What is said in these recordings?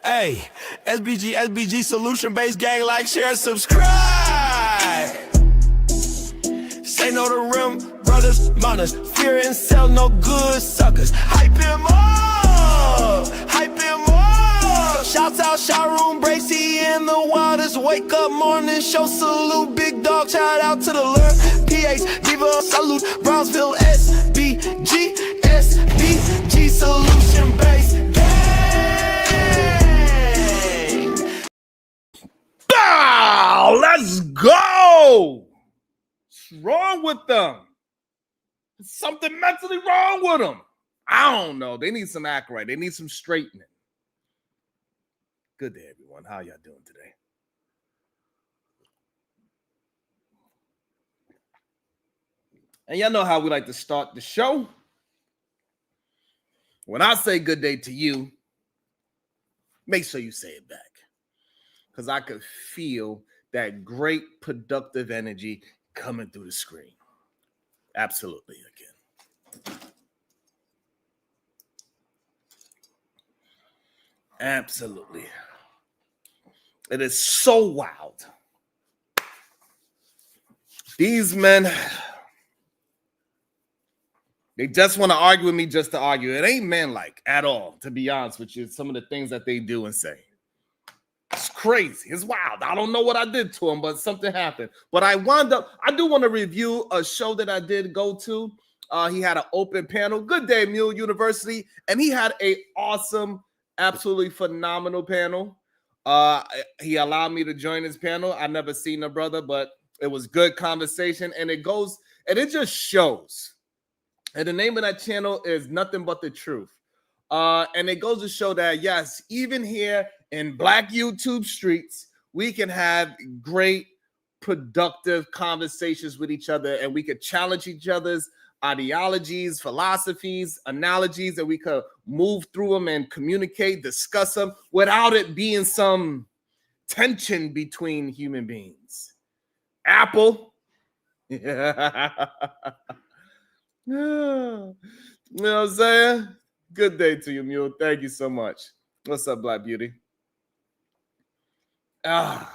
Hey, SBG solution-based gang, like, share, subscribe. Say no to rim, brothers, Manosphere and sell no good suckers. Hype him up, hype him up. Shouts out Sharoon, Bracy, and the Wildest. Wake up morning show, salute, big dog, shout out to the Lure. PH, Diva, salute, Brownsville, SBG solution-based gang. Oh, let's go. What's wrong with them? There's something mentally wrong with them. I don't know. They need some act right. They need some straightening. Good day, everyone. How y'all doing today? And y'all know how we like to start the show. When I say good day to you, make sure you say it back. Because I could feel that great productive energy coming through the screen. Absolutely, again. Absolutely. It is so wild. These men, they just want to argue with me just to argue. It ain't man-like at all, to be honest with you. Some of the things that they do and say. It's crazy. It's wild. I don't know what I did to him, but something happened. But I do want to review a show that I did go to. He had an open panel. Good Day Mule University. And he had an awesome, absolutely phenomenal panel. He allowed me to join his panel. I never seen the brother, but it was good conversation. And it just shows. And the name of that channel is Nothing But the Truth. And it goes to show that, yes, even here in Black YouTube streets, we can have great, productive conversations with each other, and we could challenge each other's ideologies, philosophies, analogies, and we could move through them and communicate, discuss them without it being some tension between human beings. Apple. Yeah. You know what I'm saying? Good day to you, Mule. Thank you so much. What's up, Black Beauty? And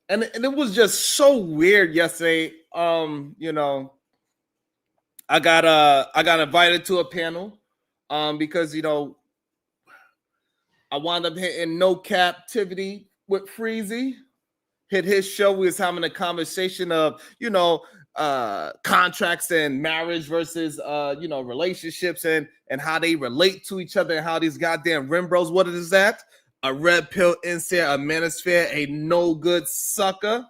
it was just so weird yesterday. You know, I got invited to a panel because, you know, I wound up hitting No Captivity with Freezy. Hit his show. We was having a conversation of, you know, contracts and marriage versus you know, relationships and how they relate to each other and how these goddamn rim bros, what is that? A red pill insert, a manosphere, a no good sucker.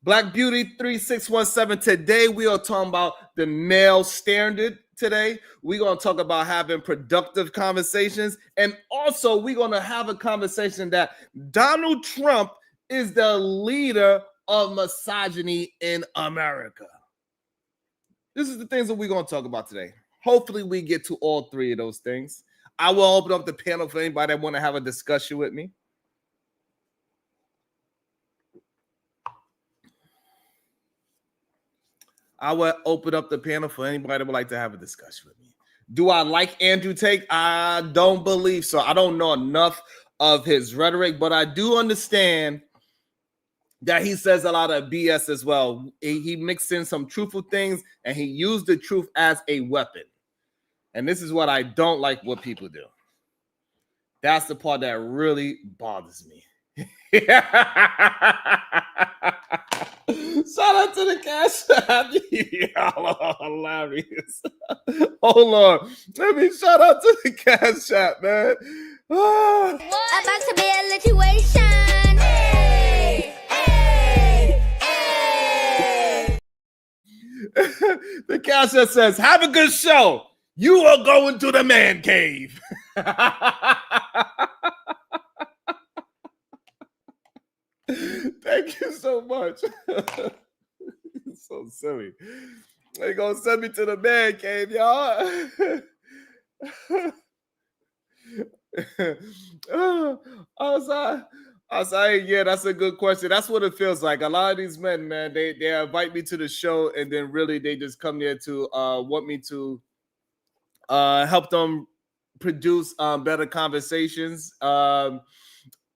Black Beauty 3617. Today we are talking about the male standard. Today we're going to talk about having productive conversations, and also we're going to have a conversation that Donald Trump is the leader of misogyny in America. This is the things that we're going to talk about today. Hopefully we get to all three of those things. I will open up the panel for anybody that want to have a discussion with me. I will open up the panel for anybody that would like to have a discussion with me. Do I like Andrew Tate? I don't believe so. I don't know enough of his rhetoric, but I do understand that he says a lot of BS as well. He mixed in some truthful things, and he used the truth as a weapon. And this is what I don't like what people do. That's the part that really bothers me. Shout out to the cash app. Y'all are hilarious. Hold on. Let me shout out to the cash app, man. About to be a situation. Hey, hey, hey. The cash app says, have a good show. You are going to the man cave. Thank you so much. So silly. They gonna send me to the man cave, y'all. I was like, yeah, that's a good question. That's what it feels like. A lot of these men, man, they invite me to the show, and then really they just come there to want me to help them produce better conversations. And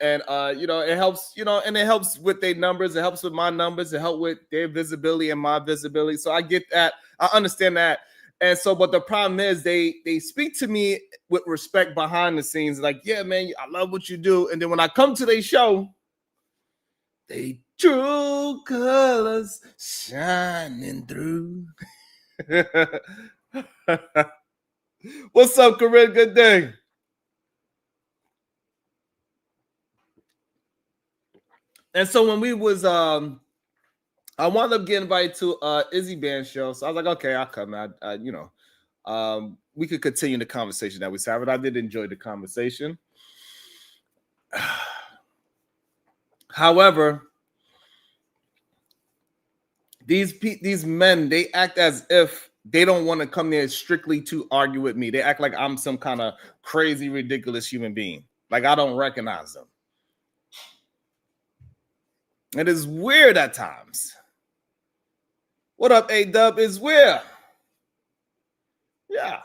it helps, and it helps with their numbers, it helps with my numbers, it helps with their visibility and my visibility. So I get that, I understand that. And so, but the problem is they speak to me with respect behind the scenes, like, yeah, man, I love what you do. And then when I come to their show, they true colors shining through. What's up, Corinne? Good day. And so when we was I wound up getting invited to Izzy Band show. So I was like, okay, I'll come. We could continue the conversation that we had. I did enjoy the conversation. However, these men, they act as if they don't want to come there strictly to argue with me. They act like I'm some kind of crazy, ridiculous human being. Like I don't recognize them. It is weird at times. What up, A-Dub? Is weird. Yeah.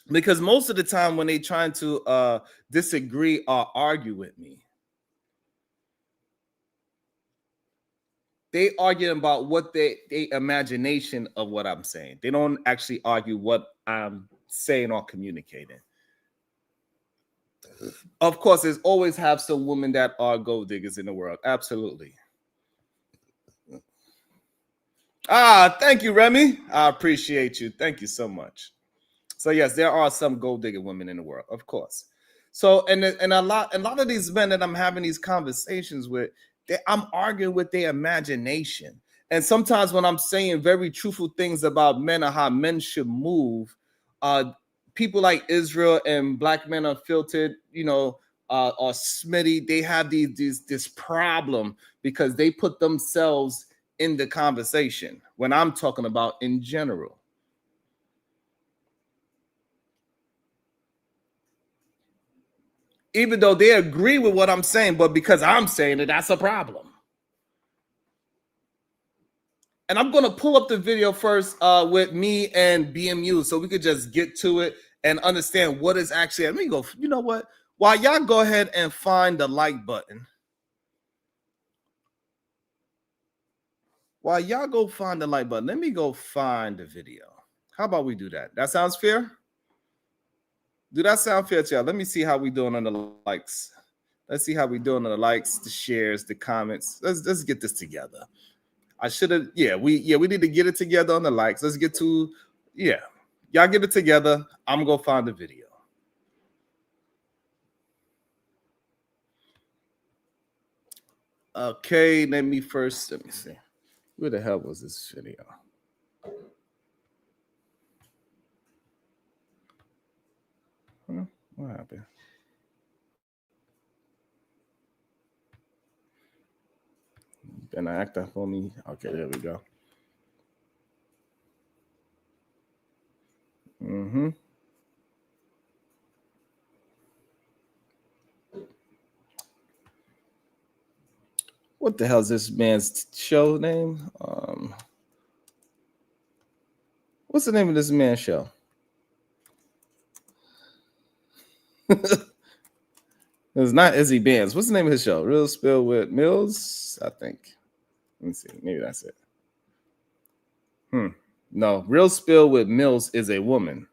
Because most of the time when they trying to disagree or argue with me, they arguing about what they imagination of what I'm saying. They don't actually argue what I'm saying or communicating. Of course, there's always have some women that are gold diggers in the world. Absolutely. Thank you, Remy. I appreciate you. Thank you so much. So yes, there are some gold digger women in the world, of course. So and a lot of these men that I'm having these conversations with, I'm arguing with their imagination. And sometimes when I'm saying very truthful things about men or how men should move, people like Israel and Black Men Unfiltered, or Smitty, they have this problem because they put themselves in the conversation when I'm talking about in general. Even though they agree with what I'm saying, but because I'm saying it, that's a problem. And I'm going to pull up the video first with me and BMU so we could just get to it and understand what is actually. Let me go. You know what? While y'all go ahead and find the like button. While y'all go find the like button, let me go find the video. How about we do that? That sounds fair? Do that sound fair to y'all? Let me see how we doing on the likes. Let's see how we doing on the likes, the shares, the comments. Let's get this together. I should have, we need to get it together on the likes. Let's get to, y'all get it together. I'm gonna go find the video. Okay, let me see. Where the hell was this video? What happened? Gonna act up on me. Okay, there we go. What the hell is this man's show name? What's the name of this man's show? It's not Izzy Bands. What's the name of his show? Real Spill with Mills, I think. Let me see. Maybe that's it. No, Real Spill with Mills is a woman.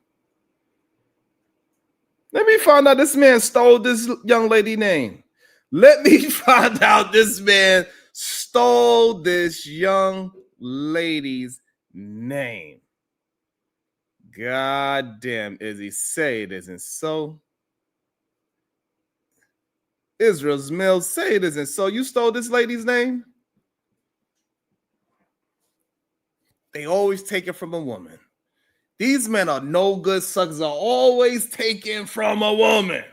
Let me find out this man stole this young lady name. Let me find out this man stole this young lady's name. God damn, Izzy, say it isn't so. Israel's Mills, say it isn't so. You stole this lady's name? They always take it from a woman. These men are no good suckers, are always taken from a woman.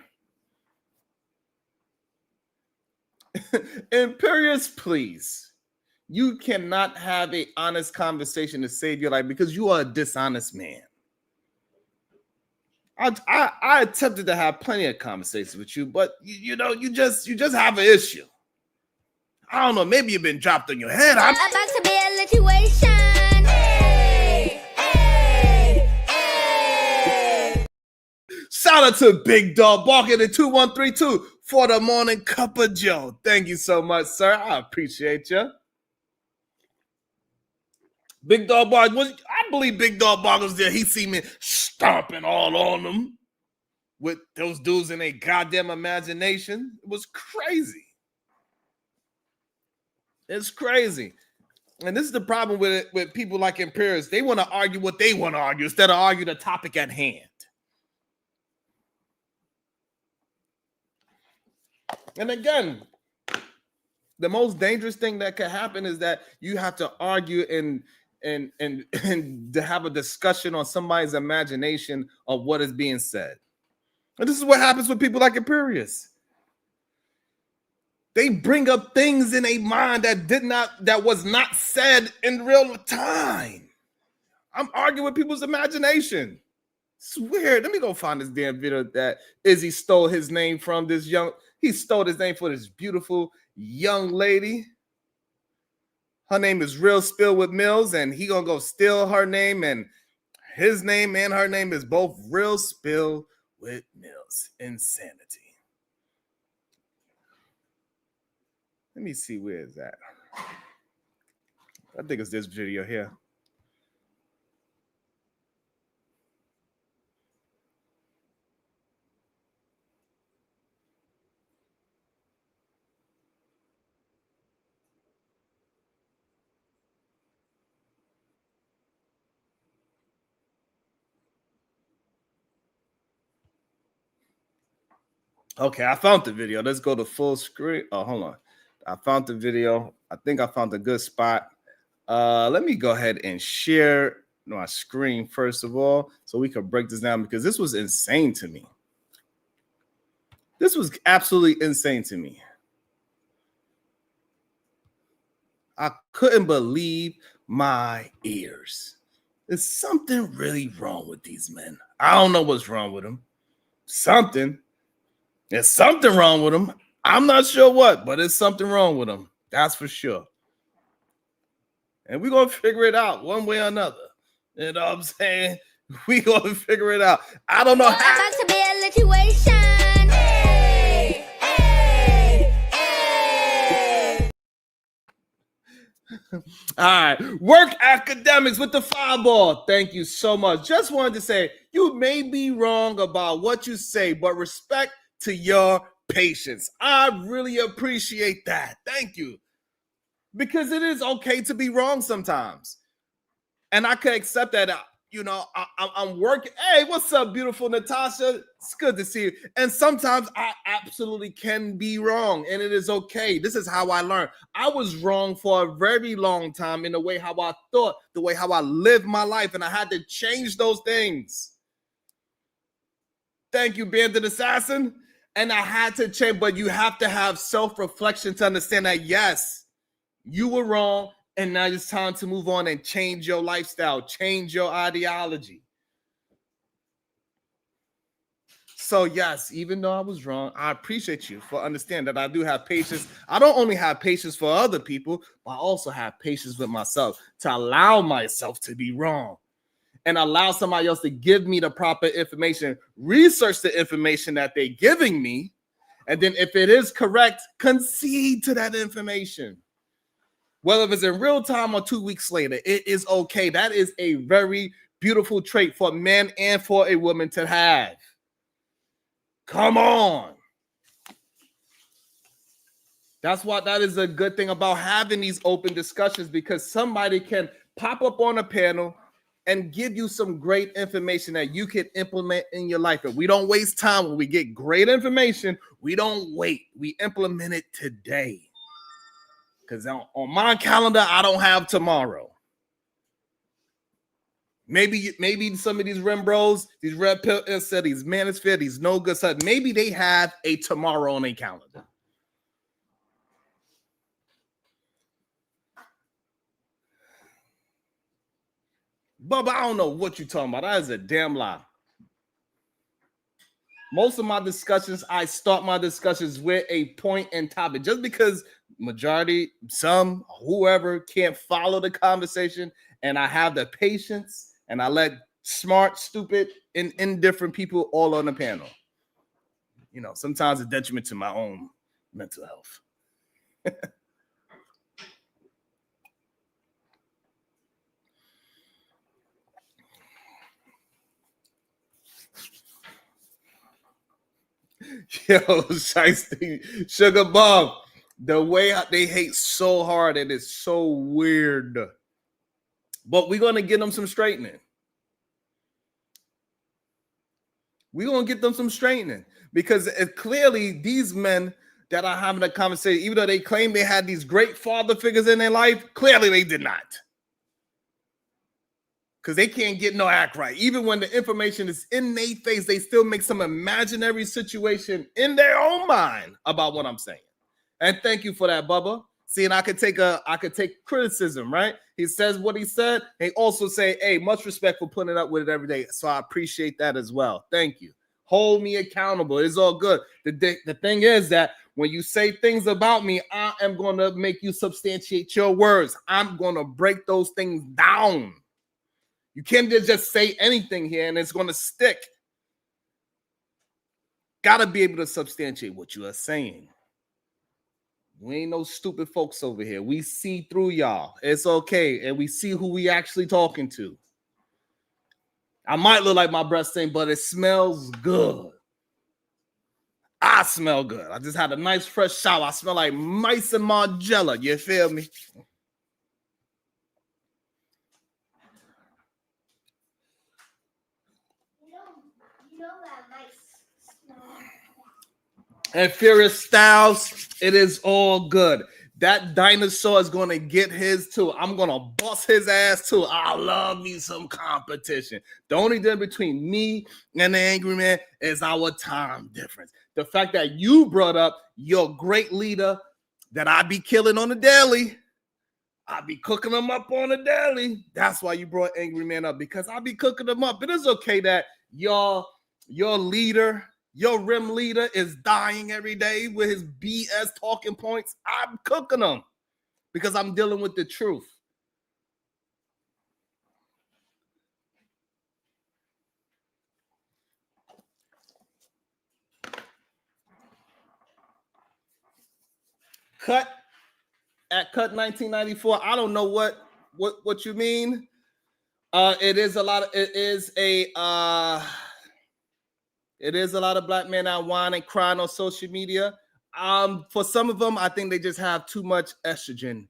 Imperious, please. You cannot have an honest conversation to save your life because you are a dishonest man. I attempted to have plenty of conversations with you, but you just have an issue. I don't know, maybe you've been dropped on your head. About to be a situation. Hey, hey, hey. Shout out to Big Dog Barking at 2132 for the morning cup of Joe. Thank you so much, sir. I appreciate you. Big Dog Bark I believe Big Dog Bark was there. He see me stomping all on them with those dudes in a goddamn imagination. It was crazy. It's crazy. And this is the problem with people like Imperials. They want to argue what they want to argue instead of argue the topic at hand. And again, the most dangerous thing that could happen is that you have to argue and to have a discussion on somebody's imagination of what is being said. And this is what happens with people like Imperius. They bring up things in a mind that was not said in real time. I'm arguing with people's imagination. It's weird. Let me go find this damn video that Izzy stole his name from. He stole his name for this beautiful young lady. Her name is Real Spill with Mills, and he gonna go steal her name, and his name and her name is both Real Spill with Mills. Insanity. Let me see, where is that? I think it's this video here. Okay, I found the video. Let's go to full screen. Oh, hold on. I found the video. I think I found a good spot. Let me go ahead and share my screen first of all, so we can break this down, because this was insane to me. This was absolutely insane to me. I couldn't believe my ears. There's something really wrong with these men. I don't know what's wrong with them. There's something wrong with them. I'm not sure what, but there's something wrong with them. That's for sure. And we're going to figure it out one way or another. You know what I'm saying? We're going to figure it out. I don't know how. About to be a situation. Hey, hey, hey. All right. Work academics with the fireball. Thank you so much. Just wanted to say, you may be wrong about what you say, but respect to your patience. I really appreciate that. Thank you. Because it is okay to be wrong sometimes. And I can accept that. You know, I'm working. Hey, what's up, beautiful Natasha? It's good to see you. And sometimes I absolutely can be wrong, and it is okay. This is how I learned. I was wrong for a very long time in the way how I thought, the way how I lived my life, and I had to change those things. Thank you, Bandit Assassin. And I had to change, but you have to have self-reflection to understand that, yes, you were wrong, and now it's time to move on and change your lifestyle, change your ideology. So, yes, even though I was wrong, I appreciate you for understanding that I do have patience. I don't only have patience for other people, but I also have patience with myself to allow myself to be wrong and allow somebody else to give me the proper information, research the information that they're giving me, and then if it is correct, concede to that information. Whether it's in real time or 2 weeks later, it is okay. That is a very beautiful trait for a man and for a woman to have. Come on. That's why that is a good thing about having these open discussions, because somebody can pop up on a panel and give you some great information that you can implement in your life. And we don't waste time. When we get great information, we don't wait. We implement it today. Because on my calendar, I don't have tomorrow. Maybe some of these Rim Bros, these Red Pill, these Manosphere, these no good stuff, maybe they have a tomorrow on their calendar. Bubba, I don't know what you're talking about. That is a damn lie. Most of my discussions, I start my discussions with a point and topic. Just because majority, some, whoever can't follow the conversation, and I have the patience, and I let smart, stupid, and indifferent people all on the panel. You know, sometimes a detriment to my own mental health. Yo, Shiesty, Sugar Bob, the way they hate so hard, it is so weird. But we're going to get them some straightening. We're going to get them some straightening because clearly these men that are having a conversation, even though they claim they had these great father figures in their life, clearly they did not. Because they can't get no act right. Even when the information is in their face, they still make some imaginary situation in their own mind about what I'm saying. And thank you for that, Bubba. See, and I could take criticism, right? He says what he said. They also say, hey, much respect for putting up with it every day. So I appreciate that as well. Thank you. Hold me accountable. It's all good. The thing is that when you say things about me, I am going to make you substantiate your words. I'm going to break those things down. You can't just say anything here and it's going to stick. Got to be able to substantiate what you are saying. We ain't no stupid folks over here. We see through y'all. It's okay. And we see who we actually talking to. I might look like my breath stink, but it smells good. I smell good. I just had a nice fresh shower. I smell like mice and Margiela. You feel me? And Furious Styles, it is all good. That dinosaur is going to get his too. I'm going to bust his ass too. I love me some competition. The only difference between me and the Angry Man is our time difference. The fact that you brought up your great leader that I be killing on the daily. I be cooking them up on the daily. That's why you brought Angry Man up, because I be cooking them up. It is okay that your leader, your rim leader is dying every day with his BS talking points. I'm cooking them because I'm dealing with the truth. Cut 1994. I don't know what you mean. It is a lot of black men out whining and crying on social media. For some of them, I think they just have too much estrogen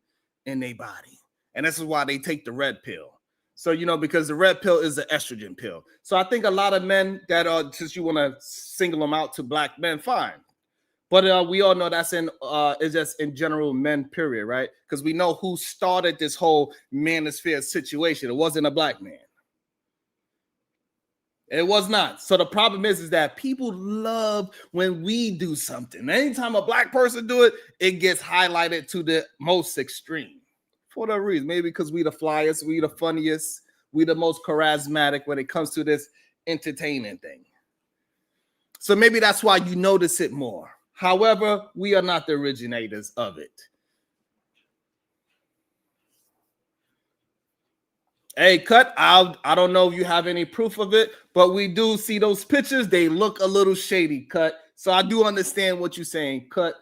in their body. And this is why they take the red pill. So, because the red pill is the estrogen pill. So I think a lot of men that are, since you want to single them out to black men, fine. But we all know that's it's just in general men, period, right? Because we know who started this whole manosphere situation. It wasn't a black man. It was not. So the problem is that people love when we do something. Anytime a black person do it, it gets highlighted to the most extreme. For that reason, maybe because we the flyest, we the funniest, we the most charismatic when it comes to this entertaining thing. So maybe that's why you notice it more. However, we are not the originators of it. Hey, Cut, I don't know if you have any proof of it, but we do see those pictures. They look a little shady, Cut. So I do understand what you're saying, Cut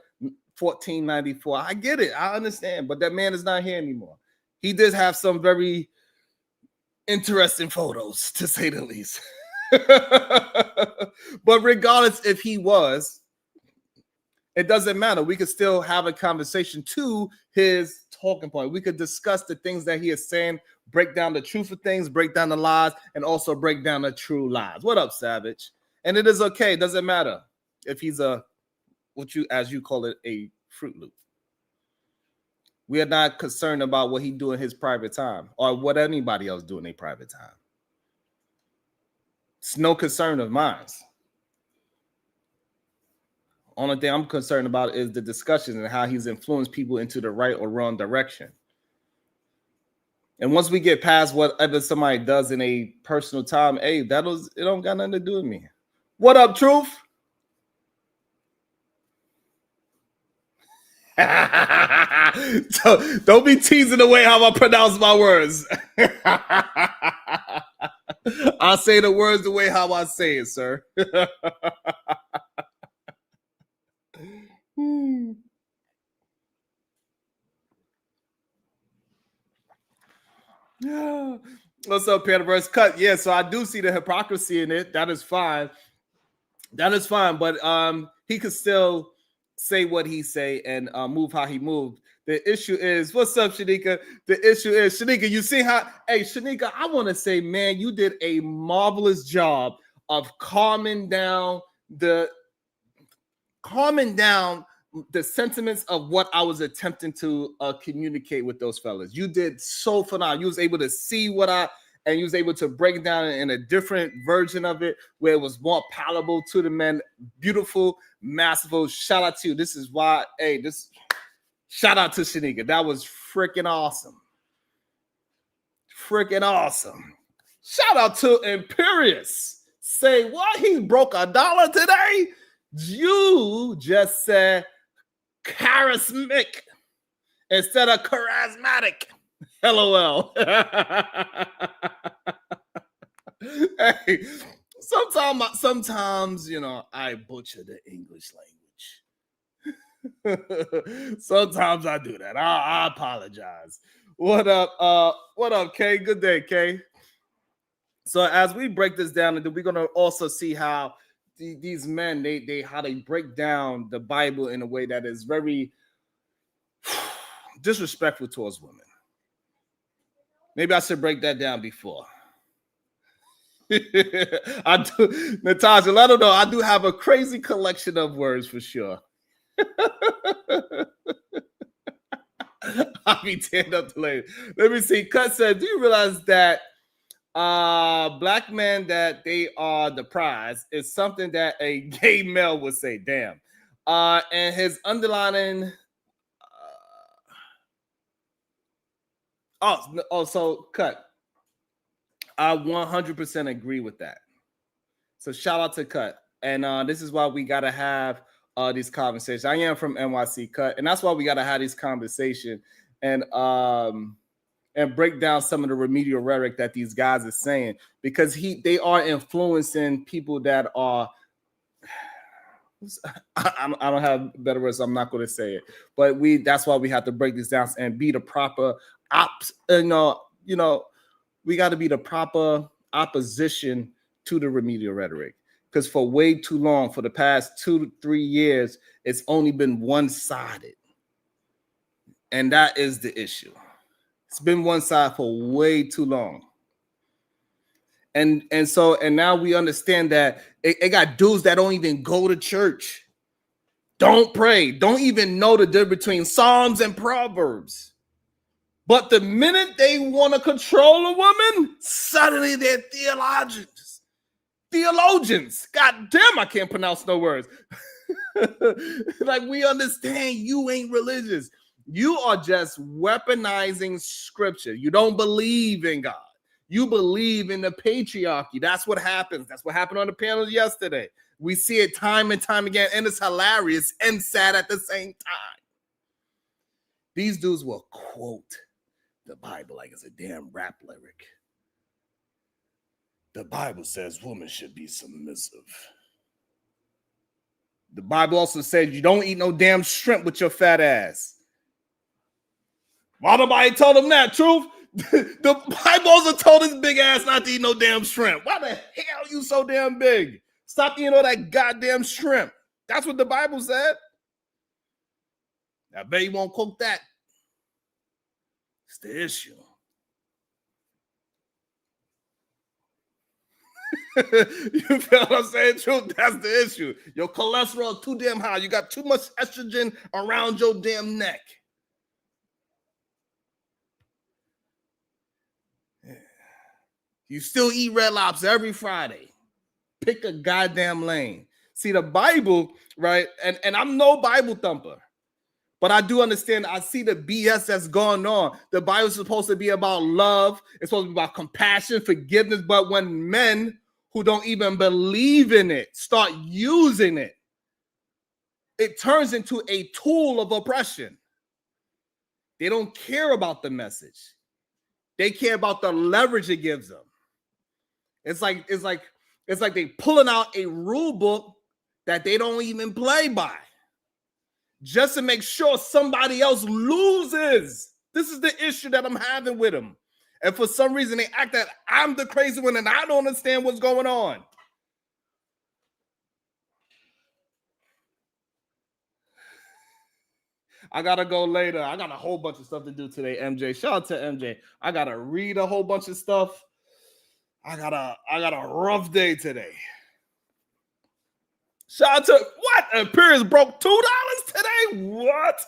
1494. I get it. I understand, but that man is not here anymore. He did have some very interesting photos, to say the least. But regardless if he was, it doesn't matter. We could still have a conversation to his talking point. We could discuss the things that he is saying, break down the truth of things, break down the lies, and also break down the true lies. What up, Savage? And it is okay. It doesn't matter if he's as you call it, a Fruit Loop. We are not concerned about what he do in his private time or what anybody else do in their private time. It's no concern of mine. Only thing I'm concerned about is the discussion and how he's influenced people into the right or wrong direction. And once we get past whatever somebody does in a personal time, hey, it don't got nothing to do with me. What up, Truth? So don't be teasing the way how I pronounce my words. I'll say the words the way how I say it, sir. What's up, Panaverse? Cut. Yeah, so I do see the hypocrisy in it. That is fine. That is fine, but he could still say what he say and move how he moved. The issue is, what's up, Shanika? The issue is, Shanika, you see how, hey, Shanika, I want to say, man, you did a marvelous job of calming down the sentiments of what I was attempting to communicate with those fellas. You did so phenomenal. You was able to see and you was able to break it down in a different version of it where it was more palatable to the men. Beautiful, masterful. Shout out to you. This is why, shout out to Shanika. That was freaking awesome. Freaking awesome. Shout out to Imperious. Say, what? He broke $1 today? You just said charismatic instead of charismatic. LOL. Hey, sometimes, you know, I butcher the English language. Sometimes I do that. I apologize. What up, Kay? Good day, Kay. So as we break this down, and we're gonna also see how these men how they break down the Bible in a way that is very disrespectful towards women. Maybe I should break that down before. I do, Natasha, let them know I do have a crazy collection of words for sure. I'll be tearing up the lady. Let me see. Cut said, do you realize that black men that they are the prize is something that a gay male would say? Damn. And his underlining so Cut. I 100% agree with that. So shout out to Cut. And this is why we got to have these conversations. I am from NYC, Cut. And that's why we got to have these conversations and break down some of the remedial rhetoric that these guys are saying, because they are influencing people that are, I don't have better words, so I'm not going to say it, but that's why we have to break this down and be the proper we got to be the proper opposition to the remedial rhetoric, because for way too long, for the past 2 to 3 years, it's only been one-sided, and that is the issue. It's been one side for way too long. And now we understand that it got dudes that don't even go to church, don't pray, don't even know the difference between Psalms and Proverbs. But the minute they want to control a woman, suddenly they're theologians. God damn, I can't pronounce no words. Like, we understand you ain't religious. You are just weaponizing scripture. You don't believe in God. You believe in the patriarchy. That's what happens. That's what happened on the panel yesterday. We see it time and time again, and it's hilarious and sad at the same time. These dudes will quote the Bible like it's a damn rap lyric. The Bible says women should be submissive. The Bible also says you don't eat no damn shrimp with your fat ass. Why nobody told him that, Truth? The Bible also told his big ass not to eat no damn shrimp. Why the hell you so damn big? Stop eating all that goddamn shrimp. That's what the Bible said. I bet you won't quote that. It's the issue. You feel what I'm saying, Truth? That's the issue. Your cholesterol is too damn high. You got too much estrogen around your damn neck. You still eat Red Lobster every Friday. Pick a goddamn lane. See, the Bible, right? And I'm no Bible thumper, but I do understand. I see the BS that's going on. The Bible is supposed to be about love. It's supposed to be about compassion, forgiveness. But when men who don't even believe in it start using it, it turns into a tool of oppression. They don't care about the message. They care about the leverage it gives them. It's like they pulling out a rule book that they don't even play by, just to make sure somebody else loses. This is the issue that I'm having with them. And for some reason, they act that I'm the crazy one and I don't understand what's going on. I gotta go later. I got a whole bunch of stuff to do today, MJ. Shout out to MJ. I gotta read a whole bunch of stuff. I got a rough day today. Shout out to what? Imperials broke $2 today? What?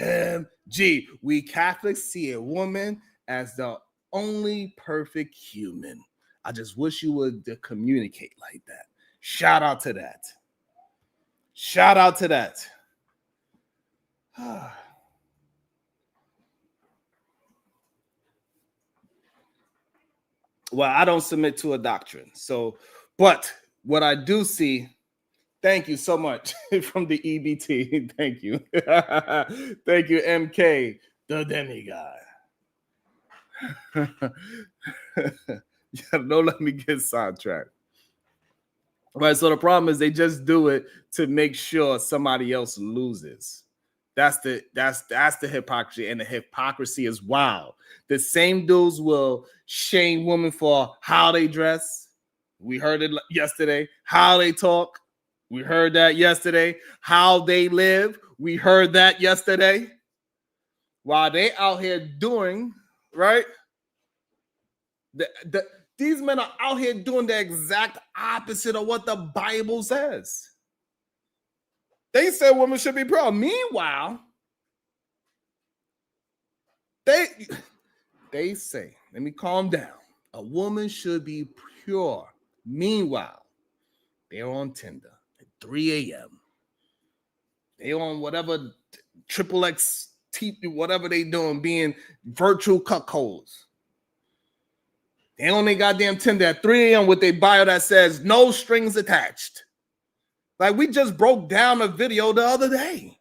OMG. We Catholics see a woman as the only perfect human. I just wish you would communicate like that. Shout out to that. Shout out to that. Well, I don't submit to a doctrine. So, but what I do see, thank you so much from the EBT. Thank you. Thank you, MK, the demigod. Don't let me get sidetracked. Right. So the problem is they just do it to make sure somebody else loses. That's the hypocrisy, and the hypocrisy is wild. The same dudes will shame women for how they dress. We heard it yesterday. How they talk. We heard that yesterday. How they live. We heard that yesterday. While they out here doing, right? These men are out here doing the exact opposite of what the Bible says. They said women should be proud. Meanwhile, they say, let me calm down. A woman should be pure. Meanwhile, they're on Tinder at 3 a.m. They on whatever triple X, whatever they doing, being virtual cuckolds. They on their goddamn Tinder at 3 a.m. with their bio that says no strings attached. Like we just broke down a video the other day.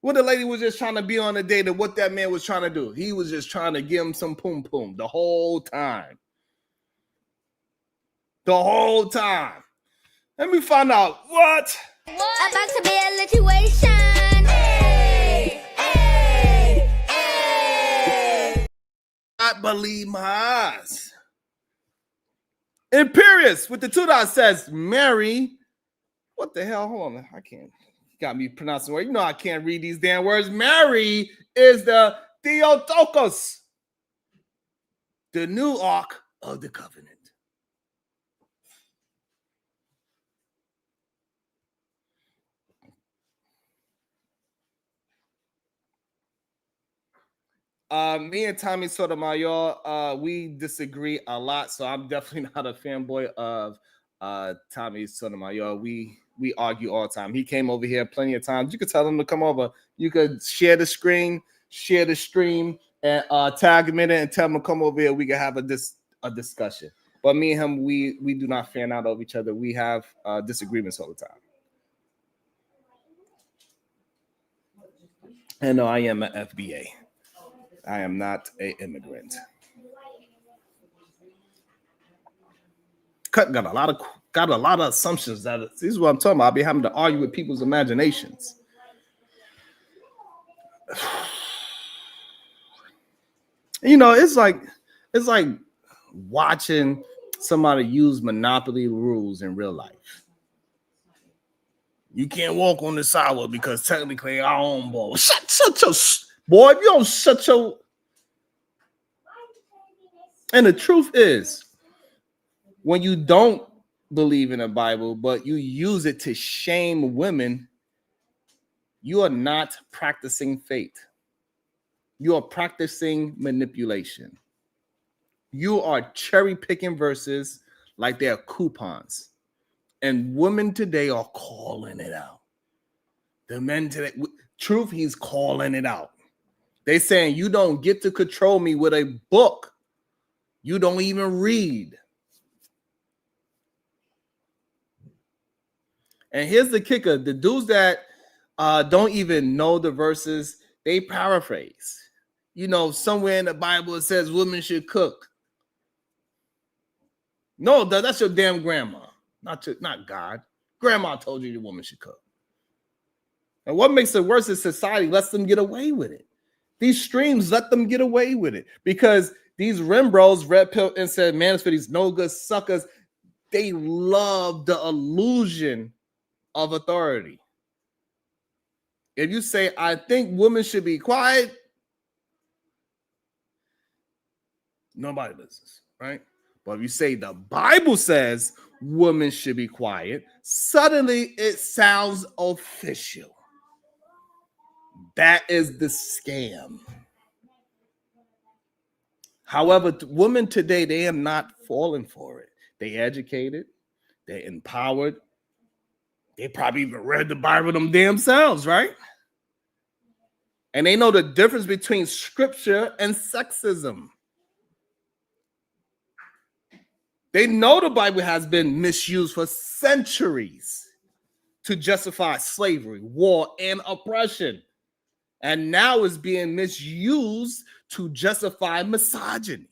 What the lady was just trying to be on a date, and what that man was trying to do. He was just trying to give him some poom poom the whole time. The whole time. Let me find out what. About to be a situation. Hey, hey, hey. I believe my eyes. Imperious with the $2 says Mary. What the hell? Hold on. I can't. Got me pronouncing words. You know I can't read these damn words. Mary is the Theotokos, the new Ark of the Covenant. Me and Tommy Sotomayor, we disagree a lot, so I'm definitely not a fanboy of Tommy Sotomayor. We argue all the time. He came over here plenty of times. You could tell him to come over. You could share the screen, share the stream, and tag him in it and tell him to come over here. We can have a discussion. But me and him, we do not fan out of each other. We have disagreements all the time. And no, I am an FBA. I am not an immigrant. Got a lot of assumptions that this is what I'm talking about. I'll be having to argue with people's imaginations. You know, it's like watching somebody use Monopoly rules in real life. You can't walk on the sidewalk because technically I own ball. Shut your boy. If you don't shut your. And the truth is, when you don't believe in the Bible, but you use it to shame women, you are not practicing faith. You are practicing manipulation. You are cherry picking verses like they're coupons. And women today are calling it out. The men today, truth, he's calling it out. They saying you don't get to control me with a book. You don't even read. And here's the kicker. The dudes that don't even know the verses, They paraphrase. Somewhere in the Bible it says women should cook. No, that's your damn grandma, not God. Grandma told you the woman should cook. And what makes it worse is society lets them get away with it. These streams let them get away with it because these Rembros, red pill and said, Manosphere, these no good suckers, they love the illusion of authority. If you say, I think women should be quiet, nobody listens, right? But if you say the Bible says women should be quiet, suddenly it sounds official. That is the scam. However, women today, they are not falling for it. They educated, they're empowered. They probably even read the Bible them damn selves, right? And they know the difference between scripture and sexism. They know the Bible has been misused for centuries to justify slavery, war, and oppression. And now is being misused to justify misogyny.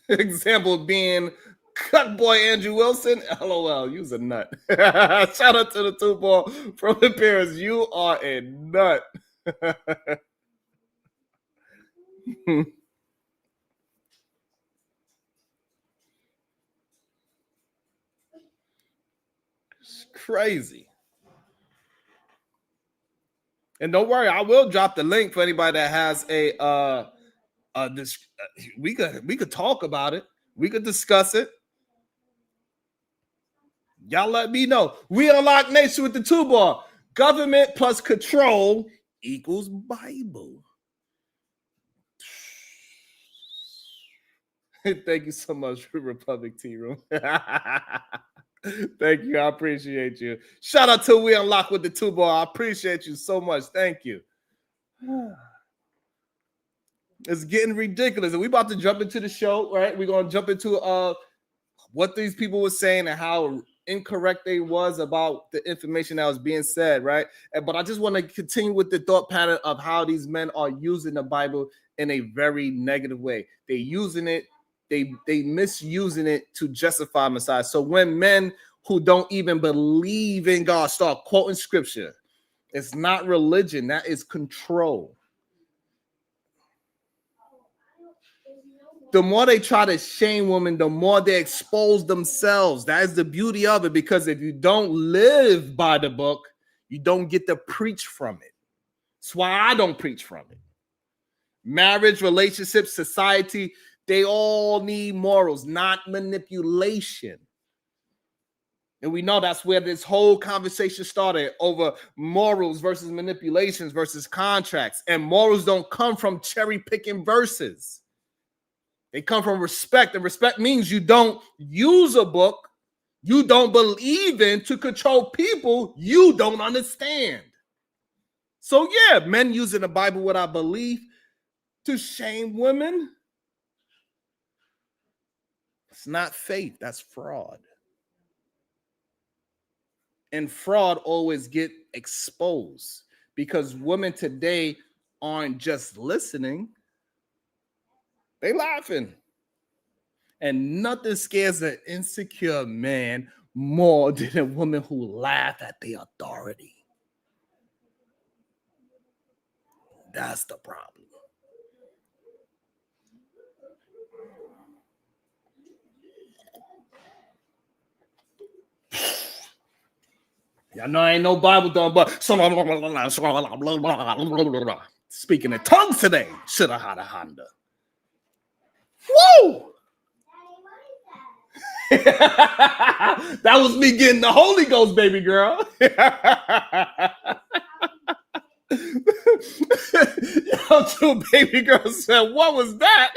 Example being Cut Boy Andrew Wilson. LOL, you's a nut. Shout out to the 2 ball from the Paris. You are a nut. It's crazy. And don't worry, I will drop the link for anybody that has we could talk about it. We could discuss it. Y'all let me know. We Unlock Nation with the 2 ball. Government plus control equals Bible. Thank you so much for Republic Tea Room. Thank you. I appreciate you. Shout out to We Unlock with the 2 ball. I appreciate you so much. Thank you. It's getting ridiculous. And we about to jump into the show, right? We're going to jump into what these people were saying and how incorrect they was about the information that was being said, right? But I just want to continue with the thought pattern of how these men are using the Bible in a very negative way. They're using it, they misusing it to justify Messiah. So when men who don't even believe in God start quoting scripture, it's not religion, that is control. The more they try to shame women, the more they expose themselves. That is the beauty of it, because if you don't live by the book, you don't get to preach from it. That's why I don't preach from it. Marriage, relationships, society, they all need morals, not manipulation. And we know that's where this whole conversation started, over morals versus manipulations versus contracts. And morals don't come from cherry picking verses. They come from respect, and respect means you don't use a book you don't believe in to control people you don't understand. So yeah, men using the Bible without belief to shame women. It's not faith, that's fraud. And fraud always get exposed because women today aren't just listening, they laughing. And nothing scares an insecure man more than a woman who laughs at the authority. That's the problem. Y'all know I ain't no Bible done, but speaking in tongues today. Should have had a Honda. Woo! That was me getting the Holy Ghost, baby girl. Yo, 2 baby girls said, what was that?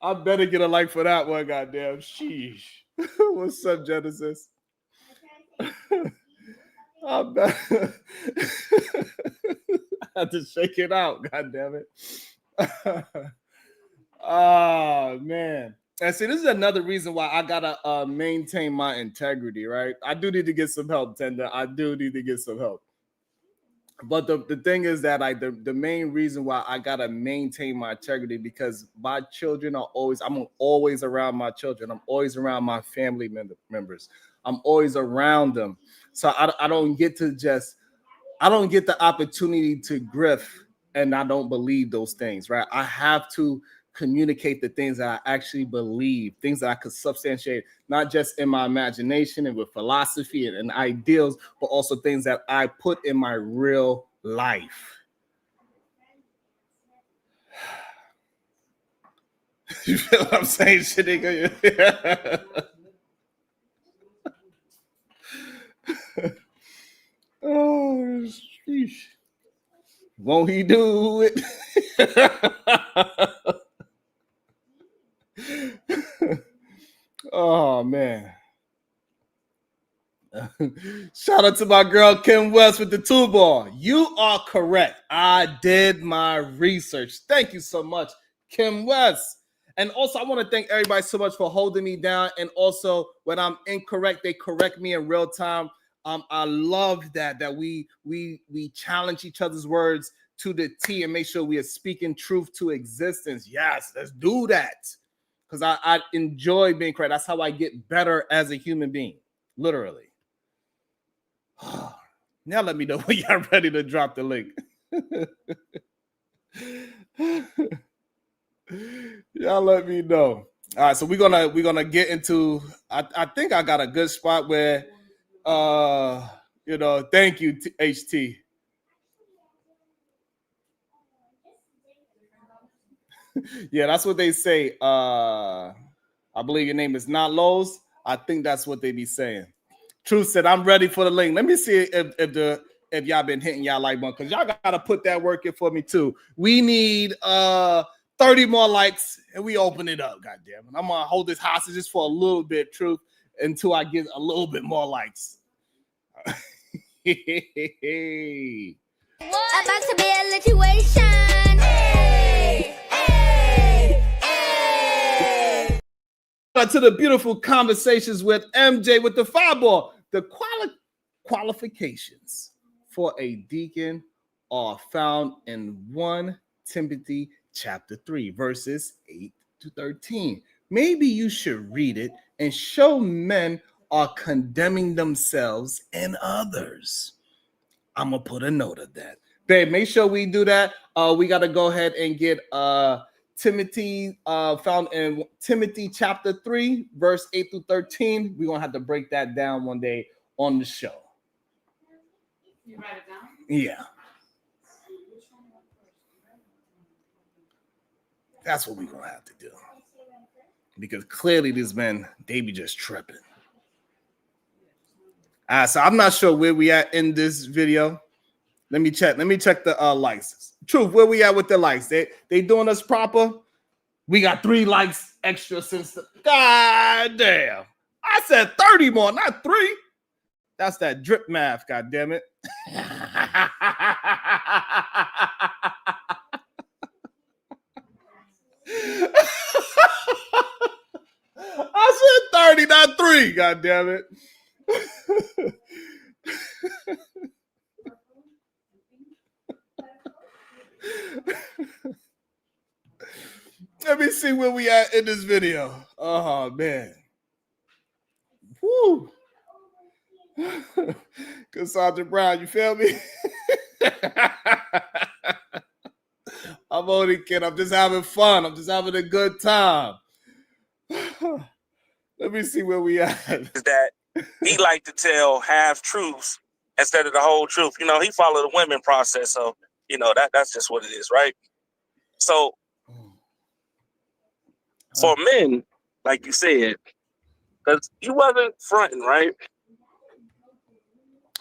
I better get a like for that one, goddamn. Sheesh. What's up, Genesis? I bet. I had to shake it out, goddamn it. Oh man. And see, this is another reason why I gotta maintain my integrity, right? I do need to get some help, Tender. I do need to get some help. But the thing is that the main reason why I gotta maintain my integrity because my children are I'm always around my children. I'm always around my family members. I'm always around them. So I don't get the opportunity to grift and I don't believe those things, right? I have to communicate the things that I actually believe, things that I could substantiate, not just in my imagination and with philosophy and ideals, but also things that I put in my real life. You feel what I'm saying, shit, nigga? Oh, sheesh. Won't he do it? Oh man. Shout out to my girl Kim West with the 2-ball. You are correct. I did my research. Thank you so much, Kim West. And also, I want to thank everybody so much for holding me down. And also, when I'm incorrect, they correct me in real time. I love that we challenge each other's words to the T and make sure we are speaking truth to existence. Yes, let's do that. Because I enjoy being correct. That's how I get better as a human being, literally. Now let me know when y'all ready to drop the link. Y'all let me know. All right, so we're gonna get into. I think I got a good spot where, thank you, HT. Yeah, that's what they say. I believe your name is not Lowe's. I think that's what they be saying. Truth said, I'm ready for the link. Let me see if y'all been hitting y'all like button because y'all gotta put that work in for me too. We need 30 more likes and we open it up. God damn it. I'm gonna hold this hostage just for a little bit, Truth, until I get a little bit more likes. Hey. About to be a situation. Hey, hey, hey. To the beautiful conversations with MJ with the 5-ball. The qualifications for a deacon are found in 1 Timothy chapter 3, verses 8 to 13. Maybe you should read it and show men are condemning themselves and others. I'm gonna put a note of that. Babe, make sure we do that. We got to go ahead and get Timothy found in Timothy chapter 3, verse 8 through 13. We're gonna have to break that down one day on the show. You write it down? Yeah. That's what we're gonna have to do. Because clearly these men, they be just tripping. So I'm not sure where we at in this video. Let me check the likes. Truth, where we at with the likes? They doing us proper? We got 3 likes extra since the God damn. I said 30 more, not 3. That's that drip math, god damn it. I said 30, not 3, god damn it. Let me see where we at in this video. Oh man. Woo. Cassandra Brown, you feel me? I'm only kidding. I'm just having fun. I'm just having a good time. Let me see where we at. That he like to tell half truths instead of the whole truth. You know, he followed the women process, so you know that's just what it is, right? So for men, like you said, because you wasn't fronting, right?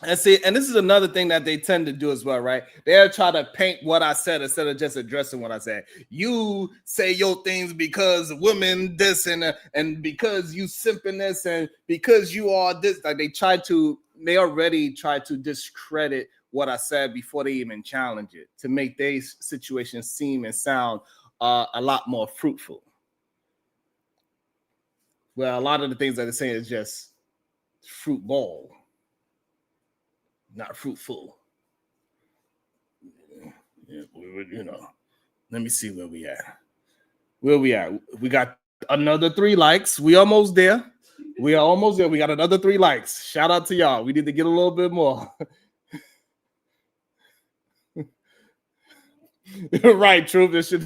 And see, and this is another thing that they tend to do as well, right? They'll try to paint what I said instead of just addressing what I said. You say your things because women this and because you simping this and because you are this. Like they already try to discredit what I said before they even challenge it to make their situation seem and sound a lot more fruitful. Well, a lot of the things that they're saying is just fruit ball. Not fruitful. Yeah, let me see where we at. Where we at? We got another 3 likes. We almost there. We are almost there. We got another 3 likes. Shout out to y'all. We need to get a little bit more. Right, Truth. This shit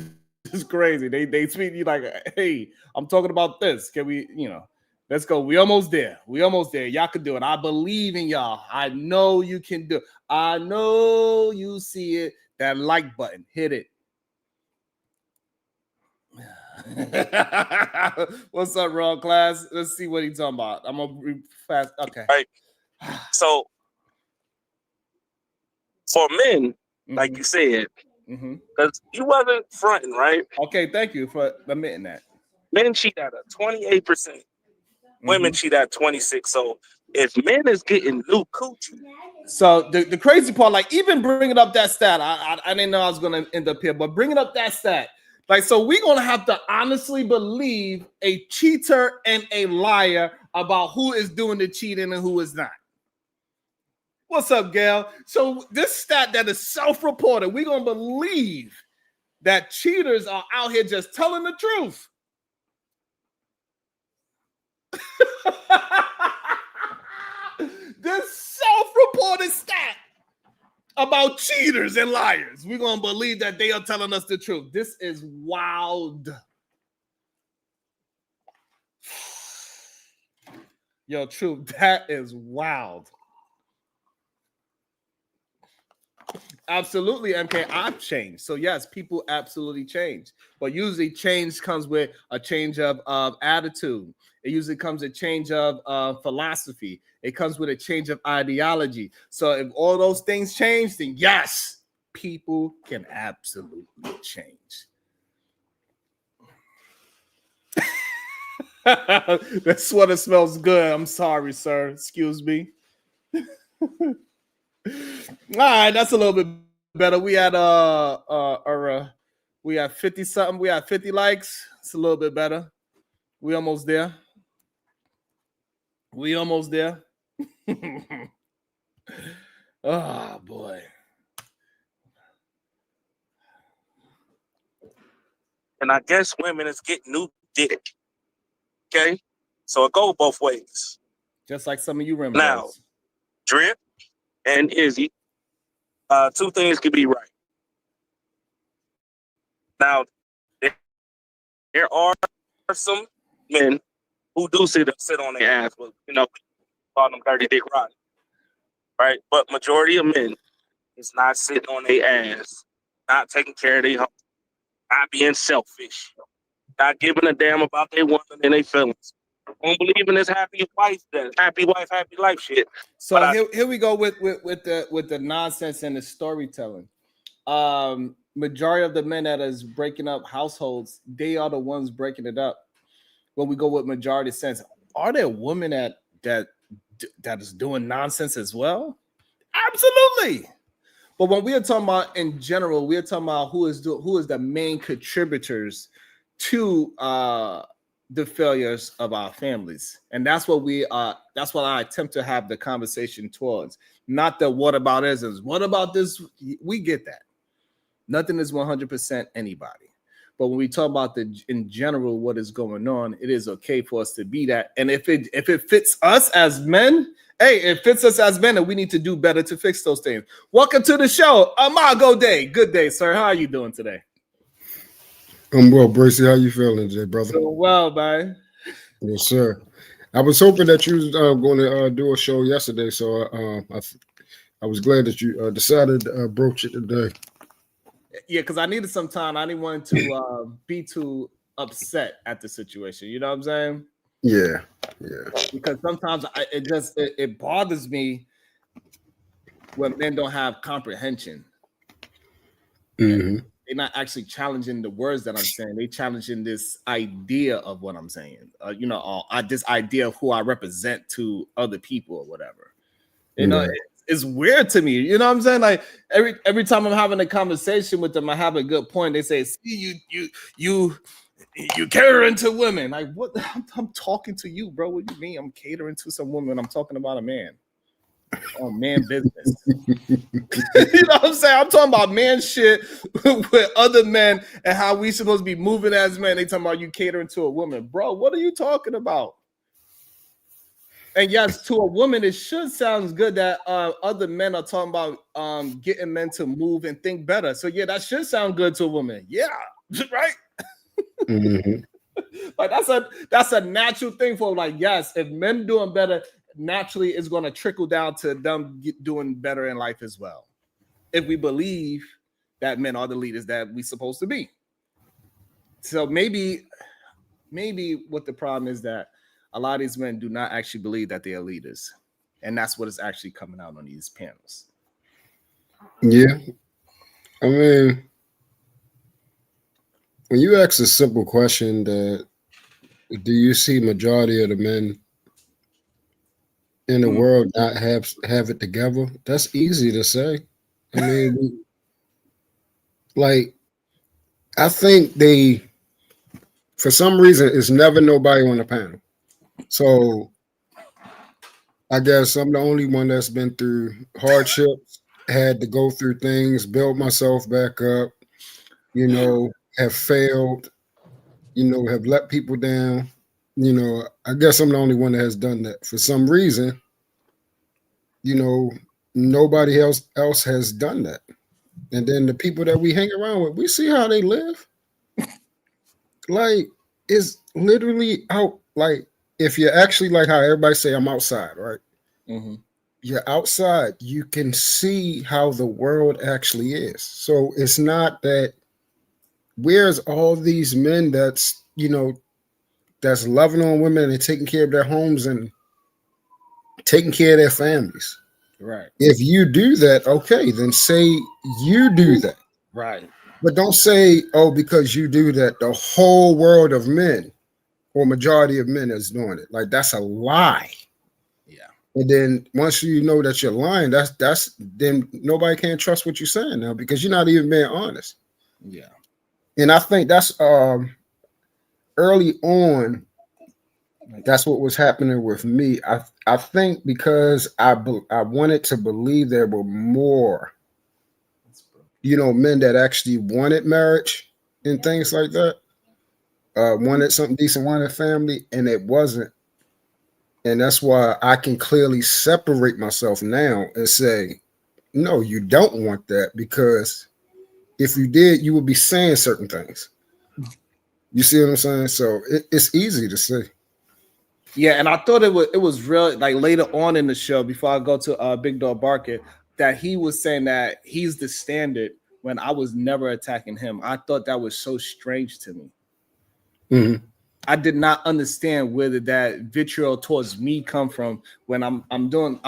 is crazy. They tweet you like, hey, I'm talking about this. Can we, let's go. We almost there. We almost there. Y'all can do it. I believe in y'all. I know you can do it. I know you see it. That like button. Hit it. What's up, Raw Class? Let's see what he's talking about. I'm gonna read fast. Okay. Right. So for men, like you said, because you wasn't fronting, right? Okay, thank you for admitting that. Men cheat at a 28%. Women cheat at 26%. So if men is getting new coochie. So the crazy part, like even bringing up that stat, I didn't know I was gonna end up here, but bringing up that stat, like so we're gonna have to honestly believe a cheater and a liar about who is doing the cheating and who is not. What's up, Gail? So this stat that is self-reported, we're gonna believe that cheaters are out here just telling the truth. This self-reported stat about cheaters and liars, we're gonna believe that they are telling us the truth. This is wild. Yo, Truth, that is wild. Absolutely, MK. I've changed. So yes, people absolutely change. But usually change comes with a change of attitude. It usually comes a change of philosophy. It comes with a change of ideology. So if all those things change, then yes, people can absolutely change. That sweater smells good. I'm sorry, sir. Excuse me. All right, that's a little bit better. We had we had 50 something. We had 50 likes. It's a little bit better. We almost there. We almost there. Oh boy. And I guess women is getting new dick. Okay? So it go both ways. Just like some of you remember. Now, Drip and Izzy, 2 things could be right. Now, there are some men who do sit on their ass, but call them dirty dick rotten, right? But majority of men is not sitting on their ass, not taking care of their home, not being selfish, not giving a damn about their woman and their feelings. Don't believe in this happy wife, happy life shit. So here we go with the nonsense and the storytelling. Majority of the men that is breaking up households, they are the ones breaking it up. When we go with majority sense, are there women that is doing nonsense as well? Absolutely. But when we are talking about in general, we are talking about who is the main contributors to the failures of our families, and that's what that's what I attempt to have the conversation towards. Not the what about isms. What about this? We get that. Nothing is 100% anybody. But when we talk about in general what is going on, it is okay for us to be that. And if it fits us as men, hey, it fits us as men, and we need to do better to fix those things. Welcome to the show, Amago Day. Good day, sir. How are you doing today? I'm well, Bracy. How you feeling today, brother? Doing well, man. Yes, sir. I was hoping that you was going to do a show yesterday, so I was glad that you decided to broach it today. Yeah, because I needed some time. I didn't want to be too upset at the situation. You know what I'm saying? Yeah. Because sometimes it bothers me where men don't have comprehension. Mhm. They're not actually challenging the words that I'm saying. They challenging this idea of what I'm saying. This idea of who I represent to other people or whatever. Right. It's weird to me. You know what I'm saying? Like every time I'm having a conversation with them, I have a good point. They say, "See, you catering to women." Like, what? I'm talking to you, bro. What do you mean? I'm catering to some woman. I'm talking about a man. Oh, man business. You know what I'm saying? I'm talking about man shit with other men and how we supposed to be moving as men. They talking about you catering to a woman. Bro, what are you talking about? And yes, to a woman, it should sound good that other men are talking about getting men to move and think better. So yeah, that should sound good to a woman. Yeah, right? Mhm. Like that's a natural thing for like, yes, if men doing better, naturally it's going to trickle down to them doing better in life as well. If we believe that men are the leaders that we supposed to be. So maybe what the problem is that a lot of these men do not actually believe that they are leaders. And that's what is actually coming out on these panels. Yeah. I mean, when you ask a simple question that do you see majority of the men in the world not have it together? That's easy to say. I mean, like I think they for some reason it's never nobody on the panel. So I guess I'm the only one that's been through hardships, had to go through things, build myself back up, have failed, have let people down. I guess I'm the only one that has done that. For some reason, nobody else has done that. And then the people that we hang around with, we see how they live. Like, it's literally out. Like, if you're actually like how everybody say, I'm outside, right? Mm-hmm. You're outside, you can see how the world actually is. So it's not that where's all these men that's loving on women and taking care of their homes and taking care of their families. Right. If you do that, okay, then say you do that. Right. But don't say, oh, because you do that, the whole world of men or majority of men is doing it. Like, that's a lie. Yeah. And then once you know that you're lying, that's then nobody can trust what you're saying now because you're not even being honest. Yeah. And I think that's early on. That's what was happening with me. I think because I wanted to believe there were more, men that actually wanted marriage and things like that, wanted something decent, wanted family, and it wasn't. And that's why I can clearly separate myself now and say, no, you don't want that, because if you did, you would be saying certain things. You see what I'm saying? So it's easy to say. Yeah, and I thought it was real. Like later on in the show, before I go to Big Dog Barker, that he was saying that he's the standard when I was never attacking him. I thought that was so strange to me. Mm-hmm. I did not understand where did that vitriol towards me come from when I told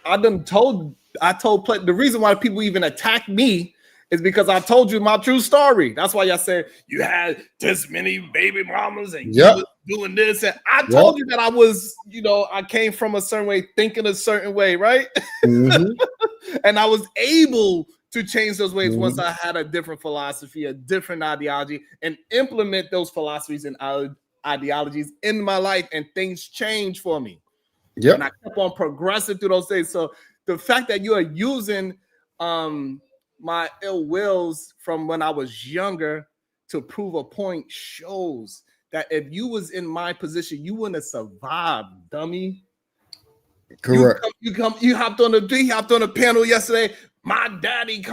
the reason why people even attack me is because I told you my true story. That's why y'all said you had this many baby mamas and you was doing this. And I told you that I was, I came from a certain way, thinking a certain way, right? Mm-hmm. And I was able to change those ways once I had a different philosophy, a different ideology, and implement those philosophies and ideologies in my life, and things change for me. Yep. And I kept on progressing through those things. So the fact that you are using my ill wills from when I was younger to prove a point shows that if you was in my position, you wouldn't have survived, dummy. Correct. You hopped on the panel yesterday. My daddy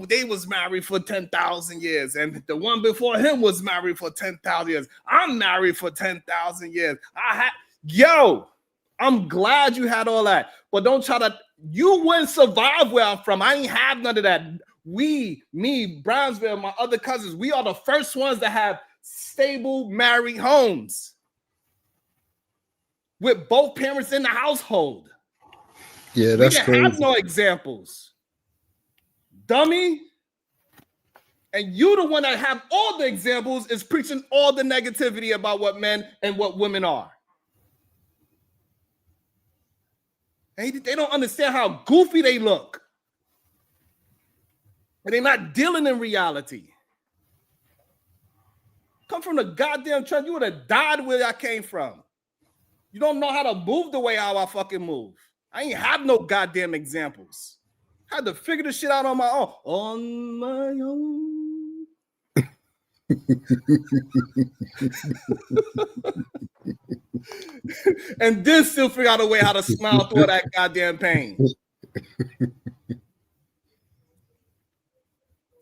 they was married for 10,000 years. And the one before him was married for 10,000 years. I'm married for 10,000 years. I'm glad you had all that. But don't try to, you wouldn't survive where I'm from. I ain't have none of that. Me, Brownsville, my other cousins, we are the first ones that have stable married homes with both parents in the household. Yeah, We that's didn't crazy. have no examples. Dummy. And you the one that have all the examples is preaching all the negativity about what men and what women are. And they don't understand how goofy they look. And they're not dealing in reality. Come from the goddamn church. You would have died where I came from. You don't know how to move the way how I fucking move. I ain't have no goddamn examples. I had to figure this shit out on my own. On my own. And then still figure out a way how to smile through that goddamn pain.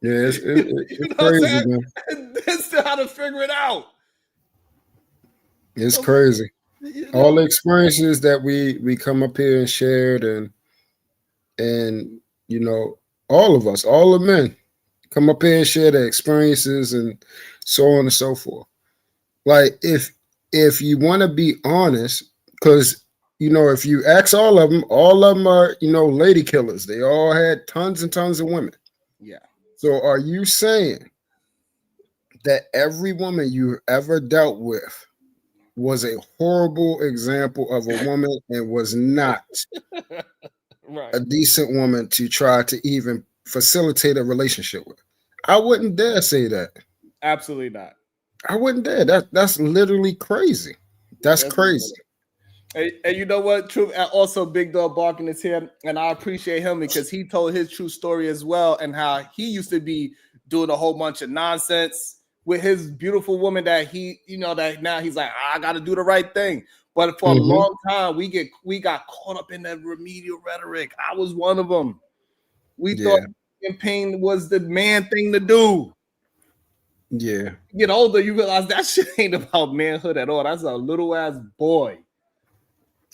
Yeah, it's You know what I'm crazy, saying? man. And then still how to figure it out. It's crazy. You All know? the experiences that we come up here and shared, and you know, all of us, all the men, come up here and share their experiences and so on and so forth. Like if you want to be honest, because you know, if you ask all of them are, you know, lady killers. They all had tons and tons of women. Yeah. So are you saying that every woman you ever dealt with was a horrible example of a woman and was not Right. a decent woman to try to even facilitate a relationship with? I wouldn't dare say that. Absolutely not. I wouldn't dare. That's literally crazy. That's crazy. And you know what? True. Also, Big Dog Barking is here, and I appreciate him because he told his true story as well, and how he used to be doing a whole bunch of nonsense with his beautiful woman that he, you know, that now he's like, I got to do the right thing. But for a long time, we got caught up in that remedial rhetoric. I was one of them. We thought campaign was the man thing to do. Yeah. You get older, you realize that shit ain't about manhood at all. That's a little ass boy.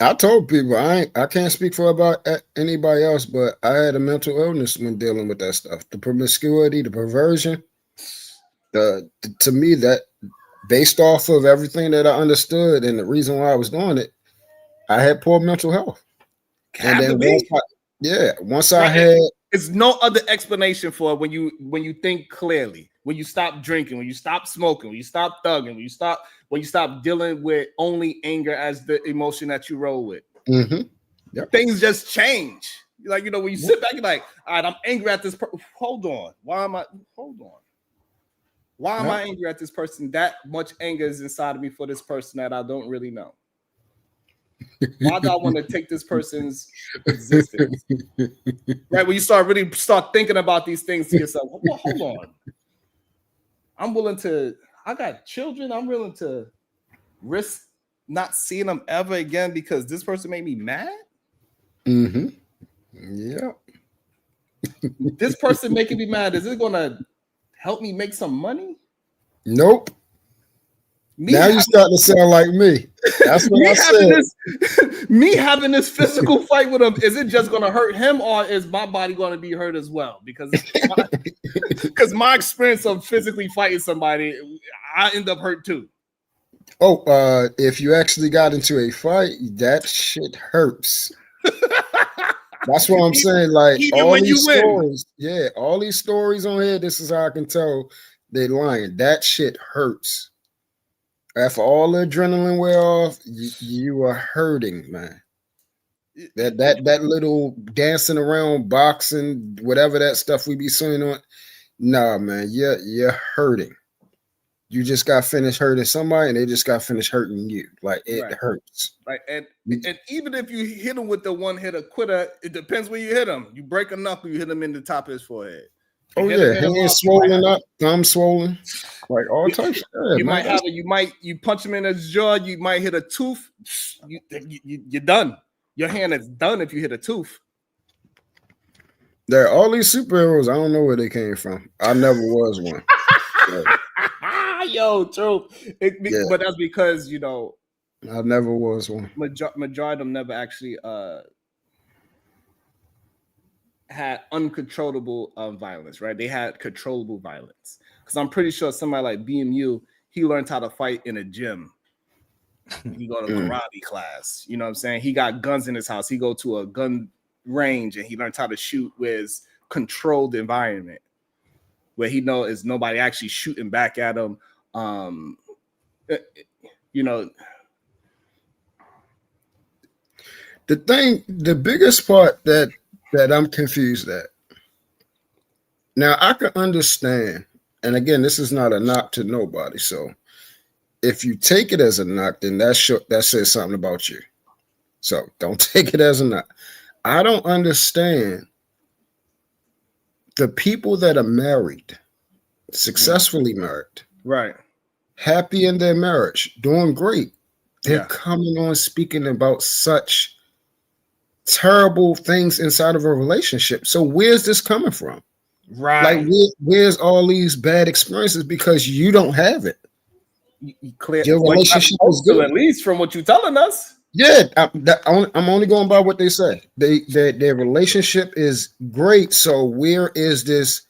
I told people I can't speak for about anybody else, but I had a mental illness when dealing with that stuff. The promiscuity, the perversion. To me, that based off of everything that I understood and the reason why I was doing it, I had poor mental health. And then once I had, it's no other explanation for it when you think clearly. When you stop drinking, when you stop smoking, when you stop thugging, when you stop dealing with only anger as the emotion that you roll with, things just change. Like, you know, when you sit back, you're like, all right, I'm angry at this person. Hold on. Why am I angry at this person? That much anger is inside of me for this person that I don't really know. Why do I want to take this person's existence? Right? When you start thinking about these things to yourself, well, hold on. I got children. I'm willing to risk not seeing them ever again because this person made me mad. Yeah. This person making me mad, is it gonna help me make some money? Nope. Now you start to sound like me. That's what I said. Me having this physical fight with him, is it just going to hurt him, or is my body going to be hurt as well? Because my experience of physically fighting somebody, I end up hurt too. Oh, if you actually got into a fight, that shit hurts. That's what I'm saying. Like all these stories, all these stories on here, this is how I can tell they're lying. That shit hurts. After all the adrenaline wear off, you are hurting, man. That little dancing around, boxing, whatever that stuff we be seeing on, nah, man, you're hurting. You just got finished hurting somebody, and they just got finished hurting you. Like it hurts. Right, and even if you hit him with the one hitter quitter, it depends where you hit him. You break a knuckle, you hit him in the top of his forehead. Oh yeah, hands swollen up, thumb swollen, like all types. You might have you punch him in his jaw. You might hit a tooth. You're done. Your hand is done if you hit a tooth. There are all these superheroes. I don't know where they came from. I never was one. Yo, true. But that's because, you know, I never was one. Majority of them never actually had uncontrollable violence, right? They had controllable violence. Because I'm pretty sure somebody like BMU, he learned how to fight in a gym. He go to karate class. You know what I'm saying? He got guns in his house. He go to a gun range and he learns how to shoot with controlled environment where he knows is nobody actually shooting back at him. You know, the biggest part that I'm confused at. Now I can understand, and again, this is not a knock to nobody. So if you take it as a knock, then that says something about you. So don't take it as a knock. I don't understand the people that are married, successfully married, right? Happy in their marriage, doing great. They're Yeah. coming on speaking about such terrible things inside of a relationship. So where's this coming from? Right. Like where's all these bad experiences because you don't have it? You clear Your relationship is good, at least from what you're telling us. Yeah, I'm only going by what they say. Their relationship is great. So where is this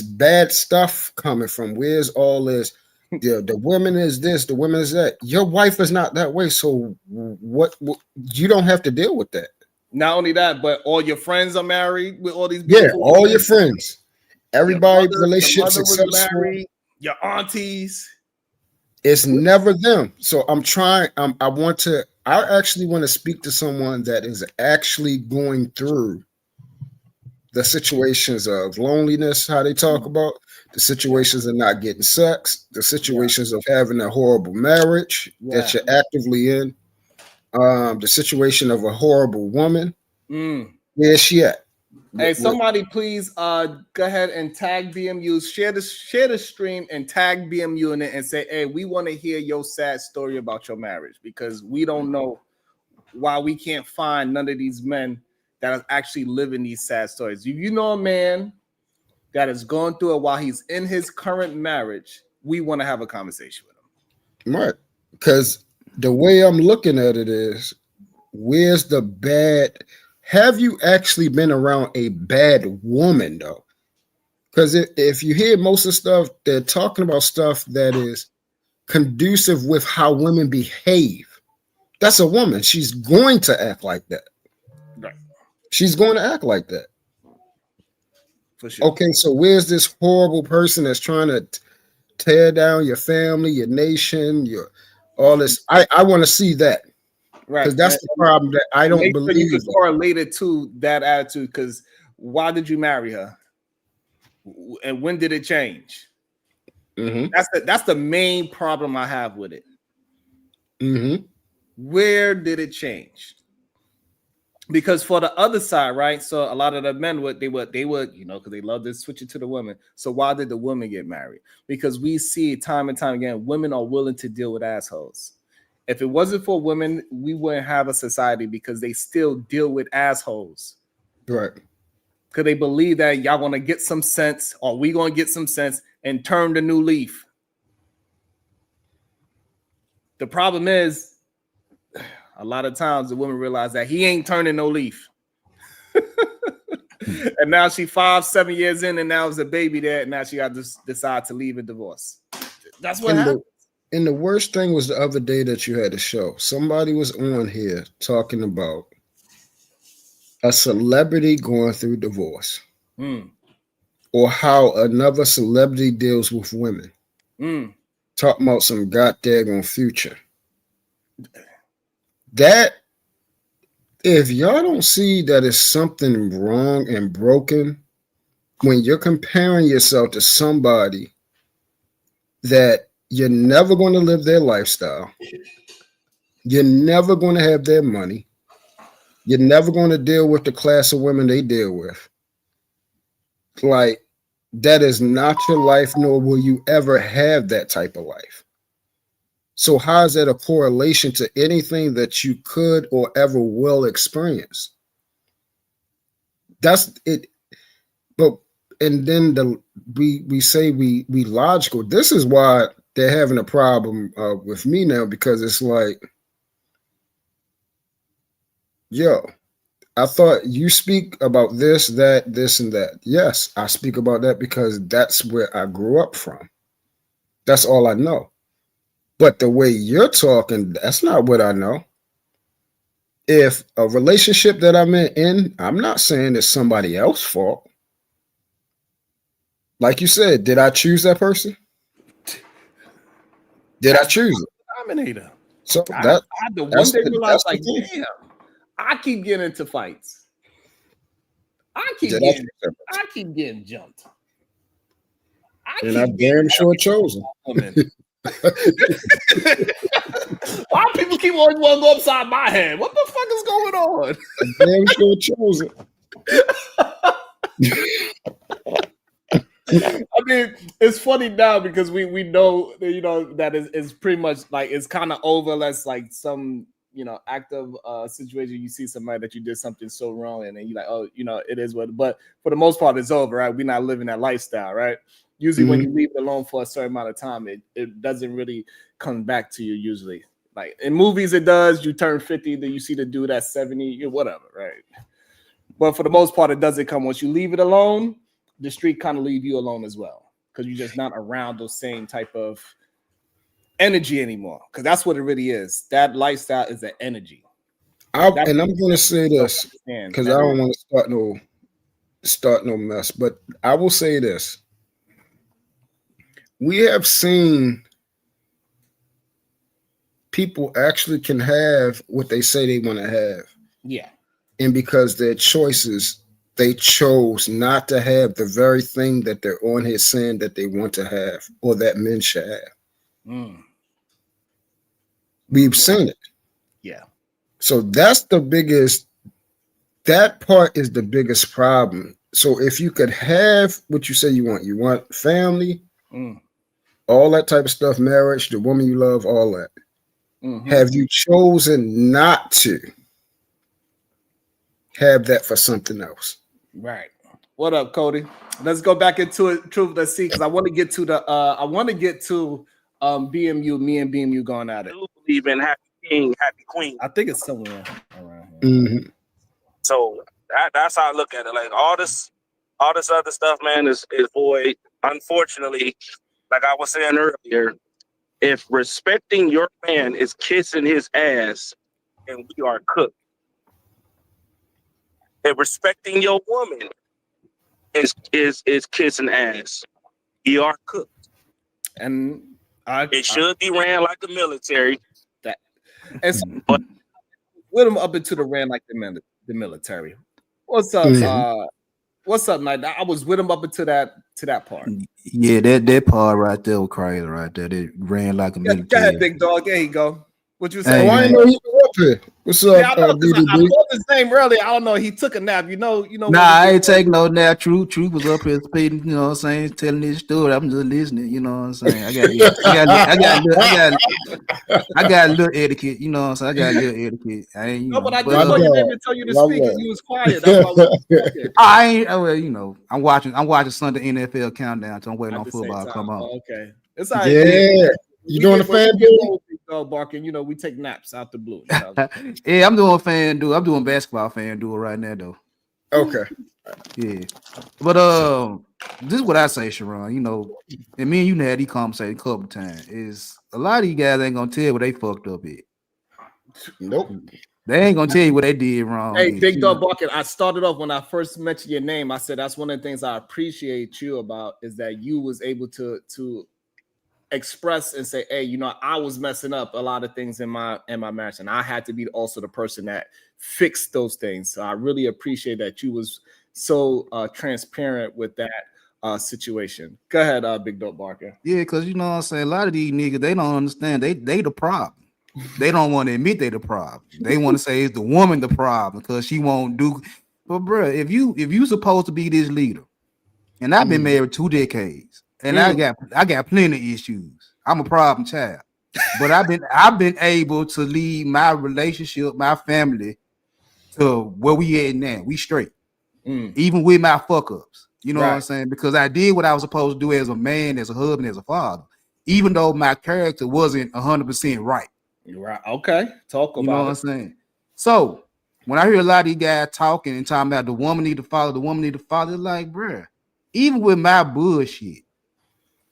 bad stuff coming from? Where's all this? The women is this, the women is that. Your wife is not that way. So what you don't have to deal with that. Not only that, but all your friends are married with all these Yeah, beautiful all women. your friends, everybody relationship your mother was successful. married, your aunties. It's never them. So I'm trying. I actually want to speak to someone that is actually going through the situations of loneliness, how they talk about the situations of not getting sex, the situations of having a horrible marriage that you're actively in, the situation of a horrible woman. Where's she at? Hey, somebody please go ahead and tag BMU, share the stream and tag BMU in it and say, hey, we want to hear your sad story about your marriage because we don't know why we can't find none of these men that are actually living these sad stories. If you know a man that is going through it while he's in his current marriage, we want to have a conversation with him. Right. Because the way I'm looking at it is, where's the bad? Have you actually been around a bad woman though? Because if you hear most of the stuff, they're talking about stuff that is conducive with how women behave. That's a woman. She's going to act like that. Right. She's going to act like that. For sure. Okay, so where's this horrible person that's trying to tear down your family, your nation, your all this? I want to see that. Right. Because that's the problem that I don't believe. You can correlate it to that attitude. Because why did you marry her? And when did it change? Mm-hmm. That's the main problem I have with it. Mm-hmm. Where did it change? Because for the other side, right? So a lot of the men would, because they love to switch it to the women. So why did the women get married? Because we see time and time again, women are willing to deal with assholes. If it wasn't for women, we wouldn't have a society because they still deal with assholes. Right. Because they believe that y'all gonna get some sense, or we gonna get some sense and turn the new leaf. The problem is, a lot of times the women realize that he ain't turning no leaf. And now she 5-7 years in, and now it's a baby there, and now she got to decide to leave and divorce. That's what happened. And the worst thing was the other day that you had a show. Somebody was on here talking about a celebrity going through divorce. Or how another celebrity deals with women. Talking about some goddamn Future. That, if y'all don't see that it's something wrong and broken when you're comparing yourself to somebody that you're never going to live their lifestyle, you're never going to have their money, you're never going to deal with the class of women they deal with. Like, that is not your life, nor will you ever have that type of life. So how is that a correlation to anything that you could or ever will experience? That's it. But and then we say we logical. This is why they're having a problem with me now, because it's like, yo, I thought you speak about this, that, this, and that. Yes, I speak about that because that's where I grew up from. That's all I know. But the way you're talking, that's not what I know. if a relationship that I'm in, I'm not saying it's somebody else's fault. Like you said, did I choose that person? Did I choose it? Dominator. So I that had to one that's day the, realize, that's the like, thing. damn, I keep getting into fights. I keep Did I getting, choose that person? I keep getting jumped. I And I keep damn sure chosen. woman. Why people keep always want to go upside my head? What the fuck is going on? I damn sure chosen. I mean, it's funny now because we know that is pretty much like it's kind of over. Less like some active situation. You see somebody that you did something so wrong, and then you're like, oh, it is what. But for the most part, it's over, right? We're not living that lifestyle, right? Usually, when you leave it alone for a certain amount of time, it doesn't really come back to you. Usually, like in movies, it does. You turn 50, then you see the dude at 70, whatever, right? But for the most part, it doesn't come once you leave it alone. The street kind of leave you alone as well because you're just not around those same type of energy anymore. Because that's what it really is. That lifestyle is an energy. And I'm going to say this because I don't want to start no mess, but I will say this: we have seen people actually can have what they say they want to have, Yeah, and because their choices, they chose not to have the very thing that they're on here saying that they want to have or that men should have. We've seen it. Yeah. So that's the biggest, that part is the biggest problem. So if you could have what you say you want family, all that type of stuff, marriage, the woman you love, all that. Have you chosen not to have that for something else? Right. What up, Cody? Let's go back into it. Truth, let's see, because I want to get to BMU, me and BMU going at it. I do believe in happy king, happy queen. I think it's somewhere around here. So that's how I look at it. Like all this other stuff, man, is void. Unfortunately, like I was saying earlier, if respecting your man is kissing his ass, then we are cooked. If respecting your woman is kissing ass, we are cooked. And it should be ran like the military. But with them up into the ran like the military. What's up? What's up, Knight? I was with him up into that part. Yeah, that part right there was crazy right there. It ran like a military. Go ahead, big dog. There you go. What you Oh, saying? I didn't know he was up here. What's up, I know, DDB? I called his name earlier. I don't know. He took a nap. Nah, I ain't taking no nap. Truth was up here speaking, you know what I'm saying, telling this story. I'm just listening, you know what I'm saying. I got a little etiquette, you know what I'm saying. I got a little etiquette. I ain't, but I did call your name and tell you to speak, and you was quiet. That's why I ain't. Well, I'm watching Sunday NFL countdown, so I'm waiting on football to come on. Oh, okay, it's all right. Yeah. You doing a fan dude? Dog barking, we take naps out the blue. Yeah, I'm doing fan dude. I'm doing basketball fan dude right now though. Okay. Yeah, but this is what I say, Sharon. And me and you had these conversations a couple times. Is a lot of you guys ain't gonna tell you what they fucked up at. Nope. They ain't gonna tell you what they did wrong. Hey, Big Dog Barking, I started off when I first mentioned your name. I said that's one of the things I appreciate you about is that you was able to express and say, hey, I was messing up a lot of things in my marriage, and I had to be also the person that fixed those things. So I really appreciate that you was so transparent with that situation. Go ahead, Big Dog Barker. Yeah, because you know what I'm saying, a lot of these niggas, they don't understand. They the problem. They don't want to admit they the problem. They want to say it's the woman the problem because she won't do. But bro, if you supposed to be this leader, and I've been married 2 decades, and I got plenty of issues. I'm a problem child, but I've been able to lead my relationship, my family, to where we at now. We straight, even with my fuck ups. You know what I'm saying? Because I did what I was supposed to do as a man, as a husband, as a father, even though my character wasn't 100% right. Right. Okay. Talk about it. You know what I'm saying? So when I hear a lot of these guys talking and talking about the woman need to follow, it's like, bruh, even with my bullshit,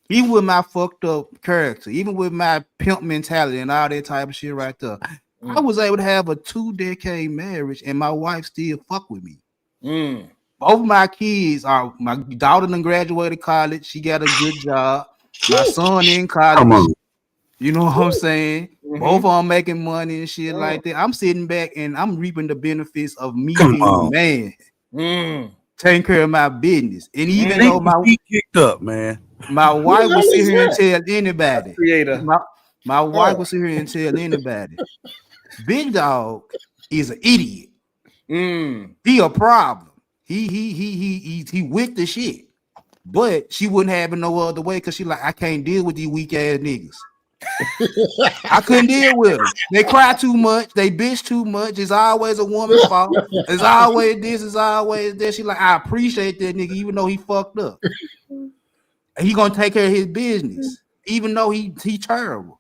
even with my fucked up character, even with my pimp mentality and all that type of shit right there, I was able to have a 2-decade marriage, and my wife still fuck with me. Both my kids are. My daughter done graduated college. She got a good job. My son in college. Come on. You know what I'm saying? Both of them making money and shit like that. I'm sitting back and I'm reaping the benefits of me Come being on. a man, taking care of my business. And even They though be kicked up, man. my wife will sit here and tell anybody, Creator. my wife will sit here and tell anybody, Big Dog is an idiot. He a problem. He with the shit. But she wouldn't have it no other way because she like, I can't deal with these weak ass niggas. I couldn't deal with them. They cry too much. They bitch too much. It's always a woman's fault. It's always this. It's always that. She like, I appreciate that nigga, even though he fucked up. He gonna take care of his business, even though he terrible.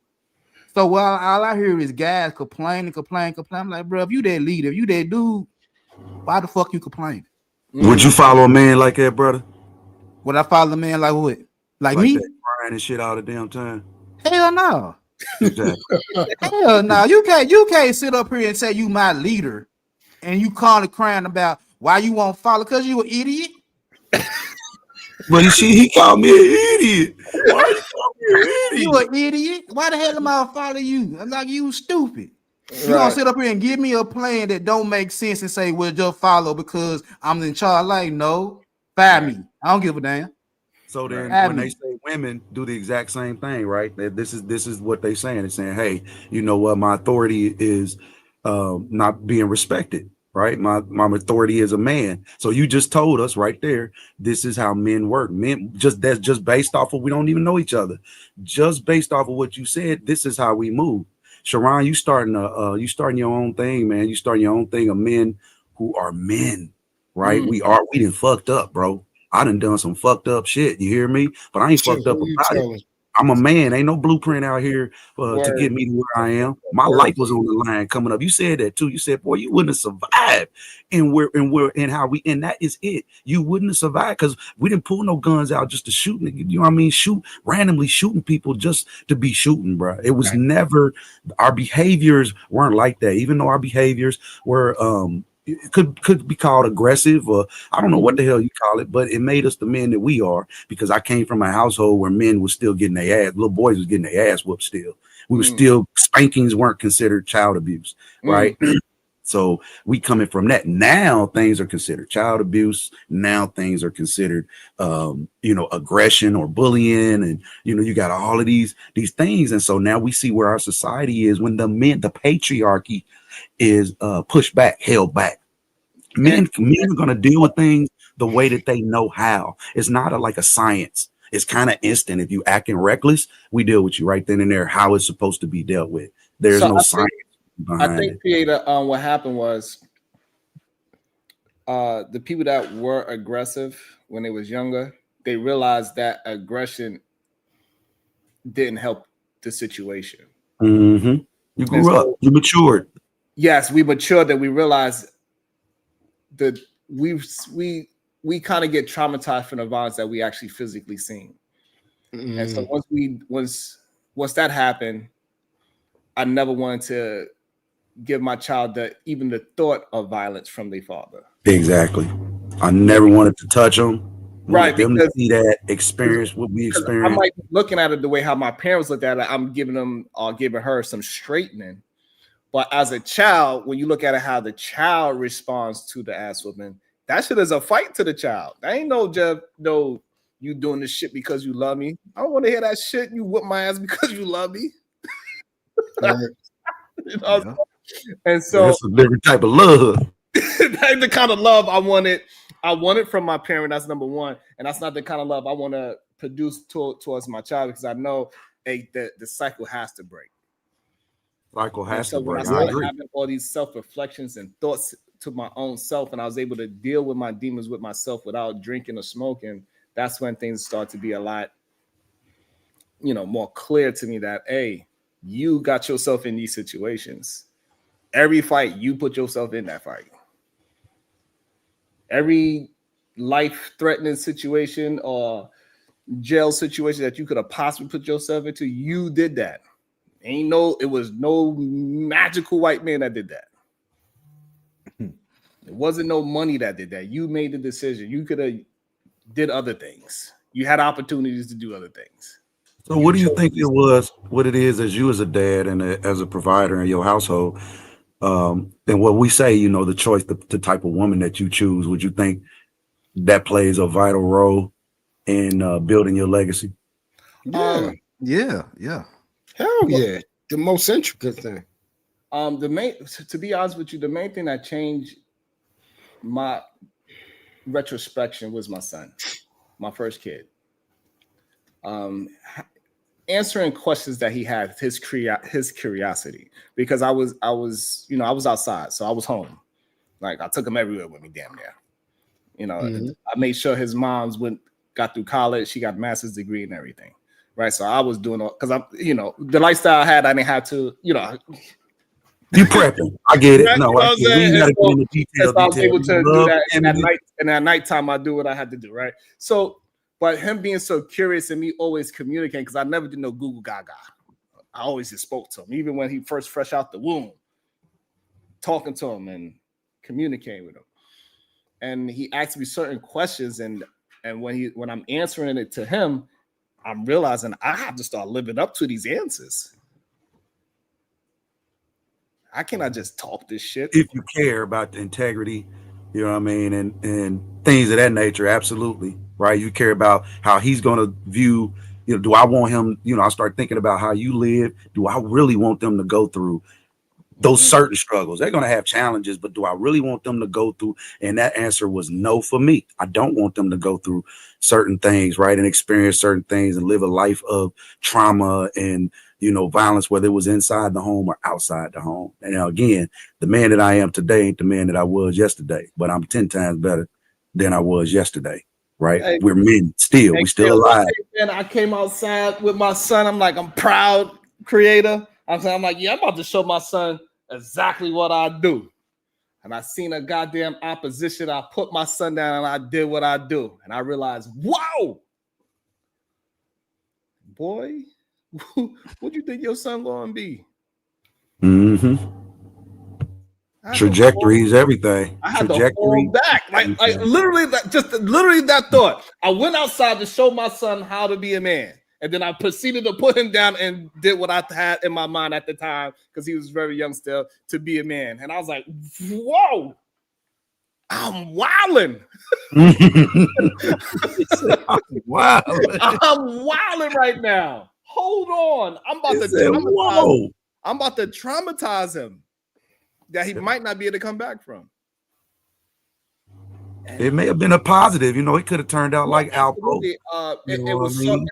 So while all I hear is guys complaining. I'm like, bro, if you that leader, if you that dude, why the fuck you complaining? Would you follow a man like that, brother? Would I follow a man like what? Like me? That, crying and shit all the damn time. Hell no. Exactly. Hell no. You can't sit up here and say you my leader and you calling crying about why you won't follow because you an idiot. But he called me an idiot. Why you call me an idiot? You an idiot. Why the hell am I follow you? I'm like, you stupid. You gonna sit up here and give me a plan that don't make sense and say, well, just follow because I'm in charge. Like, no, fire me. I don't give a damn. So then when they say women do the exact same thing, right? This is what they saying. They're saying, hey, you know what? My authority is not being respected, right? My authority is a man. So you just told us right there, this is how men work. Men that's just based off of, we don't even know each other. Just based off of what you said, this is how we move. Sharon, you starting your own thing, man. You starting your own thing of men who are men, right? We done fucked up, bro. I done some fucked up shit. You hear me? But I ain't fucked up about it. I'm a man. Ain't no blueprint out here to get me to where I am. My life was on the line coming up. You said that too. You said, boy, you wouldn't have survived. And that is it. You wouldn't have survived because we didn't pull no guns out just to shoot. You know what I mean? Randomly shooting people just to be shooting, bro. It was never, our behaviors weren't like that. Even though our behaviors were it could be called aggressive, or I don't know what the hell you call it, but it made us the men that we are, because I came from a household where men were still getting their ass, little boys was getting their ass whooped still. We were still, spankings weren't considered child abuse, right? So we coming from that. Now things are considered child abuse. Now things are considered, aggression or bullying. And, you got all of these things. And so now we see where our society is when the patriarchy is pushed back, held back. Men are going to deal with things the way that they know how. It's not like a science. It's kind of instant. If you acting reckless, we deal with you right then and there, how it's supposed to be dealt with. There's no science behind I think, it. Creator, what happened was the people that were aggressive when they was younger, they realized that aggression didn't help the situation. Mm-hmm. You grew up. You matured. Yes, we matured, that we realized that we kind of get traumatized from the violence that we actually physically seen. And so once that happened, I never wanted to give my child even the thought of violence from their father. Exactly. I never wanted to touch them. Right. Them to see that experience what we experienced. I might be looking at it the way how my parents looked at it. I'm giving her some straightening. But as a child, when you look at it, how the child responds to the ass whooping, that shit is a fight to the child. That ain't no you doing this shit because you love me. I don't want to hear that shit. You whoop my ass because you love me. And so that's a different type of love. That's the kind of love I wanted. I wanted from my parent. That's number one, and that's not the kind of love I want to produce towards my child, because I know the cycle has to break. Cycle has to break. When I started having all these self-reflections and thoughts to my own self, and I was able to deal with my demons with myself without drinking or smoking, that's when things start to be a lot, more clear to me that, hey, you got yourself in these situations. Every fight, you put yourself in that fight. Every life-threatening situation or jail situation that you could have possibly put yourself into, you did that. It was no magical white man that did that. It wasn't no money that did that. You made the decision. You could have did other things. You had opportunities to do other things. So what do you think it was, what it is as you as a dad and as a provider in your household? And what we say, you know, the choice, the type of woman that you choose, would you think that plays a vital role in building your legacy? Yeah. Hell yeah. The most intricate thing. To be honest with you, the main thing that changed my retrospection was my son, my first kid. Answering questions that he had, his curiosity, because I was outside, so I was home. Like I took him everywhere with me, damn near. You know, I made sure his mom's got through college. She got a master's degree and everything, right? So I was doing all, because I'm, you know, the lifestyle I had, I didn't have to, you know. You prepping. I get it. No, I get it. We gotta go into detail. I was able to do that, and at nighttime I do what I had to do, right? So, but him being so curious and me always communicating, because I never did no Google Gaga. I always just spoke to him, even when he fresh out the womb, talking to him and communicating with him. And he asked me certain questions, and when I'm answering it to him, I'm realizing I have to start living up to these answers. I cannot just talk this shit. If you care about the integrity, you know what I mean, and things of that nature, absolutely, right? You care about how he's going to view, you know, do I want him, you know, I start thinking about how you live. Do I really want them to go through those certain struggles? They're going to have challenges, but do I really want them to go through? And that answer was no for me. I don't want them to go through certain things, right? And experience certain things and live a life of trauma and, you know, violence, whether it was inside the home or outside the home. And now, again, the man that I am today ain't the man that I was yesterday, but I'm 10 times better than I was yesterday, right? Hey, we're men still. We still alive. And I came outside with my son. I'm like, I'm proud, creator. I'm like, yeah, I'm about to show my son exactly what I do. And I seen a goddamn opposition. I put my son down and I did what I do. And I realized, wow, boy, what do you think your son gonna be? Trajectory is everything. I had to hold back, like literally that thought. I went outside to show my son how to be a man, and then I proceeded to put him down and did what I had in my mind at the time, because he was very young still, to be a man. And I was like, whoa, I'm wilding. Wow, I'm wilding right now. Hold on, I'm about to traumatize him that he might not be able to come back from. It may have been a positive, you know. It could have turned out like Alpo. It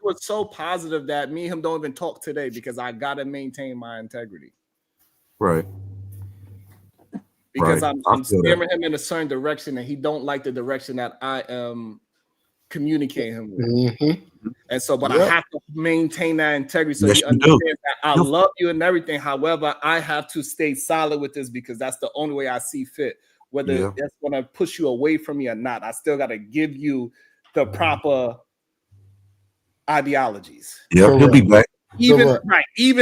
was so positive that me and him don't even talk today, because I gotta maintain my integrity. Right. Because I'm steering him in a certain direction, and he don't like the direction that I am communicating him with. And so, but I have to maintain that integrity, so he understands that I love you and everything. However, I have to stay solid with this, because that's the only way I see fit. Whether that's going to push you away from me or not, I still got to give you the proper ideologies. Yeah, he'll be back. Even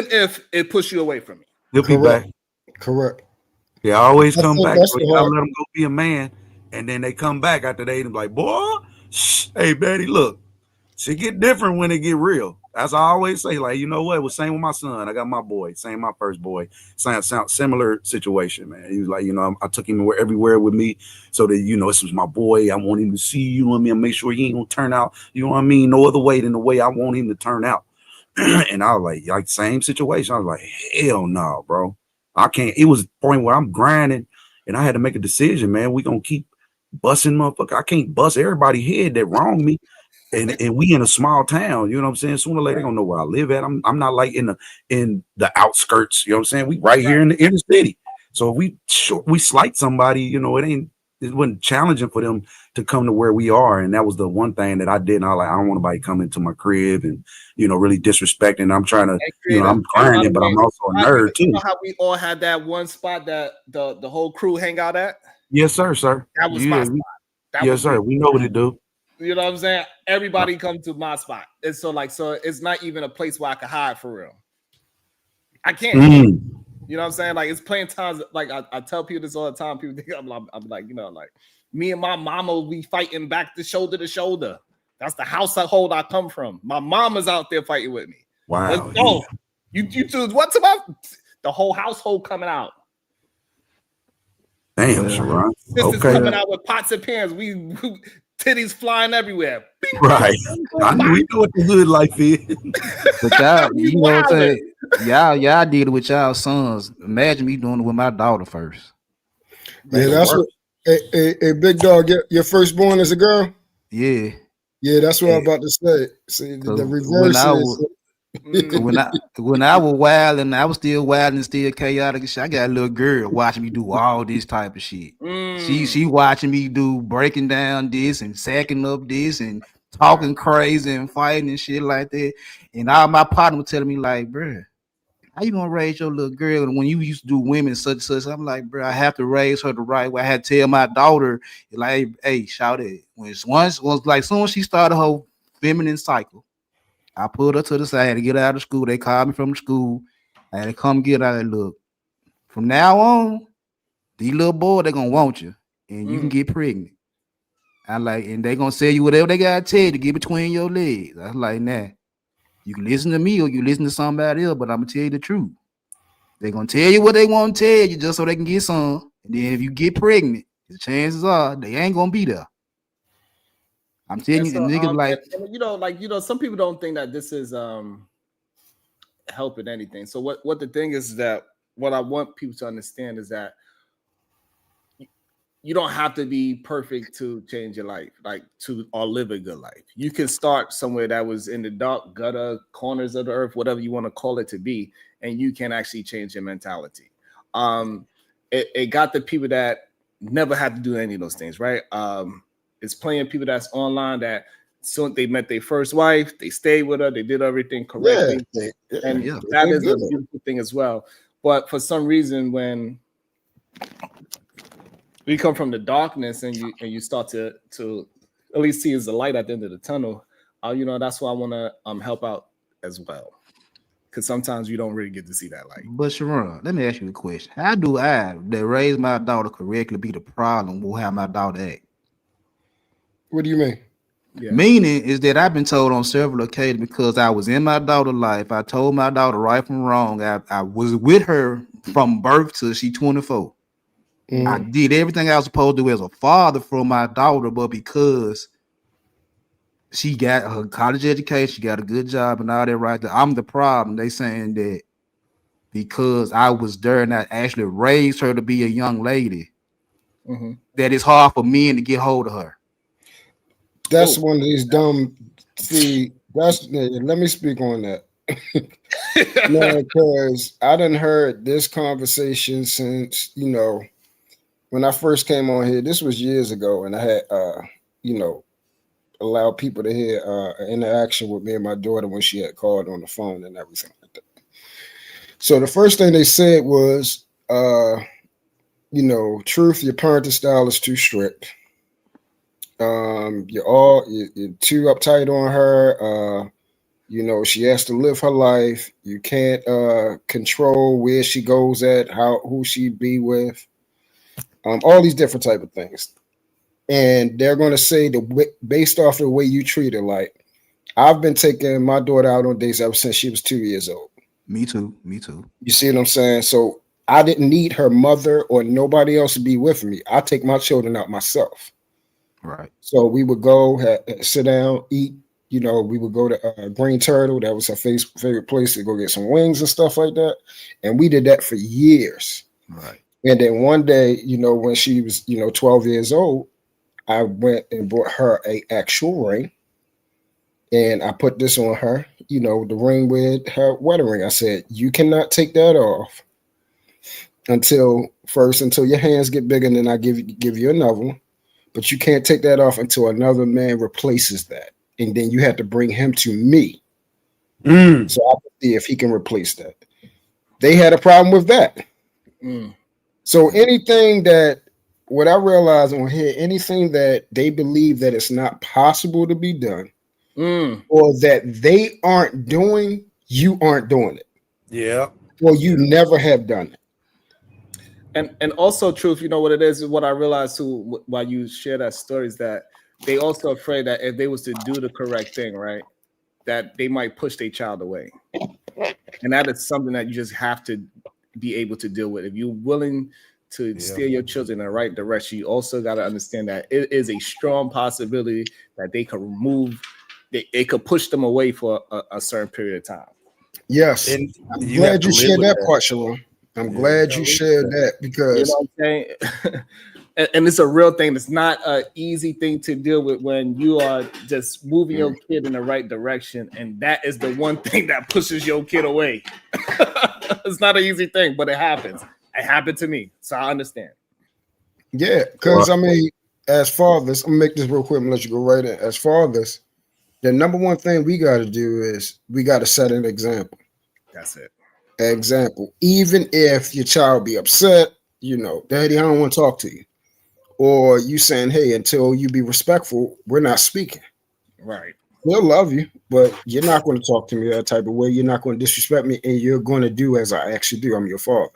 if it pushes you away from me. He'll be back. Correct. Yeah, I always come back. So you gotta let them go be a man, and then they come back after they like, boy, hey, Betty, look, shit get different when it get real. As I always say, like, you know what? It was same with my son. I got my boy, same my first boy. Similar situation, man. He was like, you know, I took him everywhere with me, so that, you know, this was my boy. I want him to see, you know what I mean, and make sure he ain't gonna turn out, you know what I mean, no other way than the way I want him to turn out. And I was like same situation. I was like, hell no, bro. I can't. It was a point where I'm grinding, and I had to make a decision, man. We gonna keep busting, motherfucker. I can't bust everybody head that wronged me. And we in a small town, you know what I'm saying? Sooner or later, they gonna know where I live at. I'm not like in the outskirts, you know what I'm saying? We right here in the inner city. So if we slight somebody, you know, it wasn't challenging for them to come to where we are. And that was the one thing that I did. And I don't want nobody coming to my crib and, you know, really disrespecting. I'm trying to, you know, I'm grinding, but I'm also a nerd too. You know how we all had that one spot that the whole crew hang out at? Yes, sir. That was my spot. Yes, sir. We know what to do. You know what I'm saying? Everybody come to my spot. It's so it's not even a place where I can hide for real. I can't. You know what I'm saying? Like it's plenty of times. Like I tell people this all the time. People think I'm like, you know, like me and my mama will be fighting back to shoulder. That's the household I come from. My mama's out there fighting with me. Wow. Let's go. You two, what's about the whole household coming out? Damn, Sharon. Sisters coming out with pots and pans. We titties flying everywhere. Right. I know we know what the hood life is. But y'all, you know what I'm saying? Y'all did it with y'all sons. Imagine me doing it with my daughter first. Yeah, that's what. Hey, big dog, your firstborn is a girl. Yeah. Yeah, that's what I'm about to say. See, the reverse when I was wild and I was still wild and still chaotic and shit, I got a little girl watching me do all this type of shit. She watching me do breaking down this and sacking up this and talking crazy and fighting and shit like that. And all my partner was telling me like, bruh, how you gonna raise your little girl? And when you used to do women such and such, I'm like, bro, I have to raise her the right way. I had to tell my daughter, like, hey, shout it. Once like soon as she started her feminine cycle, I pulled her to the side to get her out of school. They called me from the school. I had to come get her. Look, from now on, these little boys, they're gonna want you, and you can get pregnant. I like, and they gonna say you whatever they gotta tell you to get between your legs. I was like, nah. You can listen to me or you listen to somebody else, but I'm gonna tell you the truth. They're gonna tell you what they want to tell you just so they can get some. And then if you get pregnant, the chances are they ain't gonna be there. I'm telling you, the niggas like some people don't think that this is helping anything. So what the thing is that what I want people to understand is that you don't have to be perfect to change your life, or live a good life. You can start somewhere that was in the dark gutter corners of the earth, whatever you want to call it to be, and you can actually change your mentality. It got the people that never had to do any of those things, right? It's plenty of people that's online that soon they met their first wife, they stayed with her, they did everything correctly, that is a beautiful thing as well. But for some reason, when we come from the darkness and you start to at least see as the light at the end of the tunnel, that's why I want to help out as well, because sometimes you don't really get to see that light. But Sharon, let me ask you a question: how do I, that raise my daughter correctly, be the problem with how my daughter act? What do you mean? Yeah. Meaning is that I've been told on several occasions, because I was in my daughter's life, I told my daughter right from wrong. I was with her from birth till she 24. I did everything I was supposed to do as a father for my daughter, but because she got her college education, she got a good job and all that right there, I'm the problem. They saying that because I was there and I actually raised her to be a young lady, that it's hard for men to get hold of her. That's one of these dumb. See, let me speak on that. No, because I done heard this conversation since, when I first came on here. This was years ago, and I had allowed people to hear an interaction with me and my daughter when she had called on the phone and everything like that. So the first thing they said was, truth, your parenting style is too strict. You're too uptight on her. She has to live her life. You can't control where she goes at, who she be with. All these different type of things. And they're going to say based off the way you treat her, like, I've been taking my daughter out on dates ever since she was 2 years old. Me too. You see what I'm saying? So I didn't need her mother or nobody else to be with me. I take my children out myself. Right. So we would go sit down, eat. We would go to Green Turtle. That was her favorite place to go get some wings and stuff like that. And we did that for years. Right. And then one day, when she was, 12 years old, I went and bought her an actual ring. And I put this on her, the ring with her wedding ring. I said, you cannot take that off until your hands get bigger, and then I give you another one. But you can't take that off until another man replaces that. And then you have to bring him to me. So I can see if he can replace that. They had a problem with that. So what I realized on here, anything that they believe that it's not possible to be done, or that they aren't doing, you aren't doing it. Yeah. or you never have done it. And also, truth, you know what it is? What I realized too while you share that story is that they also afraid that if they was to do the correct thing, right, that they might push their child away. And that is something that you just have to be able to deal with. If you're willing to steer your children in the right direction, you also got to understand that it is a strong possibility that they could remove, it could push them away for a certain period of time. Yes. And I'm you have glad to you live shared with that that. part, Sharon. I'm glad you shared that You because know what I'm saying? And it's a real thing. It's not an easy thing to deal with when you are just moving your kid in the right direction. And that is the one thing that pushes your kid away. It's not an easy thing, but it happens. It happened to me. So I understand. yeah, because I mean, as fathers, I'm gonna make this real quick and let you go right in. As fathers, the number one thing we got to do is we got to set an example. That's it. Example, even if your child be upset, Daddy, I don't want to talk to you. Or you saying, hey, until you be respectful, we're not speaking. Right. They'll love you, but you're not going to talk to me that type of way. You're not going to disrespect me, and you're going to do as I actually do. I'm your father.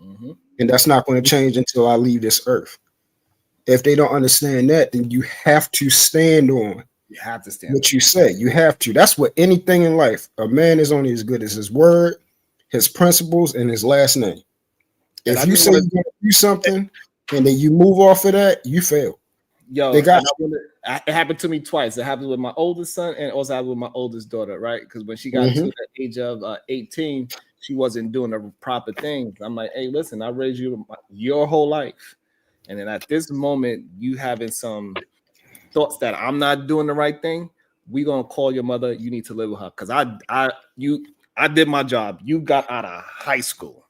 Mm-hmm. And that's not going to change until I leave this earth. If they don't understand that, then you have to stand on You have to stand what you say. You have to. That's what anything in life. A man is only as good as his word, his principles, and his last name. And If I you just say wanna- you're going to do something and then you move off of that, you fail. Yo, They got it happened to me twice. It happened with my oldest son and also happened with my oldest daughter, right? Because when she got to the age of 18, she wasn't doing the proper things. I'm like, hey, listen, I raised you your whole life. And then at this moment, you having some thoughts that I'm not doing the right thing, we gonna call your mother. You need to live with her. Because I did my job. You got out of high school.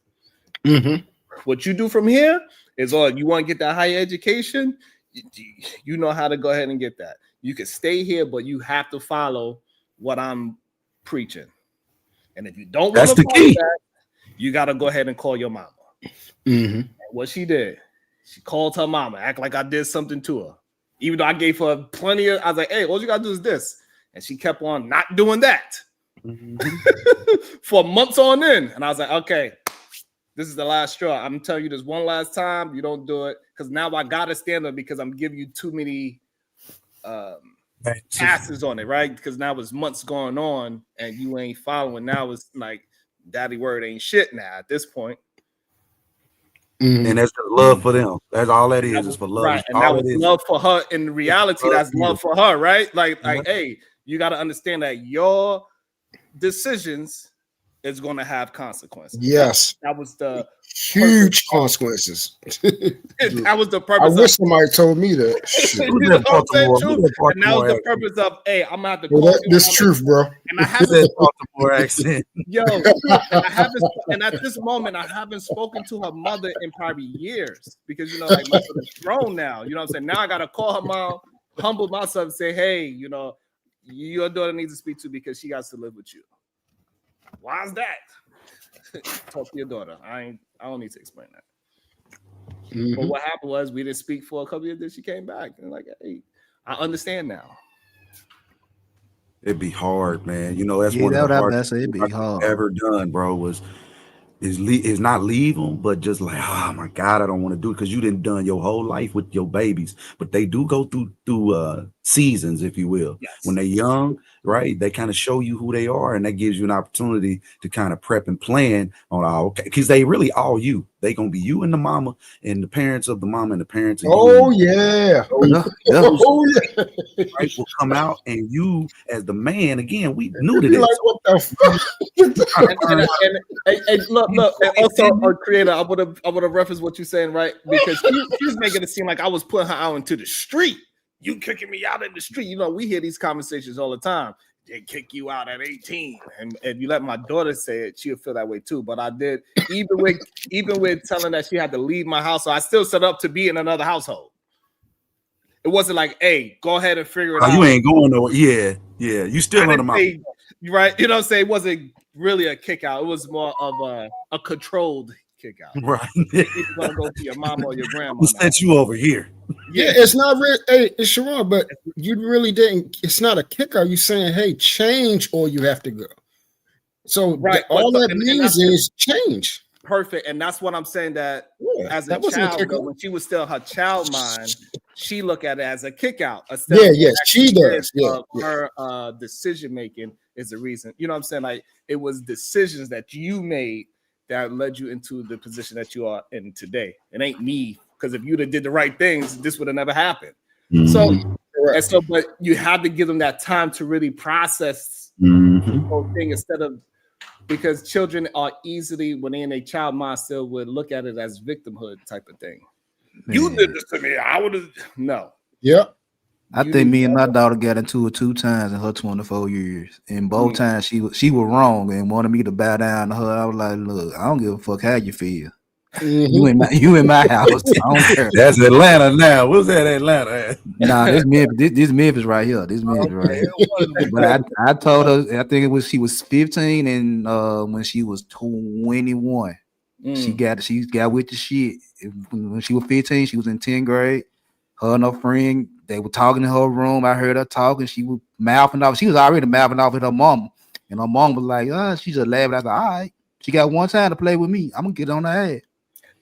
What you do from here is you want to get that higher education. You know how to go ahead and get that. You can stay here, but you have to follow what I'm preaching. And if you don't want to follow that, you got to go ahead and call your mama. And what she did, she called her mama, act like I did something to her. Even though I gave her plenty of, I was like, hey, all you got to do is this. And she kept on not doing that for months on end. And I was like, okay, this is the last straw. I'm telling you this one last time. You don't do it because now I gotta stand up because I'm giving you too many passes on it, right? Because now it's months going on and you ain't following. Now it's like daddy word ain't shit now at this point. And that's the love for them. That's all that is for love. Right. And that was love for her. In reality, that's love for her, right? Like, hey, you got to understand that your decisions is going to have consequences. Yes. That was the huge consequences. That was the purpose. I wish somebody told me that. You know what I'm saying? And that was the purpose of, hey, I'm gonna have to call you. This truth, bro. And I haven't Baltimore accent. Yo, and at this moment, I haven't spoken to her mother in probably years because like my mother's grown now. You know what I'm saying? Now I gotta call her mom, humble myself, and say, hey, your daughter needs to speak to because she got to live with you. Why is that? Talk to your daughter. I don't need to explain that. But what happened was we didn't speak for a couple years. Then she came back and like, hey, I understand now. It'd be hard, man. That's one of the hardest it'd be hard. I've ever done, bro. Is not leave them, but just like, oh my God, I don't want to do it because you didn't done your whole life with your babies. But they do go through seasons, if you will. Yes. When they're young, right? They kind of show you who they are, and that gives you an opportunity to kind of prep and plan on okay, because they really all you. They gonna be you and the mama and the parents of the mama and the parents of you. Yeah. Right, will come out, and you as the man again. We knew that. Like, what the fuck? and look. And also, our creator, I would have referenced what you're saying, right? Because she was making it seem like I was putting her out into the street. You kicking me out in the street. We hear these conversations all the time. They kick you out at 18. And if you let my daughter say it, she'll feel that way too. But I did, even with telling that she had to leave my house, so I still set up to be in another household. It wasn't like, hey, go ahead and figure it out. You ain't going nowhere. Yeah. You still on the mouth. Right. You know what I'm saying? It wasn't really a kick out. It was more of a controlled kick out. Right. You're gonna go to your mom or your grandma. Who sent you over here? Yeah, it's not real. Hey, it's Sharon, but you really didn't. It's not a kick out. You saying, hey, change or you have to go. So Right, all but that and means that's is change. perfect, and that's what I'm saying. That Yeah, as a that wasn't a child, kick though, out. when she was still her child mind, she looked at it as a kick out instead Yeah, of yes, she does. Yeah, yeah. her decision making is the reason. You know what I'm saying? Like it was decisions that you made that led you into the position that you are in today. It ain't me, because if you'd have did the right things, this would have never happened. So and so, but you have to give them that time to really process the whole thing instead of, because children are easily, when they're in a child mind, still would look at it as victimhood type of thing. You did this to me. I would have no. Yep. I think me and my daughter got into it 2 times in her 24 years. And both times she was wrong and wanted me to bow down to her. I was like, look, I don't give a fuck how you feel. You in my house. I don't care. That's Atlanta now. What's that Atlanta at? Nah, this Memphis right here. This Memphis right here. But I told her, I think it was, she was 15, and when she was 21, she got with the shit. When she was 15, she was in 10th grade. Her and her friend, they were talking in her room. I heard her talking. She was mouthing off. She was already mouthing off with her mom. And her mom was like, she just laughing. I was like, all right. She got one time to play with me. I'm going to get on her ass.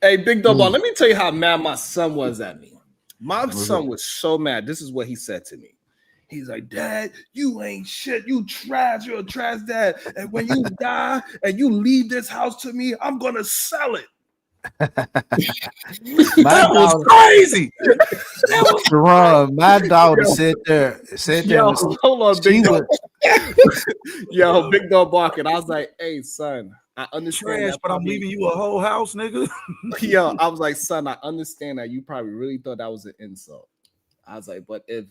Hey, Big Dog, let me tell you how mad my son was at me. My son was so mad. This is what he said to me. He's like, Dad, you ain't shit. You trash. You're a trash dad. And when you die and you leave this house to me, I'm going to sell it. That was crazy. That was wrong. My daughter sat there. Yo, hold on, Big Dog. Yo, Big Dog barking. I was like, hey, son, I understand trash, but I'm leaving you a whole house, nigga. Yo, I was like, son, I understand that you probably really thought that was an insult. I was like, but if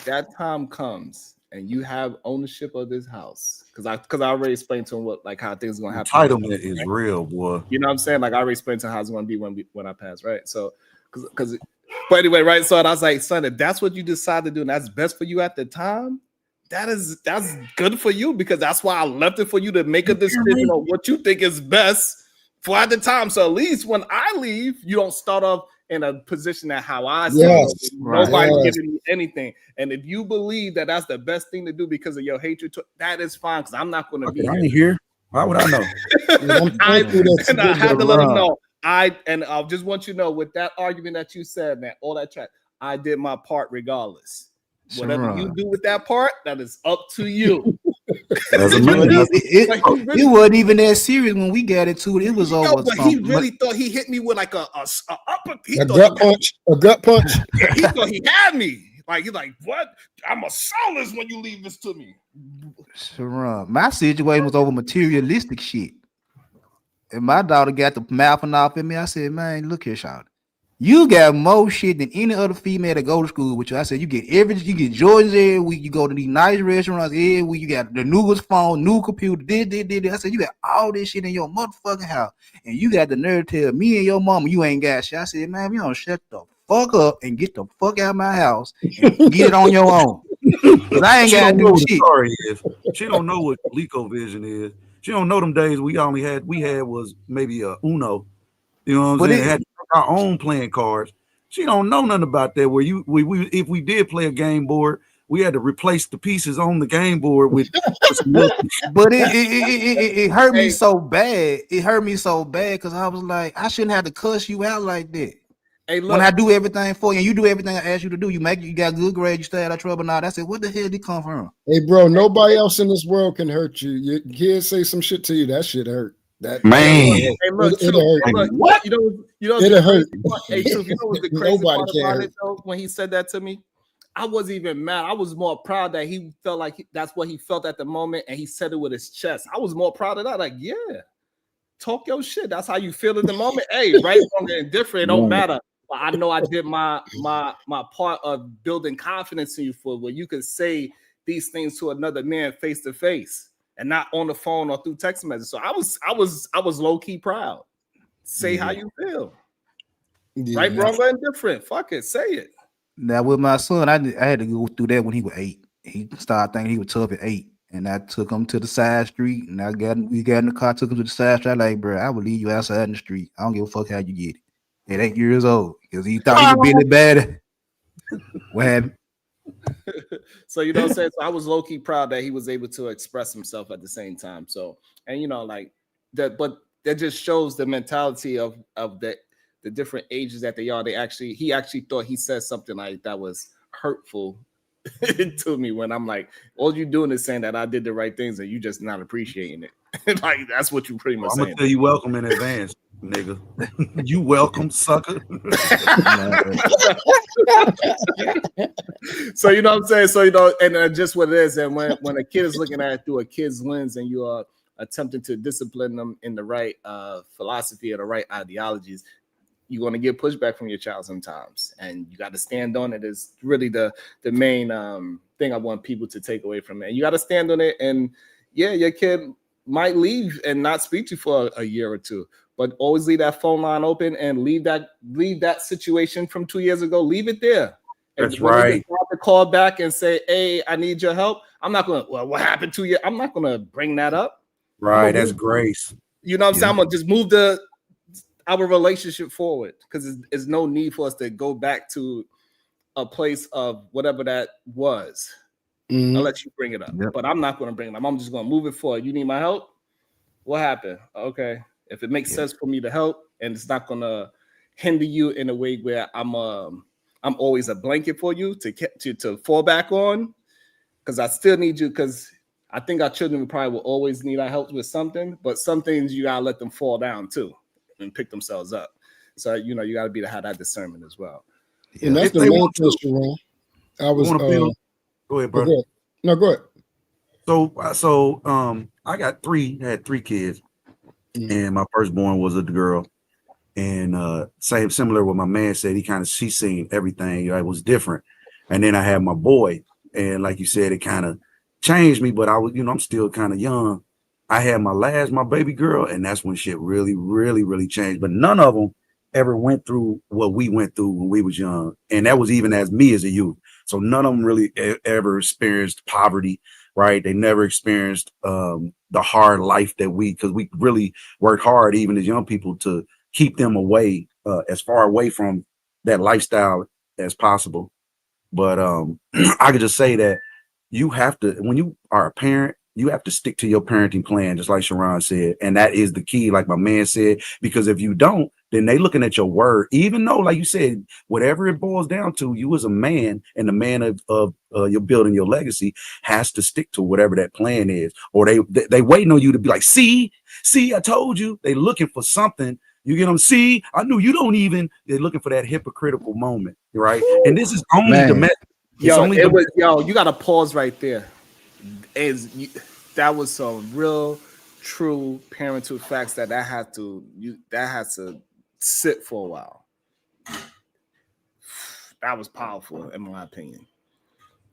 that time comes and you have ownership of this house, because I already explained to him what, like, how things are gonna happen. Entitlement is real, boy. You know what I'm saying? Like I already explained to him how it's gonna be when I pass, right? So but anyway, right? So I was like, son, if that's what you decide to do and that's best for you at the time, that's good for you, because that's why I left it for you to make a decision on what you think is best for at the time. So at least when I leave, you don't start off in a position that how I see it. Nobody giving me anything. And if you believe that that's the best thing to do because of your hatred, that is fine, because I'm not going to be here. Why would I know? I had to let them know. I just want you to know, with that argument that you said, man, all that chat, I did my part regardless. Whatever you do with that part, that is up to you. It wasn't even that serious when we got into it. It was over. But he really thought he hit me with like a gut punch. Yeah, he thought he had me. Like he's like, what? I'm a soulless when you leave this to me. Sharon, my situation was over materialistic shit. And my daughter got the mouthing off at me. I said, man, look here, child. You got more shit than any other female that go to school with you. I said, you get everything. You get Jordans every week. You go to these nice restaurants every week. You got the newest phone, new computer. I said, you got all this shit in your motherfucking house. And you got the nerve to tell me and your mama you ain't got shit. I said, man, you don't shut the fuck up and get the fuck out of my house and get it on your own. Because I ain't got to do shit. She don't know what ColecoVision is. She don't know them days we had was maybe a Uno. You know what I'm saying? Had our own playing cards. She don't know nothing about that. Where we if we did play a game board, we had to replace the pieces on the game board with. But it hurt me so bad. It hurt me so bad because I was like, I shouldn't have to cuss you out like that. Hey, look, when I do everything for you and you do everything I ask you to do, you got good grades, you stay out of trouble. Now I said, what the hell did it come from? Hey, bro, nobody else in this world can hurt you. Your kids say some shit to you, that shit hurt. That man, hey, look, it hurt. Look, what? You know, it hurt. Hey, Truth, you know what's the crazy part about it though? When he said that to me, I wasn't even mad. I was more proud that he felt like that's what he felt at the moment, and he said it with his chest. I was more proud of that. Like, yeah, talk your shit. That's how you feel in the moment. Hey, right, wrong, and different. It don't matter. But I know I did my part of building confidence in you for where you can say these things to another man face to face and not on the phone or through text message. So I was low key proud. Say how you feel. Right, wrong, and different. Fuck it, say it. Now with my son, I had to go through that when he was 8. He started thinking he was tough at 8. And I took him to the side street, and we got in the car, took him to the side street. I like, bro, I would leave you outside in the street. I don't give a fuck how you get it. At 8 years old, because he thought he was Billy Bad. What happened? So you know what I'm saying? So I was low-key proud that he was able to express himself at the same time. So, and you know, like that, but that just shows the mentality of the different ages that they are. He actually thought he said something like that was hurtful to me, when I'm like, all you doing is saying that I did the right things and you just not appreciating it. Like that's what you pretty much I'm saying. gonna tell you welcome in advance, nigga. You welcome, sucker. So you know what I'm saying? So you know, and just what it is, and when a kid is looking at it through a kid's lens, and you are attempting to discipline them in the right philosophy or the right ideologies, you're going to get pushback from your child sometimes, and you got to stand on it. Is really the main thing I want people to take away from it. And you got to stand on it. And yeah, your kid might leave and not speak to you for a year or two, but always leave that phone line open and leave that situation from 2 years ago. Leave it there. That's and when right. they decide to call back and say, "Hey, I need your help," I'm not going to. Well, what happened to you? I'm not going to bring that up. Right. That's grace. You know what I'm saying? I'm gonna just move our relationship forward, because there's no need for us to go back to a place of whatever that was. I'll let you bring it up, but I'm not going to bring it up. I'm just going to move it forward. You need my help? What happened? Okay. If it makes sense for me to help, and it's not going to hinder you in a way where I'm always a blanket for you to fall back on, because I still need you, because I think our children probably will always need our help with something, but some things you got to let them fall down too and pick themselves up. So, you know, you got to be to have that discernment as well. And that's the main question, Ron. I was go ahead, brother. No, go ahead. So I had three kids, and my firstborn was a girl. And similar what my man said, she seen everything. It was different. And then I had my boy, and like you said, it kind of changed me, but I was, I'm still kind of young. I had my baby girl, and that's when shit really, really, really changed. But none of them ever went through what we went through when we was young. And that was even as me as a youth. So none of them really ever experienced poverty, right? They never experienced the hard life because we really worked hard, even as young people, to keep them away, as far away from that lifestyle as possible. But I could just say that you have to, when you are a parent, you have to stick to your parenting plan, just like Sharon said. And that is the key, like my man said, because if you don't, then they looking at your word, even though, like you said, whatever it boils down to, you as a man and the man of you're building your legacy has to stick to whatever that plan is. Or they waiting on you to be like, see, I told you. They looking for something. You get them. See, I knew you don't even. They're looking for that hypocritical moment, right? And this is only domestic. Yo, you got to pause right there. That was some real, true parental facts that had to sit for a while. That was powerful, in my opinion.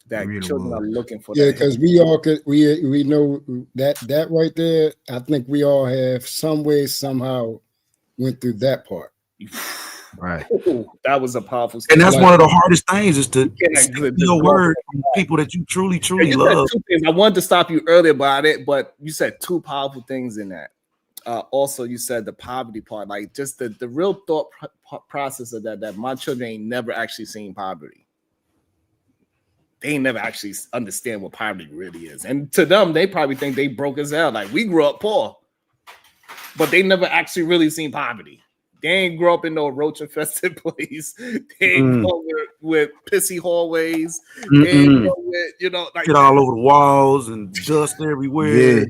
That really children are looking for. Yeah, because we all could. We know that right there. I think we all have some way, somehow went through that part. Right. Ooh, that was a powerful story. And that's one of the hardest things, is to stick to your word from people that you truly, truly love. I wanted to stop you earlier about it, but you said two powerful things in that. Also, you said the poverty part, like just the real thought process of that my children ain't never actually seen poverty. They ain't never actually understand what poverty really is. And to them, they probably think they broke as hell. Like, we grew up poor, but they never actually really seen poverty. They ain't grow up in no roach-infested place. They ain't grow with pissy hallways. They ain't grow with, like shit all over the walls and dust everywhere. Yeah.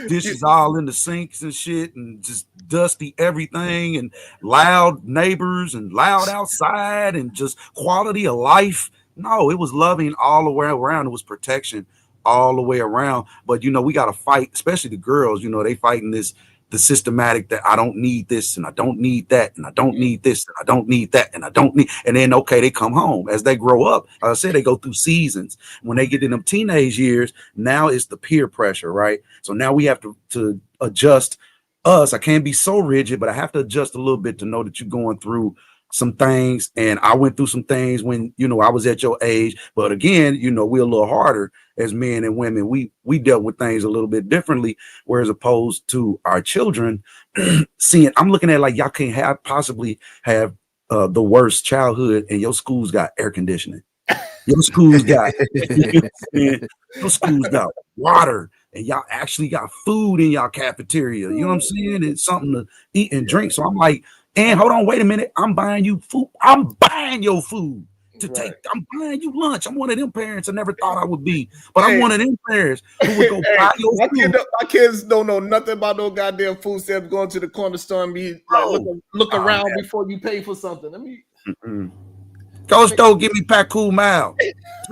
Dishes all in the sinks and shit, and just dusty everything, and loud neighbors and loud outside, and just quality of life. No, it was loving all the way around. It was protection all the way around. But we got to fight, especially the girls. They fighting the systematic that I don't need this and I don't need that and I don't need this and I don't need that and I don't need, and then they come home as they grow up. I said they go through seasons. When they get in them teenage years, now it's the peer pressure, right? So now we have to adjust us. I can't be so rigid, but I have to adjust a little bit to know that you're going through some things, and I went through some things when I was at your age. But again, we're a little harder as men and women. We dealt with things a little bit differently, whereas opposed to our children, I'm looking at like y'all can't possibly have the worst childhood, and your school's got air conditioning. Your schools got your schools got water, and y'all actually got food in y'all cafeteria. You know what I'm saying? It's something to eat and drink. So I'm like, and hold on, wait a minute. I'm buying you food. I'm buying your food to take. I'm buying you lunch. I'm one of them parents I never thought I would be, but I'm one of them parents who would go buy your food. My kids don't know nothing about no goddamn food stamps. Going to the corner store and be like, look around before you pay for something. Let me. Go store, give me pack cool mile.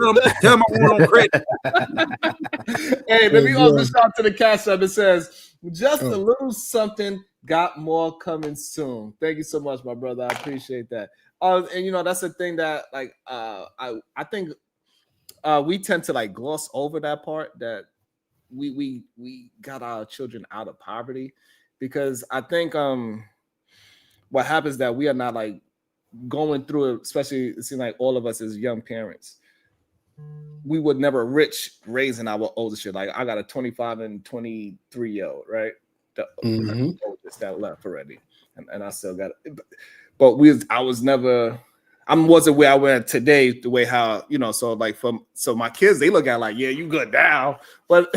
Tell them I want on credit. Hey, let me also shout to the cash app. It says, just a little something, got more coming soon. Thank you so much, my brother. I appreciate that. And you know, that's the thing that like I think we tend to like gloss over that part, that we got our children out of poverty, because I think what happens that we are not like going through it, especially it seems like all of us as young parents, we would never rich raising our oldest shit. Like I got a 25 and 23-year-old, right? The oldest that left already, and I still got it. But I wasn't where I went today, the way how, you know, so like so my kids, they look at like, yeah, you good now. But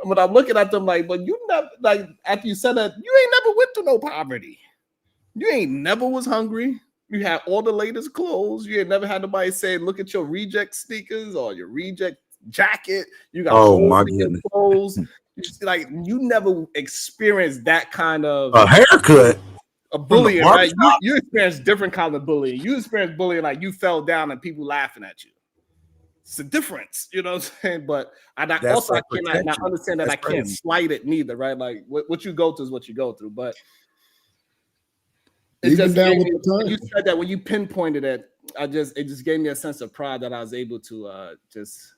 when I'm looking at them like, but you never, like after you said that, you ain't never went through no poverty. You ain't never was hungry. You had all the latest clothes. You ain't never had nobody say, look at your reject sneakers or your reject jacket. You got my goodness clothes. Like you never experienced that kind of a haircut. A bullying, right? You experienced different kind of bullying. You experienced bullying like you fell down and people laughing at you. It's a difference, you know what I'm saying? But I cannot understand that I can't slight it neither, right? Like what you go through is what you go through. But it just you said that when you pinpointed it, it just gave me a sense of pride that I was able to just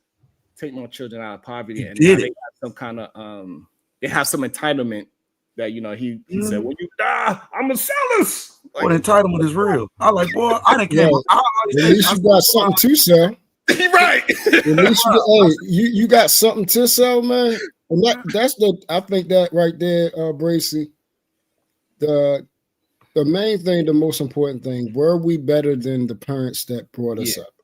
take my children out of poverty, and they have some kind of they have some entitlement. That, you know, he said, when you die, I'm gonna sell this. Like, what entitlement is real? I like, boy, I didn't care. At least you got something to sell. Right. At least you got something to sell, man. And I think that right there, Bracy, the main thing, the most important thing, were we better than the parents that brought us up?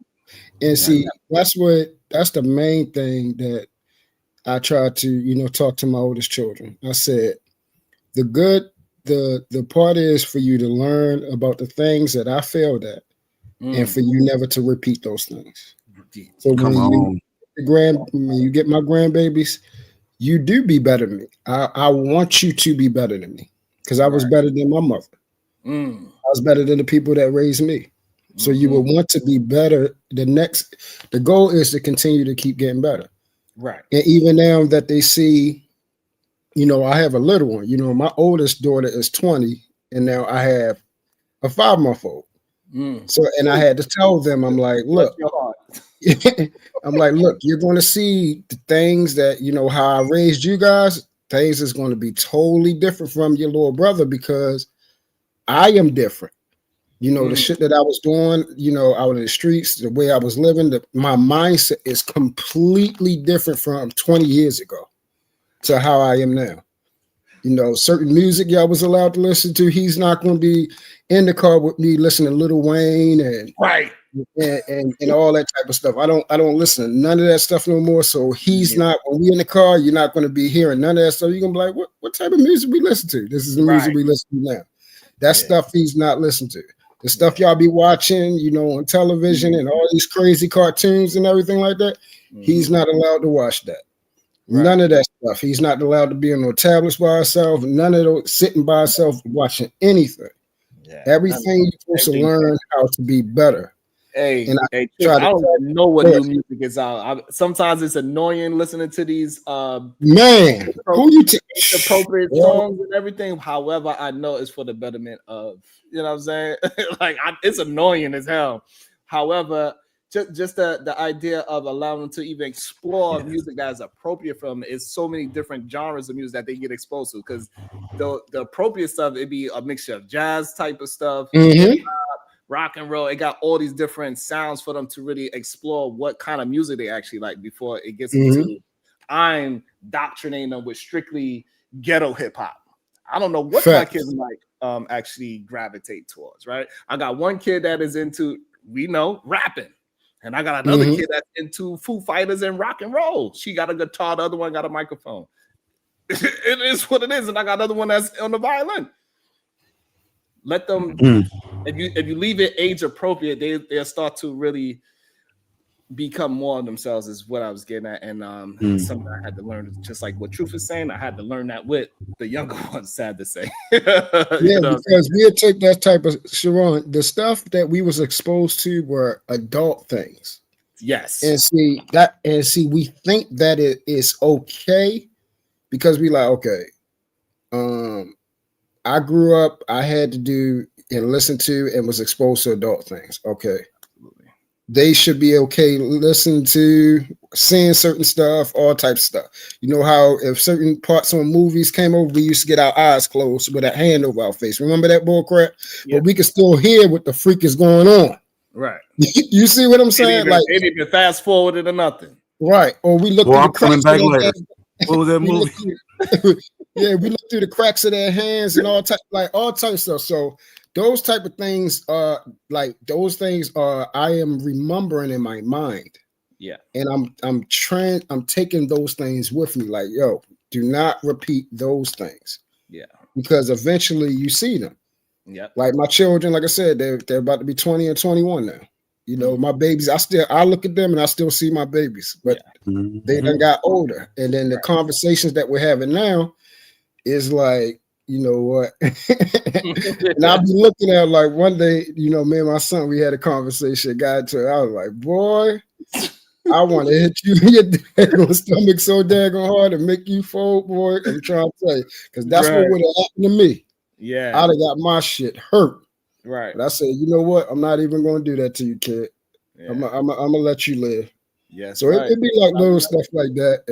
And see, that's the main thing that I try to, you know, talk to my oldest children. I said, the part is for you to learn about the things that I failed at, and for you never to repeat those things. So when you get my grandbabies, you do be better than me. I want you to be better than me, because I was better than my mother. I was better than the people that raised me. So you would want to be better. The goal is to continue to keep getting better. Right. And even now that they see, you know, I have a little one. You know, my oldest daughter is 20, and now I have a 5-month-old. So, and I had to tell them, I'm like, look, you're going to see the things that, you know, how I raised you guys. Things is going to be totally different from your little brother, because I am different. You know, the shit that I was doing, you know, out in the streets, the way I was living, my mindset is completely different from 20 years ago to how I am now. You know, certain music y'all was allowed to listen to, he's not going to be in the car with me listening to Lil Wayne and all that type of stuff. I don't listen to none of that stuff no more. So he's not, when we in the car, you're not going to be hearing none of that stuff. You're going to be like, what type of music we listen to? This is the music we listen to now. That stuff he's not listening to. The stuff y'all be watching, you know, on television and all these crazy cartoons and everything like that, he's not allowed to watch that. None of that stuff. He's not allowed to be on no tablets by himself. None of those sitting by himself watching anything. Everything you're supposed to learn how to be better. I don't even know what new music is out. Sometimes it's annoying listening to these appropriate songs and everything. However, I know it's for the betterment of, you know what I'm saying? Like it's annoying as hell. However, just the idea of allowing them to even explore music that is appropriate for them is so many different genres of music that they get exposed to. Because the appropriate stuff, it'd be a mixture of jazz type of stuff, rock and roll. It got all these different sounds for them to really explore what kind of music they actually like before it gets into I'm doctrinating them with strictly ghetto hip hop. I don't know what my kids might actually gravitate towards, right? I got one kid that is into, we know, rapping. And I got another kid that's into Foo Fighters and rock and roll. She got a guitar, the other one got a microphone. It is what it is. And I got another one that's on the violin. Let them, if you leave it age appropriate, they'll start to really become more of themselves, is what I was getting at. And something I had to learn, just like what Truth is saying, I had to learn that with the younger ones, sad to say. Because we'll take that type of, Sharon, the stuff that we was exposed to were adult things. Yes. And see, we think that it is okay because we like, okay, I grew up, I had to do and listen to and was exposed to adult things. Okay. They should be okay listening to, seeing certain stuff, all types of stuff. You know how if certain parts on movies came over, we used to get our eyes closed with a hand over our face. Remember that bull crap? Yeah. But we could still hear what the freak is going on. Right. You see what I'm saying? Like it even fast forwarded or nothing. Right. Or we look through the cracks. What was that movie? Yeah, we look through the cracks of their hands and all types of stuff. So those type of things are I am remembering in my mind. Yeah. And I'm taking those things with me. Like, yo, do not repeat those things. Yeah. Because eventually you see them. Yeah. Like my children, like I said, they're about to be 20 and 21 now. You know, my babies, I look at them and I still see my babies, but they done got older. And then the conversations that we're having now is like, you know what? And I'll be looking at like one day, you know, me and my son, we had a conversation, got to, I was like, boy, I want to hit you in your daggone stomach so daggone hard and make you fold, boy. I'm trying to tell you, because that's what would have happened to me. Yeah. I'd have got my shit hurt. Right. But I said, you know what? I'm not even going to do that to you, kid. Yeah. I'm gonna let you live. Yes. So it'd be like little stuff like that,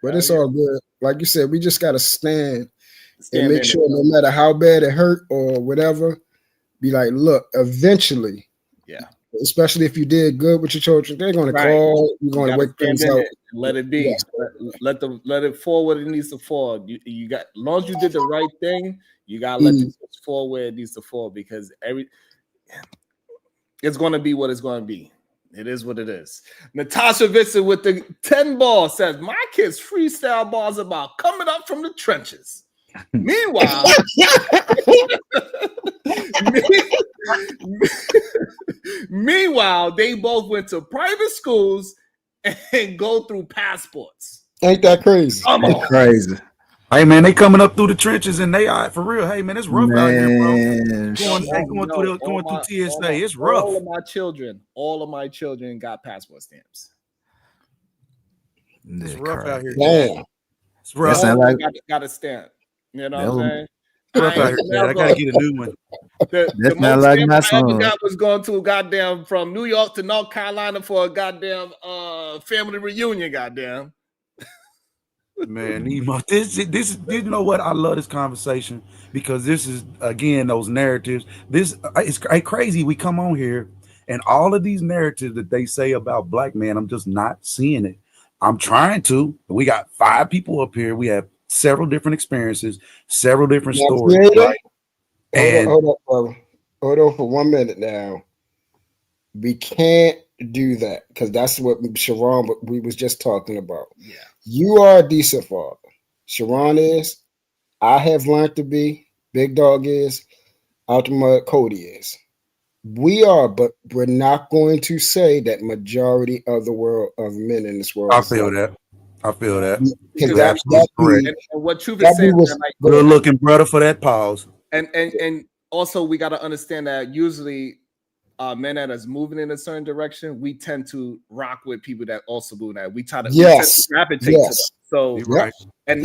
but it's all good. Like you said, we just gotta stand and make sure, no matter how bad it hurt or whatever, be like, look, eventually, especially if you did good with your children, they're gonna call. You're gonna work things out. Let it be. Yeah. Let it fall where it needs to fall. You got, as long as you did the right thing, you gotta let it fall where it needs to fall, because it's going to be what it's going to be. It is what it is. Natasha Vincent with the 10 ball says, my kids freestyle bars about coming up from the trenches. Meanwhile, they both went to private schools and go through passports. Ain't that crazy? That's crazy. Hey man, they coming up through the trenches and they are for real. Hey man, it's rough out here, bro. Going through TSA, it's rough. All of my children got passport stamps. It's rough out here. Damn. It's rough. Got a stamp. You know what I'm saying? Rough out here, I gotta get a new one. The most like my son. I ever got was going to a goddamn from New York to North Carolina for a goddamn family reunion. Goddamn. Man, this you know what? I love this conversation because this is again those narratives. This it's crazy. We come on here and all of these narratives that they say about black men, I'm just not seeing it. I'm trying to. We got 5 people up here. We have several different experiences, several different stories. Right? Hold on for 1 minute now. We can't do that because that's what Sharon we was just talking about. Yeah. You are a decent father. Sharon is. I have learned to be. Big Dog is. Ultima Cody is. We are, but we're not going to say that majority of the world of men in this world. I feel that. Because that's correct. And what Truth is saying, like, good looking brother for that pause. And also we got to understand that usually men that is moving in a certain direction, we tend to rock with people that also move that. We try to gravitate to them. So and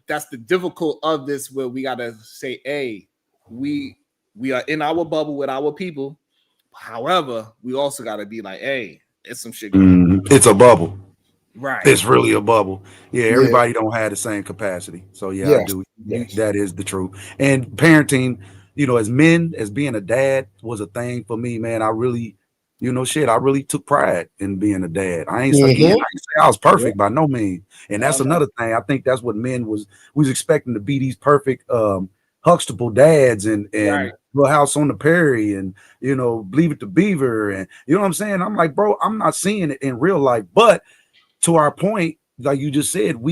that's the difficult of this, where we gotta say, hey, we are in our bubble with our people. However, we also gotta be like, hey, it's some shit going on. It's a bubble. Right. It's really a bubble. Yeah, everybody don't have the same capacity. So I do. Yes. That is the truth. And parenting, you know, as men, as being a dad was a thing for me, man. I really, I really took pride in being a dad. I ain't say I was perfect by no means. And that's another thing. I think that's what men we was expecting to be these perfect Huxtable dads and Right. Little House on the Prairie and Leave It to Beaver and you know what I'm saying? I'm like, bro, I'm not seeing it in real life. But to our point, like you just said,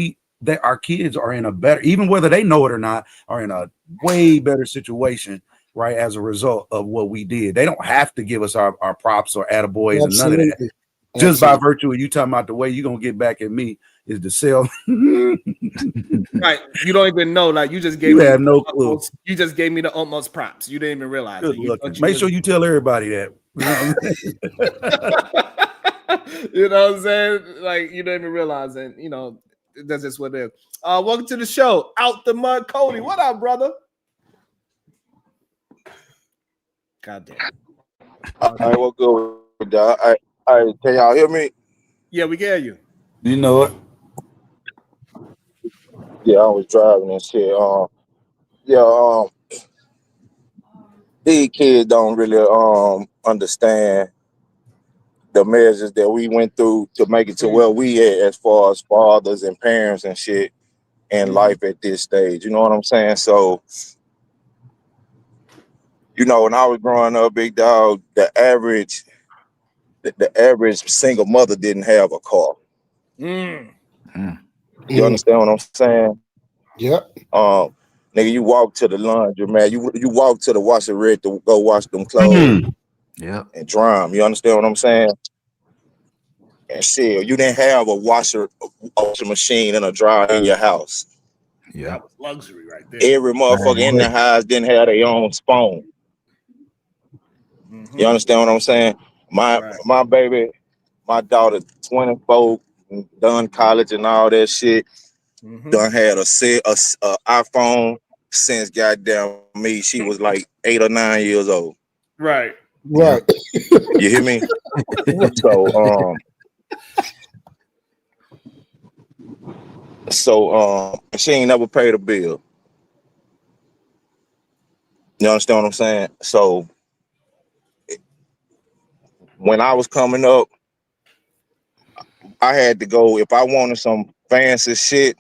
that our kids are in a better, even whether they know it or not, are in a way better situation, right? As a result of what we did. They don't have to give us our props or attaboys and none of that. Absolutely. Just by virtue of you talking about the way you're gonna get back at me is to sell. Right. You don't even know. Like you just gave You me have no clue. You just gave me the utmost props. You didn't even realize Good it. looking. Make sure you tell everybody that. You know what I'm saying? Like you don't even realize it. That's just what it is. Welcome to the show. Out the mud, Cody. What up, brother? God damn. All right, well, good with that. All right, can y'all hear me? Yeah, we get you. You know it. Yeah, I was driving and shit. These kids don't really understand the measures that we went through to make it to where we at as far as fathers and parents and shit in life at this stage. You know what I'm saying? So, when I was growing up, big dog, the average single mother didn't have a car. You understand what I'm saying? Yep. Nigga, you walk to the laundry, man. You walk to the washer red to go wash them clothes. Yeah. And dry 'em. You understand what I'm saying? And shit, you didn't have a washing machine and a dryer in your house. Yeah. That was luxury right there. Every motherfucker in the house didn't have their own spoon. You understand what I'm saying? My baby, my daughter, 24, done college and all that shit. Done had a iPhone since goddamn me. She was like 8 or 9 years old. Right. Right. You hear me? So she ain't never paid a bill. You understand what I'm saying? So when I was coming up, I had to go, if I wanted some fancy shit,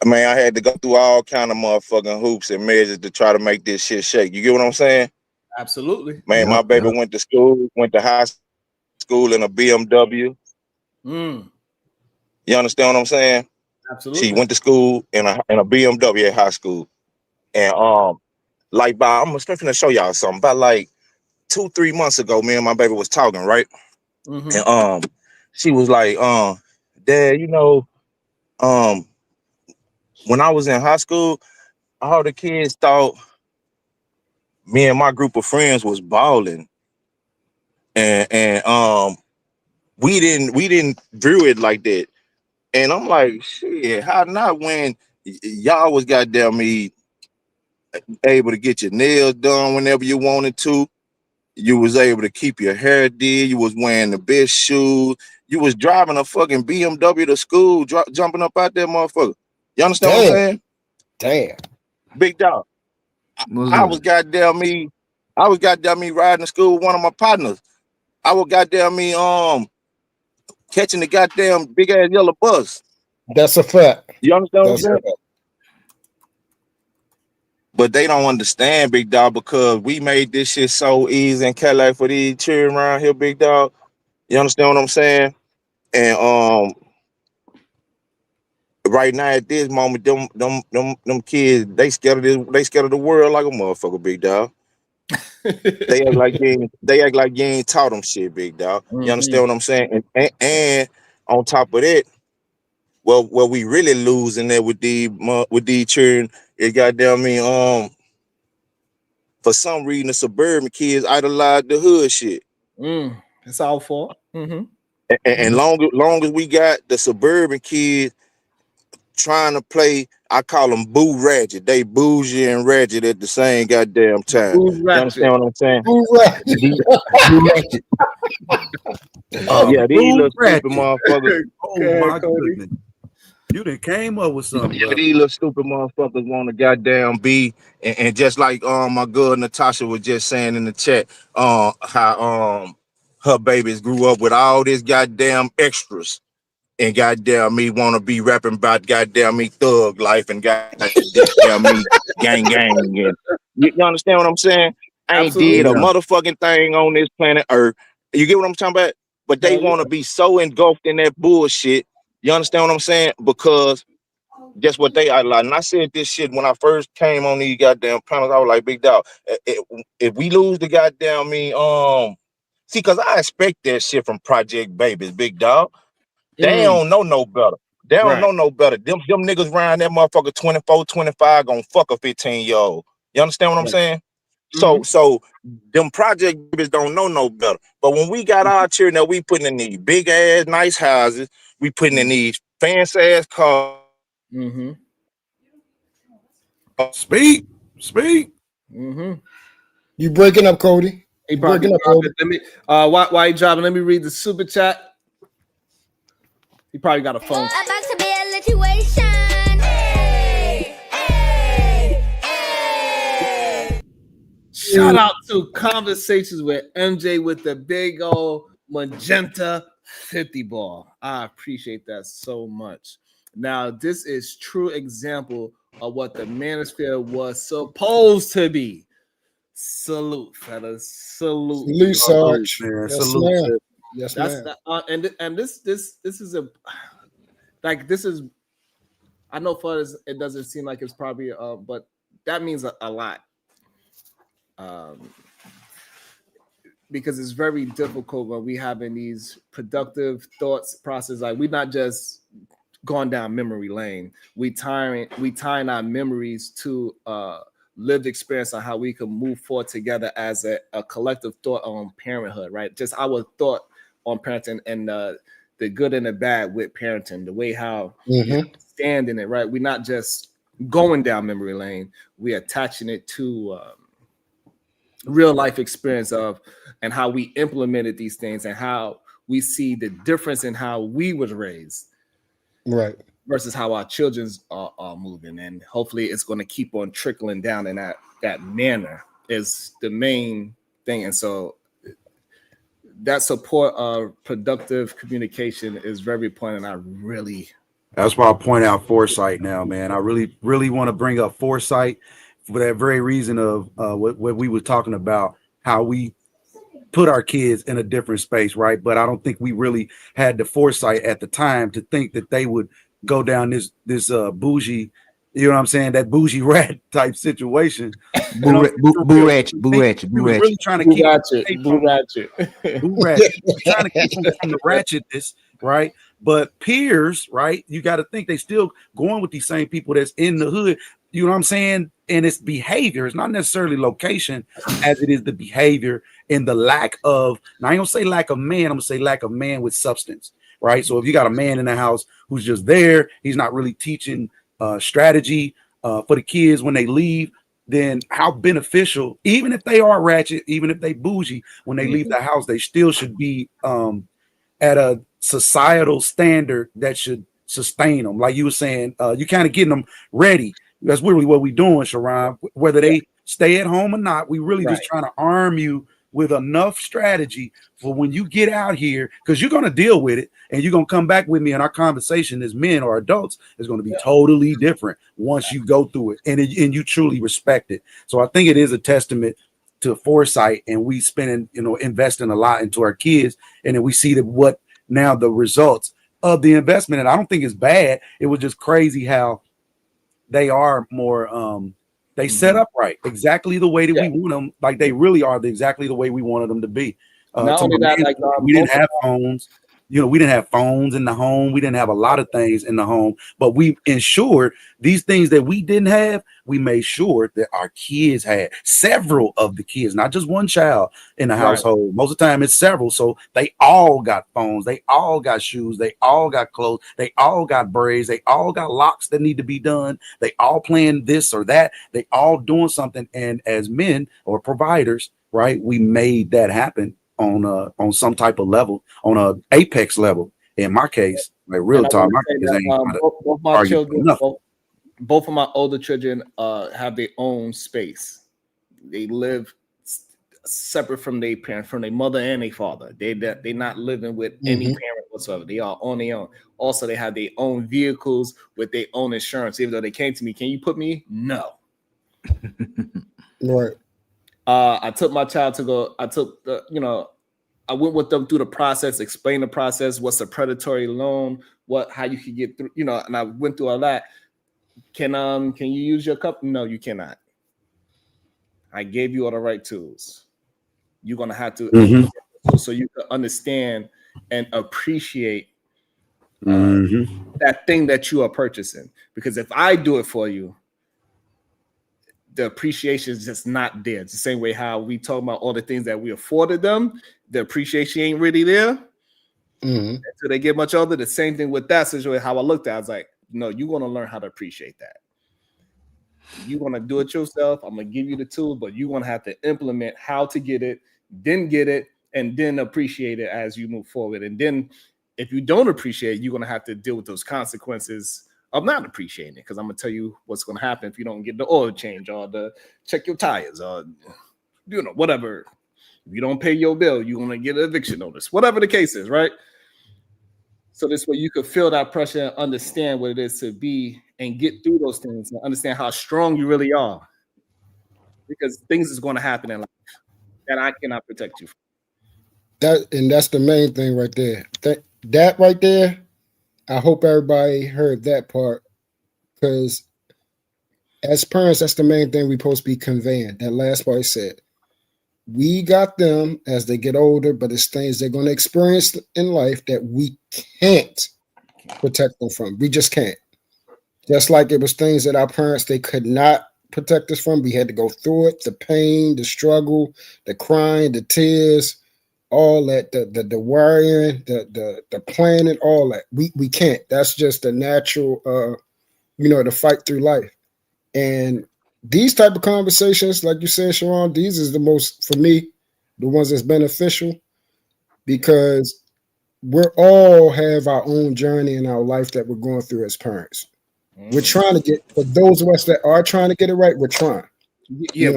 I had to go through all kind of motherfucking hoops and measures to try to make this shit shake. You get what I'm saying? Absolutely. Man, my baby went to high school in a BMW. You understand what I'm saying? Absolutely. She went to school in a BMW at high school. And I'm gonna show y'all something. About like 2-3 months ago, me and my baby was talking, right? And she was like, Dad, when I was in high school, all the kids thought me and my group of friends was balling. And we didn't view it like that. And I'm like, shit, how not when y'all was goddamn me able to get your nails done whenever you wanted to. You was able to keep your hair did. You was wearing the best shoes. You was driving a fucking BMW to school, jumping up out there, motherfucker. You understand what I'm saying? Damn. Big dog. I was goddamn me riding to school with one of my partners. I was goddamn me catching the goddamn big ass yellow bus. That's a fact. You understand what I'm saying? But they don't understand, big dog, because we made this shit so easy in Cadillac for these children around here, big dog. You understand what I'm saying? And right now at this moment, them kids, they scared of the world like a motherfucker, big dog. They act like you ain't taught them shit, big dog. You understand what I'm saying? And on top of that, well, we really losing there with these children is goddamn me. For some reason, the suburban kids idolize the hood shit. It's all for. And long as we got the suburban kids trying to play, I call them boo ratchet. They bougie and ratchet at the same goddamn time. You understand what I'm saying? Boo ratchet. Yeah, these little stupid motherfuckers. Oh my goodness. You done came up with something. Yeah, these little stupid motherfuckers want to goddamn be, and just like my girl Natasha was just saying in the chat, how her babies grew up with all this goddamn extras and goddamn me want to be rapping about goddamn me thug life and goddamn me gang and you understand what I'm saying? I ain't did a Absolutely. Yeah. motherfucking thing on this planet Earth. You get what I'm talking about? But they Hell yeah. want to be so engulfed in that bullshit. You understand what I'm saying? Because guess what they outlined. And I said this shit when I first came on these goddamn panels. I was like, big dog, if we lose the goddamn me, see, cause I expect that shit from Project Babies, big dog. They don't know no better. They don't Right. know no better. Them niggas around that motherfucker 24, 25 gonna fuck a 15-year-old. You understand what I'm Right. saying? So them Project Babies don't know no better. But when we got our children that we putting in these big ass nice houses, we putting in these fancy ass cars. Mm-hmm. Speak. Mm-hmm. You breaking up, Cody? He You probably breaking up, dropped Cody? it. Let me while he dropping, let me read the super chat. He probably got a phone. About to be a situation. Hey, hey, hey. Shout out to Conversations with MJ with the big old magenta 50 ball. I appreciate that so much. Now, this is true example of what the Manosphere was supposed to be. Salute, fellas. Salute. Salute, Sarge. Man, Yes, salute. ma'am. Yes, That's ma'am. and this is a like this is. I know for us it doesn't seem like it's probably but that means a lot. Because it's very difficult when we having these productive thoughts process. Like we're not just going down memory lane. We tying our memories to lived experience on how we can move forward together as a collective thought on parenthood, right? Just our thought on parenting and the good and the bad with parenting, the way how Mm-hmm. stand in it, right? We're not just going down memory lane. We're attaching it to real life experience of and how we implemented these things and how we see the difference in how we was raised Right. versus how our children's are moving, and hopefully it's going to keep on trickling down in that manner is the main thing. And so that support of productive communication is very important. I really That's why I point out foresight now, man. I really want to bring up foresight for that very reason of what we were talking about, how we put our kids in a different space, right? But I don't think we really had the foresight at the time to think that they would go down this bougie, you know what I'm saying, that bougie rat type situation. You know, Boo ratchet. we was really trying to keep boo ratchet. boo ratchet. We're trying to keep them from the ratchetness, right? But peers, right? You got to think they still going with these same people that's in the hood. You know what I'm saying? And it's behavior. It's not necessarily location as it is the behavior and the lack of, now I ain't gonna say lack of man, I'm gonna say lack of man with substance, right? So if you got a man in the house who's just there, he's not really teaching strategy for the kids when they leave, then how beneficial, even if they are ratchet, even if they bougie, when they leave the house, they still should be at a societal standard that should sustain them. Like you were saying, you kind of getting them ready. That's really what we're doing, Sharon. Whether they stay at home or not, we really just trying to arm you with enough strategy for when you get out here, because you're going to deal with it and you're going to come back with me, and our conversation as men or adults is going to be totally different once you go through it and you truly respect it. So I think it is a testament to foresight, and we spending, investing a lot into our kids, and then we see that what now the results of the investment. And I don't think it's bad. It was just crazy how they are more they set up right exactly the way that we want them, like they really are exactly the way we wanted them to be. Not only that, like we didn't have phones. We didn't have phones in the home. We didn't have a lot of things in the home, but we ensured these things that we didn't have, we made sure that our kids had. Several of the kids, not just one child in the household. Most of the time it's several. So they all got phones. They all got shoes. They all got clothes. They all got braids. They all got locks that need to be done. They all playing this or that. They all doing something. And as men or providers, right, we made that happen on some type of level, on a apex level. In my case, like real talk, my kids ain't both my children, both of my older children have their own space. They live separate from their parent, from their mother and their father. They not living with any parent whatsoever. They are on their own. Also, they have their own vehicles with their own insurance. Even though they came to me, can you put me? No. Right. I took my child to go. I took the, I went with them through the process, explained the process, what's a predatory loan, how you can get through, and I went through all that. Can you use your cup? No, you cannot. I gave you all the right tools. You're gonna have to so you can understand and appreciate that thing that you are purchasing. Because if I do it for you, the appreciation is just not there. It's the same way how we talk about all the things that we afforded them. The appreciation ain't really there until they get much older. The same thing with that situation. How I looked at it, I was like, no, you're gonna learn how to appreciate that. You're gonna do it yourself. I'm gonna give you the tools, but you're gonna have to implement how to get it, and then appreciate it as you move forward. And then if you don't appreciate it, you're gonna have to deal with those consequences of not appreciating it. Because I'm gonna tell you what's gonna happen if you don't get the oil change or the check your tires or whatever. If you don't pay your bill, you're gonna get an eviction notice, whatever the case is, right? So this way you could feel that pressure and understand what it is to be and get through those things and understand how strong you really are. Because things is going to happen in life that I cannot protect you from. That's the main thing right there. That right there, I hope everybody heard that part, because as parents, that's the main thing we're supposed to be conveying. That last part I said. We got them as they get older, but it's things they're going to experience in life that we can't protect them from. We just can't. Just like it was things that our parents, they could not protect us from. We had to go through it, the pain, the struggle, the crying, the tears, all that, the worrying, the planning, all that. We can't. That's just the natural, to fight through life. And these type of conversations, like you said, Sharon, these is the most, for me, the ones that's beneficial, because we're all have our own journey in our life that we're going through as parents. We're trying to get, for those of us that are trying to get it right, we're trying. Yeah,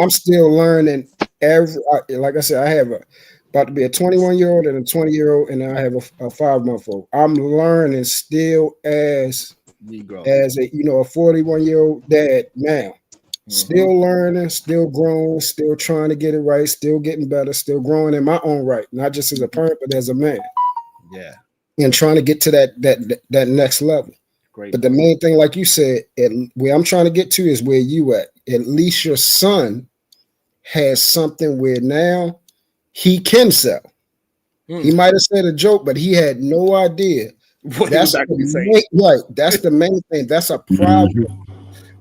I'm still learning like I said, I have about to be a 21-year-old and a 20-year-old, and I have a 5-month-old. I'm learning still as a 41-year-old dad now. Still learning, still growing, still trying to get it right, still getting better, still growing in my own right, not just as a parent, but as a man. Yeah. And trying to get to that next level. Great. But the main thing, like you said, where I'm trying to get to is where you at. At least your son has something where now he can sell. He might have said a joke, but he had no idea. That's right. That's the main thing. That's a problem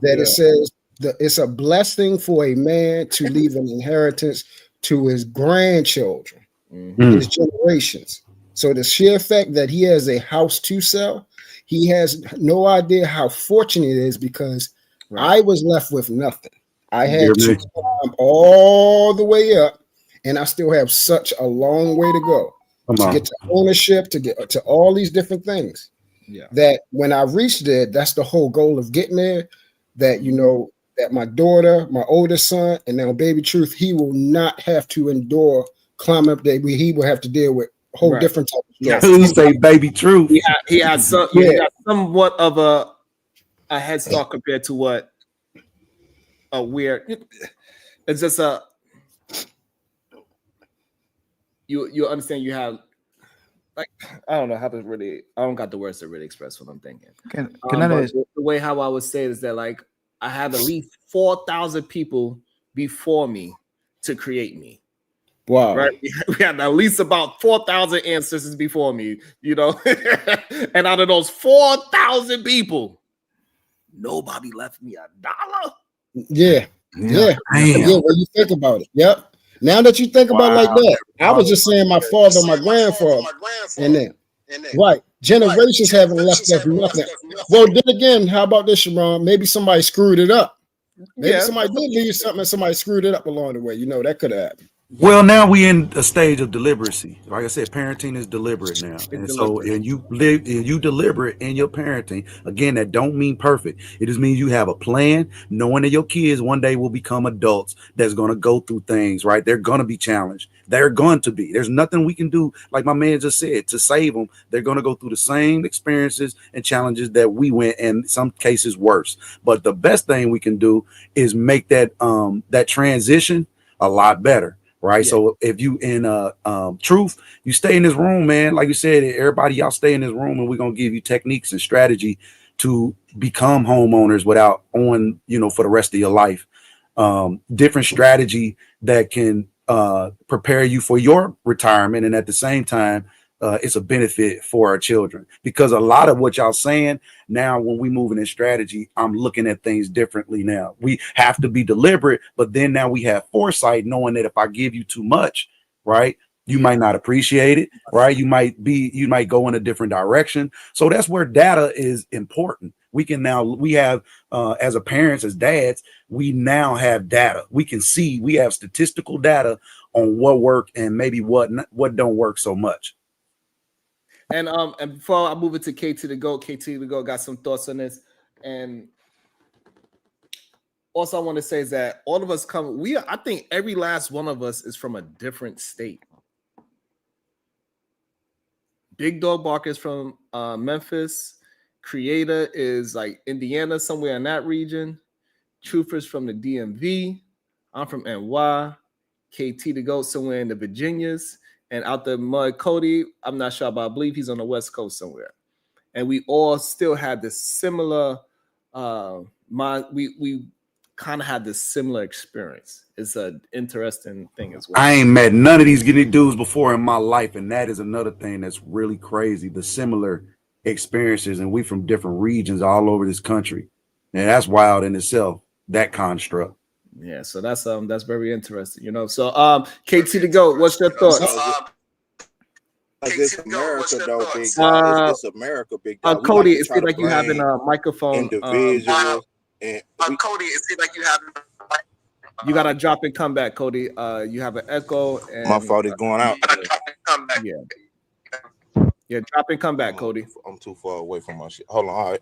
that it says. It's a blessing for a man to leave an inheritance to his grandchildren, his generations. So the sheer fact that he has a house to sell, he has no idea how fortunate it is, because I was left with nothing. I had to climb all the way up, and I still have such a long way to go to get to ownership, to get to all these different things. Yeah. That when I reached there, that's the whole goal of getting there. That that my daughter, my oldest son, and now baby Truth, he will not have to endure climbing up there. He will have to deal with a whole different type of stuff. You say baby Truth. He had somewhat of a head start compared to what a weird. It's just you understand. You have, like, I don't know how to really. I don't got the words to really express what I'm thinking. Can I ask? The way how I would say it is that, like, I have at least 4,000 people before me to create me. Wow. Right? We had at least about 4,000 ancestors before me, and out of those 4,000 people, nobody left me $1. Yeah. When you think about it. Yep. Now that you think about it like that, I was just saying my father, my grandfather, and then right. Generations haven't left us nothing. Well, then again, how about this, Sharon? Maybe somebody screwed it up. Maybe somebody did do something and somebody screwed it up along the way. That could have happened. Well, now we in a stage of deliberacy. Like I said, parenting is deliberate now, and so deliberate. and you deliberate in your parenting. Again, that don't mean perfect. It just means you have a plan, knowing that your kids one day will become adults that's going to go through things. Right? They're going to be challenged. They're going to be. There's nothing we can do, like my man just said, to save them. They're going to go through the same experiences and challenges that we went, and in some cases worse. But the best thing we can do is make that transition a lot better. Right. Yeah. So if you in truth, you stay in this room, man. Like you said, everybody, y'all stay in this room and we're gonna give you techniques and strategy to become homeowners without on, for the rest of your life. Different strategy that can prepare you for your retirement, and at the same time, it's a benefit for our children, because a lot of what y'all saying now, when we moving in strategy, I'm looking at things differently now. We have to be deliberate, but then now we have foresight, knowing that if I give you too much, right, you might not appreciate it, right? You might go in a different direction. So that's where data is important. We have as a parents, as dads, we now have data. We can see, we have statistical data on what work and maybe what don't work so much. And before I move it to KT to go, got some thoughts on this. And also I want to say is that all of us I think every last one of us is from a different state. Big Dog Barker is from Memphis. Creator is like Indiana, somewhere in that region. Truther's from the DMV. I'm from NY. KT to go somewhere in the Virginias. And out the mud, Cody, I'm not sure, but I believe he's on the West Coast somewhere. And we all still had this similar, we kind of had this similar experience. It's an interesting thing as well. I ain't met none of these dudes before in my life, and that is another thing that's really crazy, the similar experiences, and we from different regions all over this country. And that's wild in itself, that construct. Yeah, so that's very interesting, So KT to go, what's your thoughts? It's America, though, big dog. It's America, big dog. Cody, it seems like you having a microphone. Individuals and Cody, it seems like you have. You gotta drop and come back, Cody. You have an echo. And, my fault is going out. Yeah, drop and come back, Cody. I'm too far away from my shit. Hold on, all right.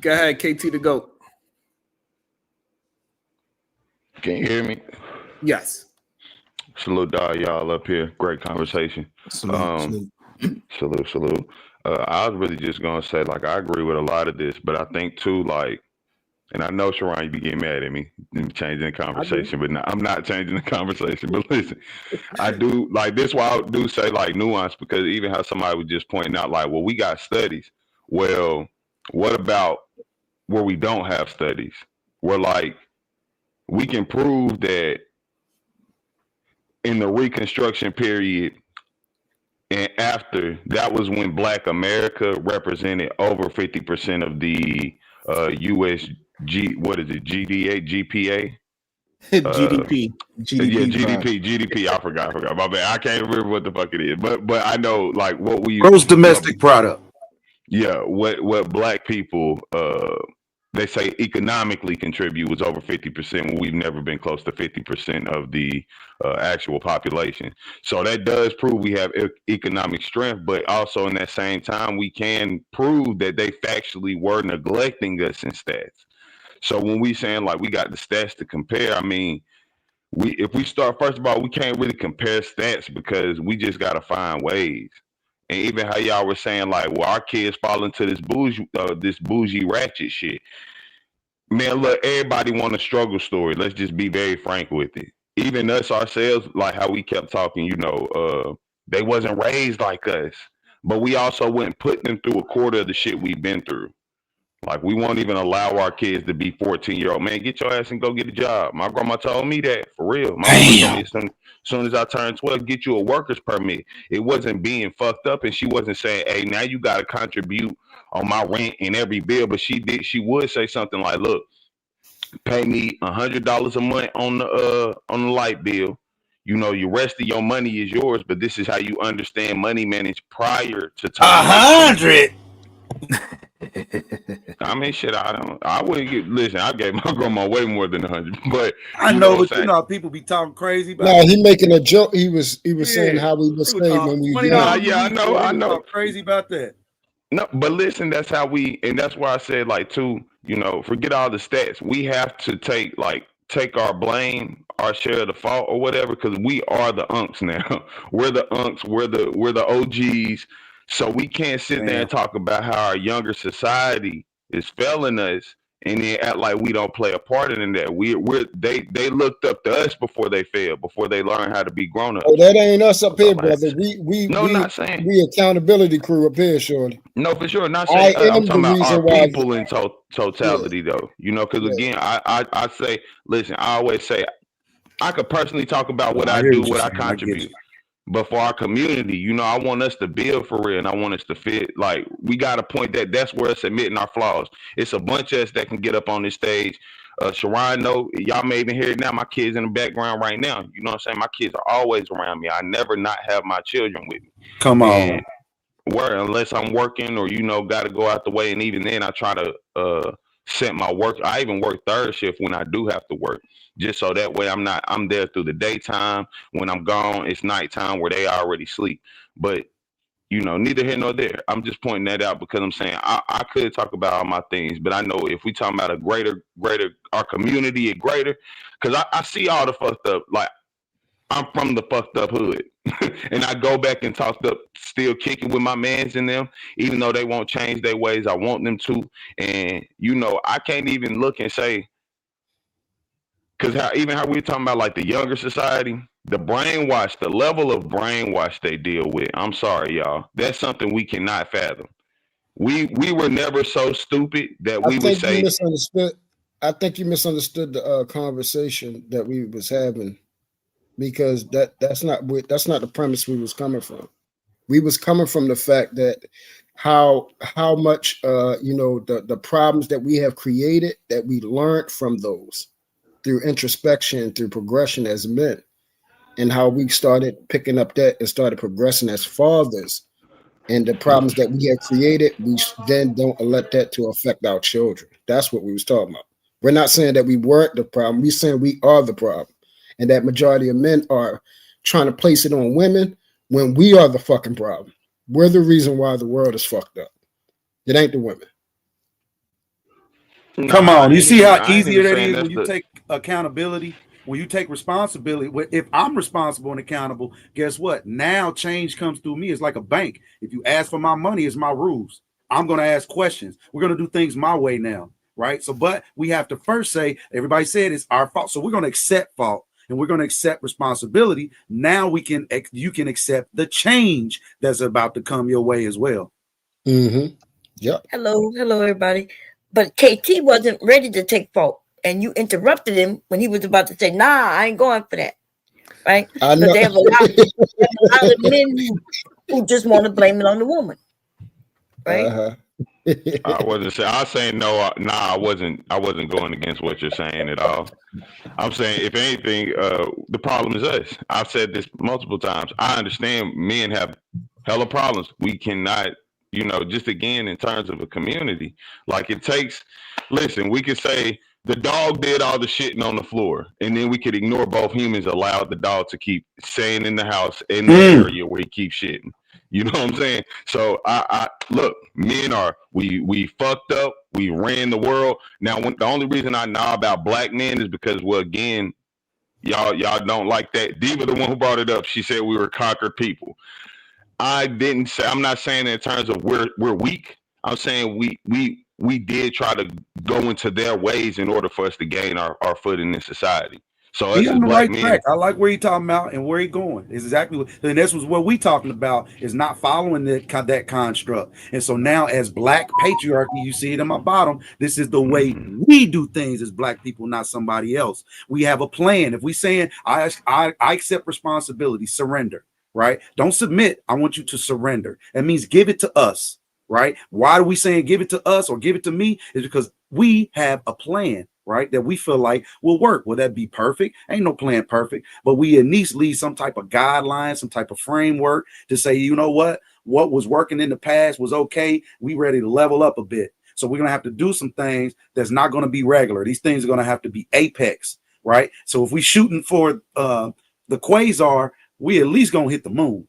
Go ahead, KT to go. Can you hear me? Yes. Salute y'all up here. Great conversation. Salute. I was really just gonna say, like, I agree with a lot of this, but I think too, like, and I know Sharon, you be getting mad at me changing the conversation, but no, I'm not changing the conversation. But listen, I do like this. Why I do say like nuance, because even how somebody was just pointing out, like, well, we got studies. Well, what about where we don't have studies? Where like we can prove that in the Reconstruction period and after, that was when Black America represented over 50% of the U.S. GPA? GDP. GDP. I forgot. My bad. I can't remember what the fuck it is, but I know like what we gross domestic product. Yeah, what Black people they say economically contribute was over 50% when we've never been close to 50% of the actual population. So that does prove we have economic strength, but also in that same time, we can prove that they factually were neglecting us in stats. So when we saying like we got the stats to compare, I mean, if we start, first of all, we can't really compare stats because we just got to find ways. And even how y'all were saying, like, well, our kids fall into this bougie ratchet shit. Man, look, everybody want a struggle story. Let's just be very frank with it. Even us ourselves, like how we kept talking, they wasn't raised like us. But we also wouldn't put them through a quarter of the shit we've been through. Like, we won't even allow our kids to be 14-year-old. Man, get your ass and go get a job. My grandma told me that, for real. My grandma told me as soon as I turned 12, get you a worker's permit. It wasn't being fucked up, and she wasn't saying, hey, now you got to contribute on my rent and every bill. But she would say something like, look, pay me $100 a month on the light bill. Your rest of your money is yours, but this is how you understand money managed prior to turning 100. I mean, shit, I wouldn't listen, I gave my grandma way more than 100, but I you know, what but I'm you know how people be talking crazy about No, he making a joke. He was saying yeah. how we would They would say talk when we $20 young. yeah, a week, boy. I They would know. talk crazy about that. No, but listen, that's how and that's why I said, like, too, forget all the stats. We have to take our blame, our share of the fault or whatever, because we are the unks now. We're the unks, we're the OGs. So we can't sit there and Man, talk about how our younger society is failing us and then act like we don't play a part in that. They looked up to us before they failed, before they learned how to be grown Oh, ups. that ain't us up That's here, all I have to brother. say. No, not saying. We accountability crew up here, shorty. No, for sure. Not I saying I'm am the talking about our reason why. people in Yeah, totality, though. Because yeah. again, I say, listen, I always say I could personally talk about no, what I I hear do, what you're what I saying. I get contribute. you. But for our community, I want us to build for real, and I want us to fit. Like, we got a point that's where it's admitting our flaws. It's a bunch of us that can get up on this stage. Sharon, no, y'all may even hear it now. My kids in the background right now. You know what I'm saying? My kids are always around me. I never not have my children with me. Come on. And unless I'm working or got to go out the way, and even then I try to set my work. I even work third shift when I do have to work, just so that way I'm there through the daytime. When I'm gone, it's nighttime where they already sleep. But neither here nor there. I'm just pointing that out because I'm saying I could talk about all my things, but I know if we talking about a greater our community, a greater, because I see all the fucked up. Like, I'm from the fucked up hood. And I go back and talk up, still kicking with my mans in them, even though they won't change their ways. I want them to. And, I can't even look and say, because how we're talking about like the younger society, the brainwash, the level of brainwash they deal with. I'm sorry, y'all. That's something we cannot fathom. We were never so stupid that I we would think you say, misunderstood. I think you misunderstood the conversation that we was having, because that's not the premise we was coming from. We was coming from the fact that how much the problems that we have created, that we learned from those through introspection, through progression as men, and how we started picking up that and started progressing as fathers, and the problems that we have created, we then don't let that to affect our children. That's what we was talking about. We're not saying that we weren't the problem. We're saying we are the problem, and that majority of men are trying to place it on women when we are the fucking problem. We're the reason why the world is fucked up. It ain't the women. Come on. You see how I ain't easier even that saying is that's when you the. take accountability, when you take responsibility. If I'm responsible and accountable, guess what? Now change comes through me. It's like a bank. If you ask for my money, it's my rules. I'm going to ask questions. We're going to do things my way now, right? So, but we have to first say, everybody said it's our fault. So we're going to accept fault and we're going to accept responsibility. Now you can accept the change that's about to come your way as well. Mm-hmm. Yep. Hello, everybody. But KT wasn't ready to take fault, and you interrupted him when he was about to say, "Nah, I ain't going for that." Right? I Because know. they have a lot of men who just want to blame it on the woman. Right? Uh-huh. I wasn't saying. I was saying no. Nah, I wasn't. I wasn't going against what you're saying at all. I'm saying, if anything, the problem is us. I've said this multiple times. I understand men have hella problems. We cannot, just again in terms of a community, like it takes. Listen, we could say the dog did all the shitting on the floor, and then we could ignore both humans allowed the dog to keep staying in the house in the area where he keeps shitting. You know what I'm saying? So I look, men we fucked up. We ran the world. Now, the only reason I know about black men is because, well, again, y'all don't like that. Diva, the one who brought it up, she said we were conquered people. I didn't say. I'm not saying in terms of we're weak. I'm saying we did try to go into their ways in order for us to gain our footing in society. So He us on as the black right men, track. I like where he talking about and where he going. Is exactly what, and this was what we talking about, is not following that construct. And so now, as black patriarchy, you see it in my bottom. This is the way we do things as black people, not somebody else. We have a plan. If we saying I accept responsibility, surrender, right? Don't submit. I want you to surrender. That means give it to us, right? Why are we saying give it to us or give it to me? Is because we have a plan, right, that we feel like will work. Will that be perfect? Ain't no plan perfect, but we at least leave some type of guideline, some type of framework to say, you know what was working in the past was okay. We ready to level up a bit. So we're gonna have to do some things that's not gonna be regular. These things are gonna have to be apex, right? So if we shooting for the quasar, we at least gonna hit the moon.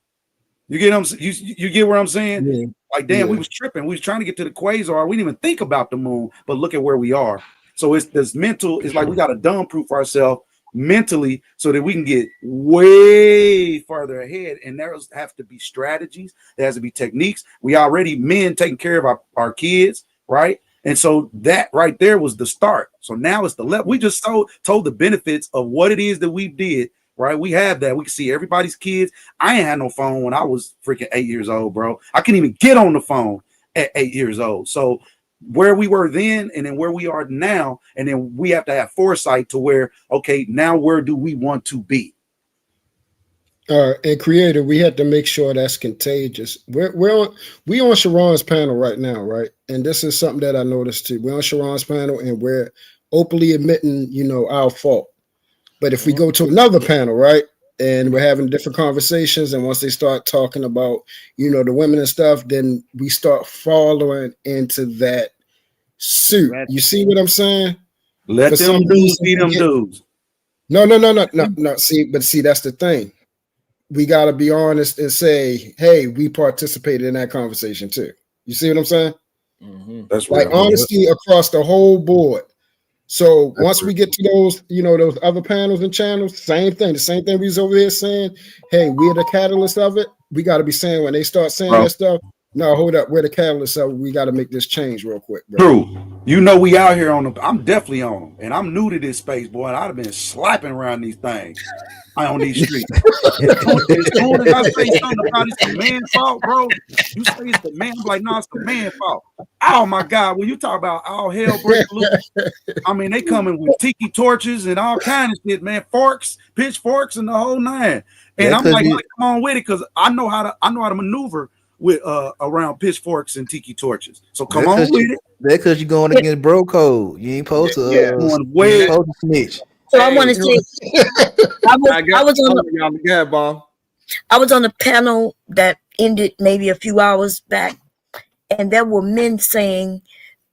You get what you get what I'm saying? Yeah. Like, damn, Yeah. we was tripping. We was trying to get to the quasar. We didn't even think about the moon, but look at where we are. So it's this mental, it's like we got to dumb proof ourselves mentally so that we can get way farther ahead. And there have to be strategies, there has to be techniques. We already men taking care of our kids, right? And so that right there was the start. So now it's the level. We just told the benefits of what it is that we did, right? We have that. We can see everybody's kids. I ain't had no phone when I was freaking 8 years old, bro. I couldn't even get on the phone at 8 years old. So where we were then and then where we are now, and then we have to have foresight to where, okay, now where do we want to be? And creator, we had to make sure that's contagious. We on Sharon's panel right now, right? And this is something that I noticed too. We're on Sharon's panel and we're openly admitting, our fault. But if we go to another panel, right, and we're having different conversations, and once they start talking about, the women and stuff, then we start following into that suit. You see what I'm saying? Let them dudes be them dudes. No. See, that's the thing. We got to be honest and say, hey, we participated in that conversation too. You see what I'm saying? Mm-hmm. That's like honesty across the whole board. So once we get to those, those other panels and channels, same thing. The same thing we was over here saying, hey, we're the catalyst of it. We got to be saying when they start saying that stuff, no, hold up, we're the catalyst of it. We got to make this change real quick, bro. True. We out here on them. I'm definitely on them. And I'm new to this space, boy. I'd have been slapping around these things on these streets. As soon as I say something about it's the man's fault, bro, you say it's the man. I'm like, no, it's the man's fault. Oh my God. When you talk about all hell break loose, I mean, they coming with tiki torches and all kind of shit, man. Forks, pitchforks, and the whole nine. And I'm like, come on with it, because I know how to maneuver with around pitchforks and tiki torches. So come on with it. That's because you're going against bro code. You ain't supposed to snitch. So I want to say, I was on a panel that ended maybe a few hours back, and there were men saying,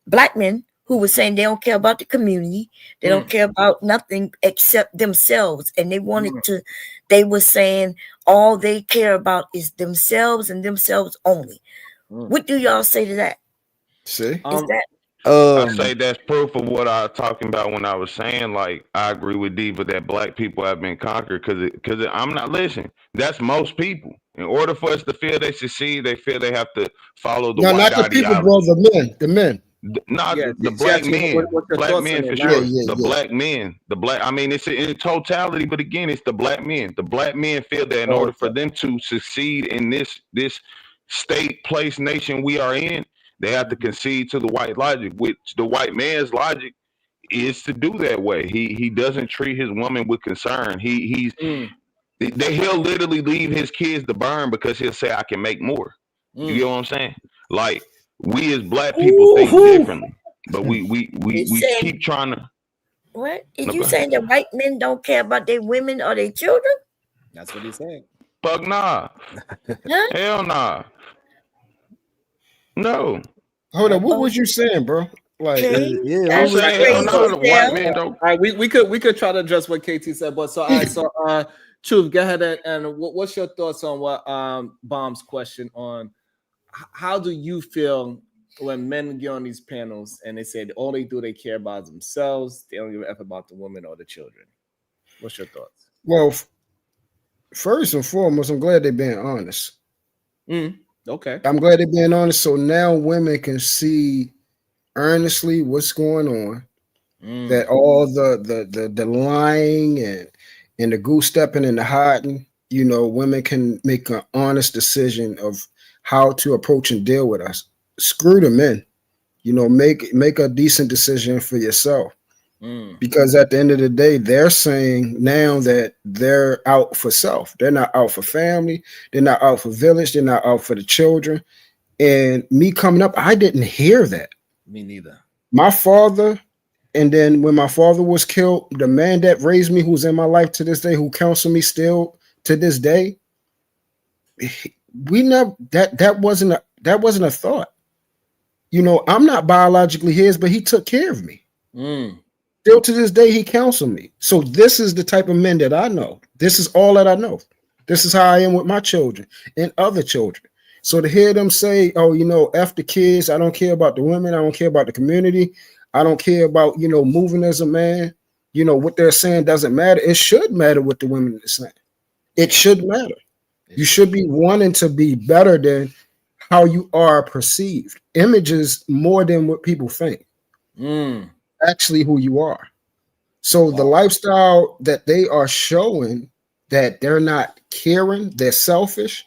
black men who were saying they don't care about the community, they don't care about nothing except themselves, and they wanted to. They were saying all they care about is themselves and themselves only. What do y'all say to that? See, is that? I say that's proof of what I was talking about when I was saying, like, I agree with Diva that black people have been conquered because I'm not listening. That's most people. In order for us to feel they succeed, they feel they have to follow the white ideology. People, bro, the men. The black men, black men for sure. Black men, I mean, it's in totality, but again, it's the black men. The black men feel that in order for them to succeed in this state, place, nation we are in, they have to concede to the white logic, which the white man's logic is to do that way. He doesn't treat his woman with concern. He'll literally leave his kids to burn because he'll say, I can make more. You get what I'm saying? Like, we as black people think differently, but we keep trying to. What? Is you saying that white men don't care about their women or their children? That's what he's saying. Fuck nah. Hell nah. No. Hold on. What was you saying, bro? Like, I'm saying hell nah. The white men don't. All right, we could try to address what KT said, but Truth, go ahead and what's your thoughts on what Bomb's question on how do you feel when men get on these panels and they say all they do, they care about themselves, they don't give a F about the women or the children? What's your thoughts? Well, first and foremost, I'm glad they're being honest. Okay. I'm glad they're being honest. So now women can see earnestly what's going on. That all the lying and the goose stepping and the hiding, women can make an honest decision of how to approach and deal with us. Screw the men. Make a decent decision for yourself. Because at the end of the day, they're saying now that they're out for self. They're not out for family. They're not out for village. They're not out for the children. And me coming up, I didn't hear that. Me neither. My father, and then when my father was killed, the man that raised me, who's in my life to this day, who counsels me still to this day, we never that wasn't a thought. You know, I'm not biologically his, but he took care of me. Still to this day, he counseled me. So this is the type of men that I know. This is all that I know. This is how I am with my children and other children. So to hear them say, oh, you know, F the kids, I don't care about the women, I don't care about the community, I don't care about, you know, moving as a man, you know, what they're saying doesn't matter. It should matter what the women are saying. It should matter. You should be wanting to be better than how you are perceived. Images more than what people think. Actually who you are. So the lifestyle that they are showing, that they're not caring, they're selfish,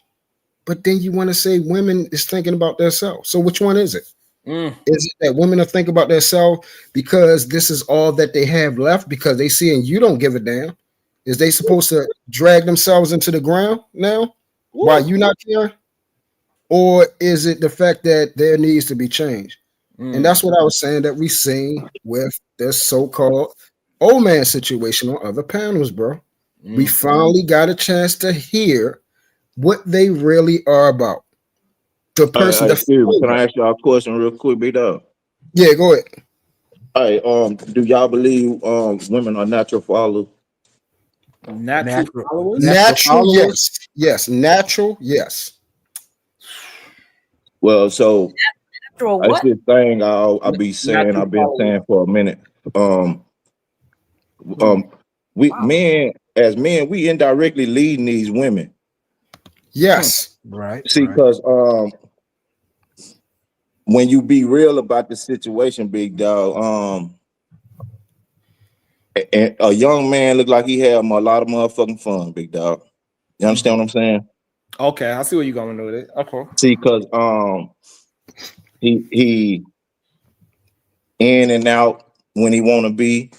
but then you want to say women is thinking about themselves. So which one is it? Is it that women are thinking about themselves because this is all that they have left because they see and you don't give a damn? Is they supposed to drag themselves into the ground now while you not caring? Or is it the fact that there needs to be change? And that's what I was saying that we seen with this so-called old man situation on other panels, bro. We finally got a chance to hear what they really are about. The person that Can I ask y'all a question real quick, big dog? Yeah, go ahead. All right, do y'all believe women are natural followers? Natural followers? Natural, yes. Yes, natural, yes. Well, so Natural that's what? this thing I'll be saying, I've been saying for a minute. We men, as men, we indirectly leading these women. Yes. Right. See, because when you be real about the situation, big dog, a young man look like he had a lot of motherfucking fun, big dog. You understand what I'm saying? Okay, I see where you're going with it. Okay. See, because he in and out when he want to be.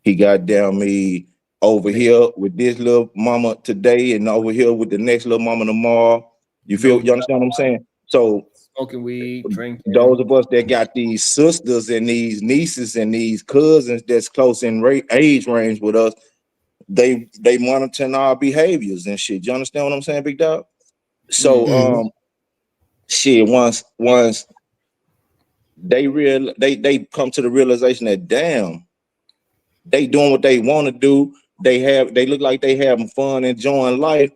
He got down me over here with this little mama today and over here with the next little mama tomorrow. You understand what I'm saying? So smoking weed, drinking. Those of us that got these sisters and these nieces and these cousins that's close in age range with us, they monitoring our behaviors and shit. You understand what I'm saying, big dog? So shit, once they come to the realization that damn, they doing what they want to do. They look like they having fun, enjoying life.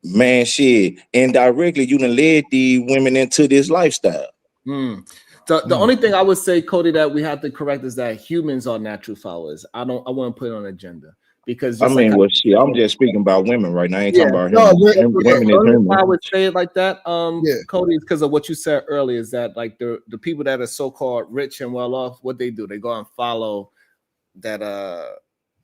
Man, shit, indirectly you done led these women into this lifestyle. The only thing I would say, Cody, that we have to correct is that humans are natural followers. I want to put it on agenda because I mean, well, shit, I'm just speaking about women right now. I ain't talking about women is human. I would say it like that, Cody, because of what you said earlier, is that like the people that are so-called rich and well off, what they do, they go and follow that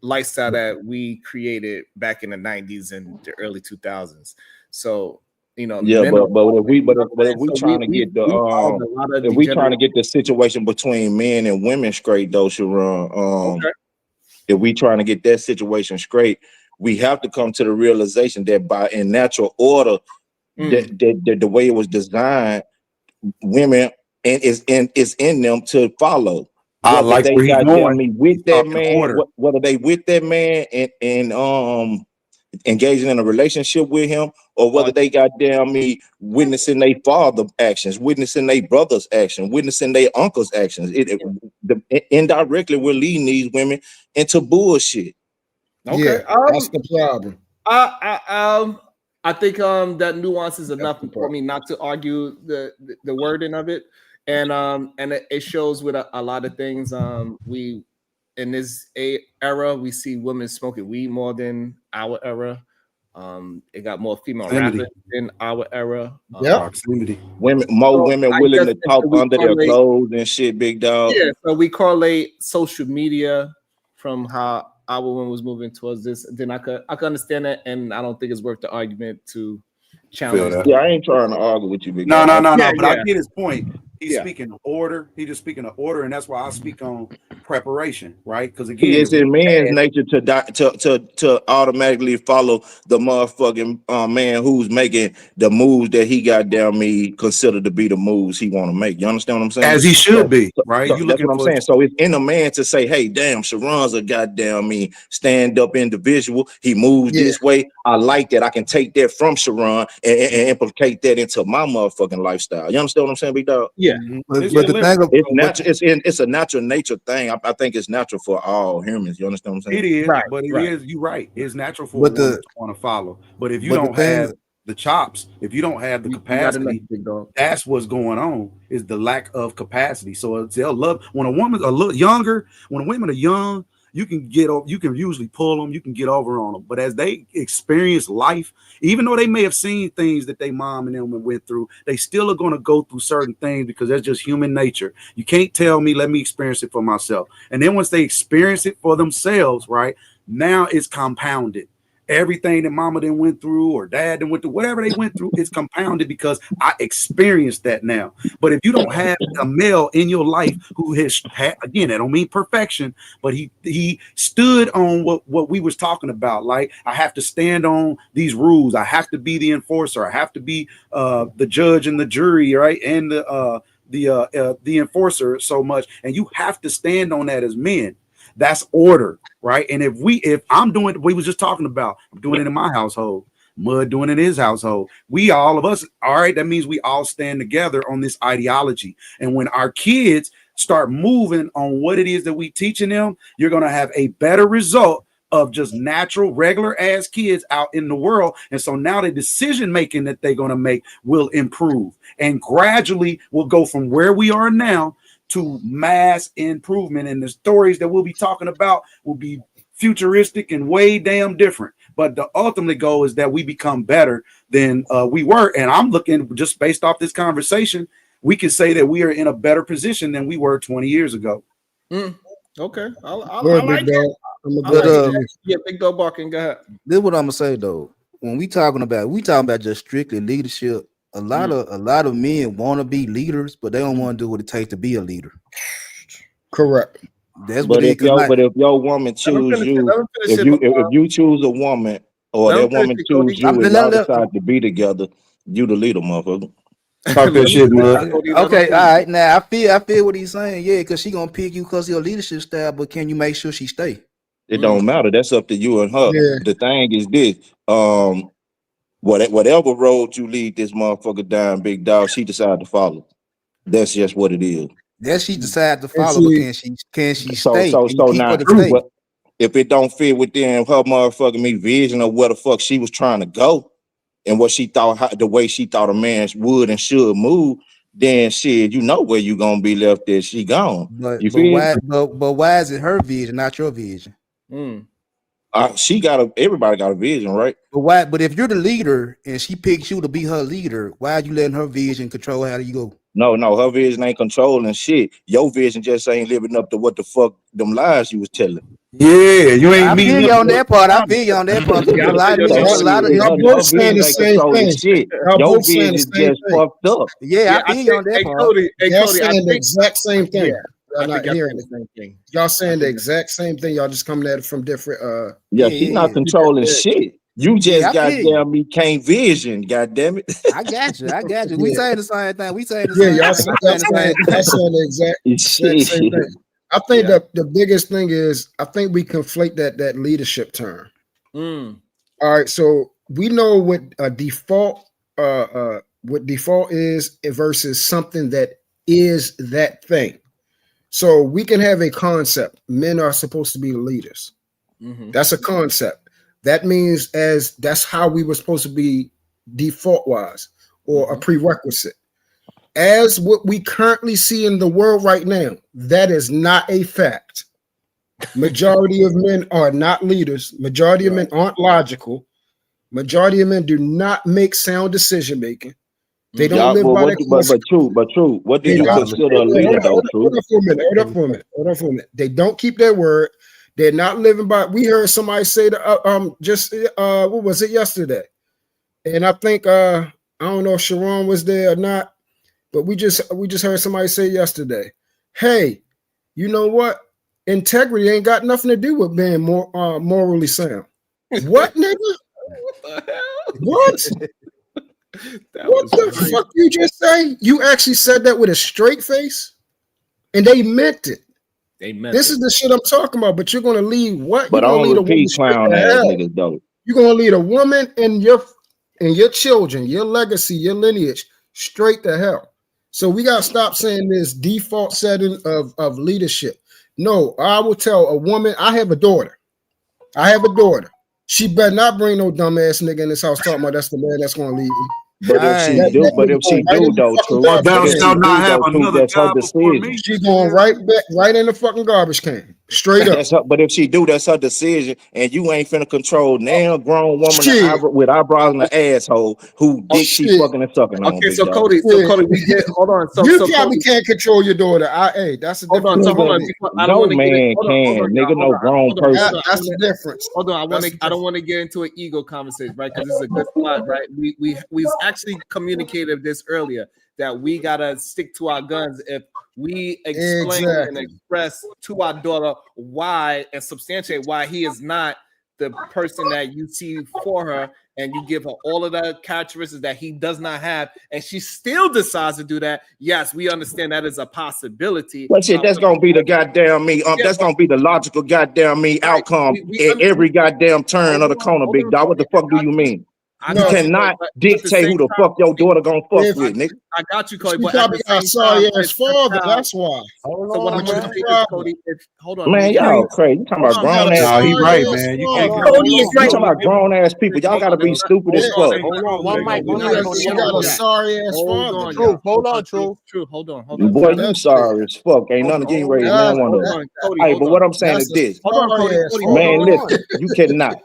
lifestyle that we created back in the 90s and the early 2000s. So you know, yeah, but if we trying to get the situation between men and women straight, though, Sharon, if we trying to get that situation straight, we have to come to the realization that by in natural order, that the way it was designed, women and is in them to follow. I like where he's going. With that man, whether they with that man and engaging in a relationship with him, or whether they witnessing their father actions, witnessing their brother's actions, witnessing their uncle's actions. Indirectly, we're leading these women into bullshit. Okay, that's the problem. I think that nuance is enough for me not to argue the wording of it, and it shows with a lot of things. We in this era we see women smoking weed more than our era. It got more female rappers in our era. Proximity. More women willing to talk under their clothes and shit, big dog. Yeah, so we correlate social media from how our woman was moving towards this. Then I could understand that, and I don't think it's worth the argument to challenge that. Yeah, I ain't trying to argue with you, big no, dog. but I get his point. He's speaking of order. He's just speaking of order, and that's why I speak on preparation, right? Because again, It's in man's nature to automatically follow the motherfucking man who's making the moves that he got down me considered to be the moves he want to make. You understand what I'm saying? as he should be, right? So You that's looking what I'm for saying. So it's in a man to say, hey, damn, Sharon's a goddamn me stand up individual. He moves Yeah. this way. I like that. I can take that from Sharon and implicate that into my motherfucking lifestyle. You understand what I'm saying, big dog? Yeah. But It's the thing, It's natural. It's a natural nature thing. I think it's natural for all humans. You understand what I'm It saying? is, Right, but it right. is. You're right. It's natural for a but woman the to want to follow. But if you but the don't have thing, the chops, if you don't have the You got enough, capacity, big dog. that's what's going on. Is the lack of capacity. So they'll love when a woman's a little younger. When women are young, you can get over. You can usually pull them. You can get over on them. But as they experience life, even though they may have seen things that they mom and them went through, they still are going to go through certain things because that's just human nature. You can't tell me, let me experience it for myself. And then once they experience it for themselves, right, now it's compounded. Everything that mama then went through or dad then went through, whatever they went through, it's compounded because I experienced that now. But if you don't have a male in your life who has had, again, I don't mean perfection, but he stood on what we was talking about. Like, I have to stand on these rules. I have to be the enforcer. I have to be the judge and the jury, right? And the enforcer so much. And you have to stand on that as men. That's order, right? And if I'm doing what we was just talking about, I'm doing it in my household, Mud doing it in his household. We all of us, all right, that means we all stand together on this ideology. And when our kids start moving on what it is that we teaching them, you're gonna have a better result of just natural, regular ass kids out in the world. And so now the decision making that they're gonna make will improve and gradually will go from where we are now to mass improvement, and the stories that we'll be talking about will be futuristic and way damn different. But the ultimate goal is that we become better than we were. And I'm looking, just based off this conversation, we can say that we are in a better position than we were 20 years ago. Okay. I Good, like big dog. it. I'm a I good like uh, it. Yeah, big dog barking. Go ahead. this is what I'm gonna say though. When we talking about just strictly leadership, a lot of men want to be leaders, but they don't want to do what it takes to be a leader. correct. That's what it is. But if your woman Let him choose finish it. you, Let him finish it. if you choose a woman or Let him that finish woman it, choose Cody. you and y'all let- decide to be together, you the leader, motherfucker. Talk that Let him shit, finish Mud. it, Cody. Let him Okay, all finish it. right. Now I feel what he's saying. Yeah, because she gonna pick you because of your leadership style, but can you make sure she stay? It don't matter. That's up to you and her. Yeah. The thing is this: whatever road you lead this motherfucker down, big dog, she decided to follow. That's just what it is. That she decide to And follow, but see, can she So stay? so Can you so keep her now, to stay? what if it don't fit within her motherfucking me vision of where the fuck she was trying to go and what she thought, the way she thought a man would and should move? Then shit, you know where you gonna be left if she gone. But You but feel? why but why is it her vision, not your vision? Everybody got a vision, right? But why? But if you're the leader and she picks you to be her leader, why are you letting her vision control how you go? No, her vision ain't controlling shit. Your vision just ain't living up to what the fuck them lies you was telling. Yeah, you ain't I feel meeting you up on to that part. I feel you on that part. Because Yeah, a I feel lot you of on men, that So a one. lot of shit, y'all her both saying vision the ain't same controlling thing. shit. Y'all Your both saying the vision same just thing. fucked up. yeah, Yeah, I I feel you think, on that hey, part. Cody, Y'all I saying the think, exact same thing. yeah, Y'all I not think y'all hearing saying it. the same thing. Y'all I saying the think exact same thing. Y'all just coming at it from different. Yeah, Yeah, she's yeah, not yeah. controlling shit. You Yeah, just I feel you. goddamn me can't vision, goddamn it. I got you. I got you. We Yeah, saying the same thing. We saying the yeah. same thing. We saying the same Y'all thing. saying the exact same Shit. thing. I think Yeah. the biggest thing is I think we conflate that leadership term. Mm. All right, so we know what a default what default is versus something that is that thing. So we can have a concept. Men are supposed to be the leaders. Mm-hmm. That's a concept. That means as that's how we were supposed to be default wise or a prerequisite. As what we currently see in the world right now, that is not a fact. Majority of men are not leaders. Majority of men aren't logical. Majority of men do not make sound decision making. They don't Y'all, live well, by their but true. What do They you don't. consider a Wait, leader though, hold true? on for a minute. Hold on for a minute. They don't keep their word. They're not living by. We heard somebody say that just what was it yesterday? And I think I don't know if Sharon was there or not, but we just heard somebody say yesterday, hey, you know what? Integrity ain't got nothing to do with being more morally sound. What, nigga? What the hell? What? What the fuck you just say? You actually said that with a straight face, and they meant it. They meant This it. is the shit I'm talking about. But you're gonna leave what? But You're I gonna don't lead a woman repeat straight clown to ass hell. niggas though. You're gonna lead a woman and your children, your legacy, your lineage straight to hell. So we gotta stop saying this default setting of leadership. No, I will tell a woman. I have a daughter. She better not bring no dumbass nigga in this house talking about that's the man that's gonna lead me. But if she That do, man but is if she going right do in the though, fucking true. Or garbage thou But if can. she shalt not do have though, true, another that's her God before me. decision. She going right in the fucking garbage can. Straight up. That's her, but if she do, that's her decision, and you ain't finna control now grown woman Shit. with eyebrows and an asshole who dick she Shit. fucking and sucking on, Okay, big so dog. Cody, we did. Hold on. You So probably Cody, can't control your daughter. Hey, that's a hold on. difference. So hold on. Nigga, Before, I don't no want to get it. man Hold can, on, y'all. nigga, no grown person. That's the difference. Hold on. That's I don't want to get into an ego conversation, right? Because this is a good spot, right? We actually communicated this earlier that we gotta stick to our guns if we explain and Exactly. express to our daughter why and substantiate why he is not the person that you see for her, and you give her all of the characteristics that he does not have, and she still decides to do that. Yes, we understand that is a possibility. But shit, that's gonna be the goddamn me. Yeah, That's but- gonna be the logical goddamn me Right. outcome We at every goddamn turn of the corner, hold big on, dog. What the Cody, fuck do you mean? I You got cannot but at the dictate same who the time, fuck your daughter gonna fuck If- with, nigga. I got you, Cody. She But at probably the got a same sorry time, ass father. That's why. So what I'm Which is gonna the say is, problem. Cody, hold on, Man, let me y'all crazy. You talking about She got grown a ass? No, he sorry right, ass man. You father. can't Cody is You right. talking about grown ass people? Y'all gotta be stupid as fuck. Hold on, One mic, She got a sorry ass Hold father. on, Truth, y'all. hold on, Truth. True. Hold on. Boy, you That's sorry as fuck. Ain't Hold nothing on, getting hold ready. on. Man, one That's of Hold them. on, Cody. Hey, Hold but on. what I'm saying is that's a this, Hold on, Cody. sorry ass Cody, father. man. hold on. Listen, you cannot.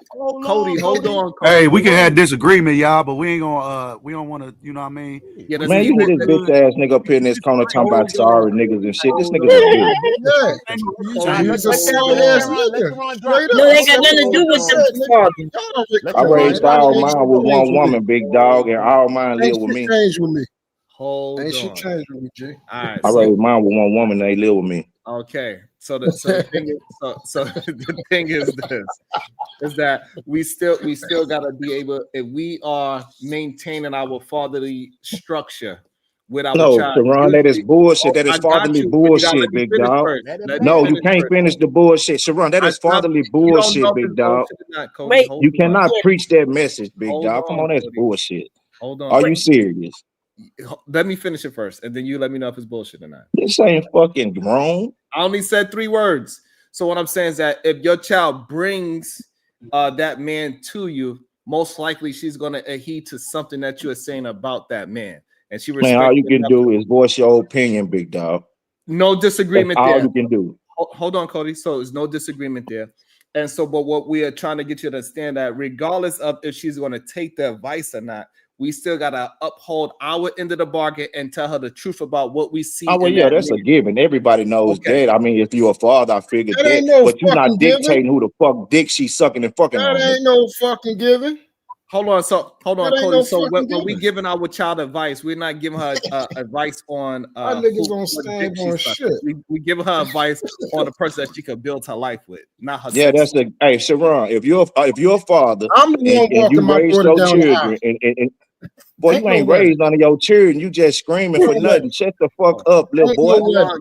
Cody, hold on. Hey, we can have disagreement, y'all, but we ain't gonna we don't want to, you know what I mean? Yeah, let's Man, keep you hear it. this bitch ass nigga up here in this corner talking about Hold on. sorry niggas and shit. This Hold nigga's a on. bitch. Yeah. Cody, He's a let sorry ass Teron nigga. Straight No, up. they I said got what nothing to do I with said, the nigga. father. Y'all don't Let I come on, raised man. all Ain't mine shit with changed one with me. woman, big dog, and all mine live Ain't with shit me. changed with me. Hold Ain't shit on. changed with me, G. All right. I So raised mine with one woman, and they live with me. okay. So the thing is, so the thing is this. Is that we still gotta be able, if we are maintaining our fatherly structure with our No, child. Sharon, that is bullshit. That I is got fatherly you, but you gotta bullshit, let me big finish dog. first. Let me No, you finish can't first. finish the bullshit. Sharon, that is fatherly You don't know bullshit, if it's big dog. bullshit or not, Cody. Wait. Hold You on. cannot preach that message, big Hold dog. Come on, on, that's Cody. bullshit. Hold on. Are you serious? Let me finish it first, and then you let me know if it's bullshit or not. This ain't fucking grown. I only said 3 words. So what I'm saying is that if your child brings that man to you, most likely she's gonna adhere to something that you are saying about that man, and she Man, all respects you it can enough. do is voice your opinion, big dog. No That's disagreement all there. you can do. Hold on, Cody. So there's no disagreement there. And so, but what we are trying to get you to understand that regardless of if she's going to take the advice or not, we still gotta uphold our end of the bargain and tell her the truth about what we see. Oh well, in yeah, that that's a man. given. Everybody knows Okay. that. I mean, if you're a father, I figured That that. ain't no But you're not fucking given. dictating who the fuck dick she's sucking and fucking That on. ain't no fucking given. Hold on, hold on, That ain't Cody. no So fucking when we given. giving our child advice, we're not giving her advice on My niggas gonna what stand dick on she's shit. sucking. We giving her advice on the person that she could build her life with, not her Yeah, sex. that's a hey, Sharon. If you're a father I'm the one and you walking my raise daughter your down the aisle. children and boy, Ain't you no ain't way. raised none of your children. You just screaming for No way. nothing. Shut the fuck up, little Ain't boy. no Hold way. on,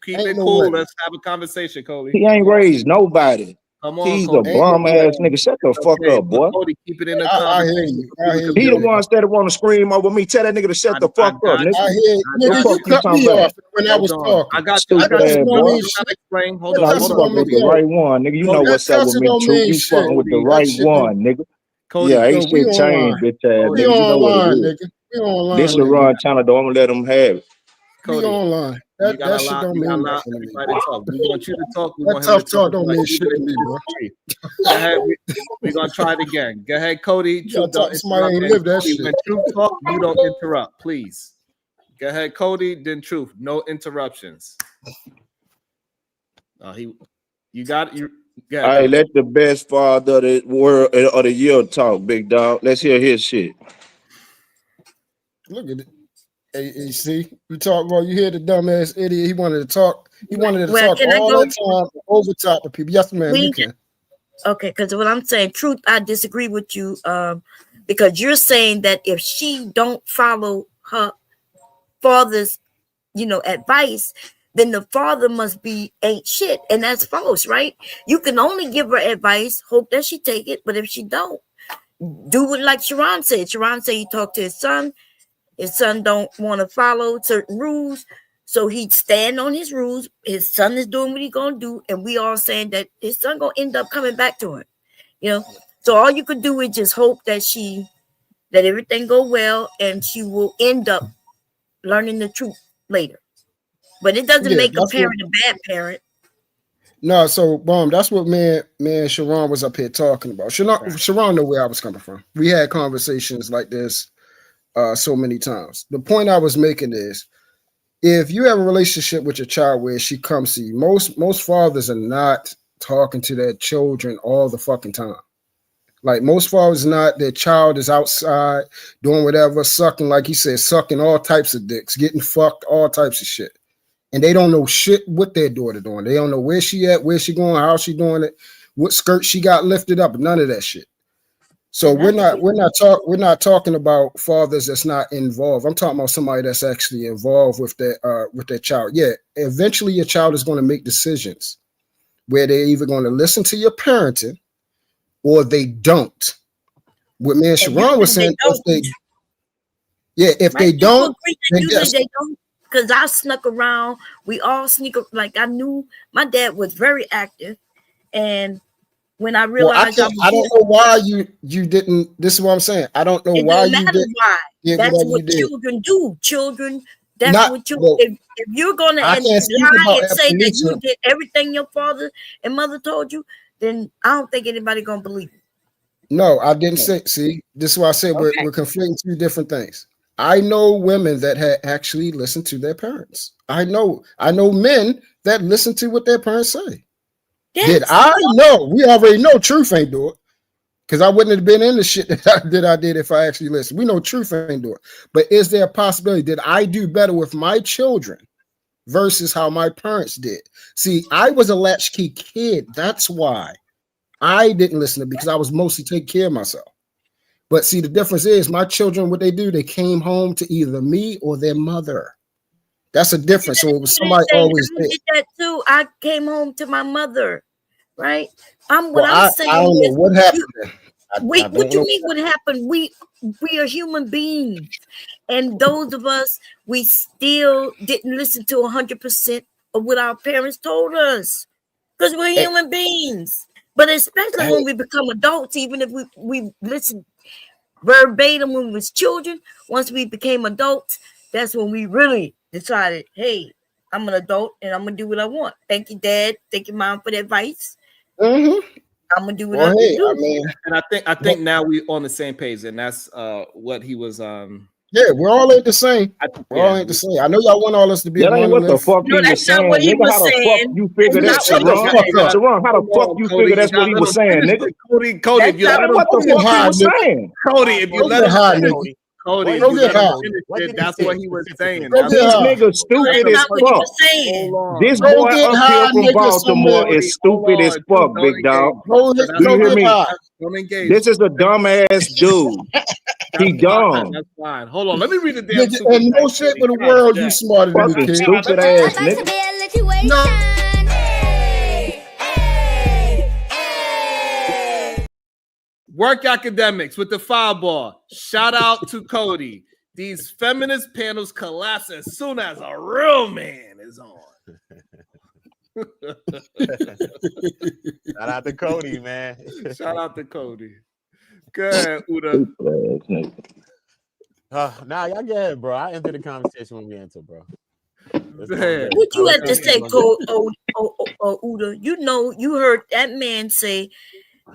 keep Ain't it no cool. way. Let's have a conversation, Cody. He ain't raised nobody. Come on, He's a Cody. Ain't no bum way. ass nigga. Shut the It's fuck okay, up, but boy. Cody, keep it in a I hear conversation. you. So I we hear could He you. the build. ones that want to scream over me. Tell that nigga to shut the I fuck up, got nigga. I you. hear you. I What Nigga, got fuck you you cut talking me about? off when I Hold was on. talking. I got you. Stupid That ass cussing don't boy. mean You shit. gotta explain. Hold That No, on. you Hold cussing on. don't fucking mean with the yo. right one, nigga. You Yo, know that what's up with cussing me, don't true. mean You shit. fucking with the Cody. That right shit don't. one, nigga. Cody. Yeah, ain't Yo, we shit changed, online. bitch ass Cody. We nigga. You know what it online, is. nigga. We online This with the that run nigga. channel. Don't let them have it. We Cody. online. You That gotta shit allow. don't You gotta mean allow nothing to me, everybody bro. to talk. We want you to talk. We That want him to tough talk talk as don't well. mean Keep shit it to me, bro. Go ahead. We're gonna try it again. Go ahead, Cody. You gotta Truth, talk don't to somebody interrupt. who ain't And lived that Cody, shit. when Truth talk, you don't interrupt, please. Go ahead, Cody. Then Truth, no interruptions. You got you. All Yeah, right, let the best father of the world of the year talk, big dog. Let's hear his shit. Look at it. Hey, see, you talk about you hear the dumbass idiot. He wanted to talk. He wanted to Well, talk can I all go? that time over top of people. Yes, ma'am, you We can. okay, because what I'm saying, truth, I disagree with you. Because you're saying that if she don't follow her father's, advice, then the father must be ain't shit, and that's false, right? You can only give her advice, hope that she take it, but if she don't, do it like Sharon said. Sharon said he talked to his son. His son don't want to follow certain rules, so he'd stand on his rules. His son is doing what he's gonna do, and we all saying that his son gonna end up coming back to him. So all you could do is just hope that everything go well, and she will end up learning the truth later. But it doesn't Yeah, make a that's what. parent a bad parent. No, so that's what man Sharon was up here talking about. Sharon knew where I was coming from. We had conversations like this so many times. The point I was making is, if you have a relationship with your child where she comes to you, most fathers are not talking to their children all the fucking time. Like, most fathers not, their child is outside doing whatever, sucking, like he said, sucking all types of dicks, getting fucked, all types of shit. And they don't know shit what their daughter doing. They don't know where she at, where she going, how she doing it, what skirt she got lifted up, none of that shit. So we're not talking about fathers that's not involved. I'm talking about somebody that's actually involved with their child. Yeah, eventually your child is going to make decisions where they're either going to listen to your parenting or they don't. What man Sharon was saying, if they don't, then Usually guess. they don't. Because I snuck around. We all sneak up. Like, I knew my dad was very active, and when I Well, I realized I don't know why you didn't. This is what I'm saying. I don't know it why don't you matter did. why. That's Whatever you what did. children do. Children. That's Not what you. well, If you're gonna I can't speak lie about and say that you evolution. did everything your father and mother told you, then I don't think anybody gonna believe you. No, I didn't say. See, this is why I said we're conflating two different things. I know women that had actually listened to their parents. I know men that listen to what their parents say. Did I know? We already know truth ain't do it, because I wouldn't have been in the shit that I did if I actually listened. We know truth ain't do it. But is there a possibility? Did I do better with my children versus how my parents did? See, I was a latchkey kid. That's why I didn't listen to, because I was mostly taking care of myself. But see, the difference is my children, what they do, they came home to either me or their mother. That's a difference. So it was somebody always I there. did that too. I came home to my mother, right? Well, I'm I saying don't know is, what happened then. I what don't you know. mean? What happened? We are human beings, and those of us, we still didn't listen to 100% of what our parents told us, because we're Hey, human beings. But especially hey, when we become adults, even if we listen verbatim when we was children, once we became adults, that's when we really decided, hey, I'm an adult and I'm gonna do what I want. Thank you, Dad. Thank you, Mom, for the advice. I'm gonna do what I Well, hey, I do. mean, And I think now we on the same page, and that's what he was. yeah, we're all ain't the same. We're all Yeah. ain't the same. I know y'all want all us to be a That ain't what the monolith. fuck No, he was that's not saying, what he nigga. was How the fuck saying. you figure That's that, not what Shut the he Sharon? said. fuck up. Sharon, how the fuck you Cody, figure that's what he was saying, nigga? Cody, That's if you not let That him what the Go get fuck he high, was nigga. saying. Cody, if you Go let get him high, finish, nigga. Cody, if Go you get let him high. finish it, that's what he was saying. Go That's get what This he high. was nigga No, that's stupid saying. as not what he fuck. was saying. Hold This on. Go boy get up here high, from nigga, Baltimore somewhere. Cody, is hold stupid as on. fuck, Don't big dog. engage. So Do you hear Go get me? high. don't engage. This is a dumbass dude. He That's fine. dumb. That's fine. Hold on. Let me read the damn Nigga, super and chat, no shape Cody. of the God world you damn. smarter than me, Fucking kid. stupid Let me ass Advice nigga. to be a situation. No. Hey, hey, hey. Work academics with the fireball. Shout out to Cody. These feminist panels collapse as soon as a real man is on. Shout out to Cody, man. Shout out to Cody. Good, Uda. Nah, y'all get it, bro. I enter the conversation when we enter, bro. What you had to say, Uda? You know, you heard that man say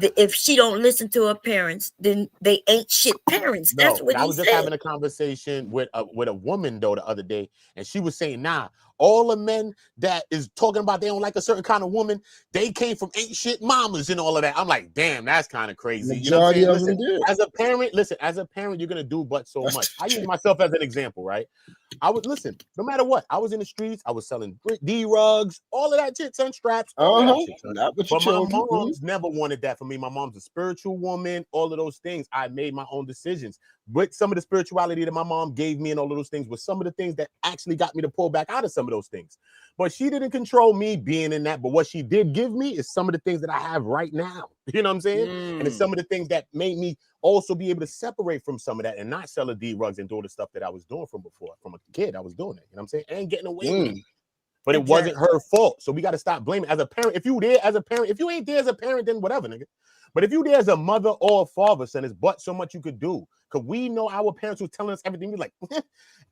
that if she don't listen to her parents, then they ain't shit parents. That's No, what but I he was just said. having a conversation with a woman though the other day, and she was saying, "Nah, all the men that is talking about they don't like a certain kind of woman, they came from ain't shit mamas and all of that. I'm like, damn, that's kind of crazy. You know what I'm Majority saying? of them Listen, did. as a parent, you're gonna do but so much. I use myself as an example, right? I would listen, no matter what. I was in the streets, I was selling D-rugs, all of that shit, son, straps, all of that shit, son. Not with your But my children. mom's never wanted that for me. My mom's a spiritual woman, all of those things. I made my own decisions. But some of the spirituality that my mom gave me and all of those things was some of the things that actually got me to pull back out of some of those things. But she didn't control me being in that. But what she did give me is some of the things that I have right now. You know what I'm saying? And it's some of the things that made me also be able to separate from some of that and not sell the D-rugs and do the stuff that I was doing from before. From a kid, I was doing it. You know what I'm saying? And getting away with it. But it wasn't her fault. So we got to stop blaming. As a parent, if you there as a parent, if you ain't there as a parent, then whatever, nigga. But if you there as a mother or a father, son, it's but so much you could do. Because we know our parents were telling us everything. We're like,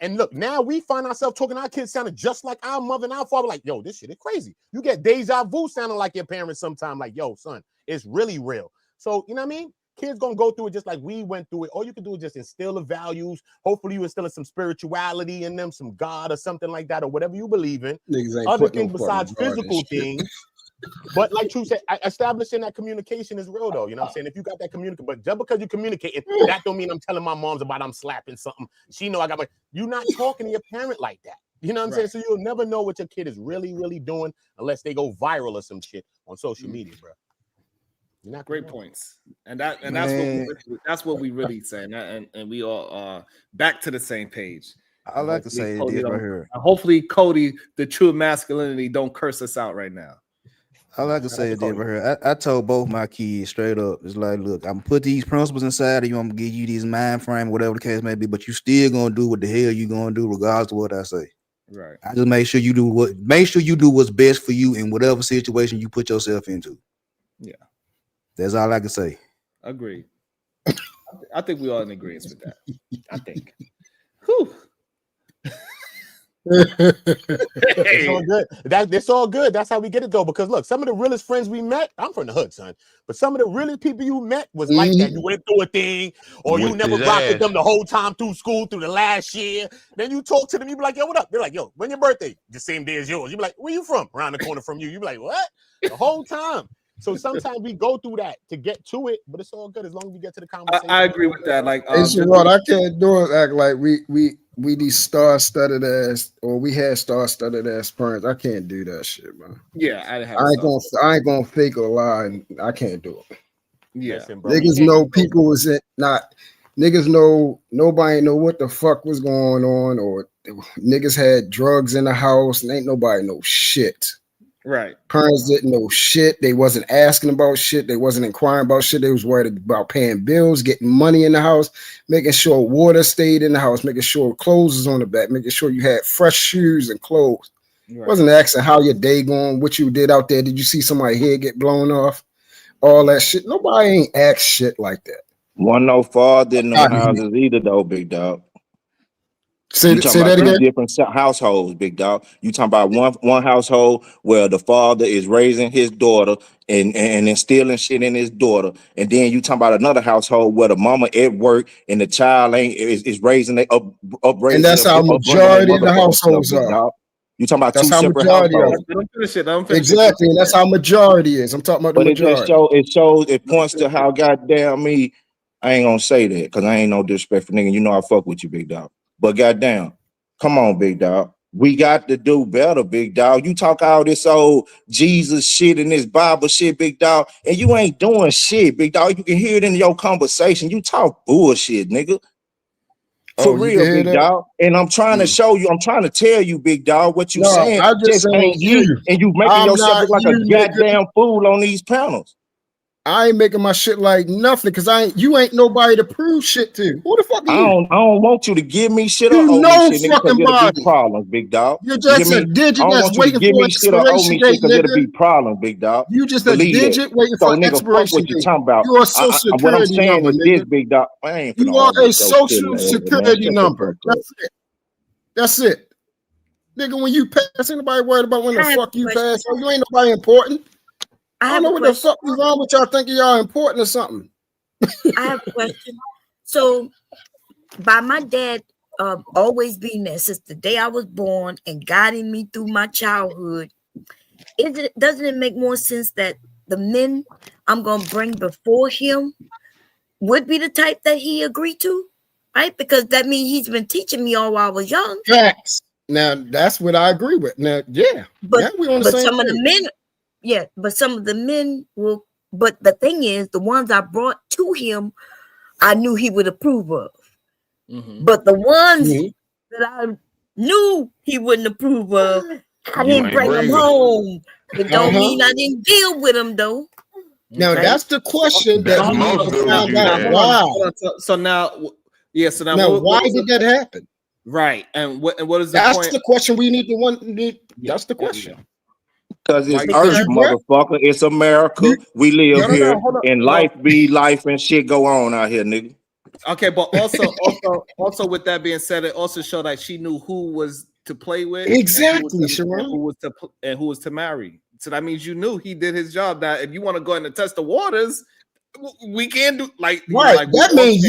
and look, now we find ourselves talking to our kids sounding just like our mother and our father. Like, yo, this shit is crazy. You get deja vu sounding like your parents sometime. Like, yo, son, it's really real. So, you know what I mean? Kids gonna go through it just like we went through it. All you can do is just instill the values. Hopefully you instill some spirituality in them, some God or something like that, or whatever you believe in. Other things besides physical things. But like True said, establishing that communication is real though. You know what I'm saying? If you got that communication, but just because you're communicating, that don't mean I'm telling my moms about I'm slapping something. She know I got my, you're not talking to your parent like that. You know what I'm saying? So you'll never know what your kid is really, really doing unless they go viral or some shit on social media, bro. You're not great points. And that's what we really saying. And we all are back to the same page. I like to say Cody this right here. Hopefully, Cody, the true masculinity, don't curse us out right now. I like to say it right here. I told both my kids straight up. It's like, look, I'm gonna put these principles inside of you. I'm gonna give you these mind frame, whatever the case may be, but you still gonna do what the hell you gonna do, regardless of what I say. Right. I just make sure you do what's best for you in whatever situation you put yourself into. Yeah. That's all I can say. Agreed. I think we all in agreement with that. I think. Whew. It's all good. It's all good. That's how we get it though. Because look, some of the realest friends we met, I'm from the hood, son. But some of the realest people you met was like that. You went through a thing, or you never rocked with them the whole time through school, through the last year. Then you talk to them, you be like, yo, what up? They're like, yo, when your birthday? The same day as yours. You be like, where you from? Around the corner from you. You be like, what? The whole time. So sometimes we go through that to get to it, but it's all good as long as we get to the conversation. I agree with that. Like, hey, Sherrod, I can't do it. Act like we these star-studded ass, or we had star-studded ass parents. I can't do that shit, man. Yeah, I ain't gonna fake or lie. I can't do it. Yeah, listen, bro, niggas know people was not. Niggas know nobody know what the fuck was going on, or niggas had drugs in the house, and ain't nobody know shit. Right. Parents didn't know shit. They wasn't asking about shit. They wasn't inquiring about shit. They was worried about paying bills, getting money in the house, making sure water stayed in the house, making sure clothes was on the back, making sure you had fresh shoes and clothes. Right. Wasn't asking how your day going, what you did out there. Did you see somebody's head get blown off? All that shit. Nobody ain't asked shit like that. One no father in them houses either, though, big dog. Say that again. Different households, big dog. You talking about one household where the father is raising his daughter and instilling shit in his daughter, and then you talking about another household where the mama at work and the child is raising they upraising. And that's how majority of the households are. You talking about that's two how separate majority households. Don't finish it. Exactly, and that's how majority is. I'm talking about the majority. It points to how goddamn me. I ain't gonna say that because I ain't no disrespect for nigga. You know I fuck with you, big dog. But goddamn, come on, big dog. We got to do better, big dog. You talk all this old Jesus shit and this Bible shit, big dog, and you ain't doing shit, big dog. You can hear it in your conversation. You talk bullshit, nigga. For real, big dog. And I'm trying to show you, I'm trying to tell you, big dog, what you saying. I just ain't you. And you making yourself look like a goddamn fool on these panels. I ain't making my shit like nothing because you ain't nobody to prove shit to. Who the fuck are you? I don't want you to give me shit or you owe know me shit, nigga, because it'll be problems, big dog. You're just a digit that's waiting for an expiration date, because it'll be problems, big dog. You just a digit waiting for an expiration date. Talking about. You're a social What I'm security saying number, is nigga. this, big dog. I ain't you are a social security number. That's it. That's it. Nigga, when you pass, ain't nobody worried about when the fuck you pass. Oh, you ain't nobody important. I don't know what the fuck is wrong with y'all thinking y'all important or something. I have a question. So, by my dad always been there since the day I was born and guiding me through my childhood. Doesn't it make more sense that the men I'm gonna bring before him would be the type that he agreed to, right? Because that means he's been teaching me all while I was young. Facts. Now that's what I agree with. Now, yeah, now we on the same some of the page. men, yeah, but some of the men will. But the thing is, the ones I brought to him, I knew he would approve of. But the ones that I knew he wouldn't approve of, I You didn't ain't bring them bring 'em. home. It don't mean I didn't deal with them though. Now right? that's the question that That's we need most to dudes find you out. had. Why? So now, yeah. So now, Now, what why was did the- that happen? Right, and what is the That's point? the question we need to that's the question. Because it's Because Earth, you correct. motherfucker. It's America. You- We live no, no, here, no, hold on. and life be life, and shit go on out here, nigga. Okay, but also with that being said, it also showed that she knew who was to play with, Exactly, and Sharon. who was to marry. So that means you knew he did his job. That if you want to go in and test the waters, we can do like Right. like That means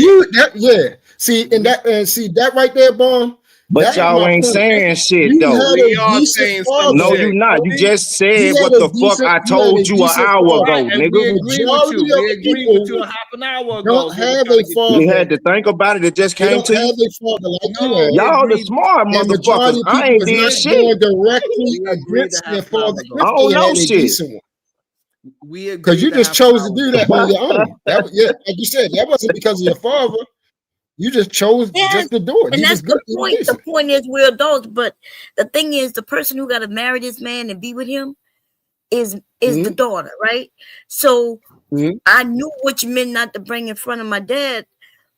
yeah. See, and that right there, Bon. But That is y'all my ain't point. saying shit You though. had We a are decent saying some father. No, shit. you not. You just said had what a the fuck decent- I you had told a you an decent hour father. ago, Right, and we nigga. agree with you. Majority We of the agreed with you people a half an hour ago. don't So we have trying a to get father. You had to think about it. It just They came don't to have you. a father like you No, have. we Y'all the agreed. smart And motherfuckers. majority of I people ain't is did not shit. going directly We agreed against a their half an hour father ago. if I don't they know had a shit. decent one. We agreed Because you a just half an chose to hour do ago. that on your own. That was, yeah, like you said, that wasn't because of your father. You just chose Yes, just to do it. and He that's was good. the He was point. The decent. point is we're adults, but the thing is, the person who got to marry this man and be with him is the daughter, right? So Mhm. I knew which men not to bring in front of my dad,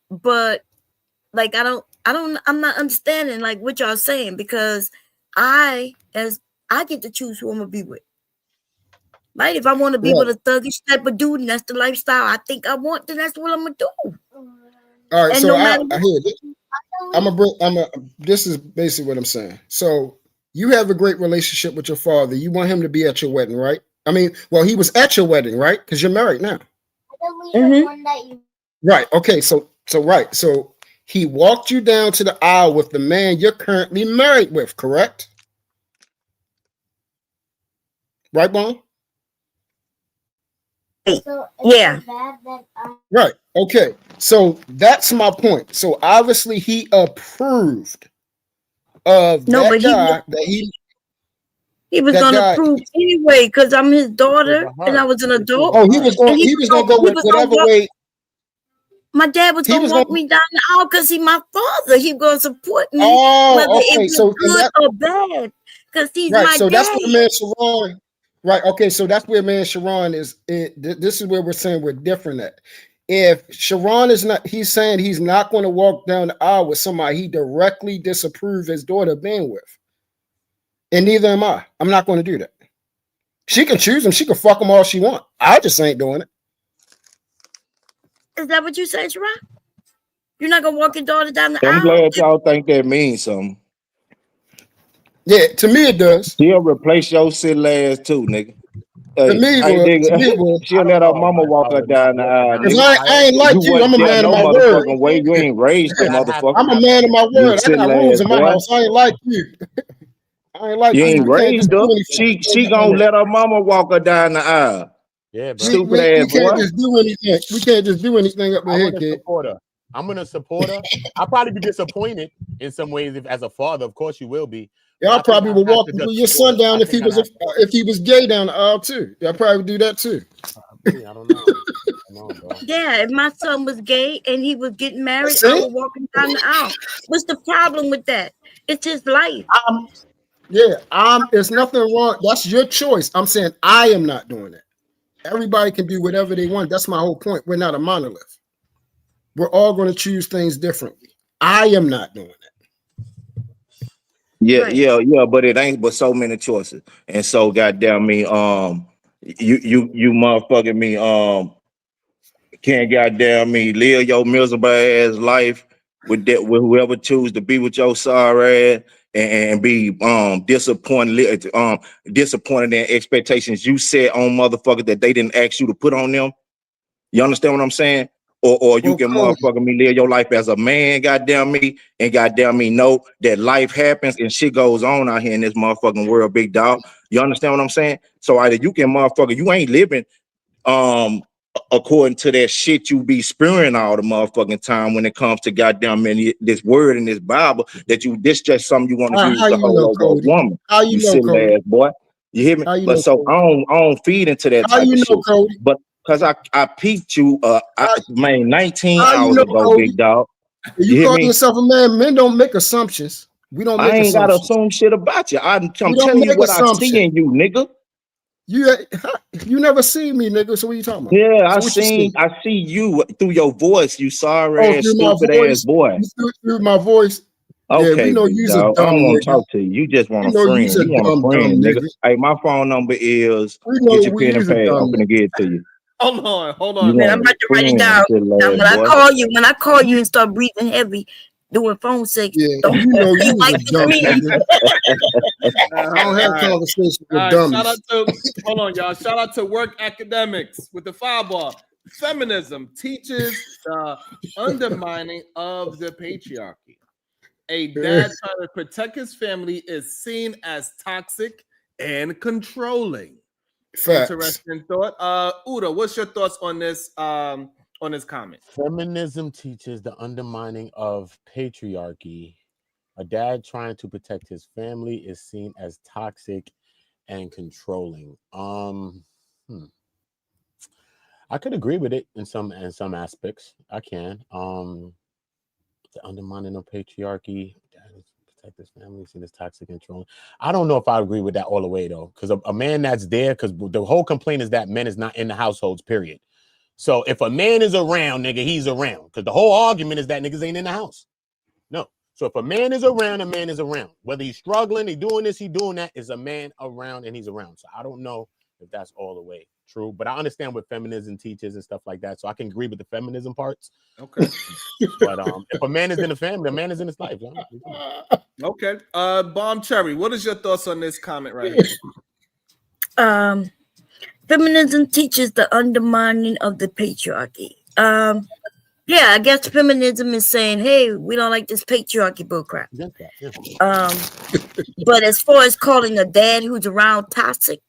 but like I'm not understanding like what y'all saying because I get to choose who I'm gonna be with. Right? If I want to be with Right. a thuggish type of dude and that's the lifestyle I think I want, then that's what I'm gonna do. All right. And So no I matter hear this. This is basically what I'm saying. So you have a great relationship with your father. You want him to be at your wedding, right? I mean, well, he was at your wedding, right? Because you're married now. Right. Okay. So right. So he walked you down to the aisle with the man you're currently married with, correct? Right, Bon? yeah. Right. Okay. So that's my point. So obviously he approved of No, that but guy he was that gonna guy. prove anyway because I'm his daughter and I was an adult. Oh, he was And going. He was going to go he with was gonna whatever walk. way My dad was he gonna was walk going. me down the aisle because he's my father. He gonna support me whether Oh, it okay. was So and good that or bad because he's right. my So that's dad. where man Sharon. Right. Okay. So that's where man Sharon is. This is where we're saying we're different at. If Sharon is not, he's saying he's not going to walk down the aisle with somebody he directly disapproves his daughter being with, and neither am I. I'm not going to do that. She can choose him. She can fuck him all she want. I just ain't doing it. Is that what you say, Sharon? You're not gonna walk your daughter down the I'm aisle? glad y'all think that means something. Yeah, to me it does. She'll replace your silly ass too, nigga. To Hey, me, hey, to me, nigga. it would. She'll I don't let her know mama about walk her down the aisle, Because nigga. I ain't like You you. I'm wasn't a there man of no my word. motherfucking way. You ain't raised the I'd have motherfucker. I'm a man of my You word. I got silly rules ass in my boy. house. I ain't like you. I ain't like You you. ain't We can't just raised do up. anything. She gonna let her mama walk her down the aisle. Yeah, bro. Stupid ass We can't boy. just do anything. We can't just do anything up I here, want to kid. support her. I'm gonna support her. I'll probably be disappointed in some ways if as a father, of course you will be. But Y'all I think probably I would have walk to with just your support son her. down I think I'd have to. if he was gay down the aisle too. Y'all probably do that too. I don't know. Bro. Yeah, if my son was gay and he was getting married, That's I it. would walk him down the aisle. What's the problem with that? It's his life. There's nothing wrong. That's your choice. I'm saying I am not doing it. Everybody can do whatever they want. That's my whole point. We're not a monolith. We're all going to choose things differently. I am not doing it. Yeah, Right. yeah, but it ain't but so many choices. And so goddamn me, you motherfucking me, can't goddamn me live your miserable ass life with whoever choose to be with your sorry ass and be disappointed in expectations you set on motherfuckers that they didn't ask you to put on them. You understand what I'm saying? or you Well, can Cody, motherfucking me live your life as a man, goddamn me, and goddamn me know that life happens and shit goes on out here in this motherfucking world, big dog. You understand what I'm saying? So either you can motherfucker, you ain't living according to that shit you be spewing all the motherfucking time when it comes to goddamn man, this word in this Bible that you this just something you want to use how to you hold know, over a Cody? woman, How you you know, silly Cody? ass boy. You hear me? How you But know, so Cody? I don't feed into that How type you of know, shit. Cody? But because I peeped you How, man 19 how you hours know, ago, Cody? big dog. You You hear calling me? yourself a man? Men don't make assumptions. We don't I make ain't gotta assumptions. assume shit about you. I'm We don't telling you make what I see assumptions. in you, nigga. You never seen me, nigga. So what you talking about? Yeah, So what you see? I see you through your voice, you Oh, sorry ass, through my stupid ass voice. boy. Through my voice. Yeah, we Okay, know big you's a dog. I dumb don't want to nigga. talk to you. You just want We a know you's friend. a You want a dumb friend, nigga. nigga. Hey, my phone number is We get know your pen and you's a pad. I'm dumb finna nigga. give it to you. Hold You on, Man, man. I'm want about a to write it friend, down. silly Now, ass boy. when I call you and start breathing heavy, doing phone sex, Yeah, don't you know be you's like a this to dumb me. nigga. I don't have All right. conversations All with right, shout dummies. out to hold on, y'all. Shout out to Work Academics with the fireball. Feminism teaches the undermining of the patriarchy. A dad trying to protect his family is seen as toxic and controlling. Facts. Interesting thought. Uda, what's your thoughts on this comment? Feminism teaches the undermining of patriarchy. A dad trying to protect his family is seen as toxic and controlling. I could agree with it in some aspects. I can. The undermining of patriarchy, dad is protect his family, seen as toxic and controlling. I don't know if I agree with that all the way though, because a man that's there, because the whole complaint is that men is not in the households. Period. So if a man is around, nigga, he's around. Because the whole argument is that niggas ain't in the house. No. So if a man is around, a man is around. Whether he's struggling, he doing this, he doing that, is a man around and he's around. So I don't know if that's all the way true, but I understand what feminism teaches and stuff like that. So I can agree with the feminism parts. Okay. But if a man is in the family, a man is in his life. Okay. Bomb Cherry, what is your thoughts on this comment right here? Feminism teaches the undermining of the patriarchy. Yeah, I guess feminism is saying, hey, we don't like this patriarchy bullcrap. But as far as calling a dad who's around toxic,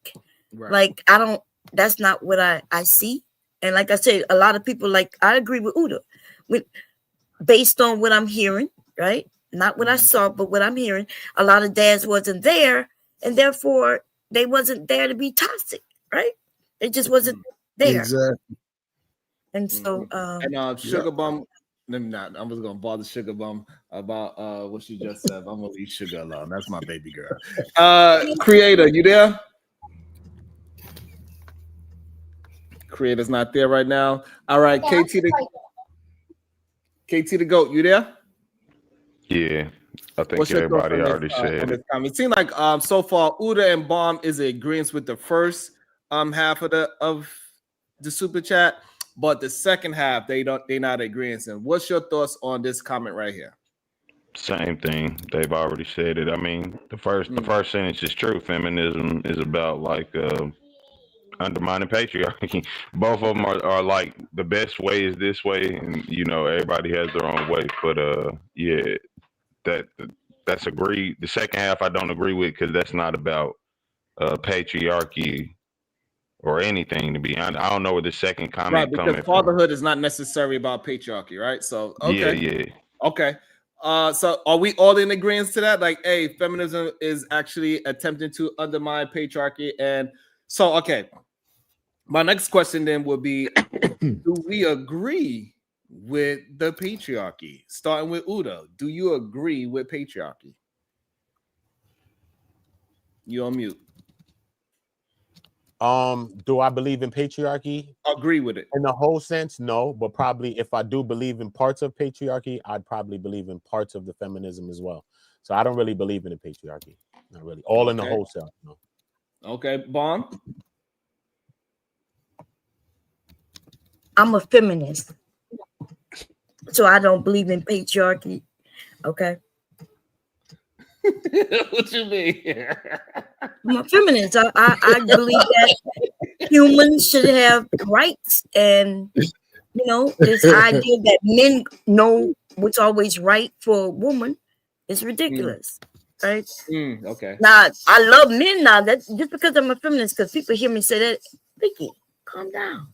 like that's not what I see. And like I said, a lot of people, like, I agree with Uda, based on what I'm hearing, right? Not what I saw, but what I'm hearing. A lot of dads wasn't there, and therefore they wasn't there to be toxic, right? They just wasn't there. Exactly. And so and Sugar Bum, let me not. I was gonna bother Sugar Bum about what she just said. I'm gonna leave Sugar alone. That's my baby girl. Creator, you there? Creator's not there right now. All right, KT the GOAT, you there? Yeah, I think What's your thoughts everybody on this, already said it. comment? It seems like so far Uda and Bomb is in agreement with the first half of the super chat, but the second half they're not agreeing. And what's your thoughts on this comment right here? Same thing. They've already said it. I mean, the first sentence is true. Feminism is about like undermining patriarchy. Both of them are like the best way is this way, and you know everybody has their own way. But yeah, that's agreed. The second half I don't agree with because that's not about patriarchy or anything. To be honest, I don't know where the second comment Right, because coming from. fatherhood is not necessarily about patriarchy, right? So okay, Yeah. Okay. So are we all in agreement to that? Like, hey, feminism is actually attempting to undermine patriarchy. And so, okay. My next question then would be, do we agree with the patriarchy? Starting with Uda. Do you agree with patriarchy? You on mute. Do I believe in patriarchy? Agree with it. In the whole sense, no. But probably if I do believe in parts of patriarchy, I'd probably believe in parts of the feminism as well. So I don't really believe in the patriarchy. Not really. All in the wholesale. No. Okay, Bomb. I'm a feminist, so I don't believe in patriarchy. Okay. What you mean? I'm a feminist. I believe that humans should have rights, and You know, this idea that men know what's always right for a woman is ridiculous, right? Okay. Now, I love men now. That just because I'm a feminist, because people hear me say that, Vicky, calm down.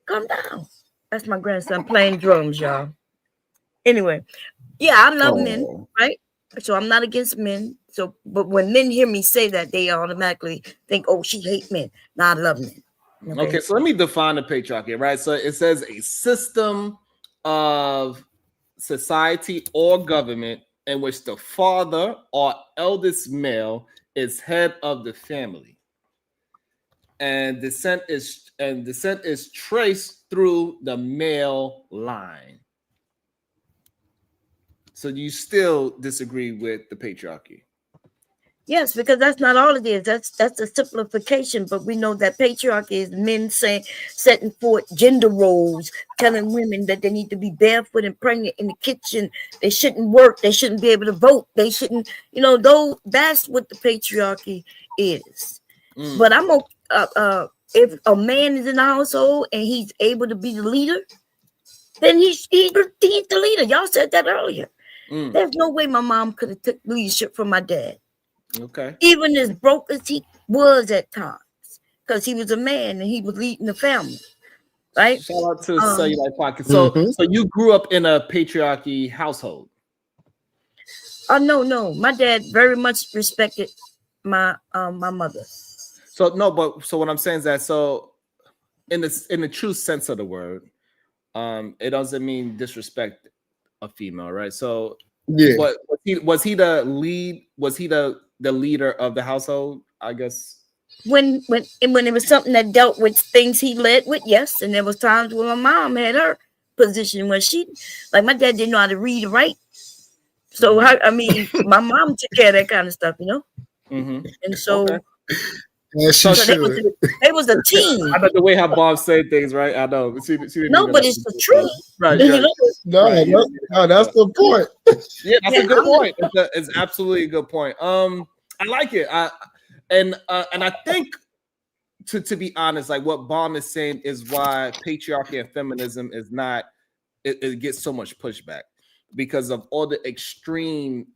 Calm down. That's my grandson playing drums, y'all. Anyway, yeah, I love men, Oh, right? So I'm not against men. So, but when men hear me say that, they automatically think, "Oh, she hate men." Now I love men. Okay, so let me define the patriarchy, right? So it says a system of society or government in which the father or eldest male is head of the family, and descent is traced through the male line. So you still disagree with the patriarchy? Yes, because that's not all it is. That's a simplification, but we know that patriarchy is men setting forth gender roles, telling women that they need to be barefoot and pregnant in the kitchen. They shouldn't work. They shouldn't be able to vote. They shouldn't, that's what the patriarchy is. But I'm if a man is in the household and he's able to be the leader, then he's the leader. Y'all said that earlier. There's no way my mom could have took leadership from my dad. Okay. Even as broke as he was at times, because he was a man and he was leading the family, right? Shout out to Cellulite Pocket. So you grew up in a patriarchy household? No. My dad very much respected my mother. So what I'm saying is that in the true sense of the word, it doesn't mean disrespect a female, right? So yeah. But was he the lead? Was he the leader of the household? I guess. When it was something that dealt with things he led with, yes. And there was times when my mom had her position when she, like my dad didn't know how to read and write. So my mom took care of that kind of stuff, Mm-hmm. And so, Okay. Yeah, so they was a team. I know the way how Bob said things, right? I know. She didn't No, even but it's the truth. Right. No, that's the point. Yeah, that's a good point. It's absolutely a good point. I like it. And I think to be honest, like what Baum is saying is why patriarchy and feminism is not. It gets so much pushback because of all the extreme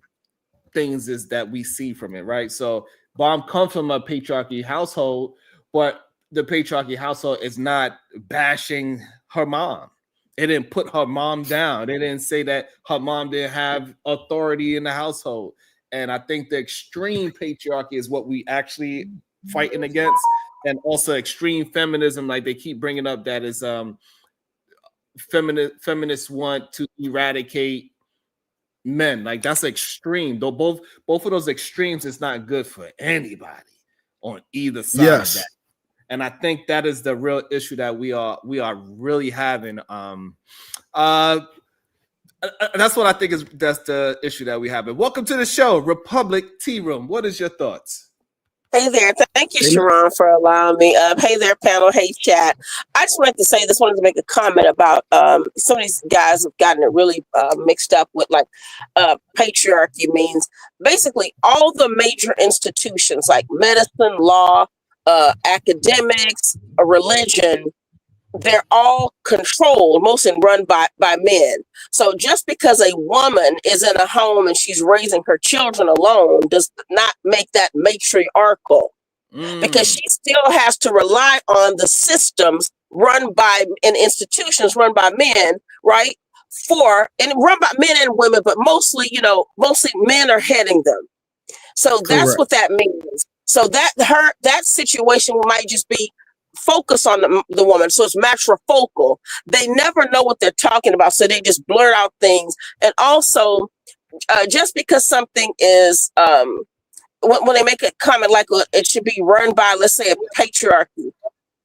things is that we see from it, right? So Baum comes from a patriarchy household, but the patriarchy household is not bashing her mom. It didn't put her mom down. They didn't say that her mom didn't have authority in the household. And I think the extreme patriarchy is what we actually fighting against, and also extreme feminism, like they keep bringing up, that is feminists want to eradicate men. Like that's extreme. Though both of those extremes is not good for anybody on either side of that. And I think that is the real issue that we are really having. That's what I think that's the issue that we have. And welcome to the show, Republic Tea Room. What is your thoughts? Hey there. Thank you, Sharon, for allowing me up. Hey there, panel. Hey, chat. I just wanted to say this, wanted to make a comment about some of these guys have gotten it really mixed up with like patriarchy means basically all the major institutions like medicine, law, academics, religion. They're all controlled, mostly run by men. So just because a woman is in a home and she's raising her children alone does not make that matriarchal, because she still has to rely on the systems run by and institutions run by men, right? Run by men and women, but mostly men are heading them. So that's what that means. So that situation might just be focus on the woman, so it's matrifocal. They never know what they're talking about, so they just blurt out things. And also, just because something is when they make a comment like it should be run by, let's say, a patriarchy,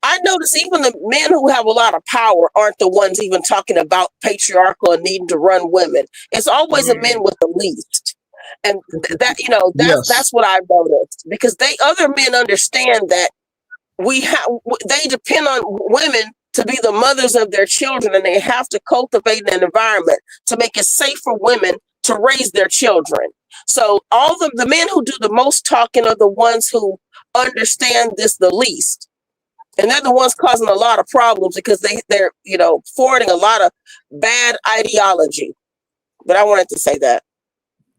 I notice even the men who have a lot of power aren't the ones even talking about patriarchal and needing to run women. It's always the men with the least. And that's what I've noticed, because other men understand that they depend on women to be the mothers of their children, and they have to cultivate an environment to make it safe for women to raise their children. So all the men who do the most talking are the ones who understand this the least. And they're the ones causing a lot of problems because they're forwarding a lot of bad ideology. But I wanted to say that.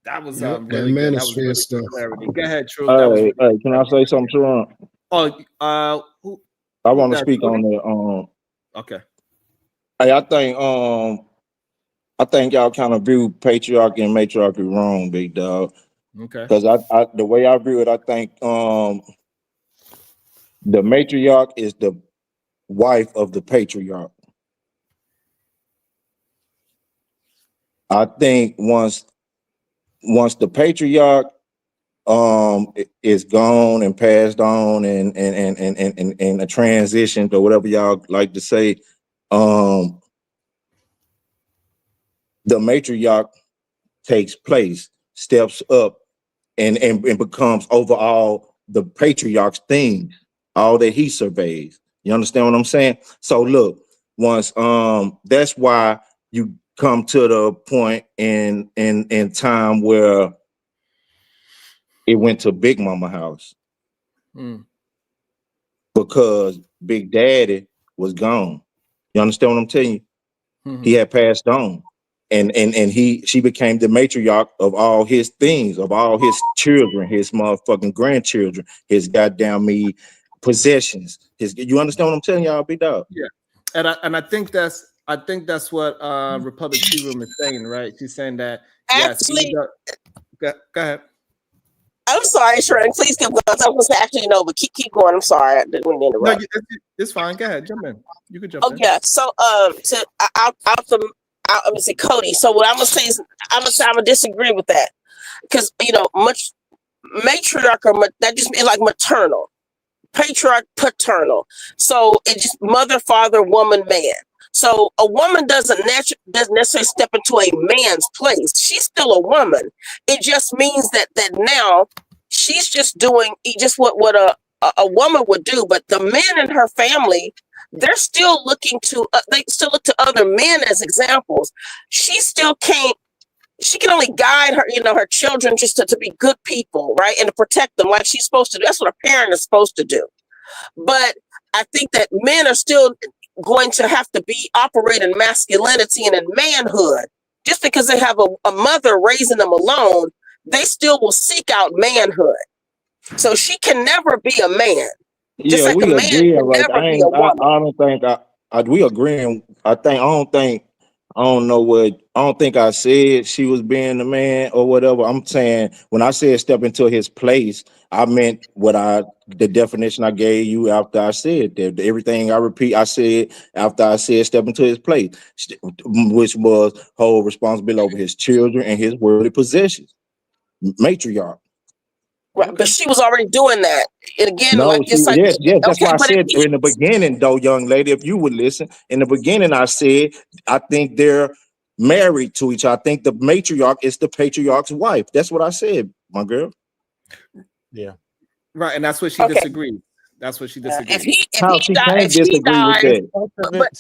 That was Yep, that really good. That was manosphere really stuff. good clarity. Go ahead, True. That was Hey, really hey, good can I say clarity. something, Sharon? Oh, I who's want to that? speak on Cody? that. Okay. Hey, I think y'all kind of view patriarchy and matriarchy wrong, big dog. Okay. Because I the way I view it, I think the matriarch is the wife of the patriarch. I think once the patriarch is gone and passed on and a transition or whatever y'all like to say, the matriarch takes place, steps up, and becomes overall the patriarch's thing, all that he surveys. You understand what I'm saying? So look, once that's why you come to the point in time where it went to Big Mama house Mm. because Big Daddy was gone. You understand what I'm telling you? Mhm. He had passed on. And she became the matriarch of all his things, of all his children, his motherfucking grandchildren, his goddamn possessions. You understand what I'm telling y'all, big dog? Yeah, and I think that's what Republic Tea Room is saying, right? She's saying that yes, even Actually, though, go ahead. I'm sorry, Sharon. Please keep going. I was going to actually no, but keep going. I'm sorry. I didn't mean to No, interrupt. it's fine. Go ahead, jump in. You can jump Oh in. yeah. So I'm gonna say Cody. So what I'm gonna say is I'm gonna disagree with that because much matriarch that just means like maternal, patriarch paternal. So it just mother, father, woman, man. So a woman doesn't necessarily step into a man's place. She's still a woman. It just means that now she's just doing just what a woman would do. But the men in her family, they're still looking to they still look to other men as examples. She still can't. She can only guide her children just to be good people, right, and to protect them like she's supposed to do. That's what a parent is supposed to do. But I think that men are still going to have to be operate in masculinity and in manhood. Just because they have a mother raising them alone, they still will seek out manhood. So she can never be a man. Just Yeah, like a we man agreeing can right. never be a woman. I don't think we agreeing. I don't think I said she was being the man or whatever. I'm saying when I said step into his place, I meant the definition I gave you after I said that. Everything I said after I said step into his place, which was hold responsibility over his children and his worldly possessions. Matriarch. Right, but she was already doing that. And again, No, like just like yes. That's okay, why I but said in the beginning, though, young lady, if you would listen, in the beginning, I said I think they're married to each other. I think the matriarch is the patriarch's wife. That's what I said, my girl. Yeah. Right, and that's what she Okay. disagreed. That's what she disagreed. If she dies, but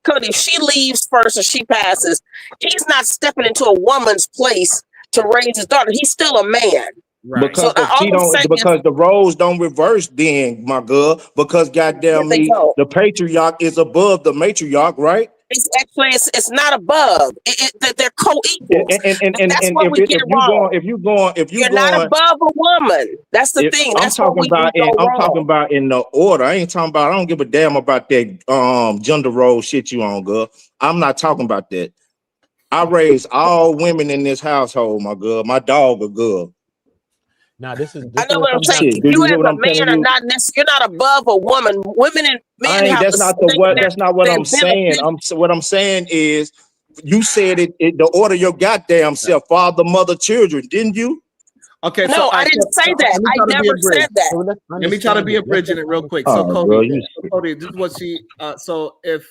Cody, if she leaves first or she passes, he's not stepping into a woman's place to raise his daughter. He's still a man. Right. So all I'm saying is, Because the roles don't reverse then, my girl. Because goddamn they me, don't. the patriarch is above the matriarch, right? It's actually it's not above. They're co-equals. That's And what we get wrong. if you going You're not above a woman. That's the thing. I'm That's what talking we about go I'm wrong. talking about in the order. I ain't talking about I don't give a damn about that gender role shit you on, girl. I'm not talking about that. I raise all women in this household, my girl. My dog a girl. Now this is I know what I'm saying. Shit, do You you hear as what a I'm telling man are you? not necessarily. You're not above a woman. Women and men have That's to not think that's not what their I'm saying. benefits. What I'm saying is you said it the order your goddamn self, father, mother, children, didn't you? Okay, so No, I didn't say that. let me I try to be never a bridge. said that. Let me try to be a bridge in it real quick. So Oh, girl, you Cody, this is what she. So if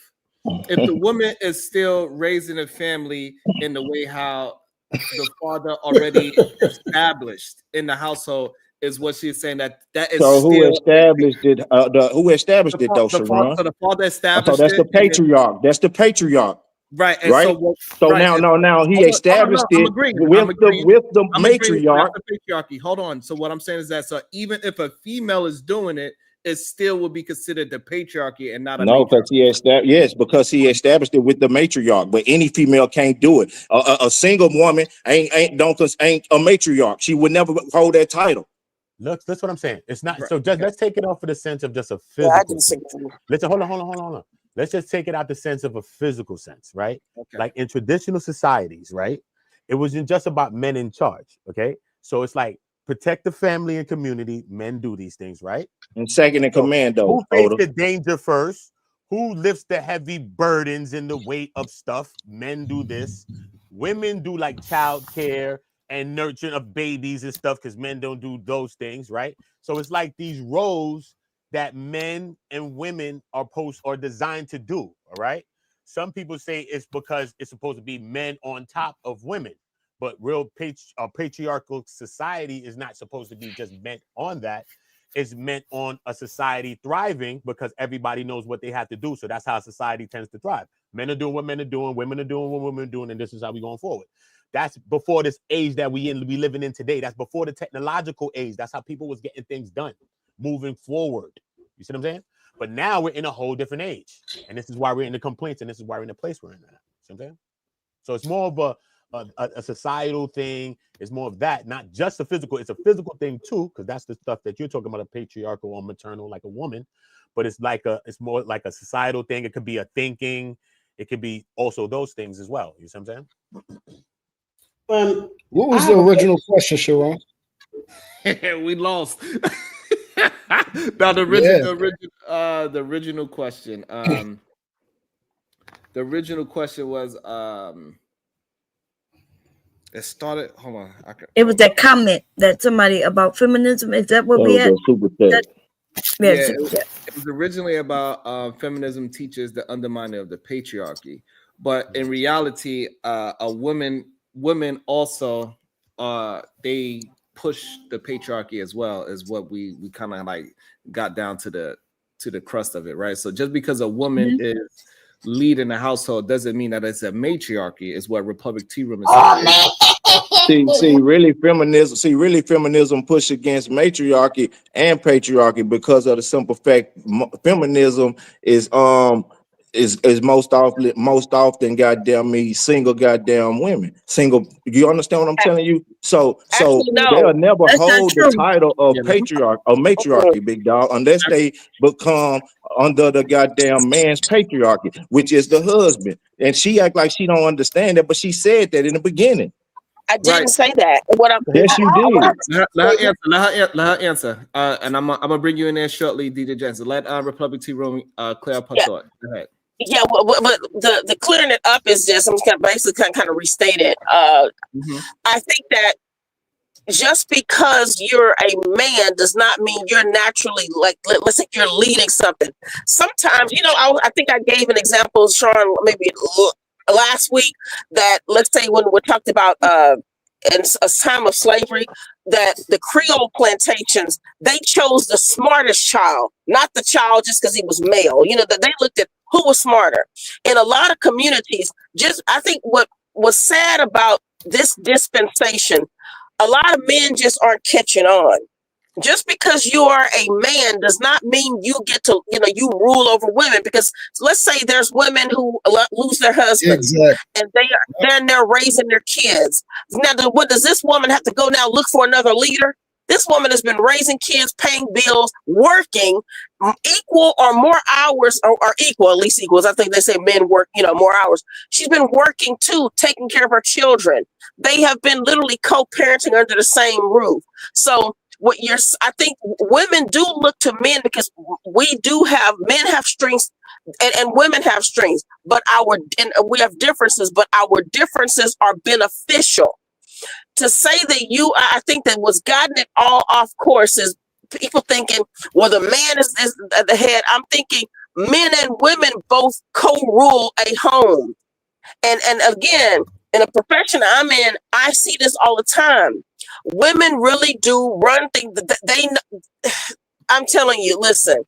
the woman is still raising a family in the way how the father already established in the household is what she's saying that is So who still established it? Who established it though, Sharon? so the father So established that's the it, and then, patriarch. That's the patriarch, right? And right? so right. Now he Hold on, established no, I'm it agreeing. with the I'm agreeing. That's matriarch. the patriarchy. Hold on. So what I'm saying is that so even if a female is doing it, it still would be considered the patriarchy and not a No, matriarchy. because he established it with the matriarch. But any female can't do it. A single woman ain't a matriarch. She would never hold that title. Look, that's what I'm saying. It's not Right. so. Just let's take it off for the sense of just a Yeah, I physical. just sense. Let's hold on. Let's just take it out the sense of a physical sense, right? Okay. Like in traditional societies, right? It wasn't just about men in charge. Okay, so it's like protect the family and community. Men do these things, right? And second in So command, though, who faced Oda. the danger first? Who lifts the heavy burdens and the weight of stuff? Men do this. Women do like child care and nurturing of babies and stuff because men don't do those things, right? So it's like these roles that men and women are designed to do. All right. Some people say it's because it's supposed to be men on top of women, but real patriarchal society is not supposed to be just meant on that. It's meant on a society thriving because everybody knows what they have to do. So that's how society tends to thrive. Men are doing what men are doing, women are doing what women are doing, and this is how we're going forward. That's before this age that we living in today. That's before the technological age. That's how people was getting things done, moving forward. You see what I'm saying? But now we're in a whole different age, and this is why we're in the complaints, and this is why we're in the place we're in now. See what I'm saying? So it's more of a societal thing. It's more of that, not just a physical. It's a physical thing too, because that's the stuff that you're talking about, a patriarchal or maternal, like a woman. But it's more like a societal thing. It could be a thinking. It could be also those things as well. You see what I'm saying? What was the original question, Sharon? We lost. Now the original question. The original question was it started. Hold on. It was that comment that somebody about feminism. Is that what we had? Yeah, it was originally about feminism teaches the undermining of the patriarchy, but in reality, women also they push the patriarchy as well, is what we kind of like got down to the crust of it, right? So just because a woman is leading the household doesn't mean that it's a matriarchy, is what Republic Tea Room is saying. See, really feminism push against matriarchy and patriarchy because of the simple fact feminism is most often goddamn me single goddamn women. Single, you understand what I'm telling you? So they'll never hold the title of patriarch or matriarchy, big dog, unless they become under the goddamn man's patriarchy, which is the husband. And she act like she don't understand it, but she said that in the beginning. I didn't say that. Yes, you did. Let her answer. And I'm gonna bring you in there shortly, DJ Jensen. Let Republic Tea Room clear up her thought. Go ahead. Yeah, but the clearing it up is just, I'm just gonna basically kind of restate it. I think that just because you're a man does not mean you're naturally, like, let's say you're leading something. Sometimes, I think I gave an example, Sean, maybe last week, that let's say when we talked about in a time of slavery, that the Creole plantations, they chose the smartest child, not the child just because he was male. That they looked at who was smarter. In a lot of communities, I think what was sad about this dispensation, a lot of men just aren't catching on. Just because you are a man does not mean you get to, you rule over women. Because let's say there's women who lose their husbands, and they're raising their kids. Now, what does this woman have to go now look for another leader? This woman has been raising kids, paying bills, working equal or more hours, or equal, at least equals. I think they say men work, more hours. She's been working too, taking care of her children. They have been literally co-parenting under the same roof. So I think women do look to men because men have strengths and women have strengths, but we have differences, but our differences are beneficial. To say that I think that what's gotten it all off course is people thinking, well, the man is at the head. I'm thinking men and women both co-rule a home. And again, in a profession I'm in, I see this all the time. Women really do run things. I'm telling you, listen,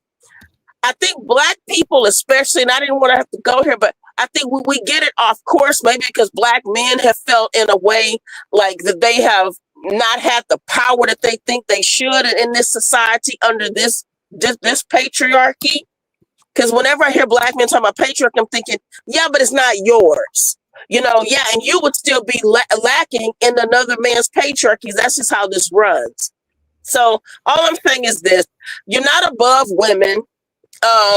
I think Black people especially, and I didn't want to have to go here, but I think we get it off course, maybe because Black men have felt in a way like that they have not had the power that they think they should in this society under this this patriarchy? Because whenever I hear black men talking about patriarchy, I'm thinking, yeah, but it's not yours. Yeah, and you would still be lacking in another man's patriarchy. That's just how this runs. So all I'm saying is this: you're not above women.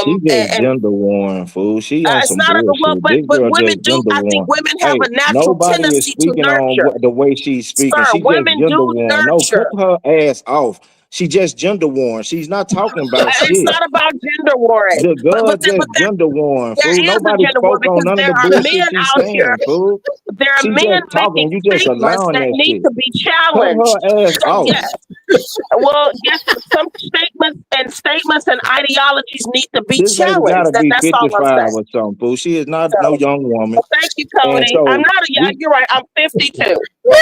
She just And gender worn, fool. She on it's some not a well, bullshit. but This girl women just do. gender I think worn. women have Hey, a natural nobody is tendency to speaking on nurture. the way she's speaking. Sir, She just women gender do worn. No, cut nurture. her ass off. She just gender worn. She's not talking about It's shit. not about gender warring. The girl But just gender worn, there fool. is a Nobody gender war spoke on because none of there the are bullshit men she's out here. saying, fool. There are She men just talking. making You just statements allowing that that need shit. to be Cut challenged. her ass So off. yes, well, yes, some statements and ideologies need to be This lady gotta challenged. be That's all I'm 55 saying. or something, fool. She is not no So, young woman. well, thank you, And Cody. I'm so not a young. we You're right. I'm 52.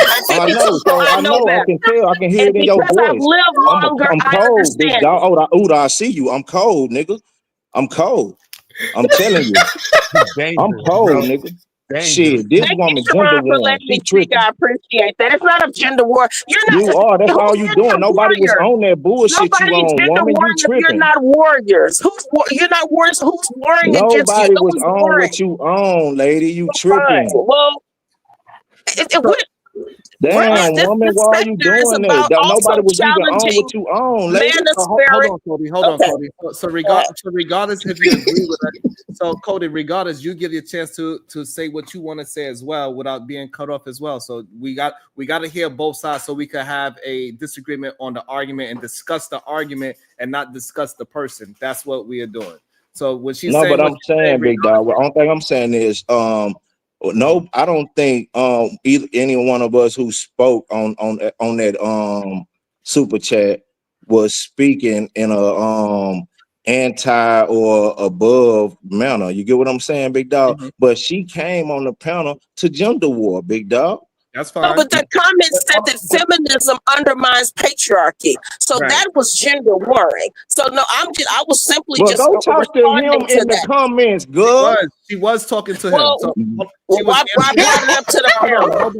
I'm I 52, know, so so I I know know, I better. can tell, I can hear And it in your because I've voice. lived longer, I'm I cold, big understand dog. it. Oh, I see you. I'm cold, nigga. I'm cold. I'm telling you. I'm Dangerous, bro. cold, nigga. Dangerous. Shit, this Thank you, woman gender Sharon, for worn. letting She me speak. tripping. I appreciate that. It's not a gender war. You're not. You are. That's all Who's you in doing. the Nobody was warrior? on that bullshit you Nobody on, gender woman. You warring if you're tripping. not warriors. You're not warriors? Who's warring against you? Nobody No was one's on warring. what you on, lady. You Fine. tripping. Well, really, Damn, woman, this why are you sector is doing that? about Nobody also was even on challenging what you on, lady. Hold manosphere. on, Cody. Hold on, Okay. Cody. So regardless if you agree with it, so Cody, regardless, you give your chance to say what you want to say as well without being cut off as well. So we got to hear both sides so we can have a disagreement on the argument and discuss the argument and not discuss the person. That's what we are doing. So when she's No, saying but what I'm she's saying, saying, big dog. The only thing I'm saying is, no, I don't think either any one of us who spoke on that super chat was speaking in a anti or above manner. You get what I'm saying, big dog? Mhm. But she came on the panel to gender war, big dog. That's No, fine. but the comment said that feminism undermines patriarchy. So Right. that was gender warring. So no, I was simply Well, just go talk to him responding to in the that. comments, girl. She was talking to him. Well, So well, she was why brought it up to the panel?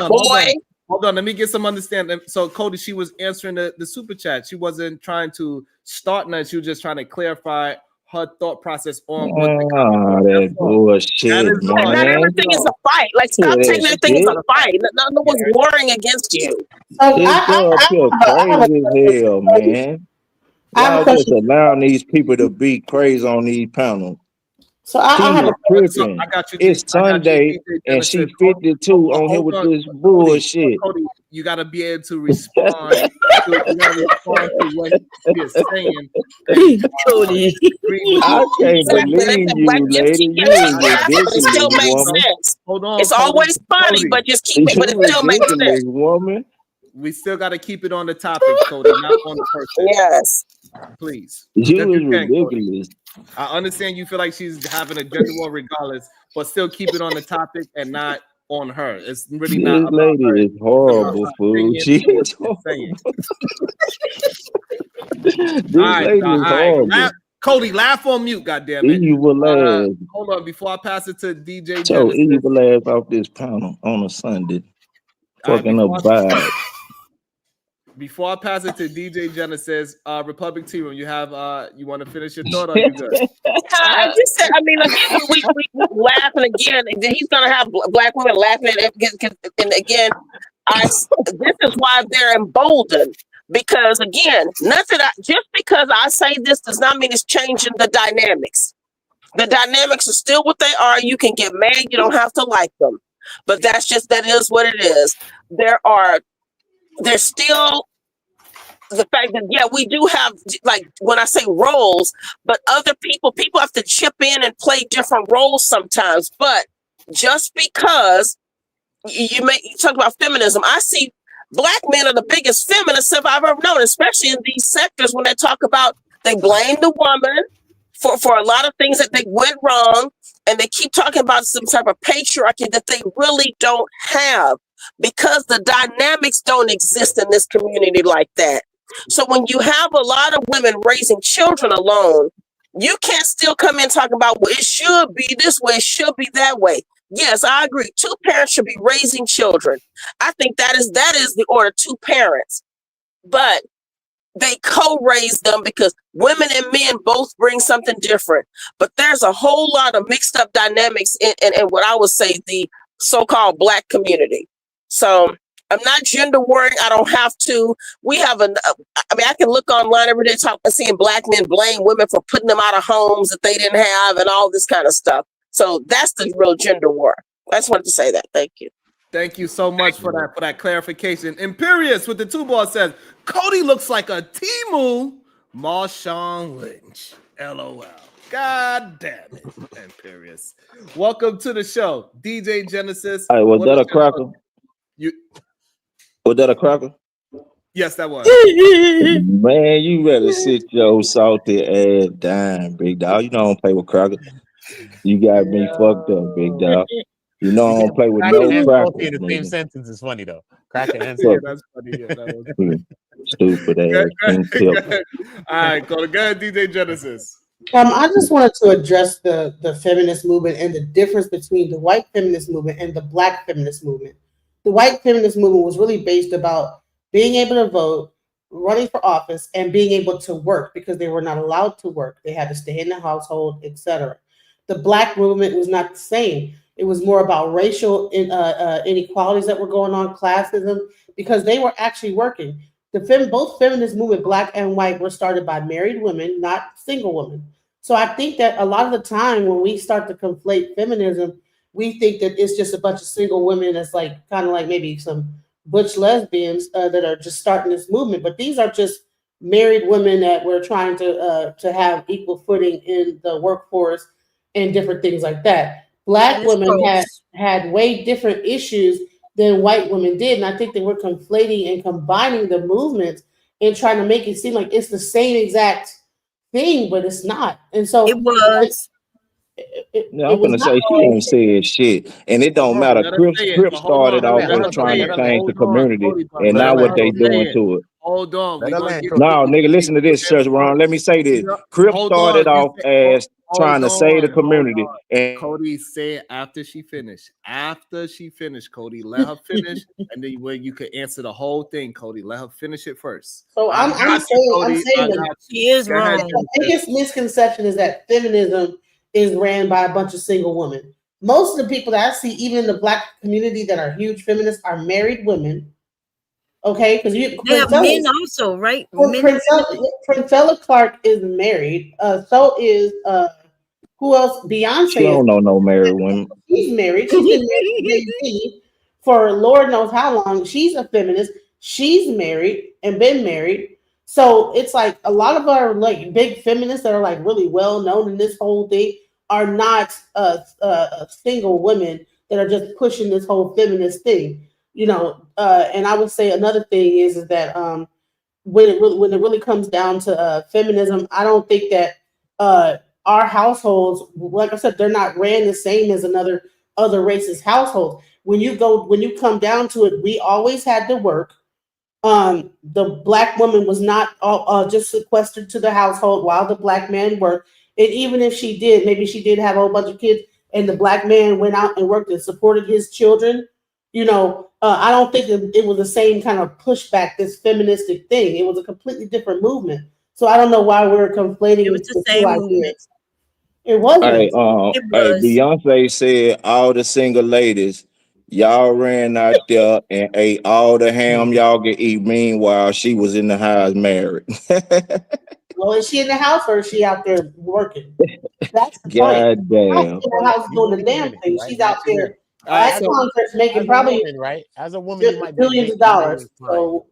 Boy. Hold on. Let me get some understanding. So Cody, she was answering the super chat. She wasn't trying to start nothing. She was just trying to clarify her thought process on what the comment was. That bullshit, Not man. everything is a fight. Like, stop Hear taking that everything as a shit? fight. No one's warring against you. This girl up here crazy as hell, man. Y'all just allowing these people to be crazy on these panels. So I have She's a tripping. I got you. It's Sunday DJ and she Genesis. 52 on here with this bullshit. Cody, you got to be able to respond. You got to respond to what he is saying. Cody. I can't believe you, lady. You is But it ridiculous, still makes woman. sense. Hold on. It's always funny, but just keep it. But You it still makes sense. ridiculous, woman. We still got to keep it on the topic, Cody, not on the person. Yes. Please. You is If can, Cody. ridiculous. I understand you feel like she's having a gender war regardless, but still keep it on the topic and not on her. It's really not This about lady her. is horrible, fool. She is Saying. this lady is horrible. Cody, laugh on mute, goddammit. Evil ass. Hold on, before I pass it to DJ So Genesis. evil ass off this panel on a Sunday. Fucking up vibe. Before I pass it to DJ Genesis, Republic Tea Room, you have you want to finish your thought? Or you good? I just said. I mean, again, we laughing again. He's gonna have black women laughing at it, and again, this is why they're emboldened. Because again, just because I say this does not mean it's changing the dynamics. The dynamics are still what they are. You can get mad. You don't have to like them, but that is what it is. There's still the fact that, yeah, we do have, like, when I say roles, but other people have to chip in and play different roles sometimes. But just because you talk about feminism, I see black men are the biggest feminists I've ever known, especially in these sectors when they talk about, they blame the woman for a lot of things that they went wrong, and they keep talking about some type of patriarchy that they really don't have, because the dynamics don't exist in this community like that. So when you have a lot of women raising children alone, you can't still come in talking about, well, it should be this way, it should be that way. Yes, I agree. 2 parents should be raising children. I think that is the order, 2 parents. But they co-raise them because women and men both bring something different. But there's a whole lot of mixed up dynamics in what I would say the so-called Black community. So I'm not gender warring. I don't have to. We have I mean, I can look online every day seeing Black men blame women for putting them out of homes that they didn't have and all this kind of stuff. So that's the real gender war. I just wanted to say that. Thank you. Thank you so much for that clarification. Imperious with the 2 ball says Cody looks like a Timu Marshawn Lynch. LOL. God damn it, Imperious. Welcome to the show, DJ Genesis. All right, was that a cracker? Was that a cracker? Yes, that was. Man, you better sit your salty ass down, big dog. You know I don't play with crackers. You got me fucked up, big dog. You know I don't play with Cracker no and crackers. salty in the same nigga. sentence is funny though. Cracker and Yeah, salty. that's funny. Yeah, that was funny. Stupid ass King Tip. All right, go ahead, DJ Genesis. I just wanted to address the feminist movement and the difference between the white feminist movement and the Black feminist movement. The white feminist movement was really based about being able to vote, running for office, and being able to work because they were not allowed to work. They had to stay in the household, etc. The Black movement was not the same. It was more about racial inequalities that were going on, classism, because they were actually working. Both feminist movement, Black and white, were started by married women, not single women. So I think that a lot of the time when we start to conflate feminism, we think that it's just a bunch of single women that's like kind of like maybe some butch lesbians that are just starting this movement. But these are just married women that were trying to have equal footing in the workforce and different things like that. Black women had way different issues than white women did. And I think that we're conflating and combining the movements and trying to make it seem like it's the same exact thing, but it's not. And so it was. Yeah, I'm gonna say she ain't said shit, and it don't matter. Crips started off as trying to change the community, and now what they doing to it. Hold on. No, nigga, listen to this, Church Ron. Let me say this. Crips started off as trying to save the community, and Cody said after she finished. After she finished, Cody, let her finish, and then when you could answer the whole thing, Cody, let her finish it first. So I'm saying that she is wrong. The biggest misconception is that feminism is ran by a bunch of single women. Most of the people that I see, even in the Black community that are huge feminists, are married women. Okay, because you have men also, right? Princella Clark is married. So is who else? Beyonce. She don't know no married women. She's married. She's been married to Jay-Z for Lord knows how long. She's a feminist. She's married and been married. So it's like a lot of our like big feminists that are like really well known in this whole thing are not single women that are just pushing this whole feminist thing. You know, and I would say another thing is that when it really comes down to feminism, I don't think that our households, like I said, they're not ran the same as other races' households. When you come down to it, we always had to work. The Black woman was not just sequestered to the household while the Black man worked. And even if she did, maybe she did have a whole bunch of kids, and the Black man went out and worked and supported his children. You know, I don't think that it was the same kind of pushback, this feministic thing. It was a completely different movement. So I don't know why we're conflating it was the same movement. It wasn't. Hey, Beyonce said all the single ladies, y'all ran out there and ate all the ham y'all could eat. Meanwhile, she was in the house married. Well, is she in the house or is she out there working? That's the God point. damn. She's in the house doing the damn thing. She's out there at concerts making probably right? As a woman, you might be billions of dollars. So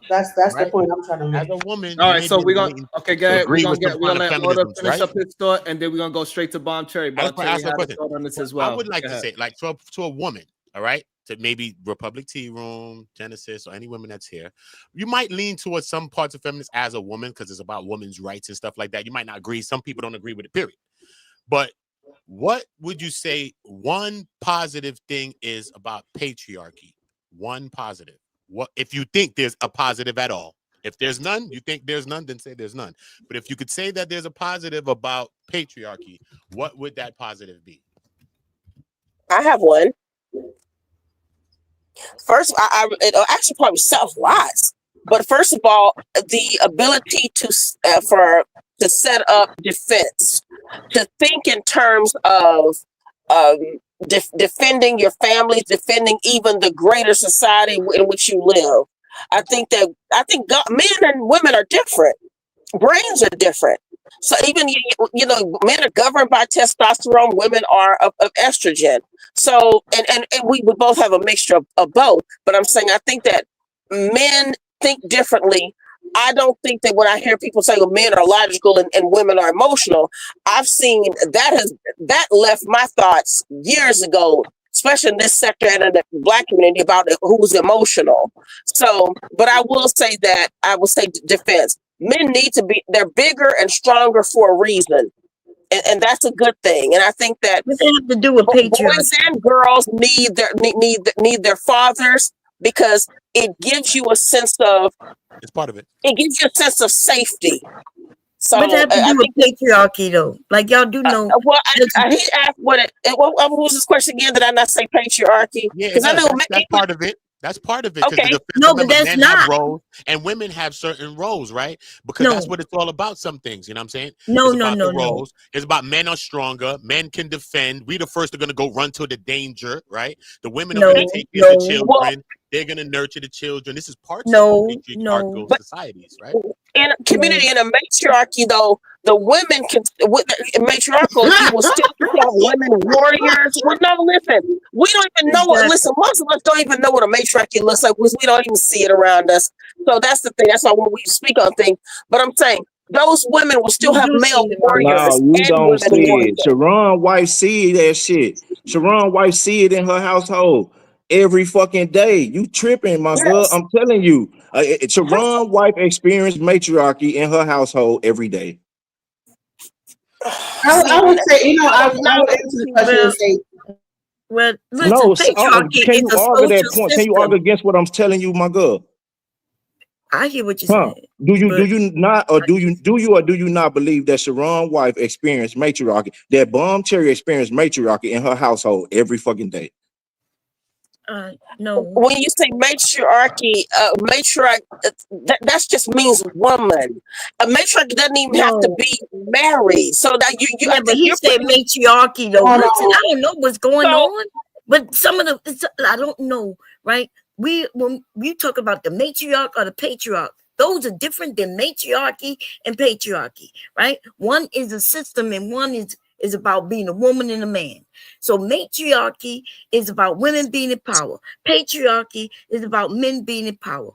that's the point I'm trying to make. As a woman, all right. So we're gonna agree with some we're gonna let Order feminisms, finish right? up his thought, and then we're gonna go straight to Bomb Cherry. Bomb Cherry Ask had a a question. thought on this as well. I would like Go to ahead. say, like to a woman, all right, to maybe Republic Tea Room, Genesis, or any women that's here, you might lean towards some parts of feminists as a woman because it's about women's rights and stuff like that. You might not agree. Some people don't agree with it, period. But what would you say one positive thing is about patriarchy? One positive. What if you think there's a positive at all? If there's none, you think there's none, then say there's none. But if you could say that there's a positive about patriarchy, what would that positive be? I have one. First, it actually probably self-lies. But first of all, the ability to set up defense, to think in terms of um, defending your family, defending even the greater society in which you live. I think men and women are different. Brains are different. So even men are governed by testosterone, women are of estrogen. So and we both have a mixture of both. But I'm saying I think that men think differently. I don't think that when I hear people say, well, men are logical and women are emotional, I've seen that left my thoughts years ago, especially in this sector and in the Black community, about who's emotional. So, but I will say defense. Men need to be, they're bigger and stronger for a reason. And that's a good thing. And I think that what they have to do with patriarchy? Boys and girls need their fathers, because it gives you a sense of, It's part of it. it gives you a sense of safety. So What they have to do I with think patriarchy, though? Like y'all do know. well, he asked what was his question again? Did I not say patriarchy? Yeah, Because I know that's part of it. That's part of it. Okay. No, but that's men not. have roles and women have certain roles, right? Because No. that's what it's all about. Some things, you know what I'm saying? No, it's no, about no, the roles. It's about men are stronger. Men can defend. We the first are going to go run to the danger, right? The women are going to take care of the children. They're going to nurture the children. This is parts of patriarchal societies, right? In a community, in a matriarchy, though, the women can, with matriarchal, you will still have women warriors. Well, no, listen, we don't even know what, listen, most of us don't even know what a matriarchy looks like, because we don't even see it around us. So that's the thing. That's why when we speak on things, but I'm saying those women will still have male warriors No, you and don't women see warriors. it. Sharon wife see that shit. Sharon wife see it in her household every fucking day. You tripping, my girl. I'm telling you. Sharon wife experienced matriarchy in her household every day. I would say, I would answer the question and say, well, listen, No, patriarchy can is you a argue that social point? Can you system. argue against what I'm telling you, my girl? I hear what you're saying. Do you not, or do you not believe that Sharon wife experienced matriarchy, that Bomb Cherry experienced matriarchy in her household every fucking day? No. When you say matriarchy, matriarch, that just means woman. A matriarch doesn't even have to be married. So that yeah, but he said matriarchy though. Listen, I don't know what's going on, but some of the I don't know, right? When you talk about the matriarch or the patriarch, those are different than matriarchy and patriarchy, right? One is a system and one is about being a woman and a man. So matriarchy is about women being in power. Patriarchy is about men being in power.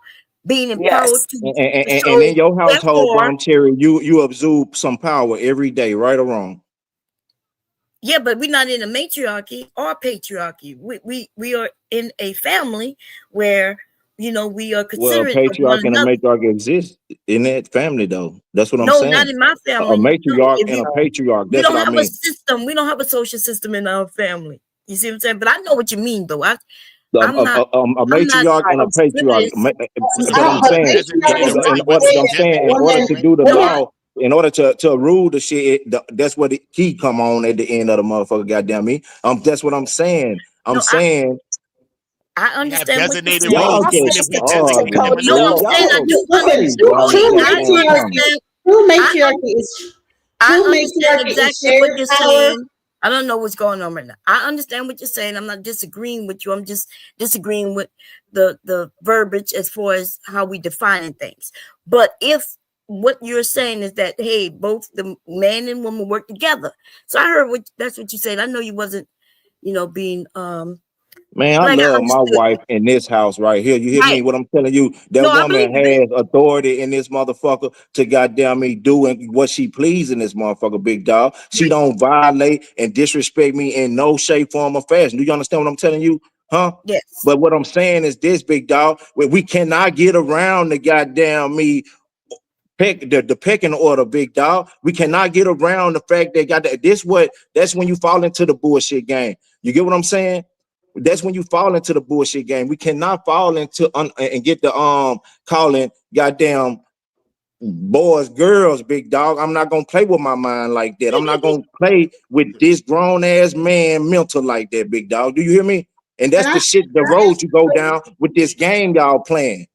Being empowered to And in your household, Bomb Cherry, you absorb some power every day, right or wrong? Yeah, but we're not in a matriarchy or patriarchy. We are in a family where we are considerate of one Patriarch and a another. matriarch exist in that family, though. That's what I'm No, saying. not in my A family. matriarch If and a you- patriarch. we That's don't what I have a mean. system. We don't have a social system in our family. You see what I'm saying? But I know what you mean, though. A I'm not matriarch and a patriarch. But I'm saying, in order to do the law, in order to rule the shit, that's what he come on at the end of the motherfucker. Goddamn me. That's what I'm saying. I'm saying. I understand what you're saying. Y'all just arguing. No, I'm saying I do understand. True matriarchy is I understand exactly what you're saying. I don't know what's going on right now. I understand what you're saying. I'm not disagreeing with you. I'm just disagreeing with the verbiage as far as how we define things. But if what you're saying is that, hey, both the man and woman work together. So I heard that's what you said. I know you wasn't, being Man, I love my wife in this house right here. You hear me? What I'm telling you, that woman has authority in this motherfucker to goddamn me doing what she please in this motherfucker, big dog. She don't violate and disrespect me in no shape, form, or fashion. Do you understand what I'm telling you? Huh? Yes. But what I'm saying is this, big dog, we cannot get around the goddamn me the pecking order, big dog. We cannot get around the fact that that's when you fall into the bullshit game. You get what I'm saying? That's when you fall into the bullshit game. We cannot fall into and get the calling goddamn boys, girls, big dog. I'm not gonna play with my mind like that. I'm not gonna play with this grown ass man mental like that, big dog. Do you hear me? And that's the road you go down with this game y'all playing.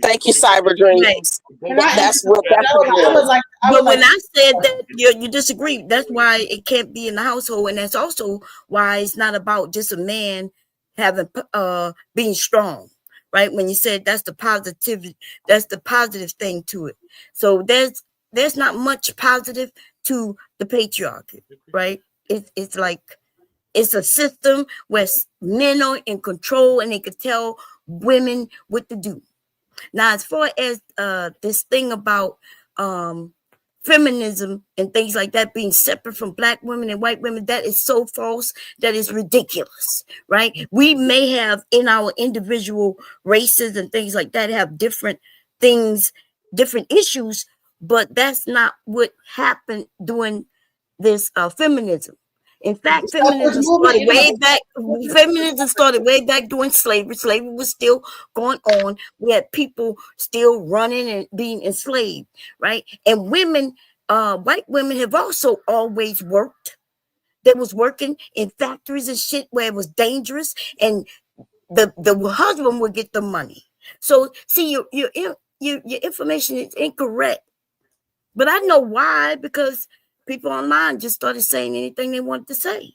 Thank you, Cyber Dreams. Can I That's answer? what that's what I it would is. like. I would But like. when I said that you disagree, that's why it can't be in the household, and that's also why it's not about just a man having being strong, right? When you said that's the positive thing to it. So there's not much positive to the patriarchy, right? It's like it's a system where men are in control and they could tell women what to do. Now, as far as this thing about feminism and things like that being separate from black women and white women, that is so false, that is ridiculous, right? We may have in our individual races and things like that have different things, different issues, but that's not what happened during this feminism. In fact, feminism started way back. Feminism started way back during slavery. Slavery was still going on. We had people still running and being enslaved, right? And women, white women, have also always worked. They was working in factories and shit where it was dangerous, and the husband would get the money. So, see, your information is incorrect. But I know why, because people online just started saying anything they wanted to say.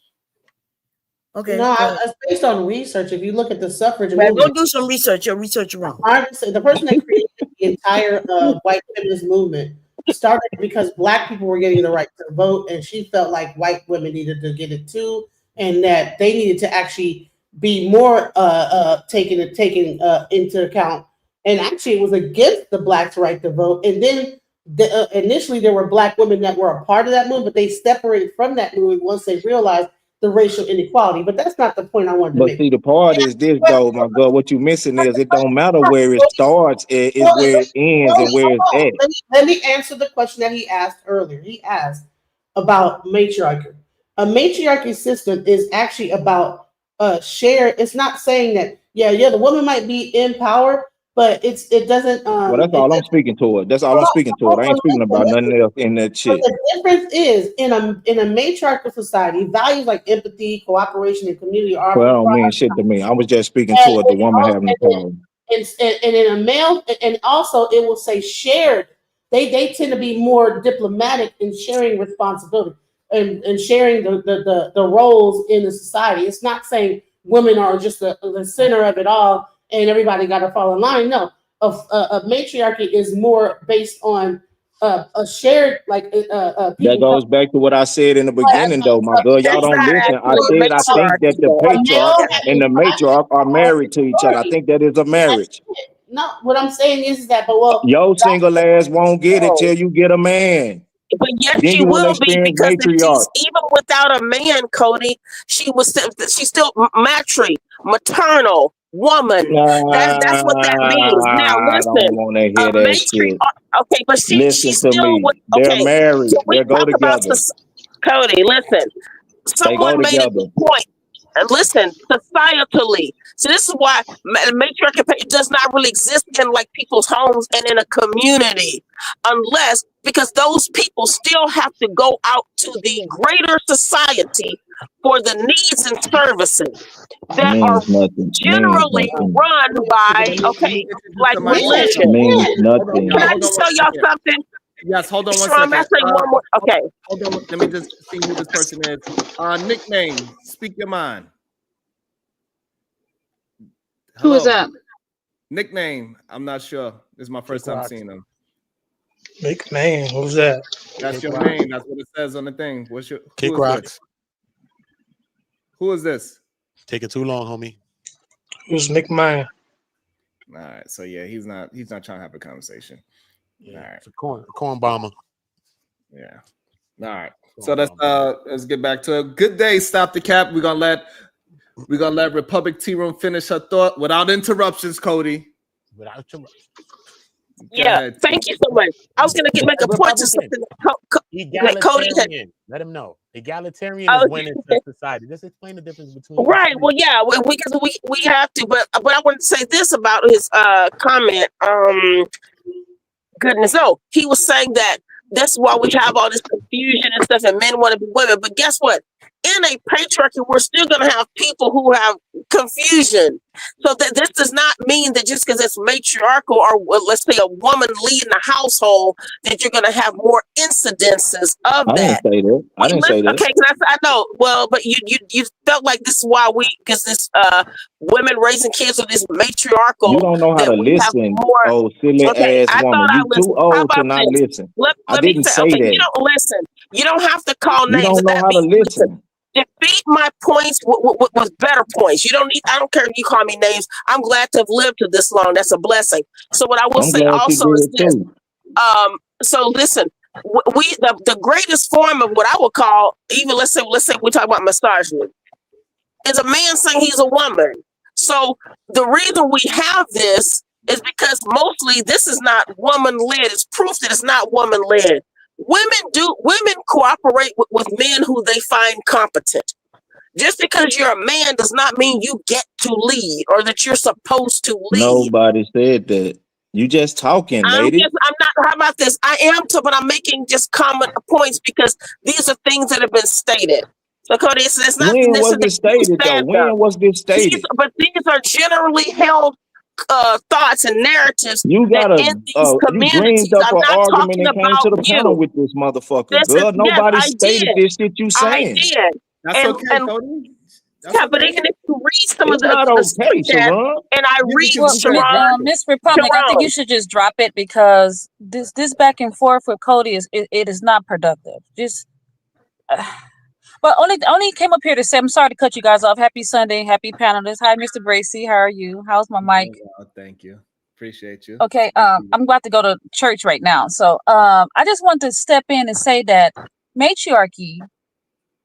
Okay. No, it's based on research. If you look at the suffrage Well, movement, go do some research. Your research wrong. the person that created the entire white feminist movement started because black people were getting the right to vote, and she felt like white women needed to get it too, and that they needed to actually be more taken into account. And actually, it was against the blacks' right to vote. And then initially, there were black women that were a part of that movement, but they separated from that movement once they realized the racial inequality. But that's not the point I wanted to But make. see, the part is this though, my God. What you missing is it don't matter where it starts, is where it ends and where it's at. Let me answer the question that he asked earlier. He asked about matriarchy. A matriarchy system is actually about share. It's not saying that the woman might be in power, but it doesn't. Well, that's all I'm speaking toward. That's all I'm speaking toward. I ain't speaking about nothing else in that But shit. the difference is in a matriarchal society, values like empathy, cooperation, and community are Well, I don't mean shit to me. I was just speaking and, toward the woman having the power. and in a male, and also it will say shared. They tend to be more diplomatic in sharing responsibility and sharing the roles in the society. It's not saying women are just the center of it all and everybody got to fall in line. No, a matriarchy is more based on a shared That people. goes back to what I said in the beginning, though, my girl. Y'all don't listen. I said I think that the patriarch and the matriarch are married to each other. I think that is a marriage. No, what I'm saying is that, but well, Your single ass won't get it till you get a man. But yes, Then she you will will be, experience because if matriarch. she's even without a man, Cody, she's still maternal woman. That's what that means. Now I don't listen, want to a hear that matriarch. shit. Okay, but Listen she's to still me. with. They're Okay, married. so we They go talk about together. Cody. Listen, They go someone made a together. good point. And listen, societally, so this is why matriarchy does not really exist in like people's homes and in a community, unless because those people still have to go out to the greater society for the needs and services that are Means nothing. generally run by like religion. Means nothing. Can I just tell y'all something? Yes, hold on one Sharon, may I second. say one more? Okay. Hold on. Let me just see who this person is. Nickname. Speak your mind. Who is that? Nickname. I'm not sure. This is my first time seeing him. Nickname. Who's that? That's your name. That's what it says on the thing. What's your Kick who is rocks. this? Who is this? Taking too long, homie. Who's Nick Meyer? All right. So yeah, he's not trying to have a conversation. Yeah, all right. It's a corn bomber. Yeah. All right. So let's get back to it. Good day. Stop the cap. We're gonna let Republic Tea Room finish her thought without interruptions, Cody. Without interruptions. Yeah, thank you so much. I was gonna make a point to something that Cody had. Let him know. Egalitarian is when it's a society. Just explain the difference between. Right. Well, yeah, because we have to, but I want to say this about his comment. Goodness, no, he was saying that that's why we have all this confusion and stuff, and men want to be women. But guess what? in a patriarchy, we're still going to have people who have confusion. So that this does not mean that just because it's matriarchal or let's say a woman leading the household, that you're going to have more incidences of I didn't that. say that. I didn't say that. Okay, I know. Well, but you felt like this is why because this women raising kids with this matriarchal You don't know how that to we have listen, more. oh silly Okay, ass I thought woman. I You too listened. How old to about not this? listen. I Let me didn't say. say Okay, you that. don't listen. You don't have to call You names. don't know how to listen. Defeat my points with better points. You don't need. I don't care if you call me names. I'm glad to have lived to this long. That's a blessing. So what I will I'm say glad you also is did this. too. So listen, the greatest form of what I would call, even let's say we talk about misogyny, is a man saying he's a woman. So the reason we have this is because mostly this is not woman led. It's proof that it's not woman led. Women cooperate with men who they find competent. Just because you're a man does not mean you get to lead or that you're supposed to lead. Nobody said that. You just talking, lady. I'm not. How about this? I am too, but I'm making just common points because these are things that have been stated. So, Cody, it's not When was necessarily this stated though? When was this stated? But these are generally held thoughts and narratives You that gotta in these you greened communities. up I'm an not argument talking and came to about the panel you. with this motherfucker. This is Girl, yes, nobody I stated did. this shit you I saying. did. That's okay, Cody. That's Yeah, but okay. even if you read some of It's not the okay, chat, Sharon. and I read Well, Sharon, Miss Republic, I think you should just drop it because this back and forth with Cody it is not productive. Just, but only came up here to say I'm sorry to cut you guys off. Happy Sunday, happy panelists. Hi, Mr. Bracy, how are you? How's my mic? Thank you. Appreciate you. Okay, I'm about to go to church right now, so I just want to step in and say that matriarchy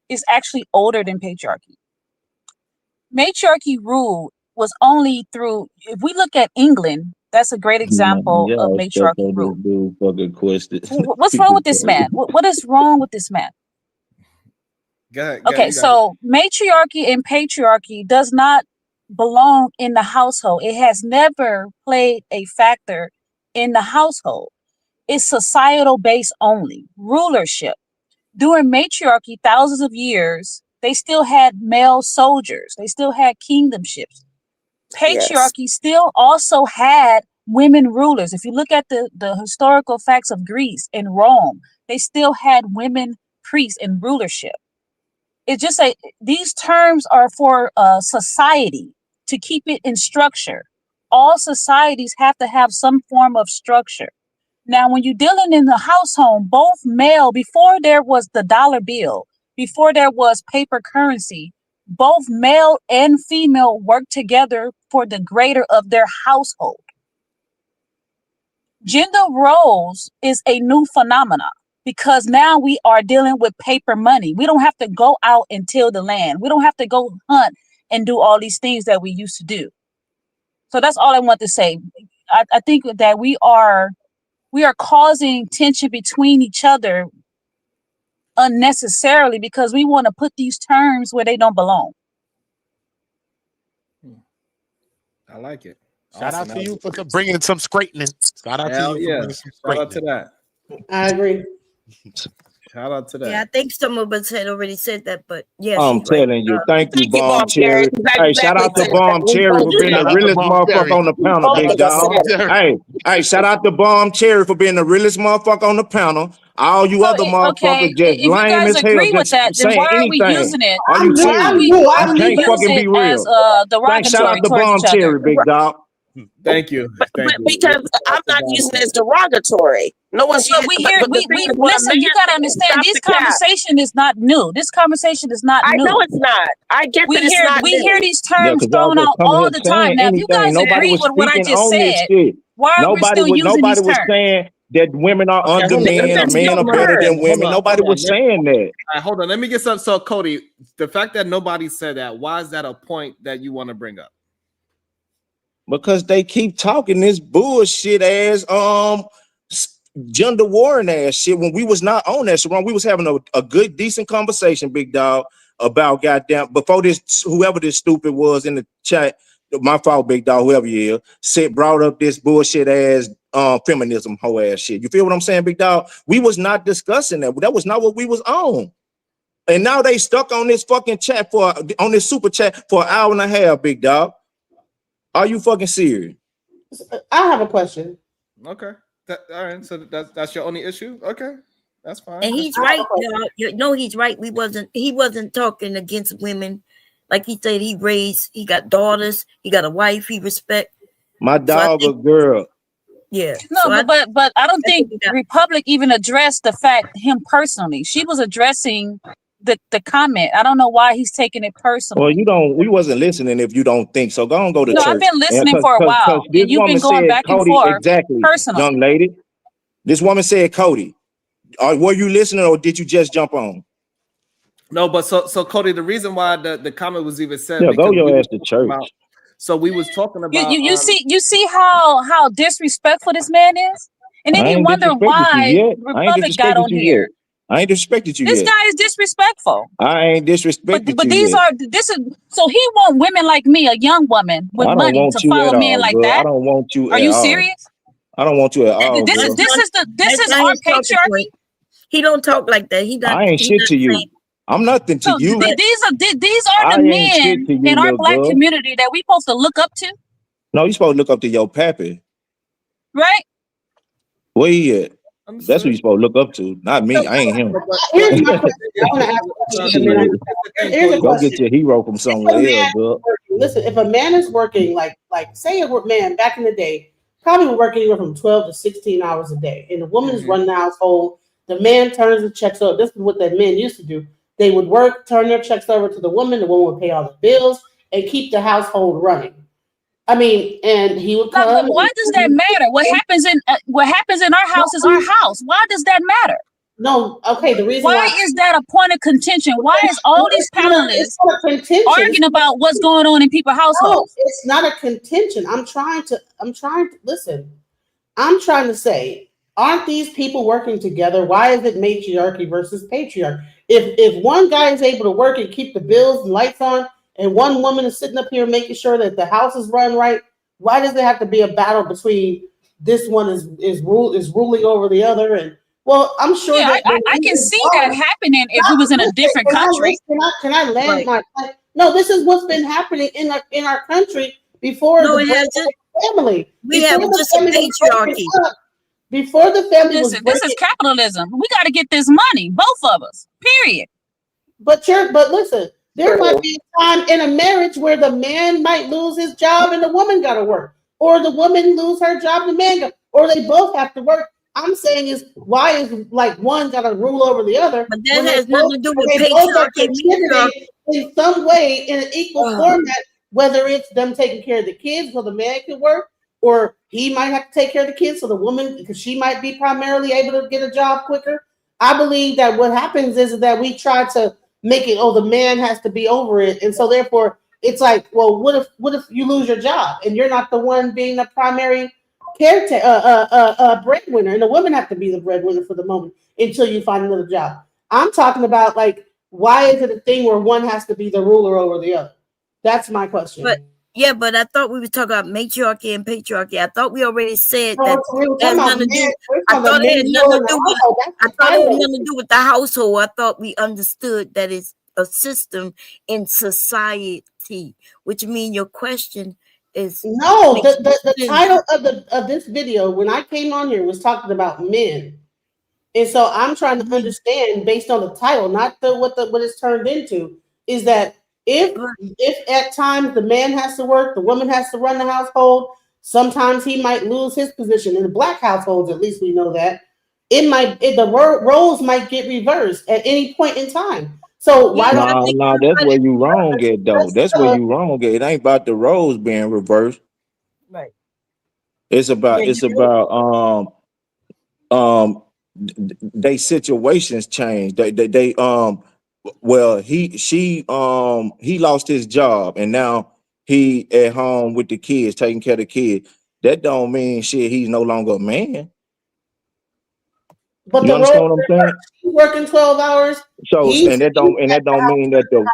is actually older than patriarchy. Matriarchy rule was only through, if we look at England, that's a great example of Yeah, stuff matriarchy on rule. this dude fucking question. What's wrong with this man? What is wrong with this man? Go ahead, Okay, so matriarchy and patriarchy does not belong in the household. It has never played a factor in the household. It's societal based only. Rulership. During matriarchy, thousands of years, they still had male soldiers. They still had kingdomships. Patriarchy still also had women rulers. If you look at the historical facts of Greece and Rome, they still had women priests and rulership. It's just these terms are for society to keep it in structure. All societies have to have some form of structure. Now, when you're dealing in the household, both male, before there was the dollar bill, before there was paper currency, both male and female work together for the greater of their household. Gender roles is a new phenomenon because now we are dealing with paper money. We don't have to go out and till the land. We don't have to go hunt and do all these things that we used to do. So that's all I want to say. I think that we are causing tension between each other unnecessarily because we want to put these terms where they don't belong. I like it. Shout out to you for bringing some straightening. Shout out to you for bringing some Shout out to straightening. that. I agree. Shout out to that. Yeah, I think some of us had already said that, but yes, I'm she's right. telling you, thank you, Bomb Cherry. Exactly. Hey, shout out to Bomb Cherry for being the Shout out to realest Bomb motherfucker Cherry. on the panel, big dog. Hey, shout out to Bomb Cherry for being the realest motherfucker on the panel. All you other motherfuckers just if you lame guys as hell, agree with just that, then saying why are we anything. using it? Are you Why are serious? we You using can't fucking be it as real. Thanks, shout derogatory out to towards Bomb each other? Cherry, big dog. Thank you. But because I'm not using it as derogatory. No one's But using we it. hear But the we thing is, when a listen. You man gotta understand. stop This the cap. conversation is not new. This conversation is not I new. know it's not. I get We that it's hear not we new. hear these Yeah, terms because y'all thrown just out come all here the saying time. Now, if you anything. guys Nobody agree was with what I speaking just on this said, shit. why are we still using Nobody these was terms? saying that women are Okay, under who men or says men are no better than word? women. Nobody was saying that. All right, hold on. Let me get some. So, Cody, the fact that nobody said that, why is that a point that you want to bring up? Because they keep talking this bullshit ass gender warring ass shit when we was not on that shit. We was having a good decent conversation, big dog, about goddamn before this whoever this stupid was in the chat. My fault, big dog, whoever you is, brought up this bullshit ass feminism whole ass shit. You feel what I'm saying, big dog? We was not discussing that. That was not what we was on. And now they stuck on this fucking chat on this super chat for an hour and a half, big dog. Are you fucking serious? I have a question. Okay. All right. So that's your only issue. Okay, that's fine. And he's right, y'all. You know he's right. He wasn't talking against women. Like he said, he got daughters, he got a wife, he respect. My dog a girl. Yeah. No, So but I don't think Republic even addressed the fact him personally. She was addressing the comment. I don't know why he's taking it personally. Well, we wasn't listening if you don't think so. Go on, go to No, church. I've been listening for a Cause while, this and you've woman been going said, back and Cody, forth exactly, personally. young lady. This woman said, Cody, were you listening or did you just jump on? No, but so Cody, the reason why the comment was even said, Yeah, go because your ass to church. So we was talking about You see how disrespectful this man is, and then I you ain't wonder disrespected you why yet. Republic got on here. I ain't disrespected you This yet. guy is disrespectful. I ain't disrespected But you this yet. is so he want women like me, a young woman with I don't money, want to you follow at men all, like girl. that. I don't want you Are at you all. serious? I don't want you at all, This girl. is our patriarchy. He don't talk like that. I ain't shit to you. I'm nothing to So you. these are I the ain't shit men to you, in our little black girl. community that we supposed to look up to, No, you supposed to look up to your pappy. right? Where he at? That's who you supposed to look up to, not me. I ain't him. Here's my question. I want to ask a question. Here's a Go question. get your hero from If a somewhere man else, is girl. working, listen, if a man is working, like say a man back in the day, probably working anywhere from 12 to 16 hours a day, and the woman's running the household, the man turns the checks over. This is what that men used to do. They would work, turn their checks over to the woman would pay all the bills and keep the household running. I mean, and he would But come. why does that matter? What happens in our house is our house. Why does that matter? No, okay. The reason Why is that a point of contention? Why is all these panelists arguing about what's going on in people's No, households? it's not a contention. I'm trying to listen. I'm trying to say, aren't these people working together? Why is it matriarchy versus patriarchy? If one guy is able to work and keep the bills and lights on, and one woman is sitting up here making sure that the house is run right, why does there have to be a battle between this one is ruling over the other? And well, I'm sure Yeah, that I can see that happening if we was in a different country. Can I land my plane? No, this is what's been happening in our country before No, the it hasn't. family. We have just a patriarchy. Before the family was Listen, this is breaking, capitalism. We got to get this money, both of us. Period. but listen, there might be a time in a marriage where the man might lose his job and the woman got to work, or the woman lose her job, the man got, or they both have to work. I'm saying is why is like one got to rule over the other? But that has nothing to do with patriarchy, contributing in some way in an equal format. Whether it's them taking care of the kids so the man can work, or he might have to take care of the kids so the woman, because she might be primarily able to get a job quicker. I believe that what happens is that we try to make it, the man has to be over it, and so therefore it's like, well, what if you lose your job and you're not the one being the primary caretaker, breadwinner, and the woman have to be the breadwinner for the moment until you find another job. I'm talking about like, why is it a thing where one has to be the ruler over the other? That's my question. But I thought we were talking about matriarchy and patriarchy. I thought we already said that we were it has talking about nothing to do. men. I thought it had nothing to do with. I thought it had title. nothing to do with the household. I thought we understood that it's a system in society, which means your question is No. The title of this video when I came on here was talking about men. And so I'm trying to understand based on the title, not what it's turned into, is that if at times the man has to work, the woman has to run the household, sometimes he might lose his position. In the black households, at least we know that. The roles might get reversed at any point in time. So why don't No, that's where you wrong at though. That's where you wrong at. It ain't about the roles being reversed. Right. It's about they situations change. They well he lost his job and now he at home with the kids taking care of the kids. That don't mean shit he's no longer a man. But You the understand role what I'm saying? he's working 12 hours. So and that don't mean that the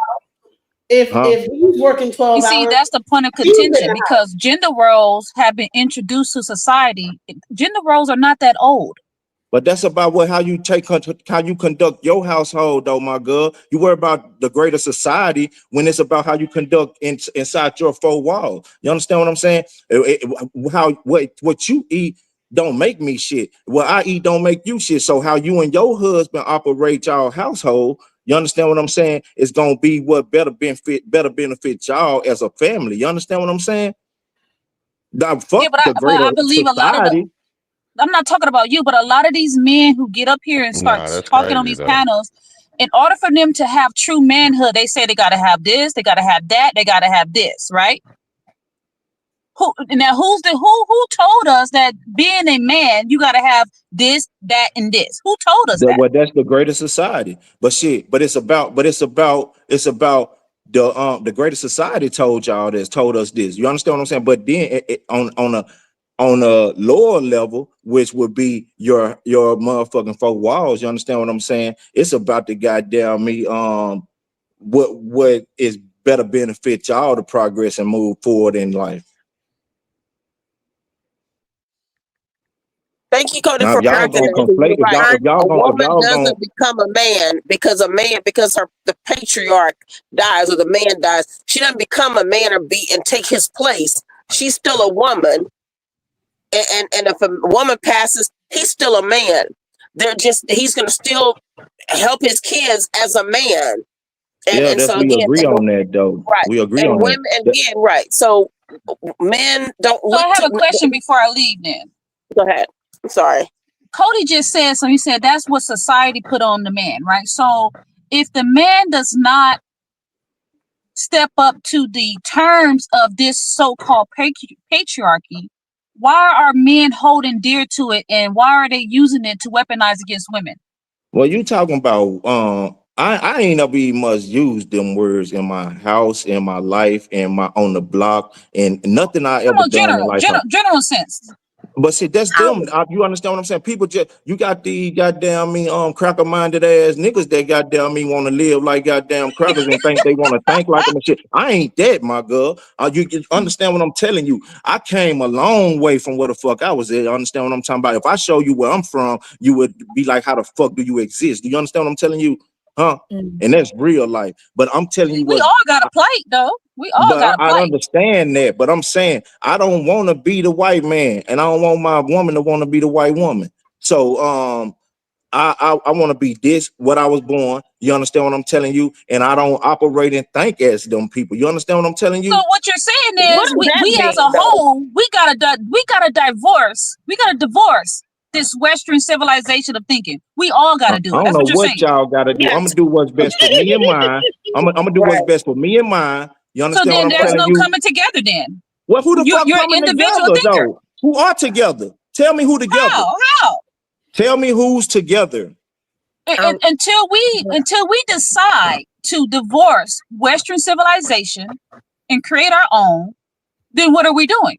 if he's working 12 You see, hours, that's the point of he's in contention the because gender roles have been introduced to society. Gender roles are not that old. But that's about how you how you conduct your household, though, my girl. You worry about the greater society when it's about how you conduct inside your four walls. You understand what I'm saying? What you eat don't make me shit. What I eat don't make you shit. So how you and your husband operate y'all household, you understand what I'm saying? It's gonna be what better benefit y'all as a family. You understand what I'm saying? Now, fuck but the I greater believe a lot of the. society. I'm not talking about you, but a lot of these men who get up here and start Nah, that's talking on crazy these though. panels, in order for them to have true manhood, they say they got to have this, they got to have that, they got to have this, right? Who told us that being a man, you got to have this, that, and this? Who told us that? Well, that's the greater society. But it's about the greater society told us this. You understand what I'm saying? But then on a lower level, which would be your motherfucking four walls, you understand what I'm saying? It's about the goddamn me what is better benefit y'all to progress and move forward in life. Thank you, Cody, Now, for if y'all gonna recognizing you're conflate, right. A woman if y'all gonna doesn't become a man because the patriarch dies or the man dies. She doesn't become a man and take his place. She's still a woman, and if a woman passes, he's still a man. He's gonna still help his kids as a man. yeah, And that's so we again, agree on that though. right. We agree And on that. women, and again, right. So men don't So I look have a to. question before I leave. Then Go ahead. I'm sorry. Cody just said so. He said that's what society put on the man, right? So if the man does not step up to the terms of this so-called patriarchy, why are men holding dear to it, and why are they using it to weaponize against women? Well, you talking about I ain't never even much used them words in my house, in my life, in my on the block, and nothing I ever done in life. General sense. But see, that's them. You understand what I'm saying? People you got the goddamn cracker minded ass niggas that goddamn want to live like goddamn crackers and think they want to think like them and shit. I ain't that, my girl. You understand what I'm telling you? I came a long way from where the fuck I was at. You understand what I'm talking about? If I show you where I'm from, you would be like, how the fuck do you exist? Do you understand what I'm telling you? Huh? And that's real life. But I'm telling you We what. all got a plight, though. We all got a I plight. understand that, but I'm saying I don't want to be the white man, and I don't want my woman to want to be the white woman. So I want to be this what I was born. You understand what I'm telling you? And I don't operate and think as them people. You understand what I'm telling you? So what you're saying What is, does that we as mean, a though? whole, we gotta divorce this Western civilization of thinking. We all I gotta do it. don't That's know what you're what saying. y'all got to do. I'm gonna do what's best for me and mine. I'm gonna do what's Right. best for me and mine. You So understand what then I'm there's telling no you? coming together. Then Well, who the fuck you're an coming individual together thinker. though? Who are together? Tell me who together. How? Tell me who's together. Until we decide to divorce Western civilization and create our own, then what are we doing?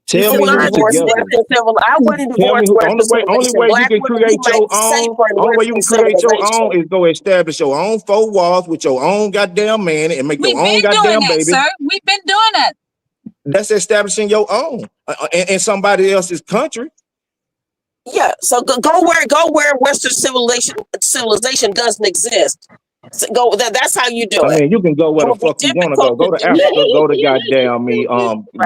Tell I me wouldn't who's divorce together. Western civilization. I wouldn't Tell me divorce who. Western Only civilization. way you Black can women, we create might your be own. safer in Only way you Western can create your civilization. own is go establish your own four walls with your own goddamn man and make your We've own been doing goddamn that, baby. sir. We've been doing that. That's establishing your own in somebody else's country. Yeah. So go where Western civilization doesn't exist. So that's how you do I it. mean, you can go It where the would be fuck you want to go. difficult to Go to do. Africa. Go to goddamn Right.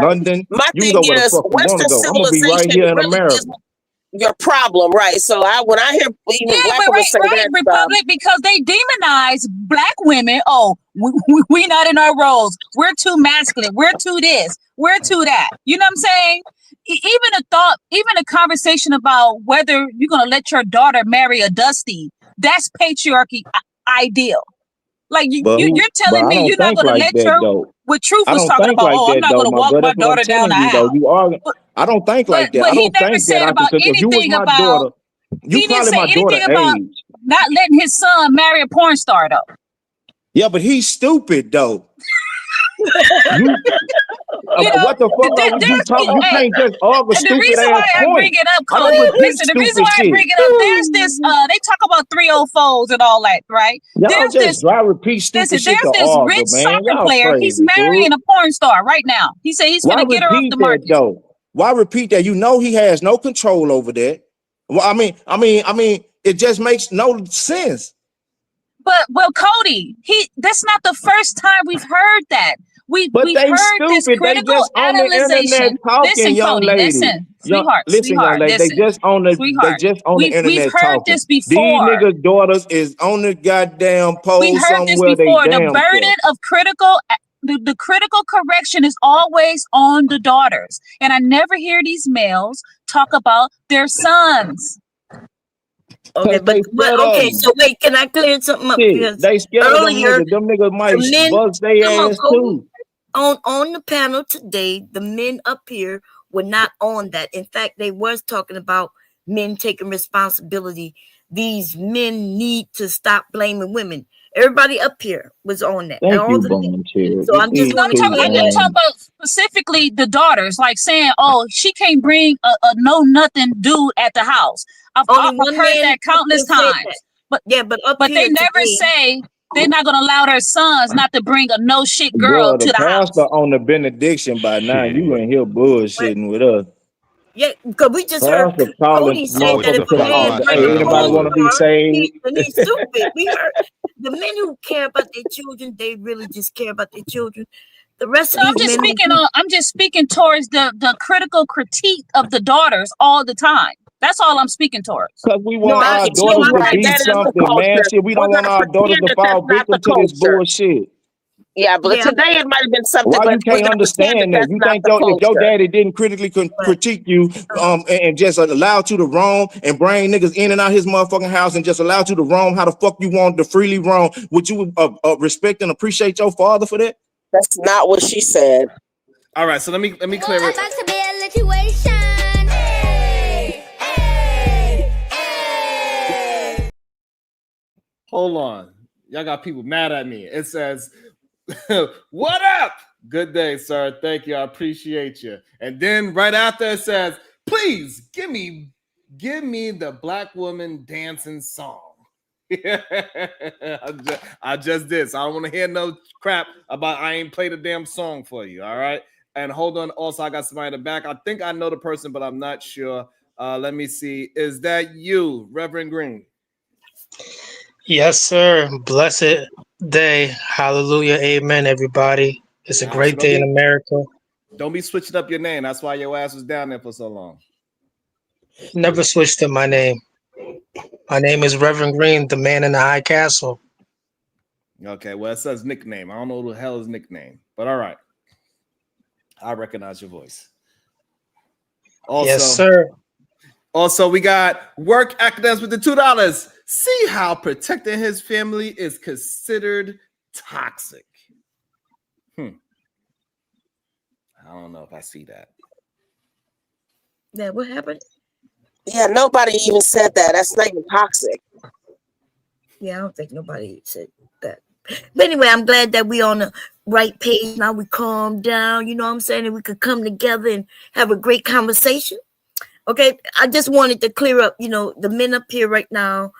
London. My You can thing go where the is, fuck you want to Western go. I'm gonna be right civilization here in really is America. your problem, right? So when I hear even Yeah, black but women say right, that, Republic, because they demonize black women. Oh, we not in our roles. We're too masculine. We're too this. We're too that. You know what I'm saying? Even a conversation about whether you're gonna let your daughter marry a Dusty, that's patriarchy ideal. Like But you're but telling I me don't you're not think gonna like let that your though. what Truth I was don't talking think about. like Oh, I'm that not though, gonna my walk girl. my That's what I'm daughter down telling the you though. aisle. I don't think like that. But I he don't never think that said I could. about Cause if you was anything my about daughter, you he didn't probably say my daughter anything about age. not letting his son marry a porn star though. Yeah, but he's stupid though. You You know, what the fuck are you talking? You hey, can't just argue and the stupid reason ass why I bring point. it up, I don't Cody, repeat listen, the reason stupid why I shit. bring it up, there's this, they talk about 304s and all that, right? Y'all There's just this, dry repeat stupid listen, shit to there's this argue, rich man. soccer Y'all player. He's crazy, marrying fool. a porn star right now. He said he's Why gonna get her off repeat the that market. though? Why repeat that? You know he has no control over that. Well, I mean, it just makes no sense. But well, Cody, that's not the first time we've heard that. But We've they heard this stupid. They critical just on the internet analyzation. talking, Listen, young Cody, lady. listen, sweetheart, Listen, young sweetheart, lady. They listen, just on sweetheart. the We've internet heard talking. this These before. niggas' daughters is on the goddamn We pole heard this somewhere. They before. The damn burden self. of the critical correction is always on the daughters. And I never hear these males talk about their sons. Okay, but okay, so wait, can I clear something up? Shit, Because they scared of them earlier, niggas. Them niggas might the men, bust their come on, ass Cody, too. on the panel today, the men up here were not on that. In fact, they was talking about men taking responsibility. These men need to stop blaming women. Everybody up here was on that. Thank All you, the men. Volunteer. So I'm just want to I'm clear talking that. about specifically the daughters, like saying, "Oh, she can't bring a no nothing dude at the house." I've Only one heard man that countless can say times, that. but yeah, but up they here never today, say they're not gonna allow their sons not to bring a no shit girl Girl, to the the house. pastor on the benediction by now. You Shit. in here bullshitting with us. yeah, because we just heard Pastor calling Cody say that if motherfuckers a to the man altar. bring Hey, a anybody want to be co-star, saved? he's stupid. We heard the men who care about their children, they really just care about their children. The rest of No, these men, I'm just speaking towards the critical critique of the daughters all the time. That's all I'm speaking towards. Because we No, want our you're daughters to right. be That is the something, man. culture. Shit, we We're don't want gonna our daughters pretend to that fall that's not the victim to this culture. bullshit. Yeah, but Yeah. today it might have been something, Why but you we're can't gonna pretend that understand that? that's You not think the if your culture. daddy didn't critically critique you, and just allowed you to roam and bring niggas in and out his motherfucking house and just allowed you to roam how the fuck you want to freely roam, would you respect and appreciate your father for that? That's not what she said. All right, so let me clear it. About to be a situation. Hey, hey, hey. Hold on. Y'all got people mad at me. It says, what up? Good day, sir. Thank you. I appreciate you. And then right after it says, please give me the black woman dancing song. I just did. So I don't want to hear no crap about I ain't played a damn song for you. All right. And hold on. Also, I got somebody in the back. I think I know the person, but I'm not sure. Let me see. Is that you, Reverend Green? Yes, sir. Blessed day. Hallelujah. Amen, everybody. It's a great day in America. Don't be switching up your name. That's why your ass was down there for so long. Never switched up my name. My name is Reverend Green, the man in the high castle. Okay, well, it says nickname. I don't know who the hell is nickname, but all right. I recognize your voice. Also, Yes, sir. Also, we got Work Academics with the $2. See how protecting his family is considered toxic. I don't know if I see that. Yeah, what happened? Yeah, nobody even said that. That's not even toxic. Yeah, I don't think nobody said that. But anyway, I'm glad that we on the right page now. We calm down, you know what I'm saying, and we could come together and have a great conversation. Okay, I just wanted to clear up, the men up here right now.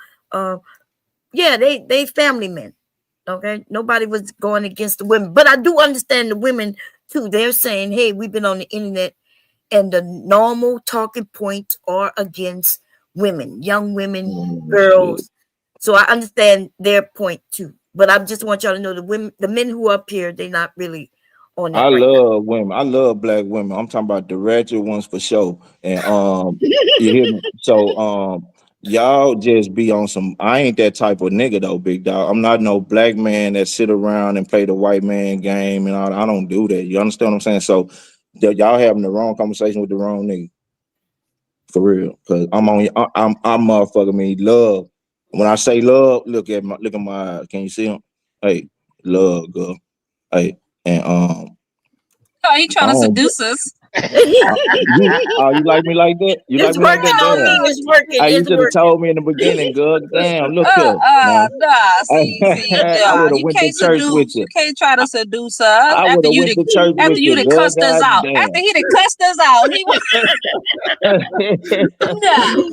Yeah, they family men. Okay, nobody was going against the women, but I do understand the women too. They're saying, "Hey, we've been on the internet, and the normal talking points are against women, young women, girls." So I understand their point too. But I just want y'all to know the men who are up here, they're not really on that I right now. love women. I love black women. I'm talking about the ratchet ones for sure. And you hear me? So y'all just be on some. I ain't that type of nigga though, big dog. I'm not no black man that sit around and play the white man game, and I don't do that. You understand what I'm saying? So y'all having the wrong conversation with the wrong nigga. For real. Cause I'm motherfucking me love. When I say love, look at my eyes. Can you see them? Hey, love, girl. Hey, and Oh, he trying to seduce us. you like me like that? You like It's me like that? working on me. Damn. It's working. Hey, you It's should have working. told me in the beginning, girl. Damn, look here. Nah, see, I would have you went to can't church with seduce. You you. can't try to seduce us I would after have went to church with you you, done girl. cussed us out. Goddamn. After he done cussed us out, he was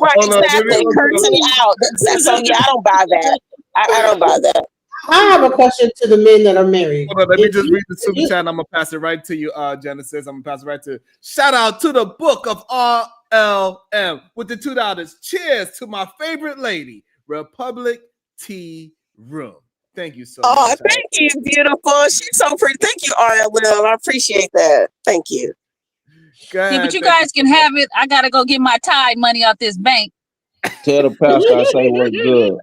Right, Hold on, exactly. Cursing it out. So yeah, I don't buy that. I don't buy that. I have a question to the men that are married. Hold on, let me If just you- read the super chat. And I'm gonna pass it right to you, Genesis. I'm gonna pass it right to. Shout out to the book of LM with the $2. Cheers to my favorite lady, Republic Tea Room. Thank you so Oh, much. thank you, beautiful. She's so pretty. Thank you, RLM. I appreciate that. Thank you. Yeah, but you guys can have it. I gotta go get my Tide money out this bank. Tell the pastor I say what's good.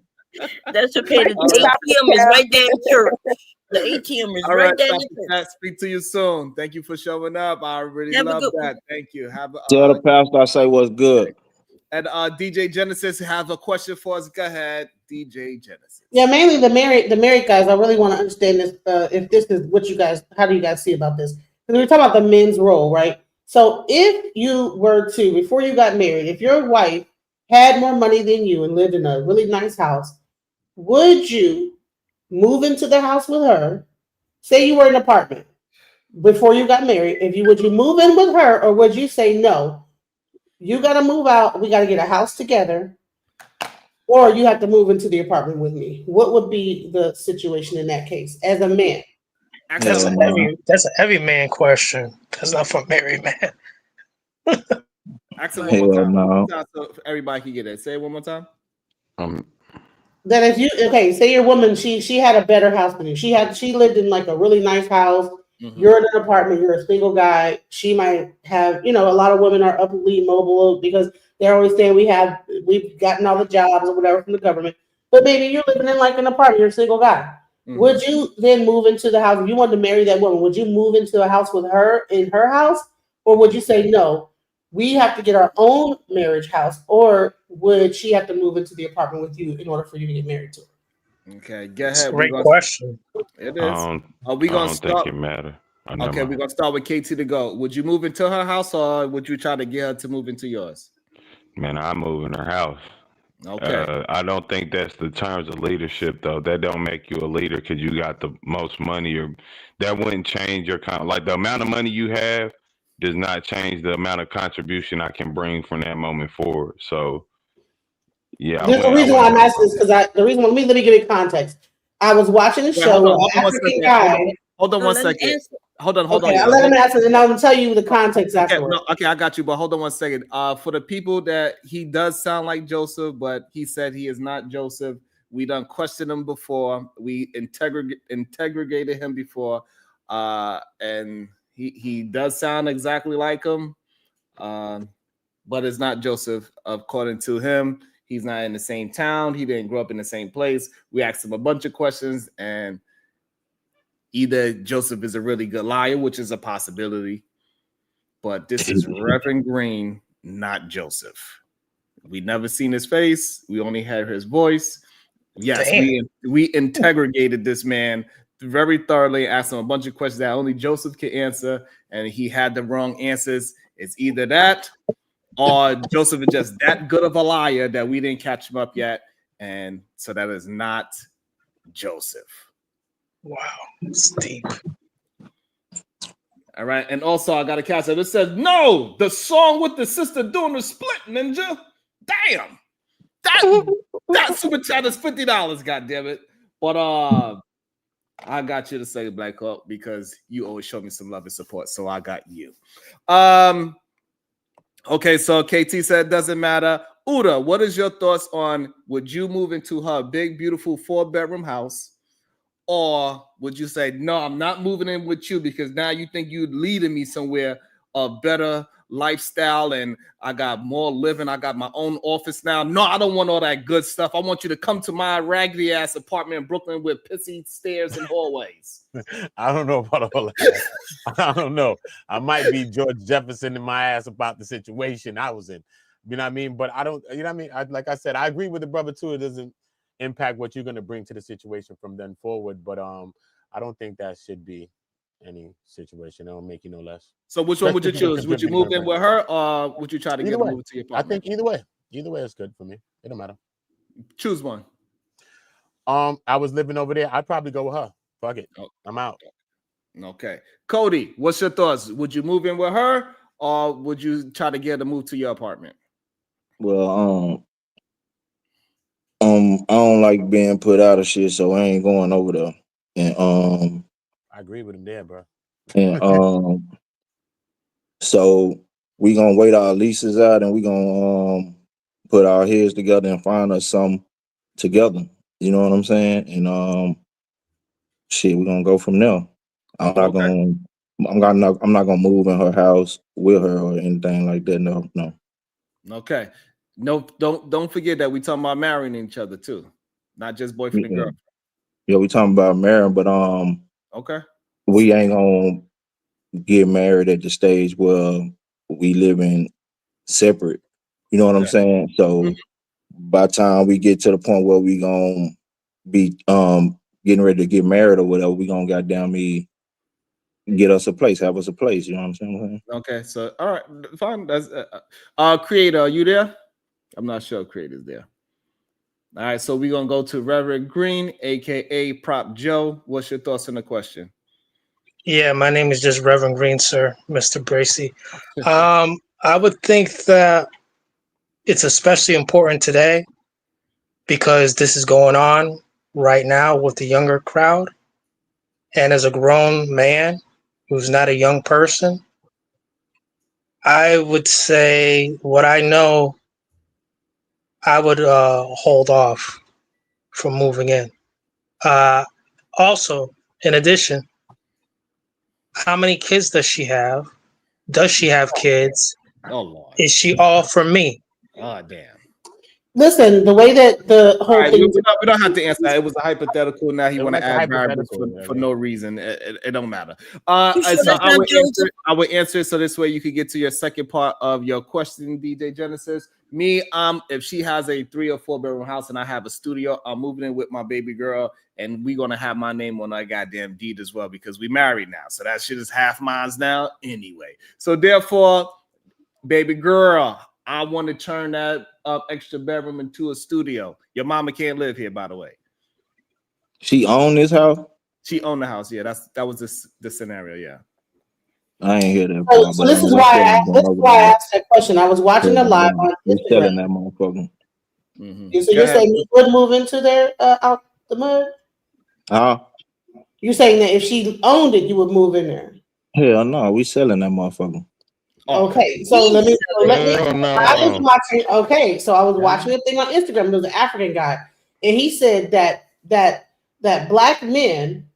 That's okay. The ATM is right there in church. The ATM is All right right, there in Dr. church. Pat, speak to you soon. Thank you for showing up. I really Have a love good one. that. Thank you. Have Tell the pastor I say what's good. and DJ Genesis have a question for us. Go ahead, DJ Genesis. Yeah, mainly the married guys. I really want to understand this. If this is what you guys, how do you guys see about this? Because we're talking about the men's role, right? So if you were to, before you got married, if your wife had more money than you and lived in a really nice house, would you move into the house with her? Say you were in an apartment before you got married. Would you move in with her, or would you say no? You got to move out. We got to get a house together, or you have to move into the apartment with me. What would be the situation in that case as a man? That's a heavy man question. That's not for married man. Ask it one more time. One more time so everybody can get it. Say it one more time. That if you say your woman, she had a better house than you. She lived in like a really nice house. Mm-hmm. You're in an apartment. You're a single guy. She might have, a lot of women are upwardly mobile because they're always saying we've gotten all the jobs or whatever from the government. But maybe you're living in like an apartment. You're a single guy. Mm-hmm. Would you then move into the house? If you wanted to marry that woman, would you move into a house with her in her house, or would you say no? We have to get our own marriage house, or would she have to move into the apartment with you in order for you to get married to her? Okay, go ahead. That's a great question. It is. Are we I gonna don't start? think it matter. Okay, we're gonna start with KT to go. Would you move into her house, or would you try to get her to move into yours? Man, I move in her house. Okay. I don't think that's the terms of leadership, though. That don't make you a leader because you got the most money, or that wouldn't change your like the amount of money you have does not change the amount of contribution I can bring from that moment forward. So, yeah, The reason why I'm asking is because let me give you context. I was watching a show where an African guy. Hold on one second. Hold on. Okay, I'll let him answer, and I'll tell you the context afterwards. Okay, I got you, but hold on one second. For the people that he does sound like Joseph, but he said he is not Joseph. We done questioned him before. We integrated him before, and he does sound exactly like him, but it's not Joseph according to him. He's not in the same town. He didn't grow up in the same place. We asked him a bunch of questions, and either Joseph is a really good liar, which is a possibility, but this is Reverend Green, not Joseph. We never seen his face. We only had his voice. Yes, we interrogated this man very thoroughly, asked him a bunch of questions that only Joseph could answer, and he had the wrong answers. It's either that or Joseph is just that good of a liar that we didn't catch him up yet. And so that is not Joseph. Wow, it's deep. All right, and also I got a catch it. It says no, the song with the sister doing the split, ninja. Damn, that super chat is $50. God damn it! But I got you to say Black Hawk because you always show me some love and support, so I got you. Okay, so KT said it doesn't matter. Uda, what is your thoughts on would you move into her big, beautiful 4-bedroom house? Or would you say, no, I'm not moving in with you because now you think you're leading me somewhere a better lifestyle and I got more living. I got my own office now. No, I don't want all that good stuff. I want you to come to my raggedy ass apartment in Brooklyn with pissy stairs and hallways. I don't know about all that. I don't know. I might be George Jefferson in my ass about the situation I was in. You know what I mean? But I don't, you know what I mean? Like I said, I agree with the brother too. It doesn't impact what you're going to bring to the situation from then forward. But I don't think that should be any situation. It don't make you no less. So which one would you choose? Would you move in with her or would you try to get her moved to your apartment? I think either way. Either way is good for me. It don't matter. Choose one. I was living over there. I'd probably go with her. Fuck it. I'm out. Okay. Cody, what's your thoughts? Would you move in with her or would you try to get her to move to your apartment? Well, I don't like being put out of shit, so I ain't going over there. And I agree with him there, bro. And so we gonna wait our leases out and we gonna put our heads together and find us some together. You know what I'm saying? And shit, we're gonna go from there. I'm not Okay. gonna I'm not gonna move in her house with her or anything like that. No. Okay. No, don't forget that we talking about marrying each other too, not just boyfriend and Yeah, girlfriend. yeah, we talking about marrying, but Okay. we ain't gonna get married at the stage where we living separate. You know what I'm Okay. saying? So by the time we get to the point where we gonna be getting ready to get married or whatever, we gonna goddamn me get us a place, have us a place. You know what I'm saying? Okay. So all right, fine. That's Creator, are you there? I'm not sure if Creator's there. All right, so we're gonna go to Reverend Green, aka Prop Joe. What's your thoughts on the question? Yeah, my name is just Reverend Green, sir, Mr. Bracy. I would think that it's especially important today because this is going on right now with the younger crowd. And as a grown man who's not a young person, I would say what I know, I would hold off from moving in. Also, in addition, how many kids does she have? Does she have kids? Oh Lord. Is she all for me? Oh damn. Listen, the way that the All whole right, thing. we don't have to answer that. It was a hypothetical. Now he It was want to like a add variables hypothetical. for no reason. It don't matter. You sure So that's not Joseph? I would answer it so this way you could get to your second part of your question, DJ Genesis. Me, if she has a 3 or 4 bedroom house and I have a studio, I'm moving in with my baby girl, and we're gonna have my name on that goddamn deed as well because we married now. So that shit is half mine now anyway. So therefore, baby girl, I want to turn that extra bedroom into a studio. Your mama can't live here, by the way. She own this house? She owned the house. Yeah, that was the scenario. Yeah. I ain't hear that So, part, so but this is we why definitely going over I that. asked that question. I was watching the live on We Instagram. selling that motherfucker. So you're saying you would move into there out the mud? You're saying that if she owned it, you would move in there. Hell no, we selling that motherfucker. Okay, so let me. Hell I was no. watching. Okay, so I was watching a thing on Instagram. There was an African guy, and he said that black men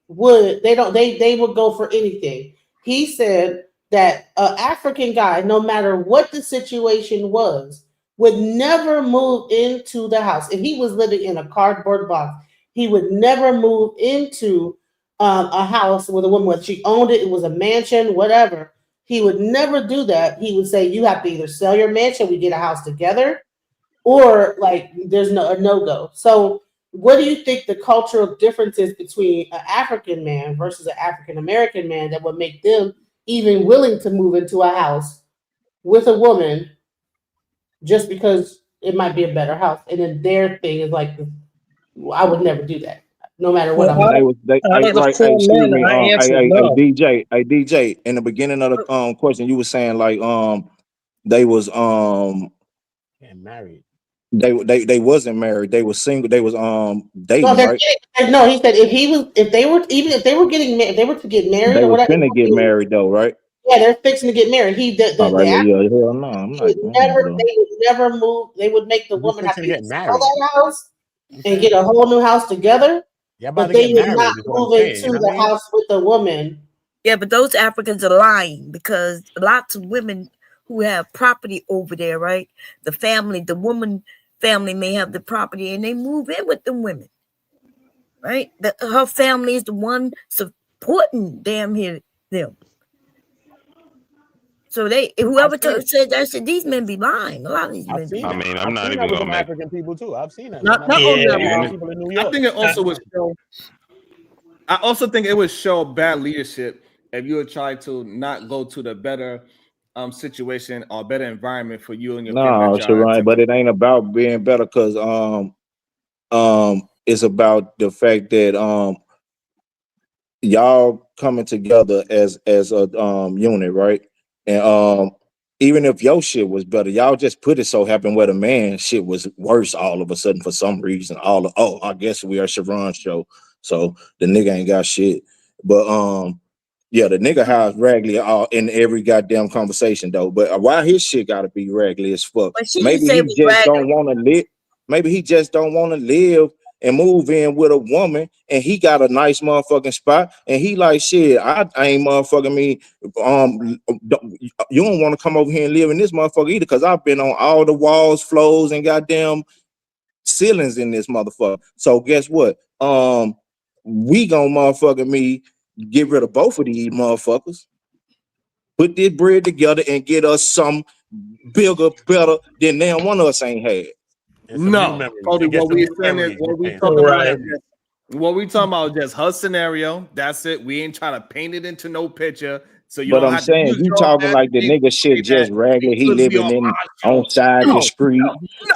would they would go for anything. He said that an African guy, no matter what the situation was, would never move into the house. If he was living in a cardboard box, he would never move into a house with a woman, whether she owned it, it was a mansion, whatever. He would never do that. He would say, you have to either sell your mansion, we get a house together, or like there's a no-go. So what do you think the cultural difference is between an African man versus an African American man that would make them even willing to move into a house with a woman just because it might be a better house? And then their thing is like, I would never do that, no matter what I'm doing. Excuse me, answered no. DJ, in the beginning of the question, you were saying like they was Getting married. they wasn't married, they was single, they was No, dating, right? no, he said if they were getting if they were to get married They or was whatever, finna get married though, right? yeah, they're fixing to get married. All right, yeah, hell no, I'm not. They would never move. They would make the Who's woman have fixing to to either get sell married? that house and get a whole new house together, Y'all about but to they get would not married is what I'm move saying. into You know the what I mean? house with the woman. Yeah, but those Africans are lying because lots of women who have property over there, right? The woman family may have the property and they move in with the women, right? Her family is the one supporting them. So whoever said that said these men be lying. A lot of these men be I lying. mean, I'm I've not seen that even with gonna some make. African people too. I've seen that. Not man. only that, Yeah, bro. People in New I York. think it also would show. I also think it would show bad leadership if you would try to not go to the better situation or better environment for you and your family No, that y'all Sharon, intend but to. it ain't about being better because it's about the fact that y'all coming together as a unit, right? And even if your shit was better, y'all just put it so happened where the man shit was worse all of a sudden for some reason. I guess we are Sharon's show, so the nigga ain't got shit. But Yeah, the nigga house raggedy all in every goddamn conversation though. But why his shit gotta be raggedy as fuck? But she didn't Maybe say he it was just don't raggedy. want to live. Maybe he just don't want to live and move in with a woman, and he got a nice motherfucking spot, and he like shit. I ain't motherfucking me. You don't want to come over here and live in this motherfucker either, because I've been on all the walls, floors, and goddamn ceilings in this motherfucker. So guess what? We gonna motherfucking me get rid of both of these motherfuckers, put this bread together, and get us some bigger, better than damn one of us ain't had. And some new No, memories. Cody, And get what some we new saying is memories. what we man. talking about Right. is what we talking about is just her scenario. That's it. We ain't trying to paint it into no picture. So you But don't I'm have to saying use you your talking like the imagination nigga to say shit that just ragged. it He could be living on in our on show. side the No, street.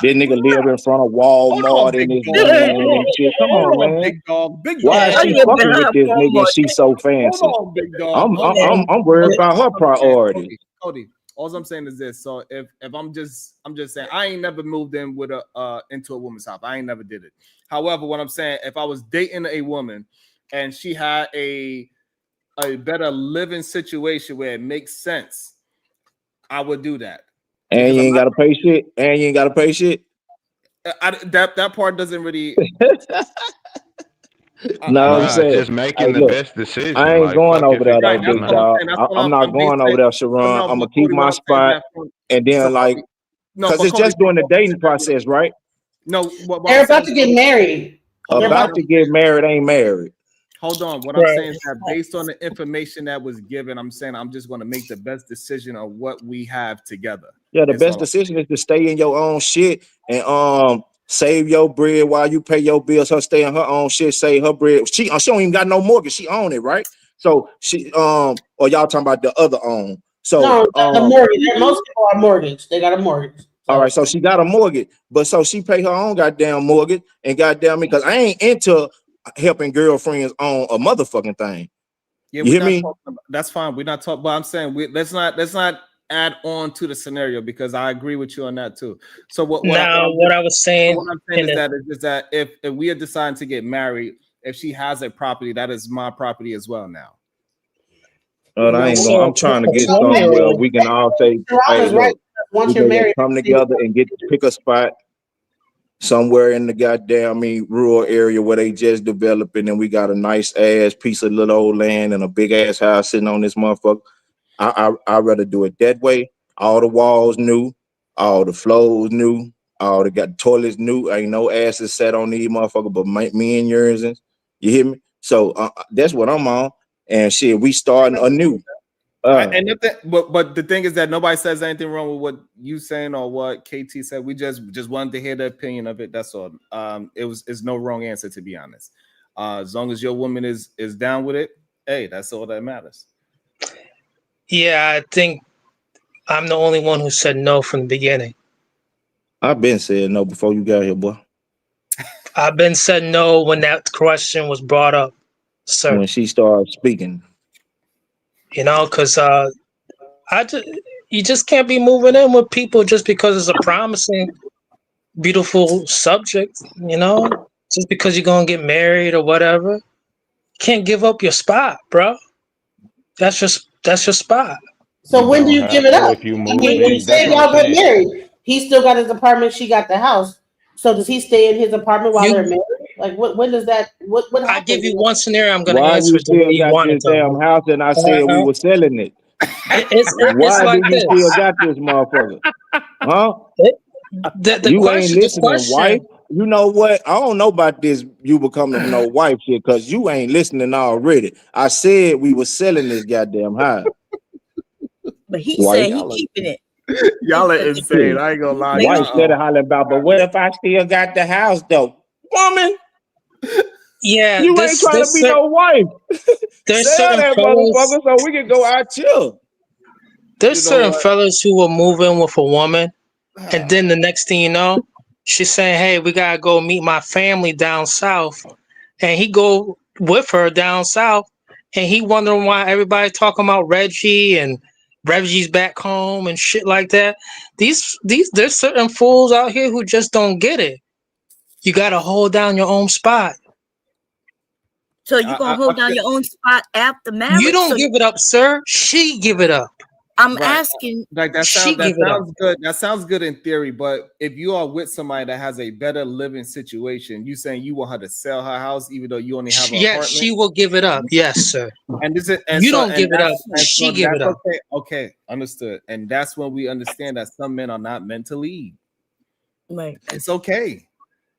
This nigga live in front of hold on, Walmart in big his dog. van and shit. Come on, Hold on, man. big dog. Big Why is dog. I she live fucking with behind this nigga and Walmart. she so Hold fancy? on, big dog. I'm Hold I'm on. I'm, I'm worried about her All I'm saying, priority. Cody, all I'm saying is this. So if I'm just saying I ain't never moved in with a into a woman's house. I ain't never did it. However, what I'm saying, if I was dating a woman and she had a better living situation where it makes sense, I would do that. And Because you I'm ain't gotta pay shit. And you ain't gotta pay shit. that part doesn't really No, I'm Nah, it's saying, just making hey, the look, best I decision. ain't Like, going fuck over if it there though, right. don't That's big what I'm matter. dog. saying. That's what I'm not I'm going over basing. there, But Sharon. no, I'm but gonna keep Cody, what my I'm saying is spot, that and then like, no, cause but it's Cody, just doing the dating process, right? no, what They're I'm saying about is to get married. hold They're on. about What About to to I'm get married, ain't married. Hold on. What I'm Right. saying is that based on the information that was given, I'm saying I'm just going to make the best decision of what we have together. Yeah, the That's best all. decision is to stay in your own shit and save your bread while you pay your bills. Her stay in her own shit, save her bread. She don't even got no mortgage. She own it, right? So she or y'all talking about the other own. So no the mortgage. Most people are mortgaged. They got a mortgage. all So right, so she got a mortgage, but so she pay her own goddamn mortgage and goddamn me, because I ain't into helping girlfriends on a motherfucking thing. Yeah, You we're hear not me? talking about. That's fine. We're not talking. But I'm saying let's not add on to the scenario because I agree with you on that too. So Now, what I was saying what I'm saying in is the that if we are deciding to get married, if she has a property, that is my property as well now. I ain't so going. I'm trying to a get 20 year somewhere old. we can all say, Ron hey, is right. look, Once we you're gonna married, come together and pick a spot somewhere in the goddamn rural area where they just developing, and we got a nice ass piece of little old land and a big ass house sitting on this motherfucker. I'd rather do it that way. All the walls new, all the floors new, all the got toilets new. Ain't no asses set on these motherfucker, but me and yours. You hear me? So that's what I'm on. And shit, we starting anew. And nothing, but the thing is that nobody says anything wrong with what you saying or what KT said. We just wanted to hear the opinion of it. That's all. It's no wrong answer, to be honest. As long as your woman is down with it, hey, that's all that matters. Yeah, I think I'm the only one who said no from the beginning. I've been saying no before you got here, boy. I've been said no when that question was brought up, sir. When she started speaking. You know, because you just can't be moving in with people just because it's a promising, beautiful subject. You know, just because you're gonna get married or whatever, you can't give up your spot, bro. That's your spot. so You when do don't you give have it to up? if you I move mean, when you in. That's say what I'm y'all get saying. married, he still got his apartment. She got the house. So does he stay in his apartment while they're married? Like, when does that? What I give happens? you one scenario. I'm gonna Why answer you it the way still you got want it this to. damn house and I said we were selling it? It's Why do like you still this. got this motherfucker? Huh? The You ain't question, the listening, wife. question. You know what? I don't know about this you becoming no wife shit, because you ain't listening already. I said we were selling this goddamn house. But he Wife. said he keeping it. Y'all are insane. I ain't gonna lie. Wife said hollering about, but what if I still got the house though? Woman, Yeah, you ain't trying to be no wife. there's Sell certain that fellas. motherfucker so we can go out chill. There's You know certain what? fellas who will move in with a woman, and then the next thing you know, she's saying, "Hey, we gotta go meet my family down south," and he go with her down south, and he wondering why everybody talking about Reggie and Reggie's back home and shit like that. There's certain fools out here who just don't get it. You gotta hold down your own spot. So you gonna hold down your own spot after marriage? You don't So give it up, sir. She give it up. I'm Right. asking. Like that She sounds give it up. good. That sounds good in theory, but if you are with somebody that has a better living situation, you saying you want her to sell her house even though you only have an Yes, apartment. she will give it up. Yes, sir. And this is and You so don't and give it up. that's She give it up. okay. Okay, understood. And that's when we understand that some men are not meant to lead. Right. It's okay.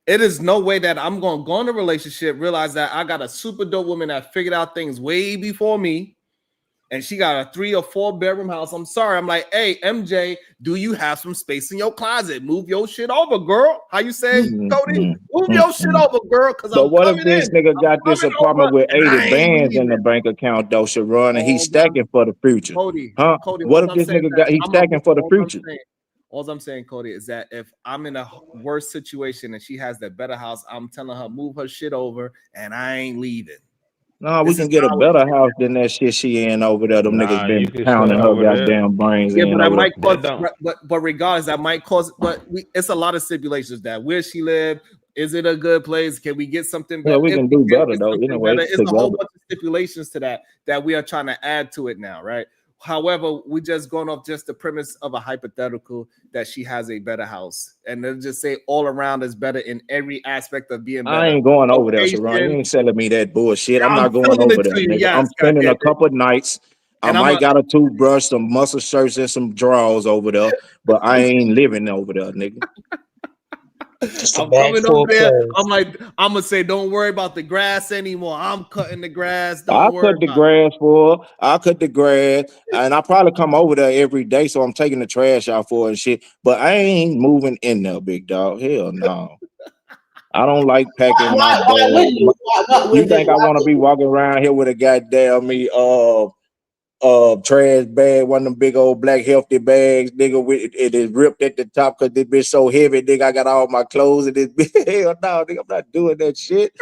It is no way that I'm gonna go in a relationship, realize that I got a super dope woman that figured out things way before me, and she got a 3 or 4 bedroom house. I'm sorry. I'm like, hey, MJ, do you have some space in your closet? Move your shit over, girl. How you say, Cody? Move your shit over, girl, because But I'm what if coming this in. nigga I'm got this coming over, apartment with and 80 I ain't bands in the leaving. bank account, though, Sharon, and he's All stacking for the future? Cody, Huh? Cody, What all if I'm this saying is nigga got that he's stacking for the future? all I'm saying, Cody, is that if I'm in a worse situation and she has that better house, I'm telling her move her shit over, and I ain't leaving. No, we This can is get a how it better is. house than that shit she in over there. Them Nah, niggas you been can pounding sell her over there. goddamn brains Yeah, in but that over there. might cause, That don't. but regardless, that might cause. But it's a lot of stipulations that where she live. Is it a good place? Can we get something Well, better? we If can we do can better get though. something Anyway, better, it's a whole together. bunch of stipulations to that we are trying to add to it now, right? However, we just going off just the premise of a hypothetical that she has a better house, and then just say all around is better in every aspect of being I better. ain't going over there, Sharon. You Location. ain't selling me that bullshit. I'm I'm not going selling over it there, to you. nigga. Yes, I'm spending goddamn a it. couple nights. I And I'm might a got a toothbrush, some muscle shirts, and some drawers over there, but I ain't living over there, nigga. Just a I'm bag coming full up of there. clothes. I'm like, I'm gonna say, don't worry about the grass anymore. I'm cutting the grass. I Don't worry cut the about it. grass for her. I cut the grass, and I probably come over there every day, so I'm taking the trash out for her and shit. But I ain't moving in there, big dog. Hell no. I don't like packing my Why bag. wouldn't you? What You was it? think I Why want to be walking around here with a goddamn trash bag, one of them big old black healthy bags, nigga, with it is ripped at the top because this bitch so heavy, nigga. I got all my clothes in this bitch. Hell no, nigga, I'm not doing that shit.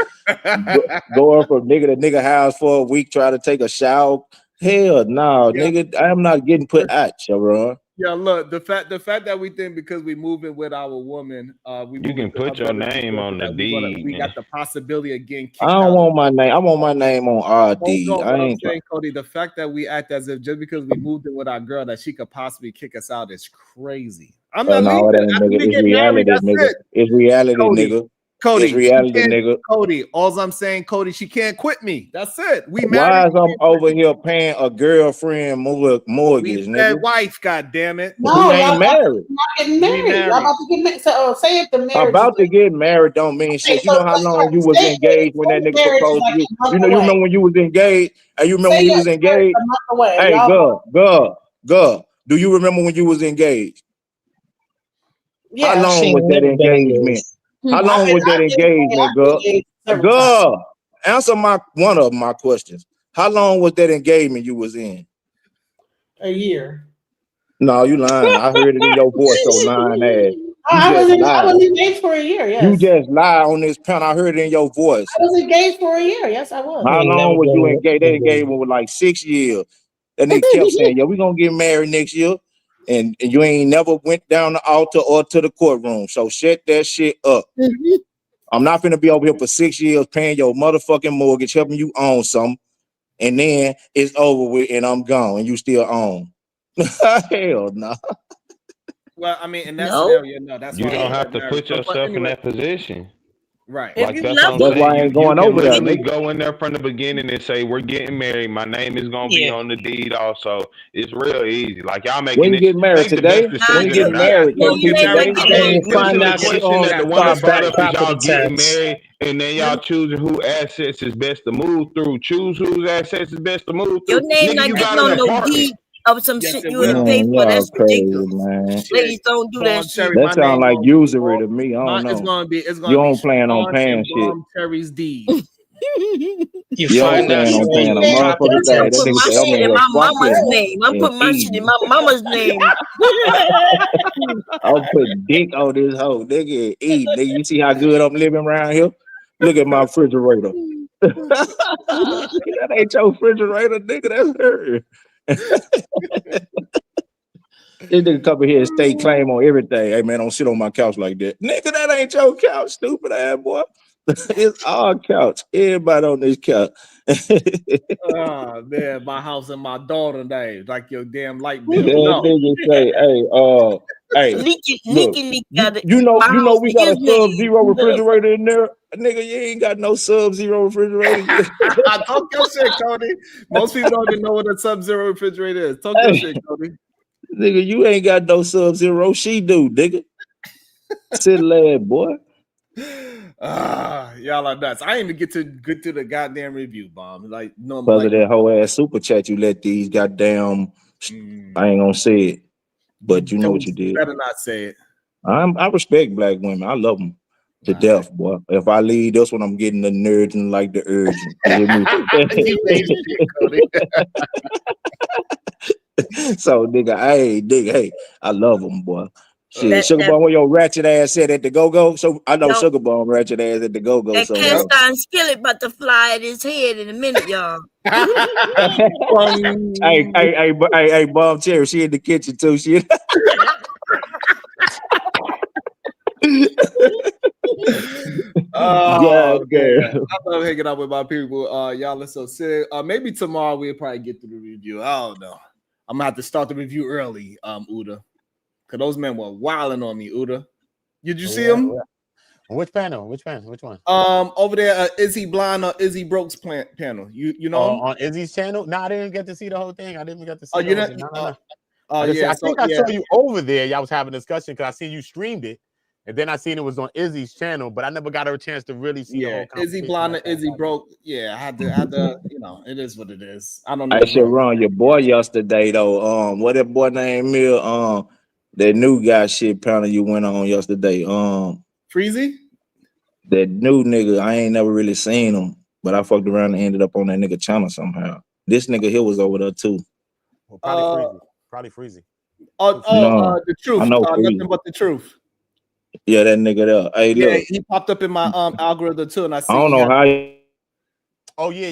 Going from nigga to nigga house for a week, trying to take a shower. Hell no, Yeah. nigga, I'm not getting put out, Sharon. Yeah, look, the fact that we think because we moving with our woman, we You moving can to her put your better name situation on the that deed, we got man. the possibility of getting I kicked don't out. want my name. I want my name on Hold RD. on, I what I'm ain't. saying, Cody, the fact that we act as if just because we moved in with our girl that she could possibly kick us out is crazy. I'm not No, leaving. it ain't, After nigga. we It's get married, reality, that's nigga. it. It's reality, Cody, nigga. It's Cody, she reality, can't. nigga. Cody, all I'm saying, Cody, she can't quit me. That's it. We married. Why is She I'm can't quit over me. here paying a girlfriend We mortgage, said nigga? wife. God damn it. We No, ain't married. not getting We married. Y'all married. about to get married. So say if the marriage is About to get married don't mean okay. shit. You So know how long you was say engaged when that nigga marriage is proposed to like you? a month You away. remember when you was engaged? And you remember Say when you your was marriage engaged? a month away. Hey, Y'all, do you remember when you was engaged? How yeah. I've long seen was that niggas been engagement? engaged. How long was that engagement, I've been girl? engaged several times. Girl, answer one of my questions. How long was that engagement you was in? A year. No, you lying. I heard it in your voice, your lying ass. You I just lied. was engaged for a year. You Yes, just lied on this panel. I heard it in your voice. I was engaged for a year. Yes, I was. How Ain't never long was you been engaged? That engaged. engagement was like 6 years. That nigga kept saying, "Yo, we gonna get married next year," and you ain't never went down the altar or to the courtroom. So shut that shit up. I'm not gonna be over here for 6 years paying your motherfucking mortgage, helping you own something, and then it's over with and I'm gone and you still own. Hell no. Well, I mean, in that No. scenario, no, that's You why we don't have got to married. put But yourself in anyway, that position. right. If Like you that's what love I'm her, That's saying. why I ain't You going can over there, literally nigga. go in there from the beginning and say we're getting married. My name is gonna be Yeah. on the deed also. It's real easy. Like y'all When making you it. get I married think the best today? nah, When you decision get is you not. married, No, KP you ain't gonna today? get I married mean, till Listen find to the out she you question owns that the the woman brought up: is y'all property getting tax. married and then y'all choosing who assets is best to move through? Choose whose assets is best to move your through. name Nigga, not you getting got an on no apartment. deed of some yes, shit it you ain't will. paid Man, for. y'all That's crazy, ridiculous. man. Shit, Ladies, don't do that bomb shit. cherry. That My sound name like gonna be usury to me. I don't know. it's You gonna be don't plan on Sean paying and shit. Bomb Cherry's deed. You You don't find out plan she on owns paying a the property motherfucking I'm thing. That putting nigga my say, taxes. I'm in shit in here my mama's fucking name. I'm and putting my shit in eating. my mama's name. I'm putting dick on this hoe, nigga, and eat. Nigga, you see how good I'm living around here? Look at my refrigerator. That ain't your refrigerator, nigga. That's her. This nigga come in here and stake claim on everything. Hey man, don't sit on my couch like that. Nigga, that ain't your couch, stupid ass boy. It's our couch. Everybody on this couch. Oh man, my house and my daughter name, like your damn light That bill. No. nigga say, hey, look, Leaky you got it. you know My you know house we and got a his name. Sub-Zero refrigerator in there. Nigga, you ain't got no Sub-Zero refrigerator. Talk your shit, Cody. Most people don't even know what a Sub-Zero refrigerator is. Talk your Hey, shit, Cody. nigga, you ain't got no Sub-Zero. She do, nigga. Sit lad, boy. Y'all are nuts. I ain't even get to the goddamn review, bomb. Like no, Because of like that whole ass super chat you let these goddamn, I ain't gonna say it, but you know what you you did. better not say it. I respect black women. I love them to All right. death, boy. If I leave, that's when I'm getting the nerds and like the urgent. You hear me? You ain't shit, Cody. So nigga, hey, I love them, boy. Shit, That Sugar that Bomb, where your ratchet ass said at the go-go. So I know no Sugar Bomb ratchet ass at the go-go that Yep. somewhere. cast iron skillet about to fly at his head in a minute, y'all. Hey, Bomb Cherry, she in the kitchen too. She Oh God man, damn. I love hanging out with my people. Y'all are so sick. Maybe tomorrow we'll probably get through the review. I don't know. I'm gonna have to start the review early, Uda, because those men were wilding on me. Uda, did you see him? Which panel? Which panel? Which one? Over there, is he blind or is he broke's panel? You know him? On Izzy's channel? No, I didn't get to see the whole thing. I didn't get to see Oh, the you whole know? thing. No. Oh I yeah. So think I yeah. saw you over there. Y'all was having a discussion because I seen you streamed it, and then I seen it was on Izzy's channel, but I never got a chance to really see the Yeah, whole is he conversation. blind or that is he transpired. broke? Yeah, I had to, you know, it is what it is. I don't know I what's should wrong. run your boy yesterday though. What that boy named Mill? That new guy shit panel you went on yesterday. Freezy? That new nigga, I ain't never really seen him, but I fucked around and ended up on that nigga channel somehow. This nigga here was over there too. Well, Uh, probably freezy. No, The I truth. know Nothing Freeze. but the truth. Yeah, that nigga there. Hey, Yeah, look, he popped up in my algorithm too, and I I see don't he know got. how. Oh yeah.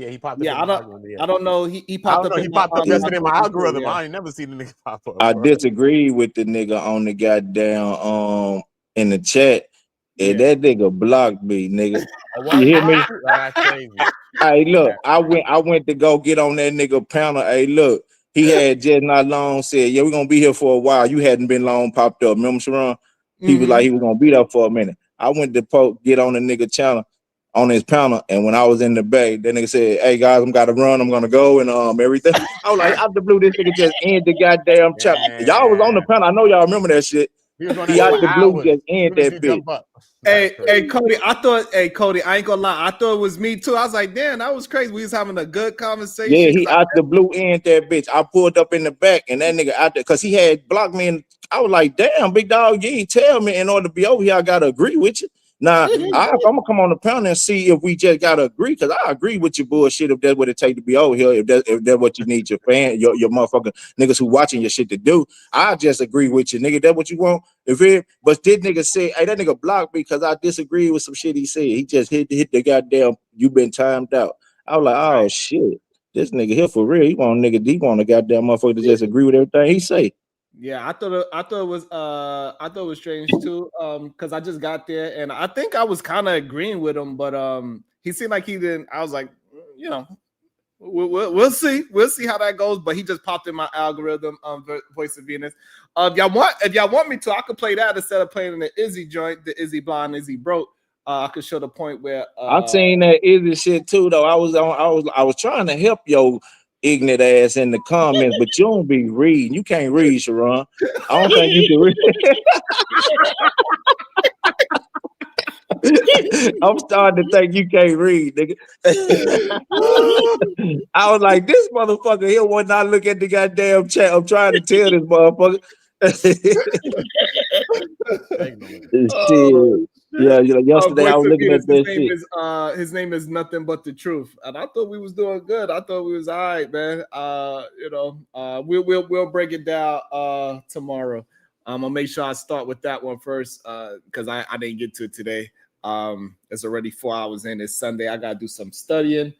He popped up Yeah, in my algorithm. Yeah. I don't know. He I popped don't up know. in He my popped up my yesterday in my Twitter too. algorithm. Yeah. I ain't never seen the nigga pop up, I bro. disagree with the nigga on the goddamn in the chat, and Yeah. that nigga blocked me, nigga. Oh, You what? hear Why? me? Oh, that's crazy. Hey, look, That's I crazy. went to go get on that nigga panel. Hey, look, he had just not long said, yeah, we're gonna be here for a while. You hadn't been long popped up. Remember, Sharon? He was like, Mm-hmm. he was gonna be there for a minute. I went to get on the nigga channel on his panel, and when I was in the bay, that nigga said, hey guys, I'm gotta run, I'm gonna go and everything. I was like, out the blue, this nigga just ended the goddamn channel. Y'all was on the Yeah. panel. I know y'all remember that shit. He was on He that shit out for the blue hours. just As ended soon as that he bitch. jump up. That's Hey, crazy. Cody, Cody, I ain't gonna lie. I thought it was me too. I was like, damn, that was crazy. We was having a good conversation. Yeah, he out the blue end that bitch. I pulled up in the back and that nigga out there because he had blocked me. And I was like, damn, big dog, you ain't tell me in order to be over here, I gotta agree with you. Now, I'm gonna come on the panel and see if we just gotta agree, because I agree with your bullshit if that's what it take to be over here, if that's what you need your your motherfucking niggas who watching your shit to do. I just agree with you, nigga. That what you want? But this nigga said, hey, that nigga blocked me because I disagree with some shit he said. He just hit the goddamn, you been timed out. I was like, oh shit, this nigga here for real. He want a goddamn motherfucker to just agree with everything he say. Yeah, I thought it was strange too. Because I just got there and I think I was kind of agreeing with him, but he seemed like he didn't. I was like, you know, we'll see. We'll see how that goes. But he just popped in my algorithm, Voice of Venus. If y'all want me to, I could play that instead of playing in the Izzy joint, the Izzy blind, Izzy broke. I could show the point where I seen that Izzy shit too, though. I was trying to help your ignorant ass in the comments, but you don't be reading. You can't read, Sharon. I don't think you can read. I'm starting to think you can't read, nigga. I was like, this motherfucker here would not look at the goddamn chat. I'm trying to tell this motherfucker. Shit. Yeah, yesterday I Voice was of looking Venus, at that shit. his name is Nothing But the Truth. And I thought we was doing good. I thought we was all right, man. We'll break it down tomorrow. I'm gonna make sure I start with that one first, because I didn't get to it today. It's already 4 hours in. It's Sunday. I gotta do some studying.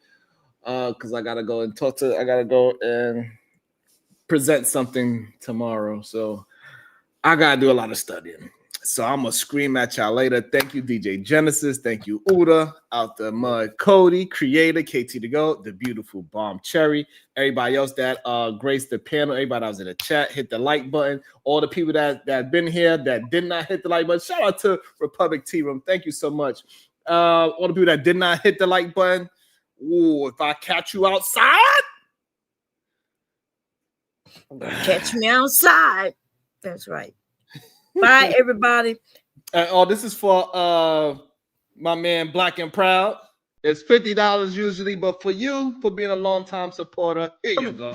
Because I gotta go and present something tomorrow. So I gotta do a lot of studying. So I'm gonna scream at y'all later. Thank you, DJ Genesis. Thank you, Uda, Out the Mud, Cody, Creator, KT to Go, the beautiful Bomb Cherry, everybody else that graced the panel, everybody that was in the chat, hit the like button. All the people that been here that did not hit the like button. Shout out to Republic Tea Room. Thank you so much. All the people that did not hit the like button. Ooh, if I catch you outside, catch me outside. That's right. Bye, everybody. This is for my man Black and Proud. It's $50 usually, but for you, for being a long-time supporter, here you go.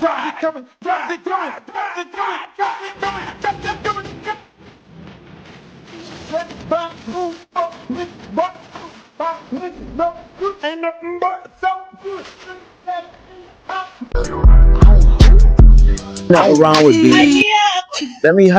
Nothing wrong with being. Let me